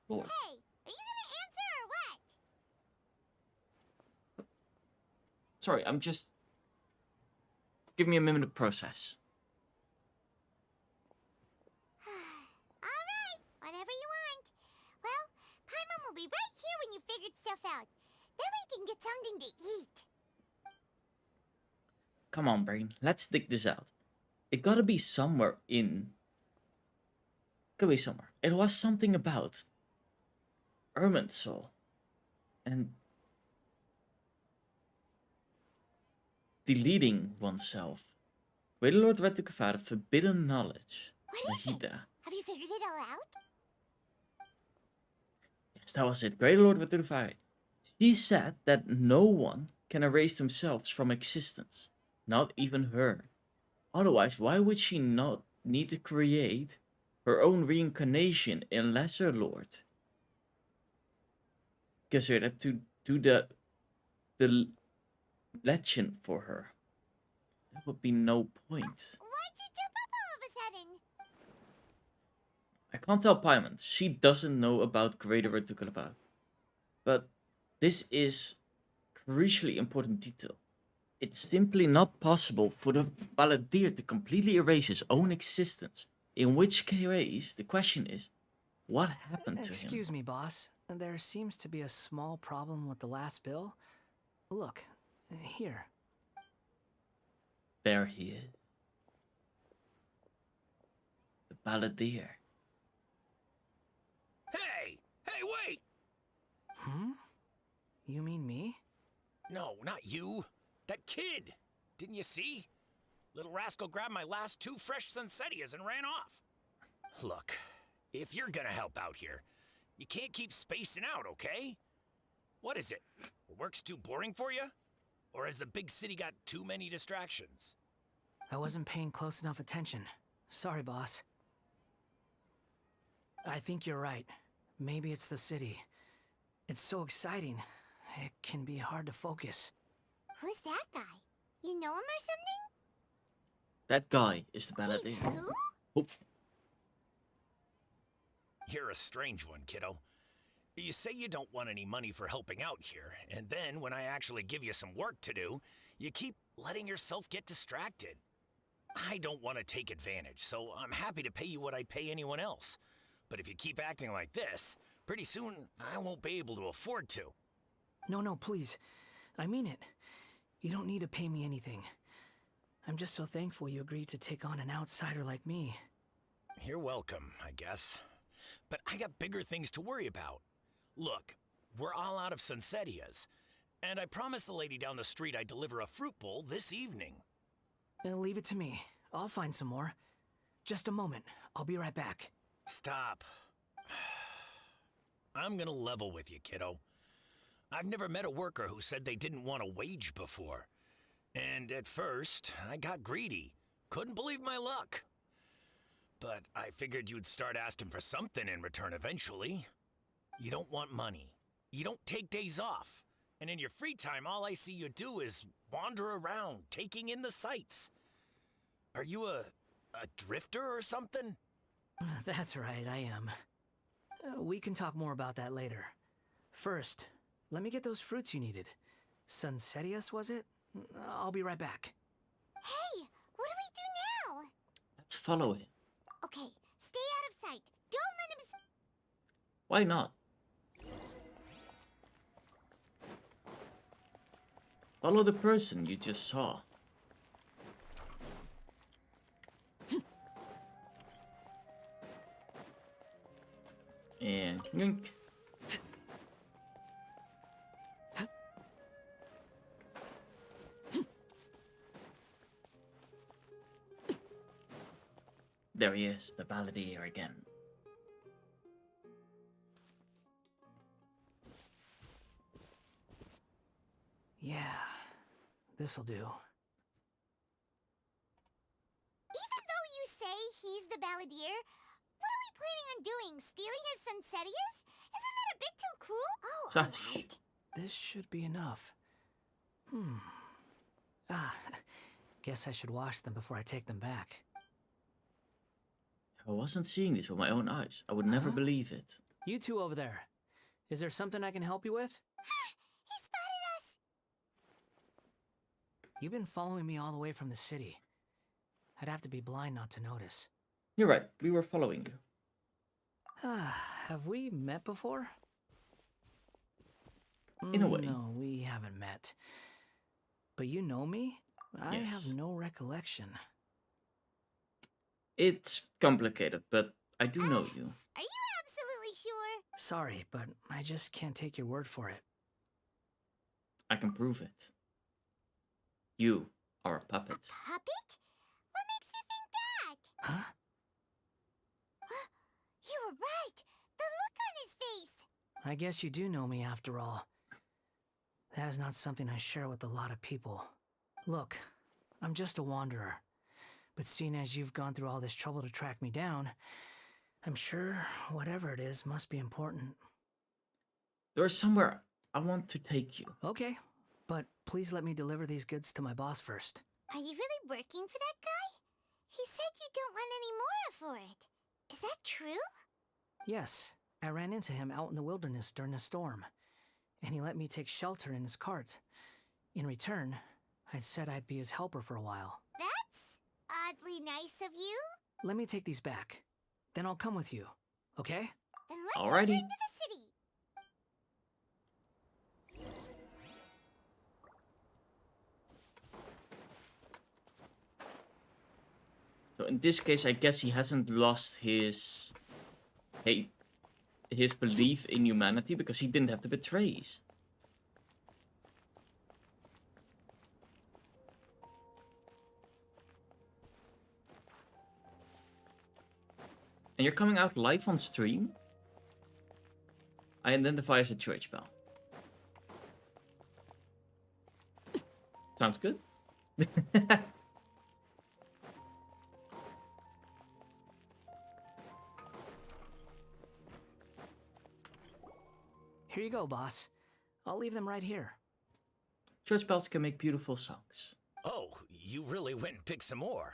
Lord. Hey, are you gonna answer or what? Sorry, I'm just... Give me a minute to process. Alright, whatever you want. Well, Paimon will be right here when you figured stuff out. Then we can get something to eat. Come on, brain. Let's dig this out. It gotta be somewhere in... Could be somewhere. It was something about... Irminsul. And... deleting oneself. Greater Lord Vtuber, forbidden knowledge. Nahida. Have you figured it all out? Yes, that was it. Greater Lord Vtuber. She said that no one can erase themselves from existence. Not even her. Otherwise, why would she not need to create her own reincarnation in Lesser Lord? Because her had to do the legend for her. That would be no point. Why'd you jump up all of a sudden? I can't tell Paimon. She doesn't know about Greater Vtuber. But this is crucially important detail. It's simply not possible for the Balladeer to completely erase his own existence. In which case, the question is, what happened to him? Excuse me, boss. there seems to be a small problem with the last bill. Look, here. There he is. The balladeer. Hey! Hey, wait! Hmm? You mean me? No, not you. That kid. Didn't you see? Little rascal grabbed my last 2 fresh Sunsettias and ran off. Look, if you're gonna help out here, you can't keep spacing out, okay? What is it? Work's too boring for you? Or has the big city got too many distractions? I wasn't paying close enough attention. Sorry, boss. I think you're right. Maybe it's the city. It's so exciting. It can be hard to focus. Who's that guy? You know him or something? That guy is the balladeer. Who? Oop. You're a strange one, kiddo. You say you don't want any money for helping out here, and then when I actually give you some work to do, you keep letting yourself get distracted. I don't want to take advantage, so I'm happy to pay you what I'd pay anyone else. But if you keep acting like this, pretty soon I won't be able to afford to. No, please. I mean it. You don't need to pay me anything. I'm just so thankful you agreed to take on an outsider like me. You're welcome, I guess. But I got bigger things to worry about. Look, we're all out of Sunsettias, and I promised the lady down the street I'd deliver a fruit bowl this evening. Leave it to me. I'll find some more. Just a moment. I'll be right back. Stop. I'm gonna level with you, kiddo. I've never met a worker who said they didn't want a wage before. And at first, I got greedy. Couldn't believe my luck. But I figured you'd start asking for something in return eventually. You don't want money. You don't take days off. And in your free time, all I see you do is wander around, taking in the sights. Are you a drifter or something? That's right, I am. We can talk more about that later. First, let me get those fruits you needed. Sunsettias, was it? I'll be right back. Hey, what do we do now? Let's follow him. Okay, stay out of sight. Don't let him... Why not? Follow the person you just saw. And yoink. There he is, the balladeer again. Yeah, this'll do. Even though you say he's the balladeer, what are we planning on doing? Stealing his Sunsettias? Isn't that a bit too cruel? Oh, Sush. alright. This should be enough. Guess I should wash them before I take them back. I wasn't seeing this with my own eyes. I would never believe it. You two over there. Is there something I can help you with? He spotted us! You've been following me all the way from the city. I'd have to be blind not to notice. You're right, we were following you. Have we met before? In a way. No, we haven't met. But you know me? I Yes. have no recollection. It's complicated, but I do know you. Are you absolutely sure? Sorry, but I just can't take your word for it. I can prove it. You are a puppet. Puppet? What makes you think that? Huh? You were right! The look on his face! I guess you do know me after all. That is not something I share with a lot of people. Look, I'm just a wanderer. But seeing as you've gone through all this trouble to track me down, I'm sure whatever it is must be important. There's somewhere I want to take you. Okay, but please let me deliver these goods to my boss first. Are you really working for that guy? He said you don't want any more for it. Is that true? Yes, I ran into him out in the wilderness during a storm, and he let me take shelter in his cart. In return, I said I'd be his helper for a while. That's oddly nice of you. Let me take these back. Then I'll come with you, okay? Then let's Alrighty. return to the city. in this case, I guess he hasn't lost his belief in humanity because he didn't have the betrays. And you're coming out live on stream? I identify as a church bell. Sounds good. Here you go, boss. I'll leave them right here. Church bells can make beautiful songs. Oh, you really went and picked some more.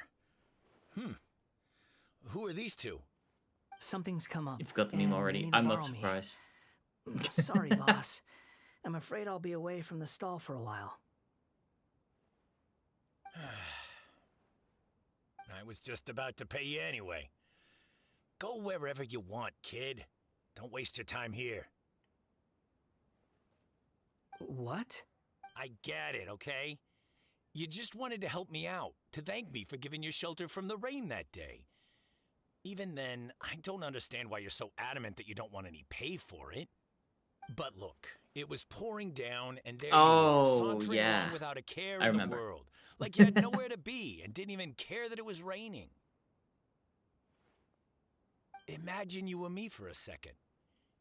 Who are these two? Something's come up. You've got the meme and already. they need to I'm not borrow me. surprised. Sorry, boss. I'm afraid I'll be away from the stall for a while. I was just about to pay you anyway. Go wherever you want, kid. Don't waste your time here. What? I get it, okay? You just wanted to help me out, to thank me for giving you shelter from the rain that day. Even then, I don't understand why you're so adamant that you don't want any pay for it. But look, it was pouring down, and there you were, sauntering along without a care in the world. Like you had nowhere to be, and didn't even care that it was raining. Imagine you were me for a second.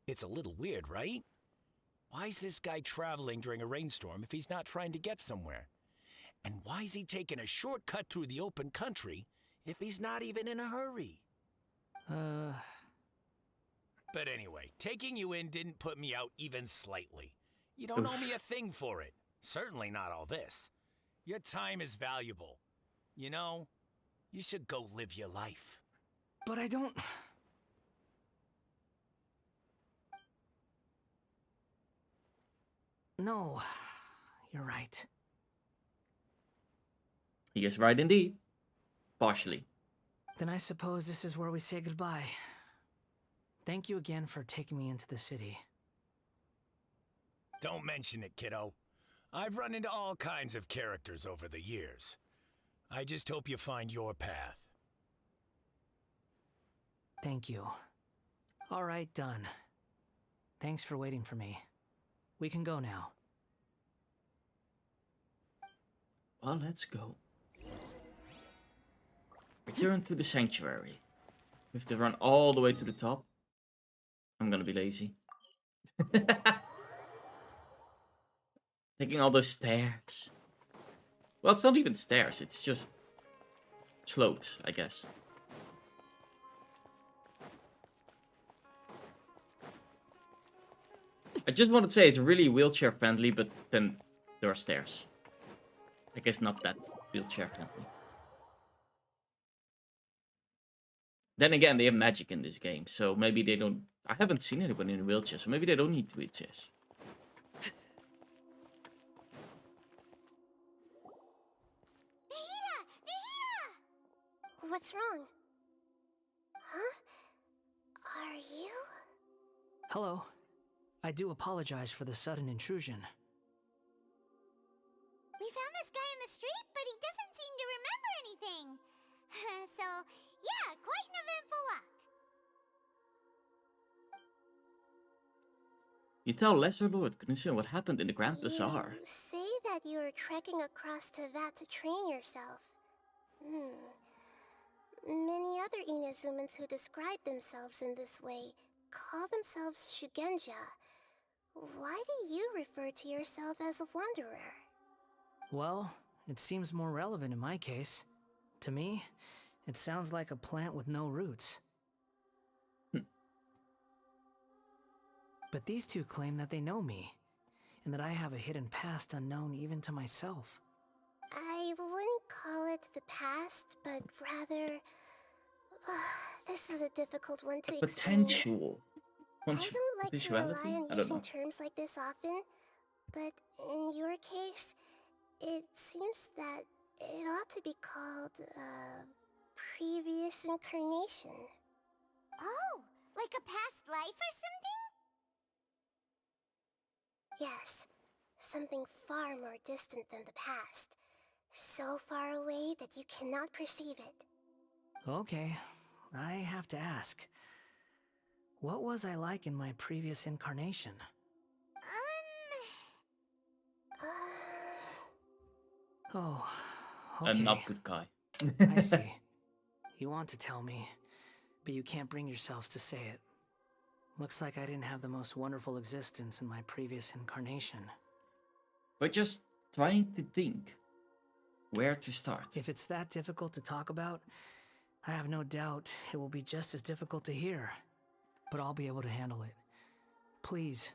It's a little weird, right? Why is this guy traveling during a rainstorm if he's not trying to get somewhere? And why is he taking a shortcut through the open country if he's not even in a hurry? But anyway, taking you in didn't put me out even slightly. You don't owe me a thing for it. Certainly not all this. Your time is valuable. You know, you should go live your life. But I don't... No, you're right. He is right indeed. Partially. Then I suppose this is where we say goodbye. Thank you again for taking me into the city. Don't mention it, kiddo. I've run into all kinds of characters over the years. I just hope you find your path. Thank you. All right, done. Thanks for waiting for me. We can go now. Well, let's go. Return to the sanctuary. We have to run all the way to the top. I'm gonna be lazy. Taking all those stairs. Well, it's not even stairs, it's just slopes, I guess. I just wanted to say it's really wheelchair friendly, but then there are stairs. I guess not that wheelchair friendly. Then again, they have magic in this game, so maybe they don't... I haven't seen anyone in a wheelchair, so maybe they don't need wheelchairs. What's wrong? Huh? Are you? Hello. I do apologize for the sudden intrusion. We found this guy in the street, but he doesn't seem to remember anything. So, yeah, quite an eventful walk. You tell Lesser Lord Knudsen what happened in the Grand Bazaar. You say that you are trekking across to Vat to train yourself. Many other Inazumans who describe themselves in this way call themselves Shugenja. Why do you refer to yourself as a wanderer? Well, it seems more relevant in my case. To me, it sounds like a plant with no roots. But these two claim that they know me, and that I have a hidden past unknown even to myself. I wouldn't call it the past, but rather... this is a difficult one to explain. Potential. I don't like to rely on I don't using know. terms like this often, but in your case, it seems that it ought to be called, previous incarnation. Oh, like a past life or something? Yes, something far more distant than the past. So far away that you cannot perceive it. Okay, I have to ask. What was I like in my previous incarnation? Oh, A okay. not good guy. I see. You want to tell me, but you can't bring yourselves to say it. Looks like I didn't have the most wonderful existence in my previous incarnation. But just trying to think where to start. If it's that difficult to talk about, I have no doubt it will be just as difficult to hear. But I'll be able to handle it. Please,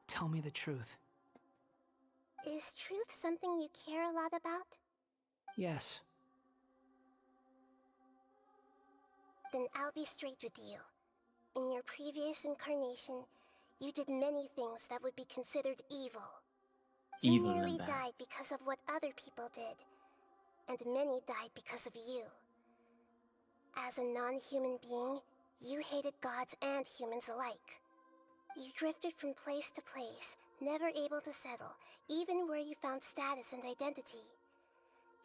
tell me the truth. Is truth something you care a lot about? Yes. Then I'll be straight with you. In your previous incarnation, you did many things that would be considered evil. You Evil and nearly bad. died because of what other people did, and many died because of you. As a non-human being, you hated gods and humans alike. You drifted from place to place, never able to settle, even where you found status and identity.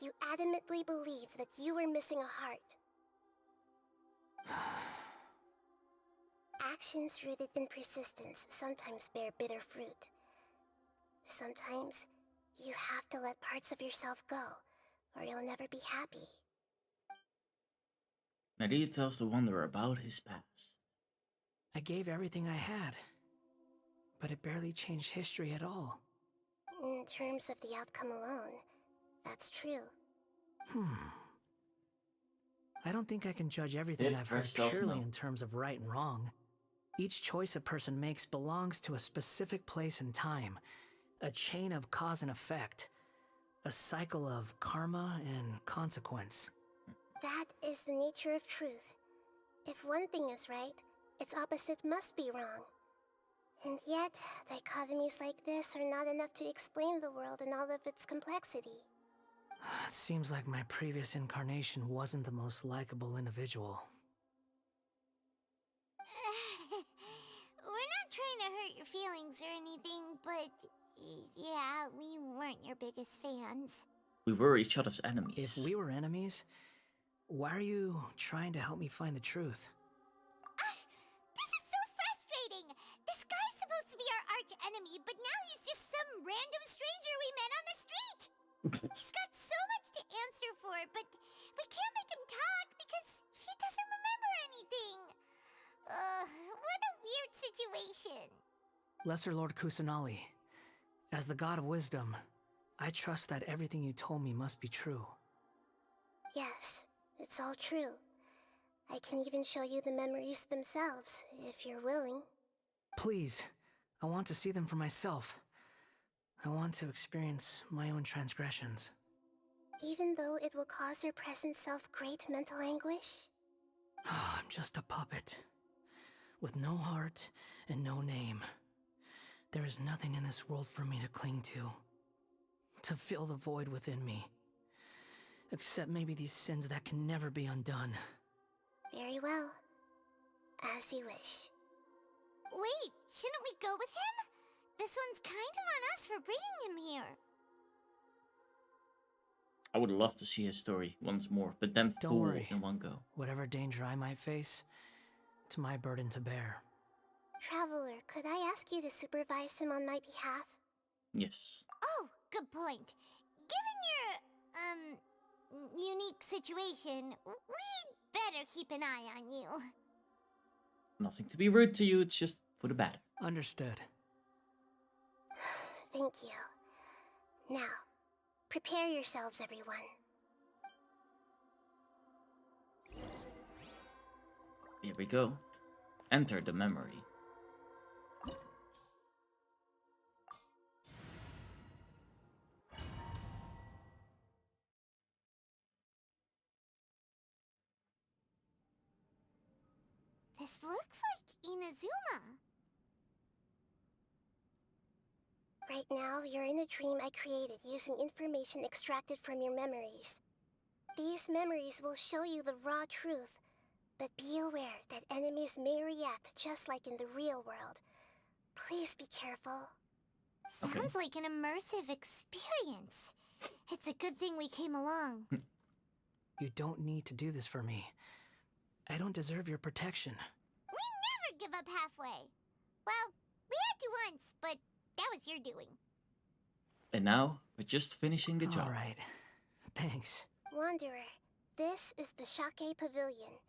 You adamantly believed that you were missing a heart. Actions rooted in persistence sometimes bear bitter fruit. Sometimes, you have to let parts of yourself go, or you'll never be happy. Nadia tells the Wanderer about his past. I gave everything I had, but it barely changed history at all. In terms of the outcome alone, that's true. I don't think I can judge everything Yeah, I've heard first tells purely no. in terms of right and wrong. Each choice a person makes belongs to a specific place and time, a chain of cause and effect, a cycle of karma and consequence. That is the nature of truth. If one thing is right, its opposite must be wrong. And yet, dichotomies like this are not enough to explain the world in all of its complexity. It seems like my previous incarnation wasn't the most likable individual. We're not trying to hurt your feelings or anything, but yeah, we weren't your biggest fans. We were each other's enemies. If we were enemies, why are you trying to help me find the truth? This is so frustrating! This guy's supposed to be our arch enemy, but now he's just some random stranger we met on the street! He's got so much to answer for, but we can't make him talk because he doesn't remember anything. What a weird situation. Lesser Lord Kusanali, as the god of wisdom, I trust that everything you told me must be true. Yes, it's all true. I can even show you the memories themselves, if you're willing. Please, I want to see them for myself. I want to experience my own transgressions. Even though it will cause your present self great mental anguish? I'm just a puppet, with no heart and no name. There is nothing in this world for me to cling to fill the void within me. Except maybe these sins that can never be undone. Very well. As you wish. Wait, shouldn't we go with him? This one's kind of on us for bringing him here. I would love to see his story once more, but then Don't full worry. in one go. Whatever danger I might face, it's my burden to bear. Traveler, could I ask you to supervise him on my behalf? Yes. Oh, good point. Given your, unique situation, we'd better keep an eye on you. Nothing to be rude to you, it's just for the better. Understood. Thank you. Now, prepare yourselves, everyone. Here we go. Enter the memory. This looks like Inazuma. Right now, you're in a dream I created using information extracted from your memories. These memories will show you the raw truth, but be aware that enemies may react just like in the real world. Please be careful. Sounds like an immersive experience. It's a good thing we came along. You don't need to do this for me. I don't deserve your protection. We never give up halfway. Well, we had to once, but that was your doing. And now, we're just finishing the job. Alright. Thanks. Wanderer, this is the Shake Pavilion.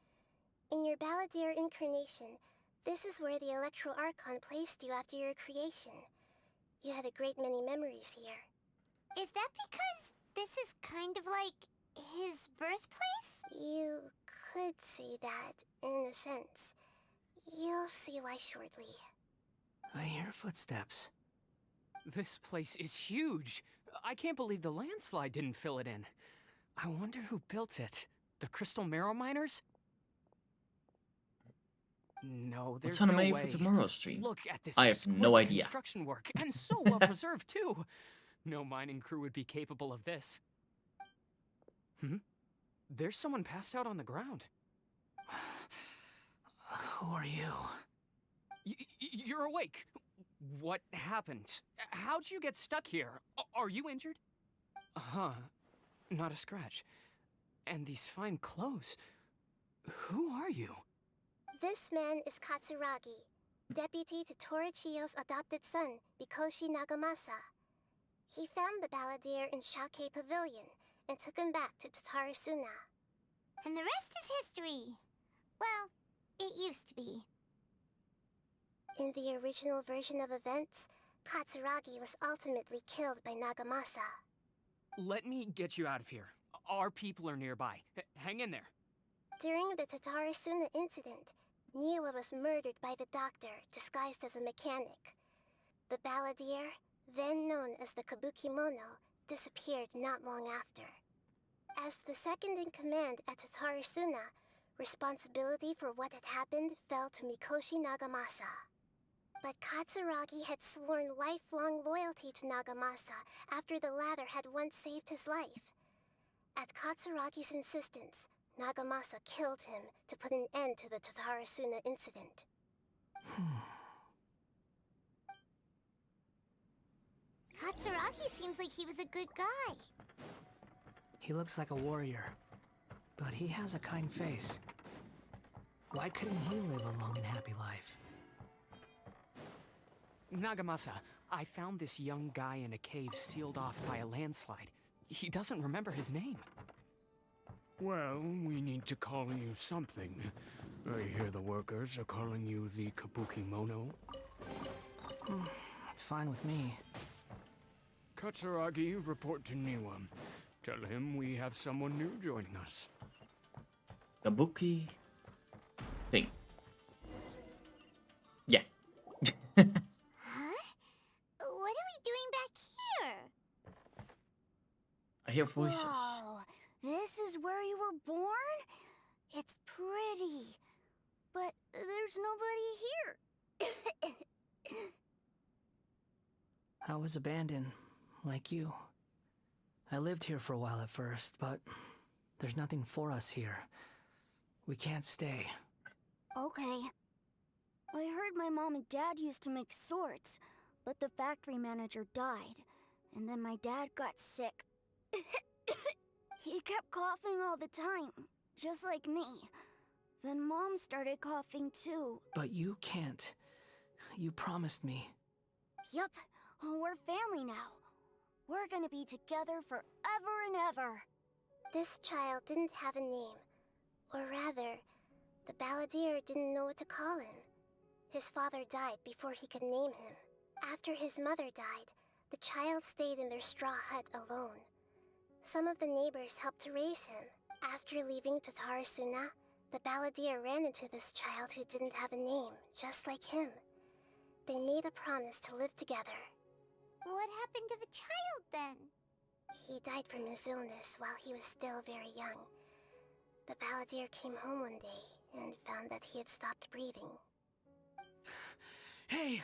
In your Balladeer incarnation, this is where the Electro Archon placed you after your creation. You had a great many memories here. Is that because this is kind of like his birthplace? You could say that, in a sense. You'll see why shortly. I hear footsteps. This place is huge. I can't believe the landslide didn't fill it in. I wonder who built it. The Crystal Marrow Miners? No, there's What's on the no menu way. for tomorrow's stream? Look at this I have no exquisite idea. construction work, and so well preserved too. No mining crew would be capable of this. There's someone passed out on the ground. Who are you? You're awake. What happened? How'd you get stuck here? Are you injured? Huh. Not a scratch. And these fine clothes. Who are you? This man is Katsuragi, deputy to Torichiyo's adopted son, Mikoshi Nagamasa. He found the Balladeer in Shake Pavilion and took him back to Tatarasuna. And the rest is history. Well, it used to be. In the original version of events, Katsuragi was ultimately killed by Nagamasa. Let me get you out of here. Our people are nearby. Hang in there. During the Tatarasuna incident, Niwa was murdered by the doctor disguised as a mechanic. The Balladeer, then known as the Kabukimono, disappeared not long after. As the second in command at Tatarasuna, responsibility for what had happened fell to Mikoshi Nagamasa. But Katsuragi had sworn lifelong loyalty to Nagamasa after the latter had once saved his life. At Katsuragi's insistence, Nagamasa killed him to put an end to the Tatarasuna incident. Katsuragi seems like he was a good guy. He looks like a warrior, but he has a kind face. Why couldn't he live a long and happy life? Nagamasa, I found this young guy in a cave sealed off by a landslide. He doesn't remember his name. Well, we need to call you something. I hear the workers are calling you the Kabukimono. It's fine with me. Katsuragi, report to Niwa. Tell him we have someone new joining us. Kabuki thing. Yeah. Huh? What are we doing back here? I hear voices. Whoa, this is where you were born? It's pretty, but there's nobody here. I was abandoned, like you. I lived here for a while at first, but there's nothing for us here. We can't stay. Okay. I heard my mom and dad used to make swords, but the factory manager died, and then my dad got sick. He kept coughing all the time, just like me. Then Mom started coughing too. But you can't. You promised me. Yup, we're family now. We're gonna be together forever and ever. This child didn't have a name. Or rather, the Balladeer didn't know what to call him. His father died before he could name him. After his mother died, the child stayed in their straw hut alone. Some of the neighbors helped to raise him. After leaving Tatarasuna, the Balladeer ran into this child who didn't have a name, just like him. They made a promise to live together. What happened to the child then? He died from his illness while he was still very young. The Balladeer came home one day and found that he had stopped breathing. Hey!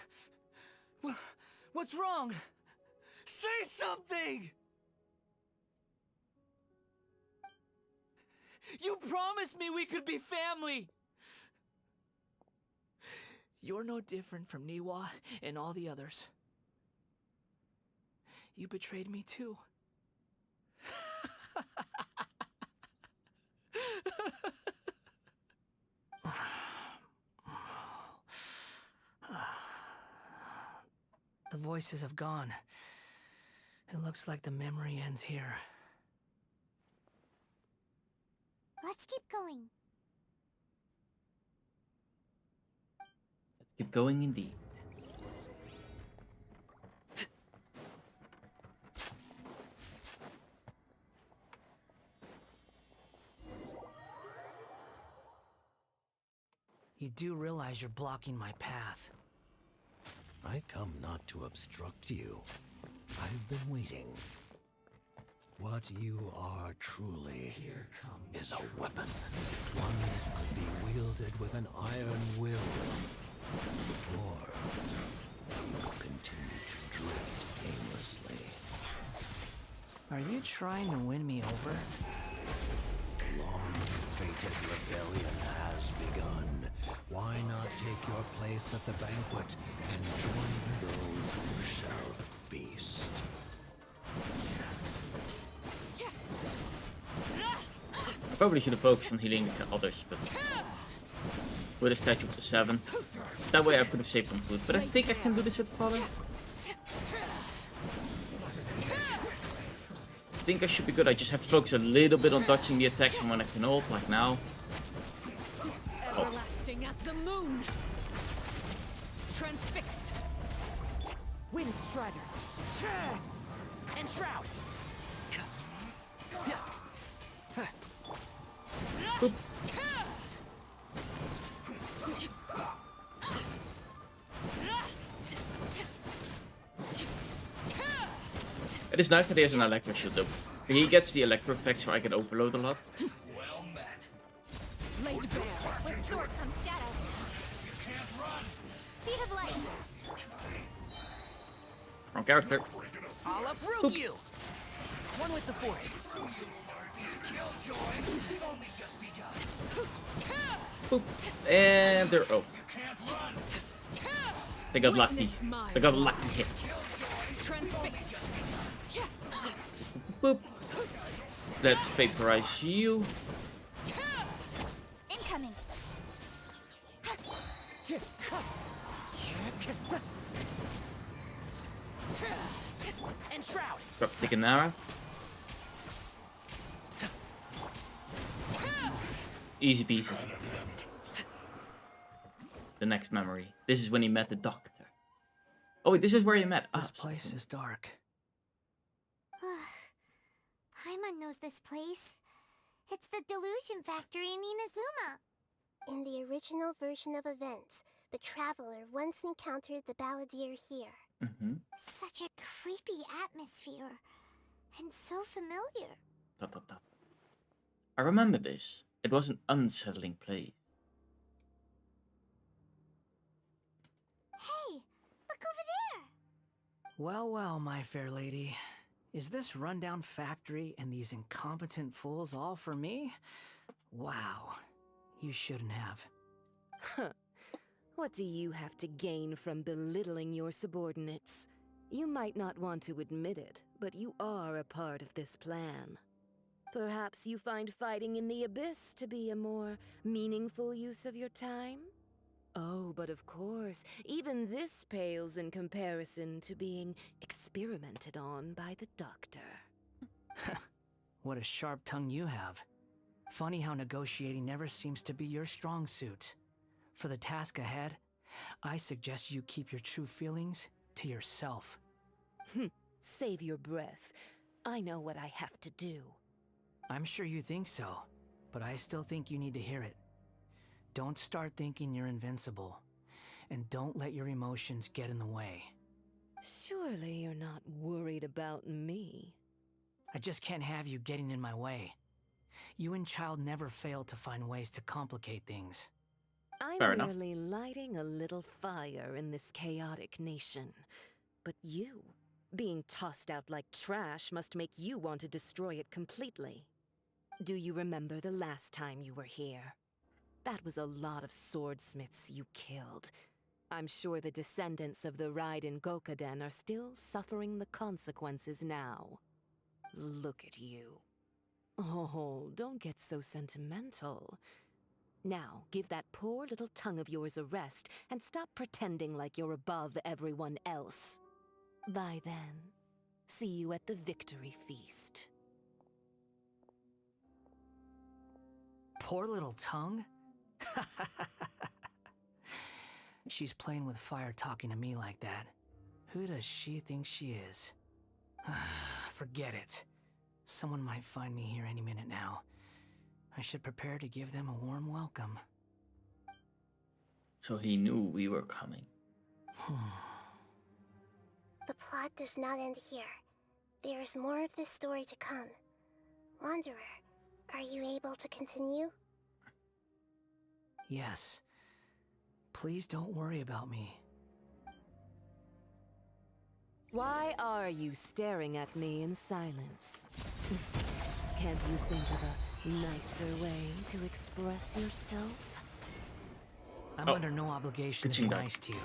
What's wrong? Say something! You promised me we could be family! You're no different from Niwa and all the others. You betrayed me too. voices have gone. It looks like the memory ends here. Let's keep going. Let's keep going indeed. You do realize you're blocking my path. I come not to obstruct you. I've been waiting. What you are truly is a weapon. One that could be wielded with an iron will. Or you will continue to drift aimlessly. Are you trying to win me over? Long-fated rebellion has begun. Why not take your place at the banquet and join those who shall feast? I probably should have focused on healing the others, but with a statue of the 7. That way I could have saved some food. But I think I can do this with Father. I think I should be good. I just have to focus a little bit on dodging the attacks and when I can ult, like now. Everlasting as the moon. Transfixed. Wind Strider. And Shroud. Boop. It is nice that he has an electro shield though. He gets the electro effect so I can overload a lot. Well met. Laid bare. With sword comes shadow. You can't run. Speed of light. Wrong character. I'll uproot you. One with the force. Boop. And they're oh. They got lucky. They got a lucky hit. Transfixed. Boop. Let's vaporize you. Incoming. And Shroud. Drop stick and arrow. Easy peasy. The next memory. This is when he met the doctor. Oh wait, this is where he met us. This place is dark. Paimon knows this place. It's the Delusion Factory in Inazuma. In the original version of events, the Traveler once encountered the Balladeer here. Such a creepy atmosphere. And so familiar. Dot, dot, dot. I remember this. It was an unsettling place. Hey, look over there. Well, well, my fair lady. Is this rundown factory and these incompetent fools all for me? Wow. You shouldn't have. Huh. What do you have to gain from belittling your subordinates? You might not want to admit it, but you are a part of this plan. Perhaps you find fighting in the Abyss to be a more meaningful use of your time? Oh, but of course, even this pales in comparison to being experimented on by the Doctor. What a sharp tongue you have. Funny how negotiating never seems to be your strong suit. For the task ahead, I suggest you keep your true feelings to yourself. Save your breath. I know what I have to do. I'm sure you think so, but I still think you need to hear it. Don't start thinking you're invincible, and don't let your emotions get in the way. Surely you're not worried about me. I just can't have you getting in my way. You and Child never fail to find ways to complicate things. I'm Fair enough. merely lighting a little fire in this chaotic nation. But you, being tossed out like trash, must make you want to destroy it completely. Do you remember the last time you were here? That was a lot of swordsmiths you killed. I'm sure the descendants of the Raiden Gokaden are still suffering the consequences now. Look at you. Oh, don't get so sentimental. Now, give that poor little tongue of yours a rest and stop pretending like you're above everyone else. Bye then. See you at the victory feast. Poor little tongue? She's playing with fire talking to me like that. Who does she think she is? Forget it. Someone might find me here any minute now. I should prepare to give them a warm welcome. So he knew we were coming. The plot does not end here. There is more of this story to come. Wanderer, are you able to continue? Yes. Please don't worry about me. Why are you staring at me in silence? Can't you think of a nicer way to express yourself? I'm under no obligation to be nice to you.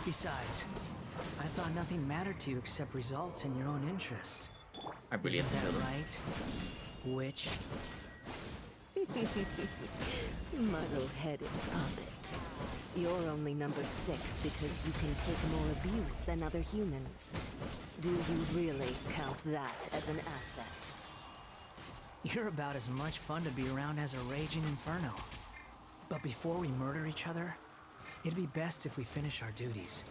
Besides, I thought nothing mattered to you except results and your own interests. I really Isn't that right? Witch? Muddle-headed puppet. You're only number 6 because you can take more abuse than other humans. Do you really count that as an asset? You're about as much fun to be around as a raging inferno. But before we murder each other, it'd be best if we finish our duties.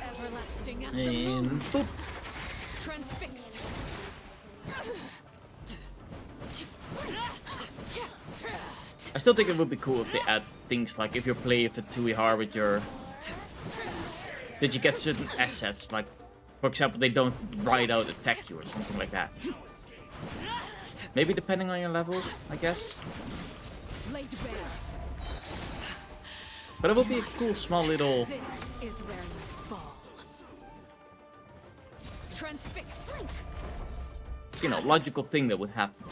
Everlasting as the And moon. boop. Transfixed. I still think it would be cool if they add things like if you play with the Tuihar with your... Did you get certain assets, like, for example, they don't ride out attack you or something like that. Maybe depending on your level, I guess. Laid bare. But it would be a cool small little... This is where you fall. Transfixed. You know, logical thing that would happen.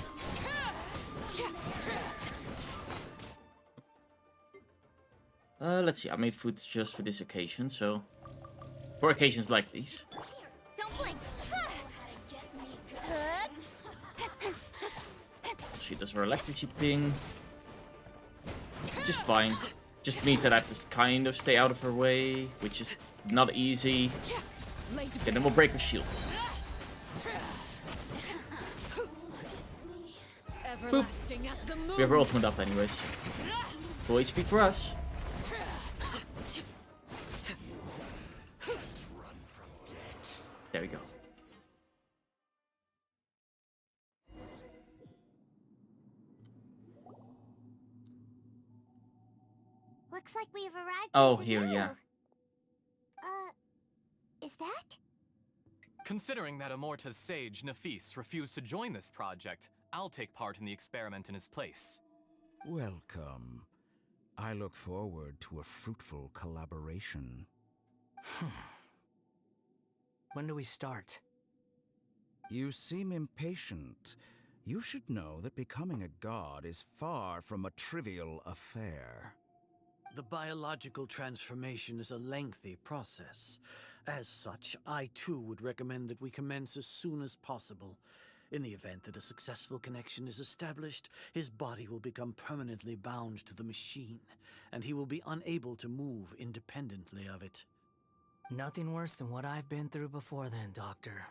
Let's see, I made food just for this occasion, so... For occasions like these. Don't blink. She does her electricity thing. Just fine. Just means that I have to kind of stay out of her way, which is not easy. Okay, then we'll break her shield. Boop. We have her ultimate up anyways. Full HP for us. There we go. Looks like we've arrived. Oh, in here, Subaru. yeah. Is that? Considering that Amorta's sage, Nafis, refused to join this project, I'll take part in the experiment in his place. Welcome. I look forward to a fruitful collaboration. When do we start? You seem impatient. You should know that becoming a god is far from a trivial affair. The biological transformation is a lengthy process. As such, I too would recommend that we commence as soon as possible. In the event that a successful connection is established, his body will become permanently bound to the machine, and he will be unable to move independently of it. Nothing worse than what I've been through before then, Doctor.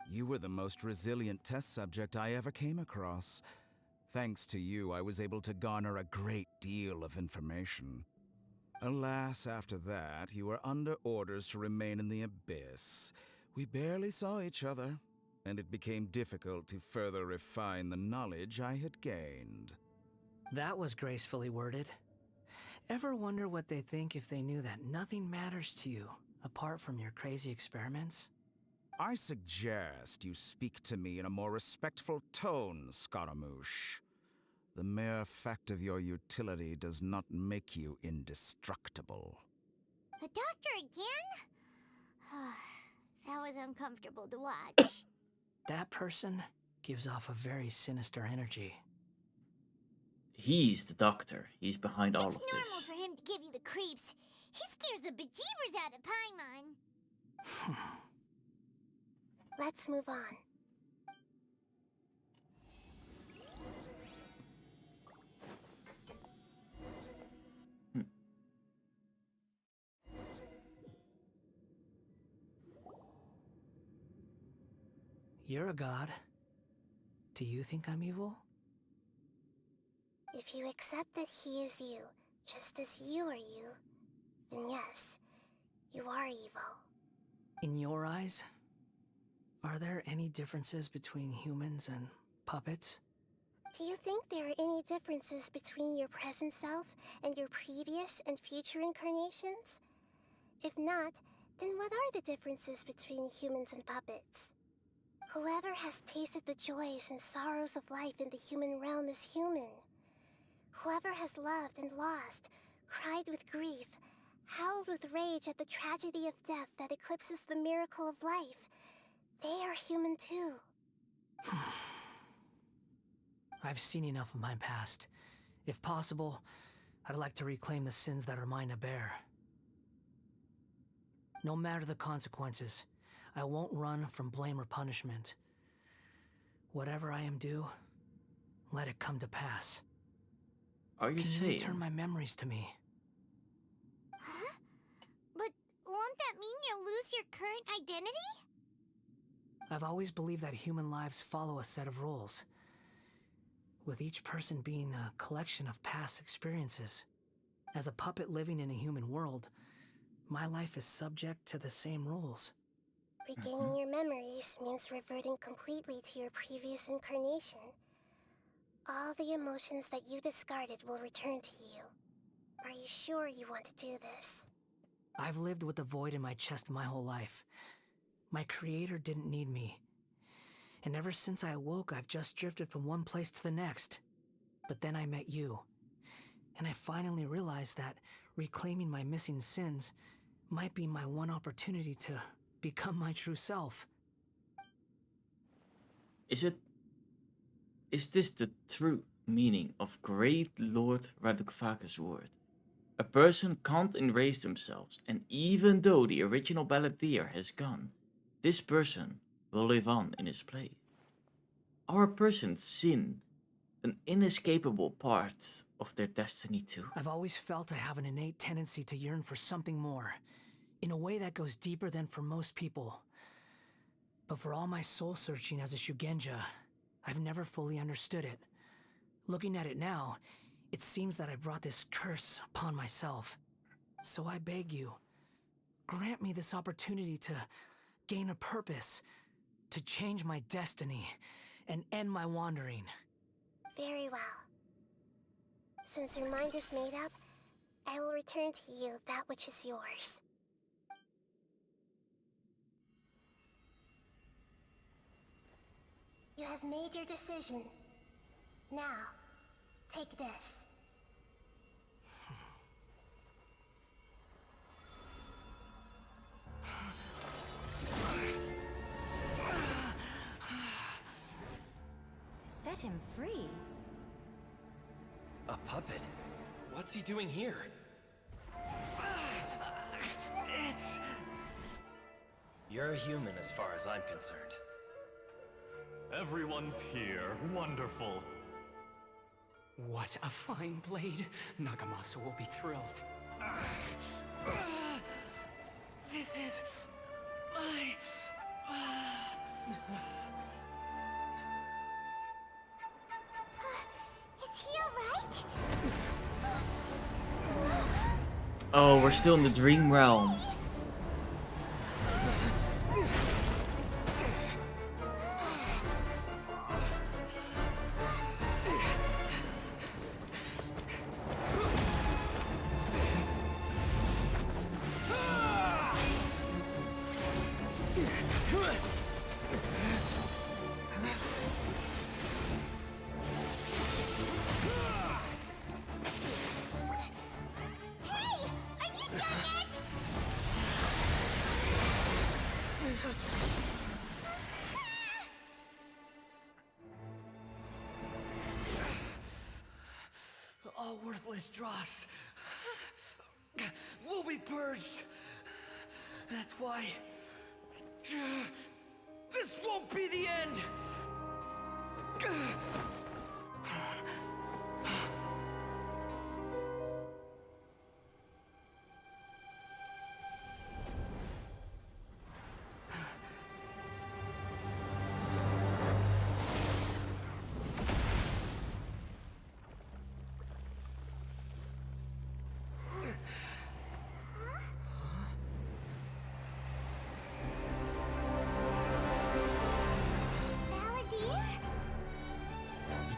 You were the most resilient test subject I ever came across. Thanks to you, I was able to garner a great deal of information. Alas, after that, you were under orders to remain in the abyss. We barely saw each other, and it became difficult to further refine the knowledge I had gained. That was gracefully worded. Ever wonder what they think if they knew that nothing matters to you, apart from your crazy experiments? I suggest you speak to me in a more respectful tone, Scaramouche. The mere fact of your utility does not make you indestructible. The doctor again? That was uncomfortable to watch. That person gives off a very sinister energy. He's the doctor. He's behind all of It's normal this. for him to give you the creeps. He scares the bejeebers out of Paimon. Let's move on. You're a god. Do you think I'm evil? If you accept that he is you, just as you are you, then yes, you are evil. In your eyes, are there any differences between humans and puppets? Do you think there are any differences between your present self and your previous and future incarnations? If not, then what are the differences between humans and puppets? Whoever has tasted the joys and sorrows of life in the human realm is human. Whoever has loved and lost, cried with grief, howled with rage at the tragedy of death that eclipses the miracle of life, they are human too. I've seen enough of my past. If possible, I'd like to reclaim the sins that are mine to bear. No matter the consequences, I won't run from blame or punishment. Whatever I am due, let it come to pass. Are you Can saying? you return my memories to me? Huh? But won't that mean you'll lose your current identity? I've always believed that human lives follow a set of rules, with each person being a collection of past experiences. As a puppet living in a human world, my life is subject to the same rules. Regaining your memories means reverting completely to your previous incarnation. All the emotions that you discarded will return to you. Are you sure you want to do this? I've lived with a void in my chest my whole life. My creator didn't need me. And ever since I awoke, I've just drifted from one place to the next. But then I met you. And I finally realized that reclaiming my missing sins might be my one opportunity to become my true self. Is this the true meaning of Great Lord Radukvake's word? A person can't erase themselves, and even though the original balladeer has gone, this person will live on in his place. Are a person's sin an inescapable part of their destiny too? I've always felt I have an innate tendency to yearn for something more, in a way that goes deeper than for most people. But for all my soul-searching as a Shugenja, I've never fully understood it. Looking at it now, it seems that I brought this curse upon myself. So I beg you, grant me this opportunity to gain a purpose, to change my destiny, and end my wandering. Very well. Since your mind is made up, I will return to you that which is yours. You have made your decision. Now, take this. Set him free. A puppet? What's he doing here? You're a human as far as I'm concerned. Everyone's here. Wonderful. What a fine blade. Nagamasa will be thrilled. This is my... Is he alright? Oh, we're still in the dream realm. All worthless dross will be purged. That's why this won't be the end.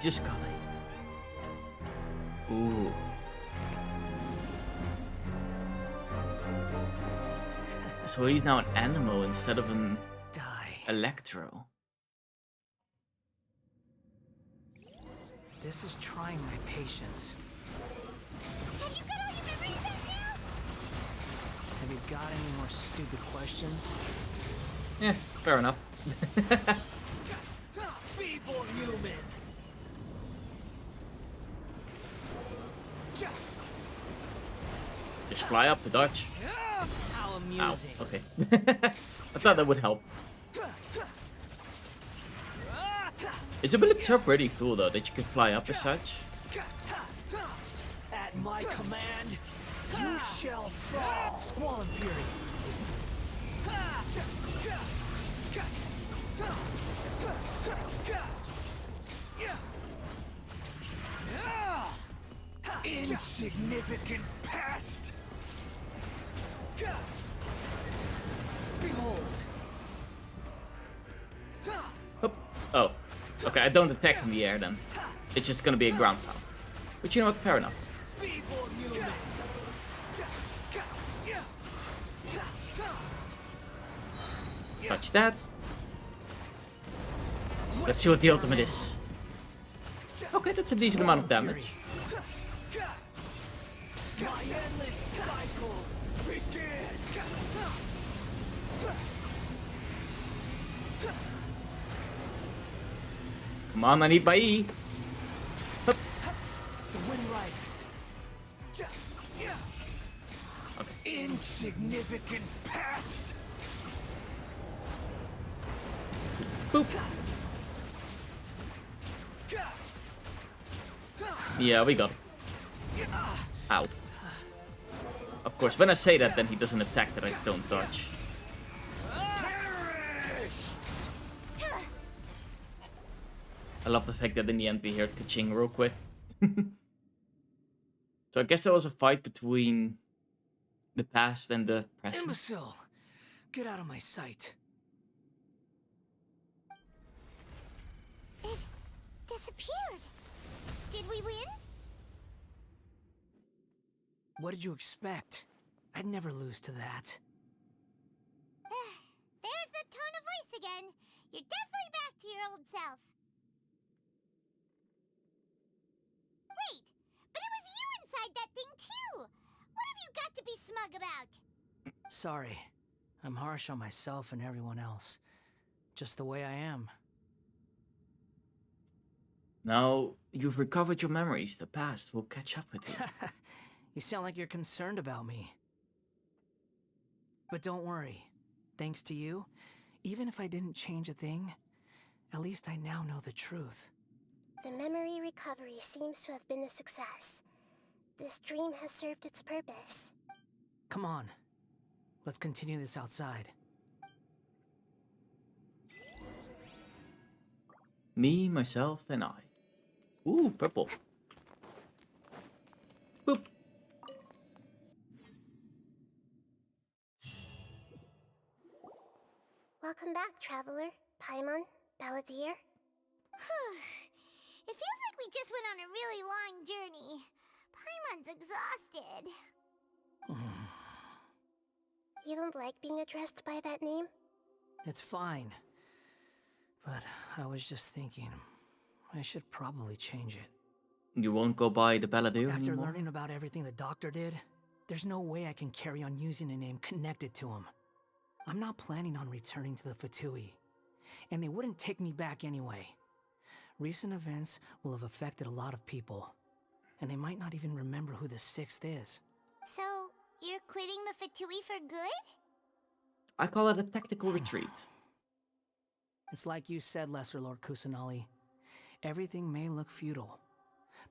just coming. Ooh. So he's now an animal instead of an electro. This is trying my patience. Have you got all your memories back now? Have you got any more stupid questions? Yeah, fair enough. Feeble human. Just fly up to dodge. How Ow, amusing. okay. I thought that would help. His abilities are pretty cool though, that you can fly up as such. At my command, you shall fall. Squall and Fury. Insignificant pest. Behold. Oop. Oh, okay, I don't attack in the air then. It's just gonna be a ground pound. But you know what, fair enough. Feeble human. Touch that. Let's see what the ultimate is. Okay, that's a decent amount of damage. My endless cycle begins. Come on, I need my E. Hup. The wind rises. Okay. Insignificant pest. Boop. Yeah, we got him. Ow. Of course, when I say that, then he doesn't attack that I don't dodge. I love the fact that in the end we heard ka-ching real quick. So I guess there was a fight between the past and the present. Imbecile! Get out of my sight. It disappeared. Did we win? What did you expect? I'd never lose to that. There's the tone of voice again. You're definitely back to your old self. Wait, but it was you inside that thing too. What have you got to be smug about? Sorry. I'm harsh on myself and everyone else. Just the way I am. Now you've recovered your memories. The past will catch up with you. You sound like you're concerned about me. But don't worry. Thanks to you, even if I didn't change a thing, at least I now know the truth. The memory recovery seems to have been a success. This dream has served its purpose. Come on. Let's continue this outside. Me, myself, and I. Ooh, purple. Boop. Welcome back, traveler. Paimon, Balladeer. It feels like we just went on a really long journey. Paimon's exhausted. You don't like being addressed by that name? It's fine. But I was just thinking, I should probably change it. You won't go by the Balladeer After anymore? learning about everything the doctor did, there's no way I can carry on using a name connected to him. I'm not planning on returning to the Fatui, and they wouldn't take me back anyway. Recent events will have affected a lot of people, and they might not even remember who the Sixth is. So, you're quitting the Fatui for good? I call it a tactical retreat. It's like you said, Lesser Lord Kusanali. Everything may look futile,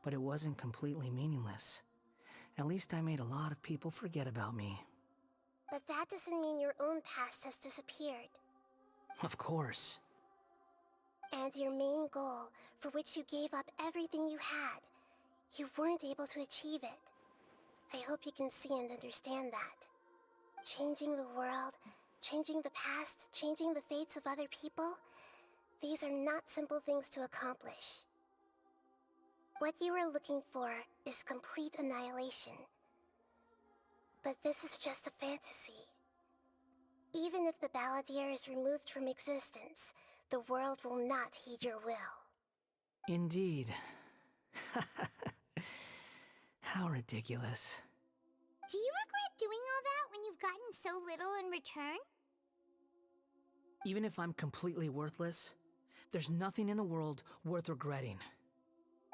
but it wasn't completely meaningless. At least I made a lot of people forget about me. But that doesn't mean your own past has disappeared. Of course. And your main goal, for which you gave up everything you had, you weren't able to achieve it. I hope you can see and understand that. Changing the world, changing the past, changing the fates of other people, these are not simple things to accomplish. What you were looking for is complete annihilation. But this is just a fantasy. Even if the Balladeer is removed from existence, the world will not heed your will. Indeed. How ridiculous. Do you regret doing all that when you've gotten so little in return? Even if I'm completely worthless, there's nothing in the world worth regretting.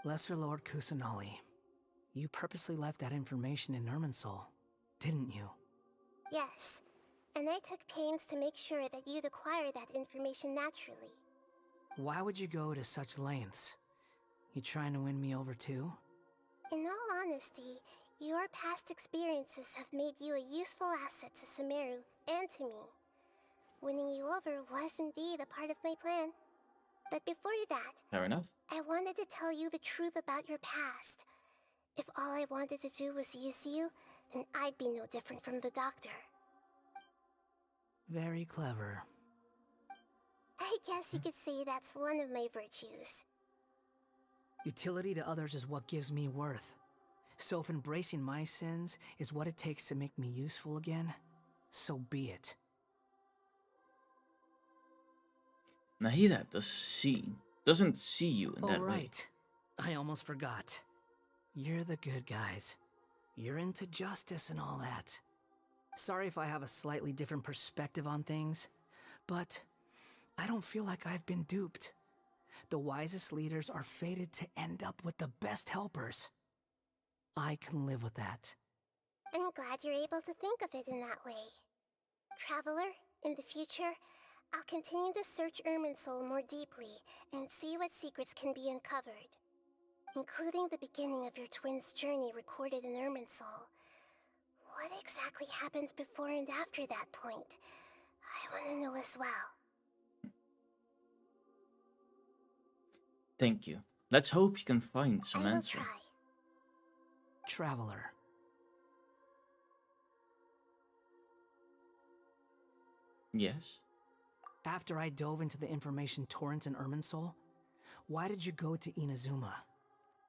Lesser Lord Kusanali, you purposely left that information in Irminsul, didn't you? Yes, and I took pains to make sure that you'd acquire that information naturally. Why would you go to such lengths? You trying to win me over too? In all honesty, your past experiences have made you a useful asset to Sumeru and to me. Winning you over was indeed a part of my plan. But before that, Fair enough. I wanted to tell you the truth about your past. If all I wanted to do was use you, then I'd be no different from the doctor. Very clever. I guess you could say that's one of my virtues. Utility to others is what gives me worth. So if embracing my sins is what it takes to make me useful again, so be it. Nahida doesn't see you in that way. Right. I almost forgot. You're the good guys. You're into justice and all that. Sorry if I have a slightly different perspective on things, but I don't feel like I've been duped. The wisest leaders are fated to end up with the best helpers. I can live with that. I'm glad you're able to think of it in that way. Traveler, in the future, I'll continue to search Irminsul more deeply and see what secrets can be uncovered, including the beginning of your twins' journey recorded in Irminsul. What exactly happened before and after that point? I want to know as well. Thank you. Let's hope you can find some I will answer. try. Traveler. Yes? After I dove into the information torrent in Irminsul, why did you go to Inazuma?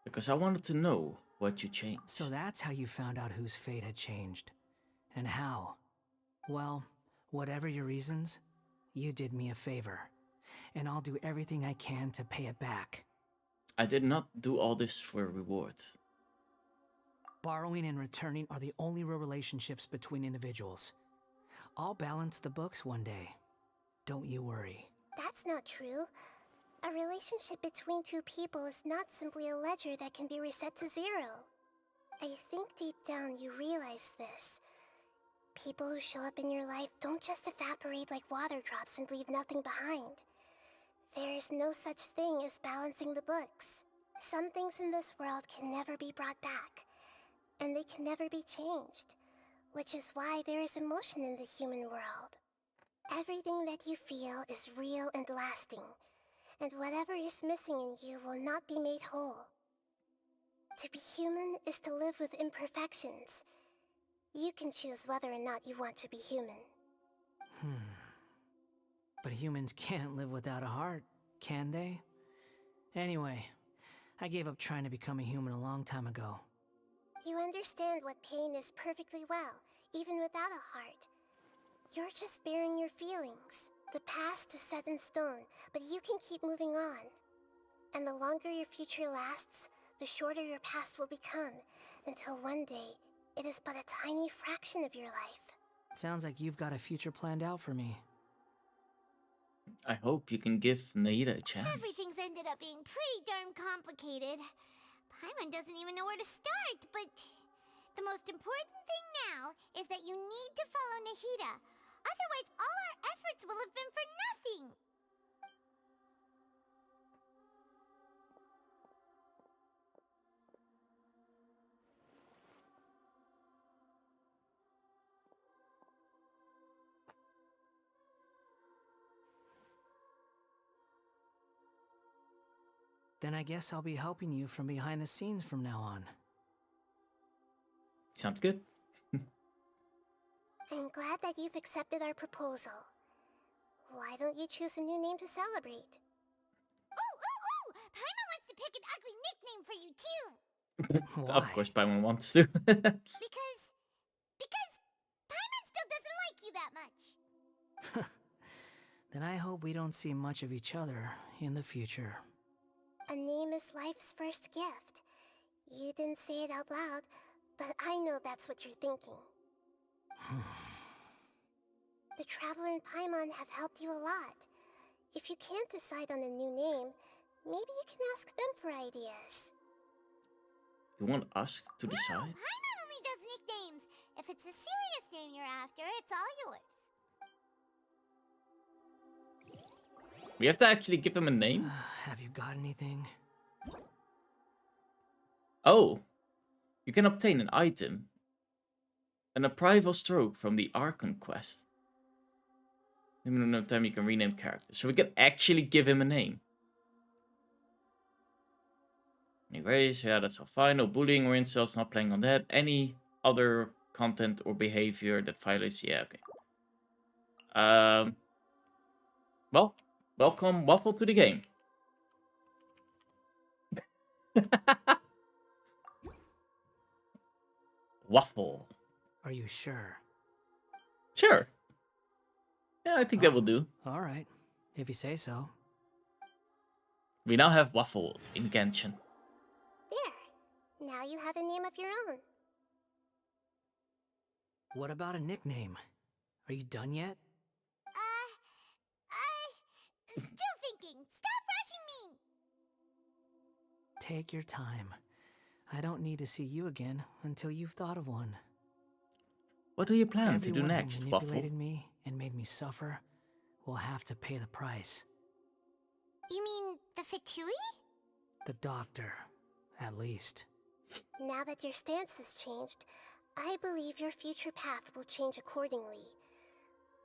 Because I wanted to know what you changed. So that's how you found out whose fate had changed. And how? Well, whatever your reasons, you did me a favor. And I'll do everything I can to pay it back. I did not do all this for a reward. Borrowing and returning are the only real relationships between individuals. I'll balance the books one day. Don't you worry. That's not true. A relationship between two people is not simply a ledger that can be reset to zero. I think deep down you realize this. People who show up in your life don't just evaporate like water drops and leave nothing behind. There is no such thing as balancing the books. Some things in this world can never be brought back, and they can never be changed, which is why there is emotion in the human world. Everything that you feel is real and lasting, and whatever is missing in you will not be made whole. To be human is to live with imperfections. You can choose whether or not you want to be human. But humans can't live without a heart, can they? Anyway, I gave up trying to become a human a long time ago. You understand what pain is perfectly well, even without a heart. You're just bearing your feelings. The past is set in stone, but you can keep moving on. And the longer your future lasts, the shorter your past will become, until one day, it is but a tiny fraction of your life. Sounds like you've got a future planned out for me. I hope you can give Naida a chance. Everything's ended up being pretty darn complicated. Paimon doesn't even know where to start, but the most important thing now is that you need to follow Nahida. Otherwise, all our efforts will have been for nothing. Then I guess I'll be helping you from behind the scenes from now on. Sounds good. I'm glad that you've accepted our proposal. Why don't you choose a new name to celebrate? Ooh! Paimon wants to pick an ugly nickname for you too. Of course, Paimon wants to. Because Paimon still doesn't like you that much. Then I hope we don't see much of each other in the future. A name is life's first gift. You didn't say it out loud, but I know that's what you're thinking. The Traveler and Paimon have helped you a lot. If you can't decide on a new name, maybe you can ask them for ideas. You want us to decide? No, Paimon only does nicknames. If it's a serious name you're after, it's all yours. We have to actually give him a name? Have you got anything? Oh. You can obtain an item. And a prival stroke from the Archon quest. In another time you can rename characters. So we can actually give him a name. Anyways, yeah, that's all fine. No bullying or insults, not playing on that. Any other content or behavior that violates... Yeah, okay. Well, welcome, Waffle, to the game. Waffle. Are you sure? Sure. Yeah, I think that will do. Alright, if you say so. We now have Waffle in Genshin. There. Now you have a name of your own. What about a nickname? Are you done yet? Still thinking. Stop rushing me. Take your time. I don't need to see you again until you've thought of one. What do you plan to do Everyone who next, Waffle? manipulated me and made me suffer will have to pay the price. You mean the Fatui? The doctor, at least. Now that your stance has changed, I believe your future path will change accordingly.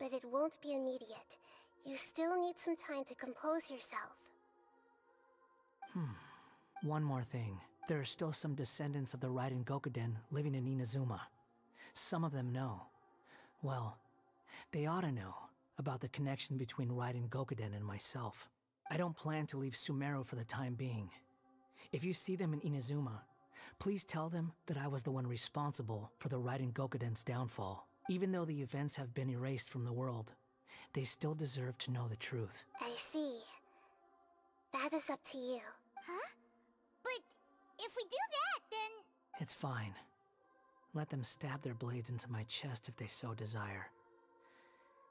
But it won't be immediate. You still need some time to compose yourself. One more thing. There are still some descendants of the Raiden Gokuden living in Inazuma. Some of them know. Well, they ought to know about the connection between Raiden Gokuden and myself. I don't plan to leave Sumeru for the time being. If you see them in Inazuma, please tell them that I was the one responsible for the Raiden Gokuden's downfall. Even though the events have been erased from the world, they still deserve to know the truth. I see. That is up to you. Huh? But if we do that, then... It's fine. Let them stab their blades into my chest if they so desire.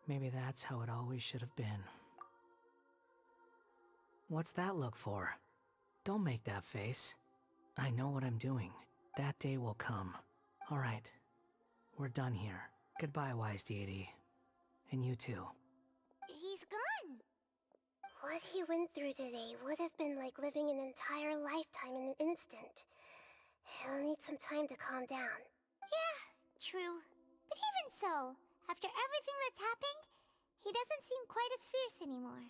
Maybe that's how it always should have been. What's that look for? Don't make that face. I know what I'm doing. That day will come. Alright. We're done here. Goodbye, wise deity. And you too. He's gone. What he went through today would have been like living an entire lifetime in an instant. He'll need some time to calm down. Yeah, true. But even so, after everything that's happened, he doesn't seem quite as fierce anymore.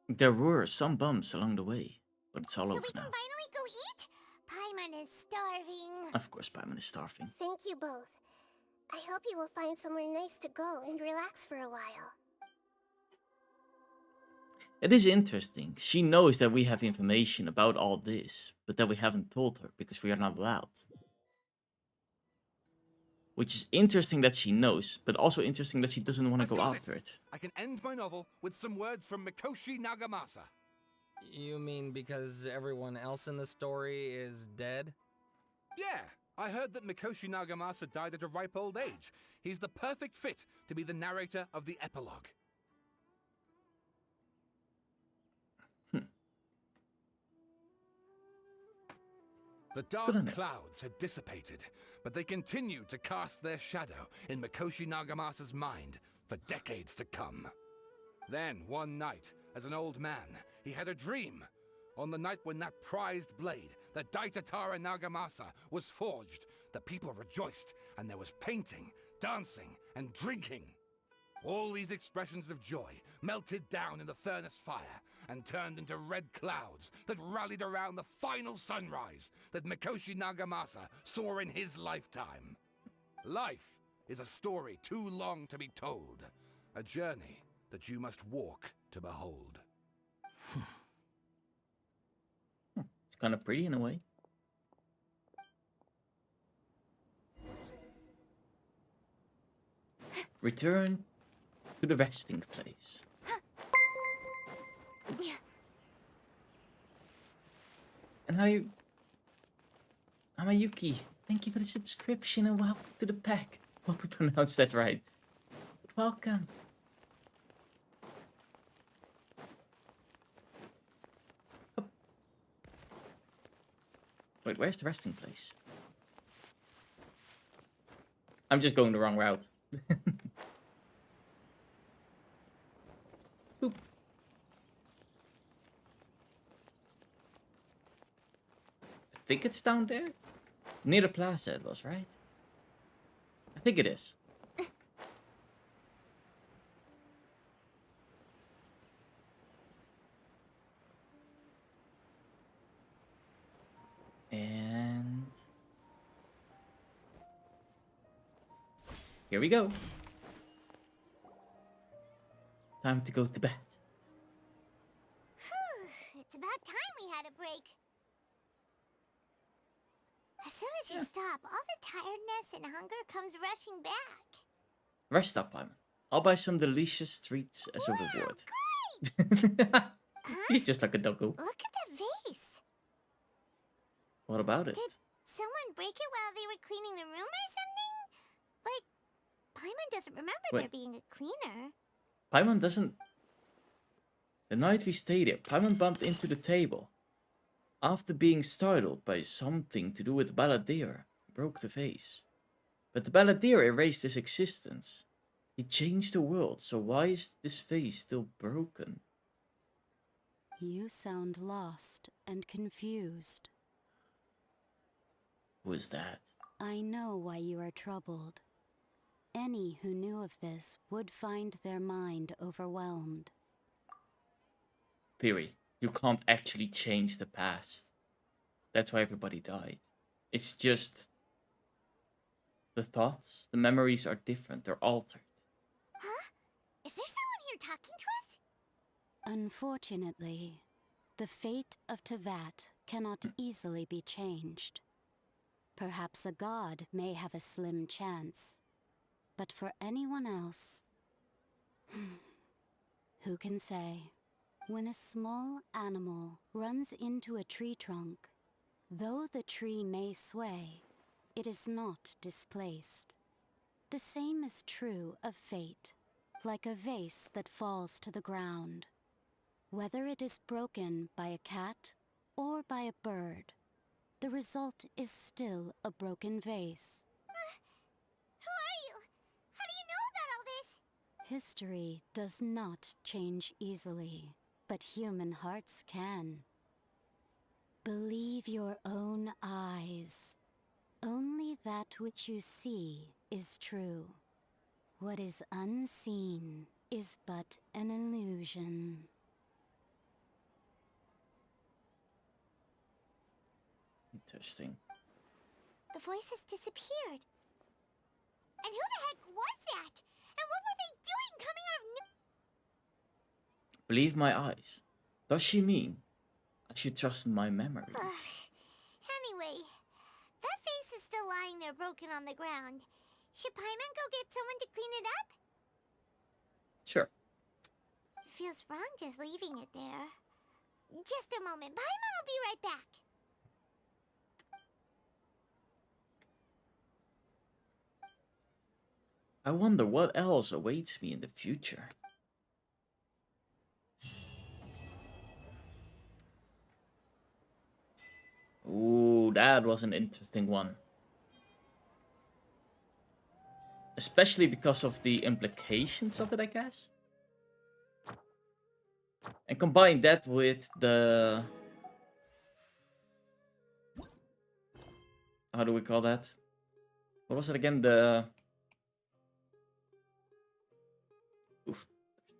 There were some bumps along the way, but it's all so over we can now. finally go eat? Paimon is starving. Of course, Paimon is starving. Thank you both. I hope you will find somewhere nice to go and relax for a while. It is interesting. She knows that we have information about all this, but that we haven't told her because we are not allowed. Which is interesting that she knows, but also interesting that she doesn't want to go after it. I can end my novel with some words from Mikoshi Nagamasa. You mean because everyone else in the story is dead? Yeah, I heard that Mikoshi Nagamasa died at a ripe old age. He's the perfect fit to be the narrator of the epilogue. The dark clouds had dissipated, but they continued to cast their shadow in Mikoshi Nagamasa's mind for decades to come. Then, one night, as an old man, he had a dream. On the night when that prized blade, the Daitatara Nagamasa, was forged, the people rejoiced, and there was painting, dancing, and drinking. All these expressions of joy melted down in the furnace fire and turned into red clouds that rallied around the final sunrise that Mikoshi Nagamasa saw in his lifetime. Life is a story too long to be told, a journey that you must walk to behold. It's kind of pretty in a way. Return to the resting place. And Hamayuki, thank you for the subscription and welcome to the pack. Hope we pronounced that right. Welcome. Oh. Wait, where's the resting place? I'm just going the wrong route. Boop. I think it's down there. Near the plaza it was, right? I think it is. And here we go. Time to go to bed. It's about time we had a break. As soon as you stop, all the tiredness and hunger comes rushing back. Rest up, Paimon. I'll buy some delicious treats as a reward. Great! He's just like a doggo. Look at the vase. What about it? Did someone break it while they were cleaning the room or something? But Paimon doesn't remember there being a cleaner. Paimon doesn't... The night we stayed here, Paimon bumped into the table. After being startled by something to do with the balladeer, broke the vase. But the balladeer erased his existence. He changed the world, so why is this vase still broken? You sound lost and confused. Who is that? I know why you are troubled. Any who knew of this would find their mind overwhelmed. Theory. You can't actually change the past. That's why everybody died. It's just... the thoughts, the memories are different, they're altered. Huh? Is there someone here talking to us? Unfortunately, the fate of Tevat cannot easily be changed. Perhaps a god may have a slim chance, but for anyone else, who can say? When a small animal runs into a tree trunk, though the tree may sway, it is not displaced. The same is true of fate, like a vase that falls to the ground. Whether it is broken by a cat or by a bird, the result is still a broken vase. Who are you? How do you know about all this? History does not change easily, but human hearts can. Believe your own eyes. Only that which you see is true. What is unseen is but an illusion. Interesting. The voices disappeared. And who the heck was that? And what were they doing coming out of Believe my eyes. Does she mean I should trust my memories? Anyway, that vase is still lying there broken on the ground. Should Paimon go get someone to clean it up? Sure. It feels wrong just leaving it there. Just a moment. Paimon will be right back. I wonder what else awaits me in the future. Ooh, that was an interesting one. Especially because of the implications of it, I guess. And combine that with the... How do we call that? What was it again? The... Oof,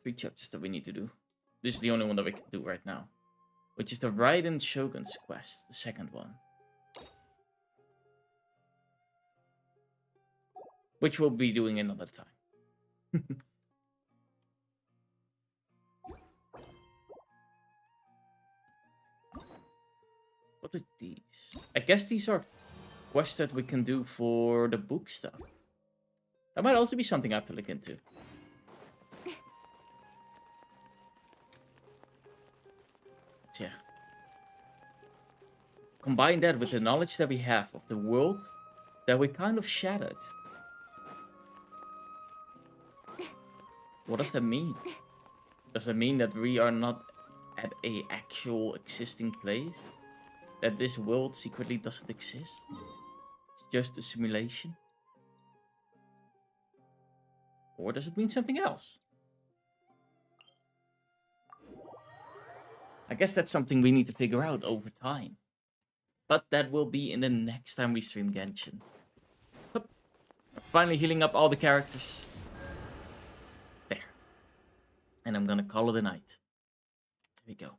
3 chapters that we need to do. This is the only one that we can do right now. Which is the Raiden Shogun's quest, the second one. Which we'll be doing another time. What abilities. I guess these are quests that we can do for the book stuff. That might also be something I have to look into. But yeah. Combine that with the knowledge that we have of the world that we kind of shattered. What does that mean? Does that mean that we are not at a actual existing place? That this world secretly doesn't exist? It's just a simulation? Or does it mean something else? I guess that's something we need to figure out over time. But that will be in the next time we stream Genshin. Hup. Finally healing up all the characters. There. And I'm gonna call it a night. There we go.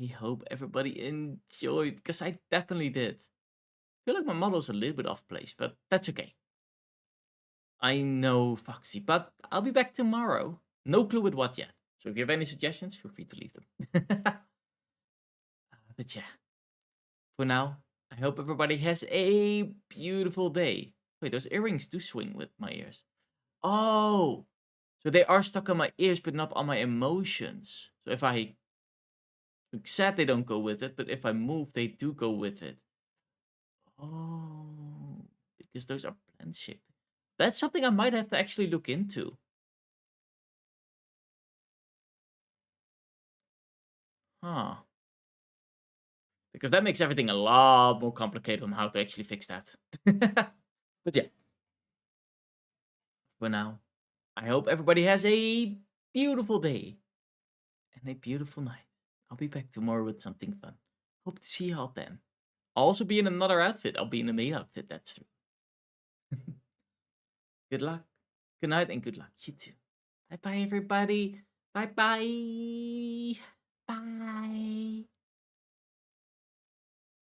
I hope everybody enjoyed, because I definitely did. I feel like my model's a little bit off place, but that's okay. I know, Foxy, but I'll be back tomorrow. No clue with what yet. So if you have any suggestions, feel free to leave them. But yeah, for now, I hope everybody has a beautiful day. Wait, those earrings do swing with my ears. Oh, so they are stuck on my ears, but not on my emotions. So if I look sad, they don't go with it, but if I move, they do go with it. Oh, because those are plant shaped. That's something I might have to actually look into. Huh. Because that makes everything a lot more complicated on how to actually fix that. But yeah. For now, I hope everybody has a beautiful day. And a beautiful night. I'll be back tomorrow with something fun. Hope to see you all then. I'll also be in another outfit. I'll be in a maid outfit, that's true. Good luck. Good night and good luck. You too. Bye-bye, everybody. Bye-bye. Bye.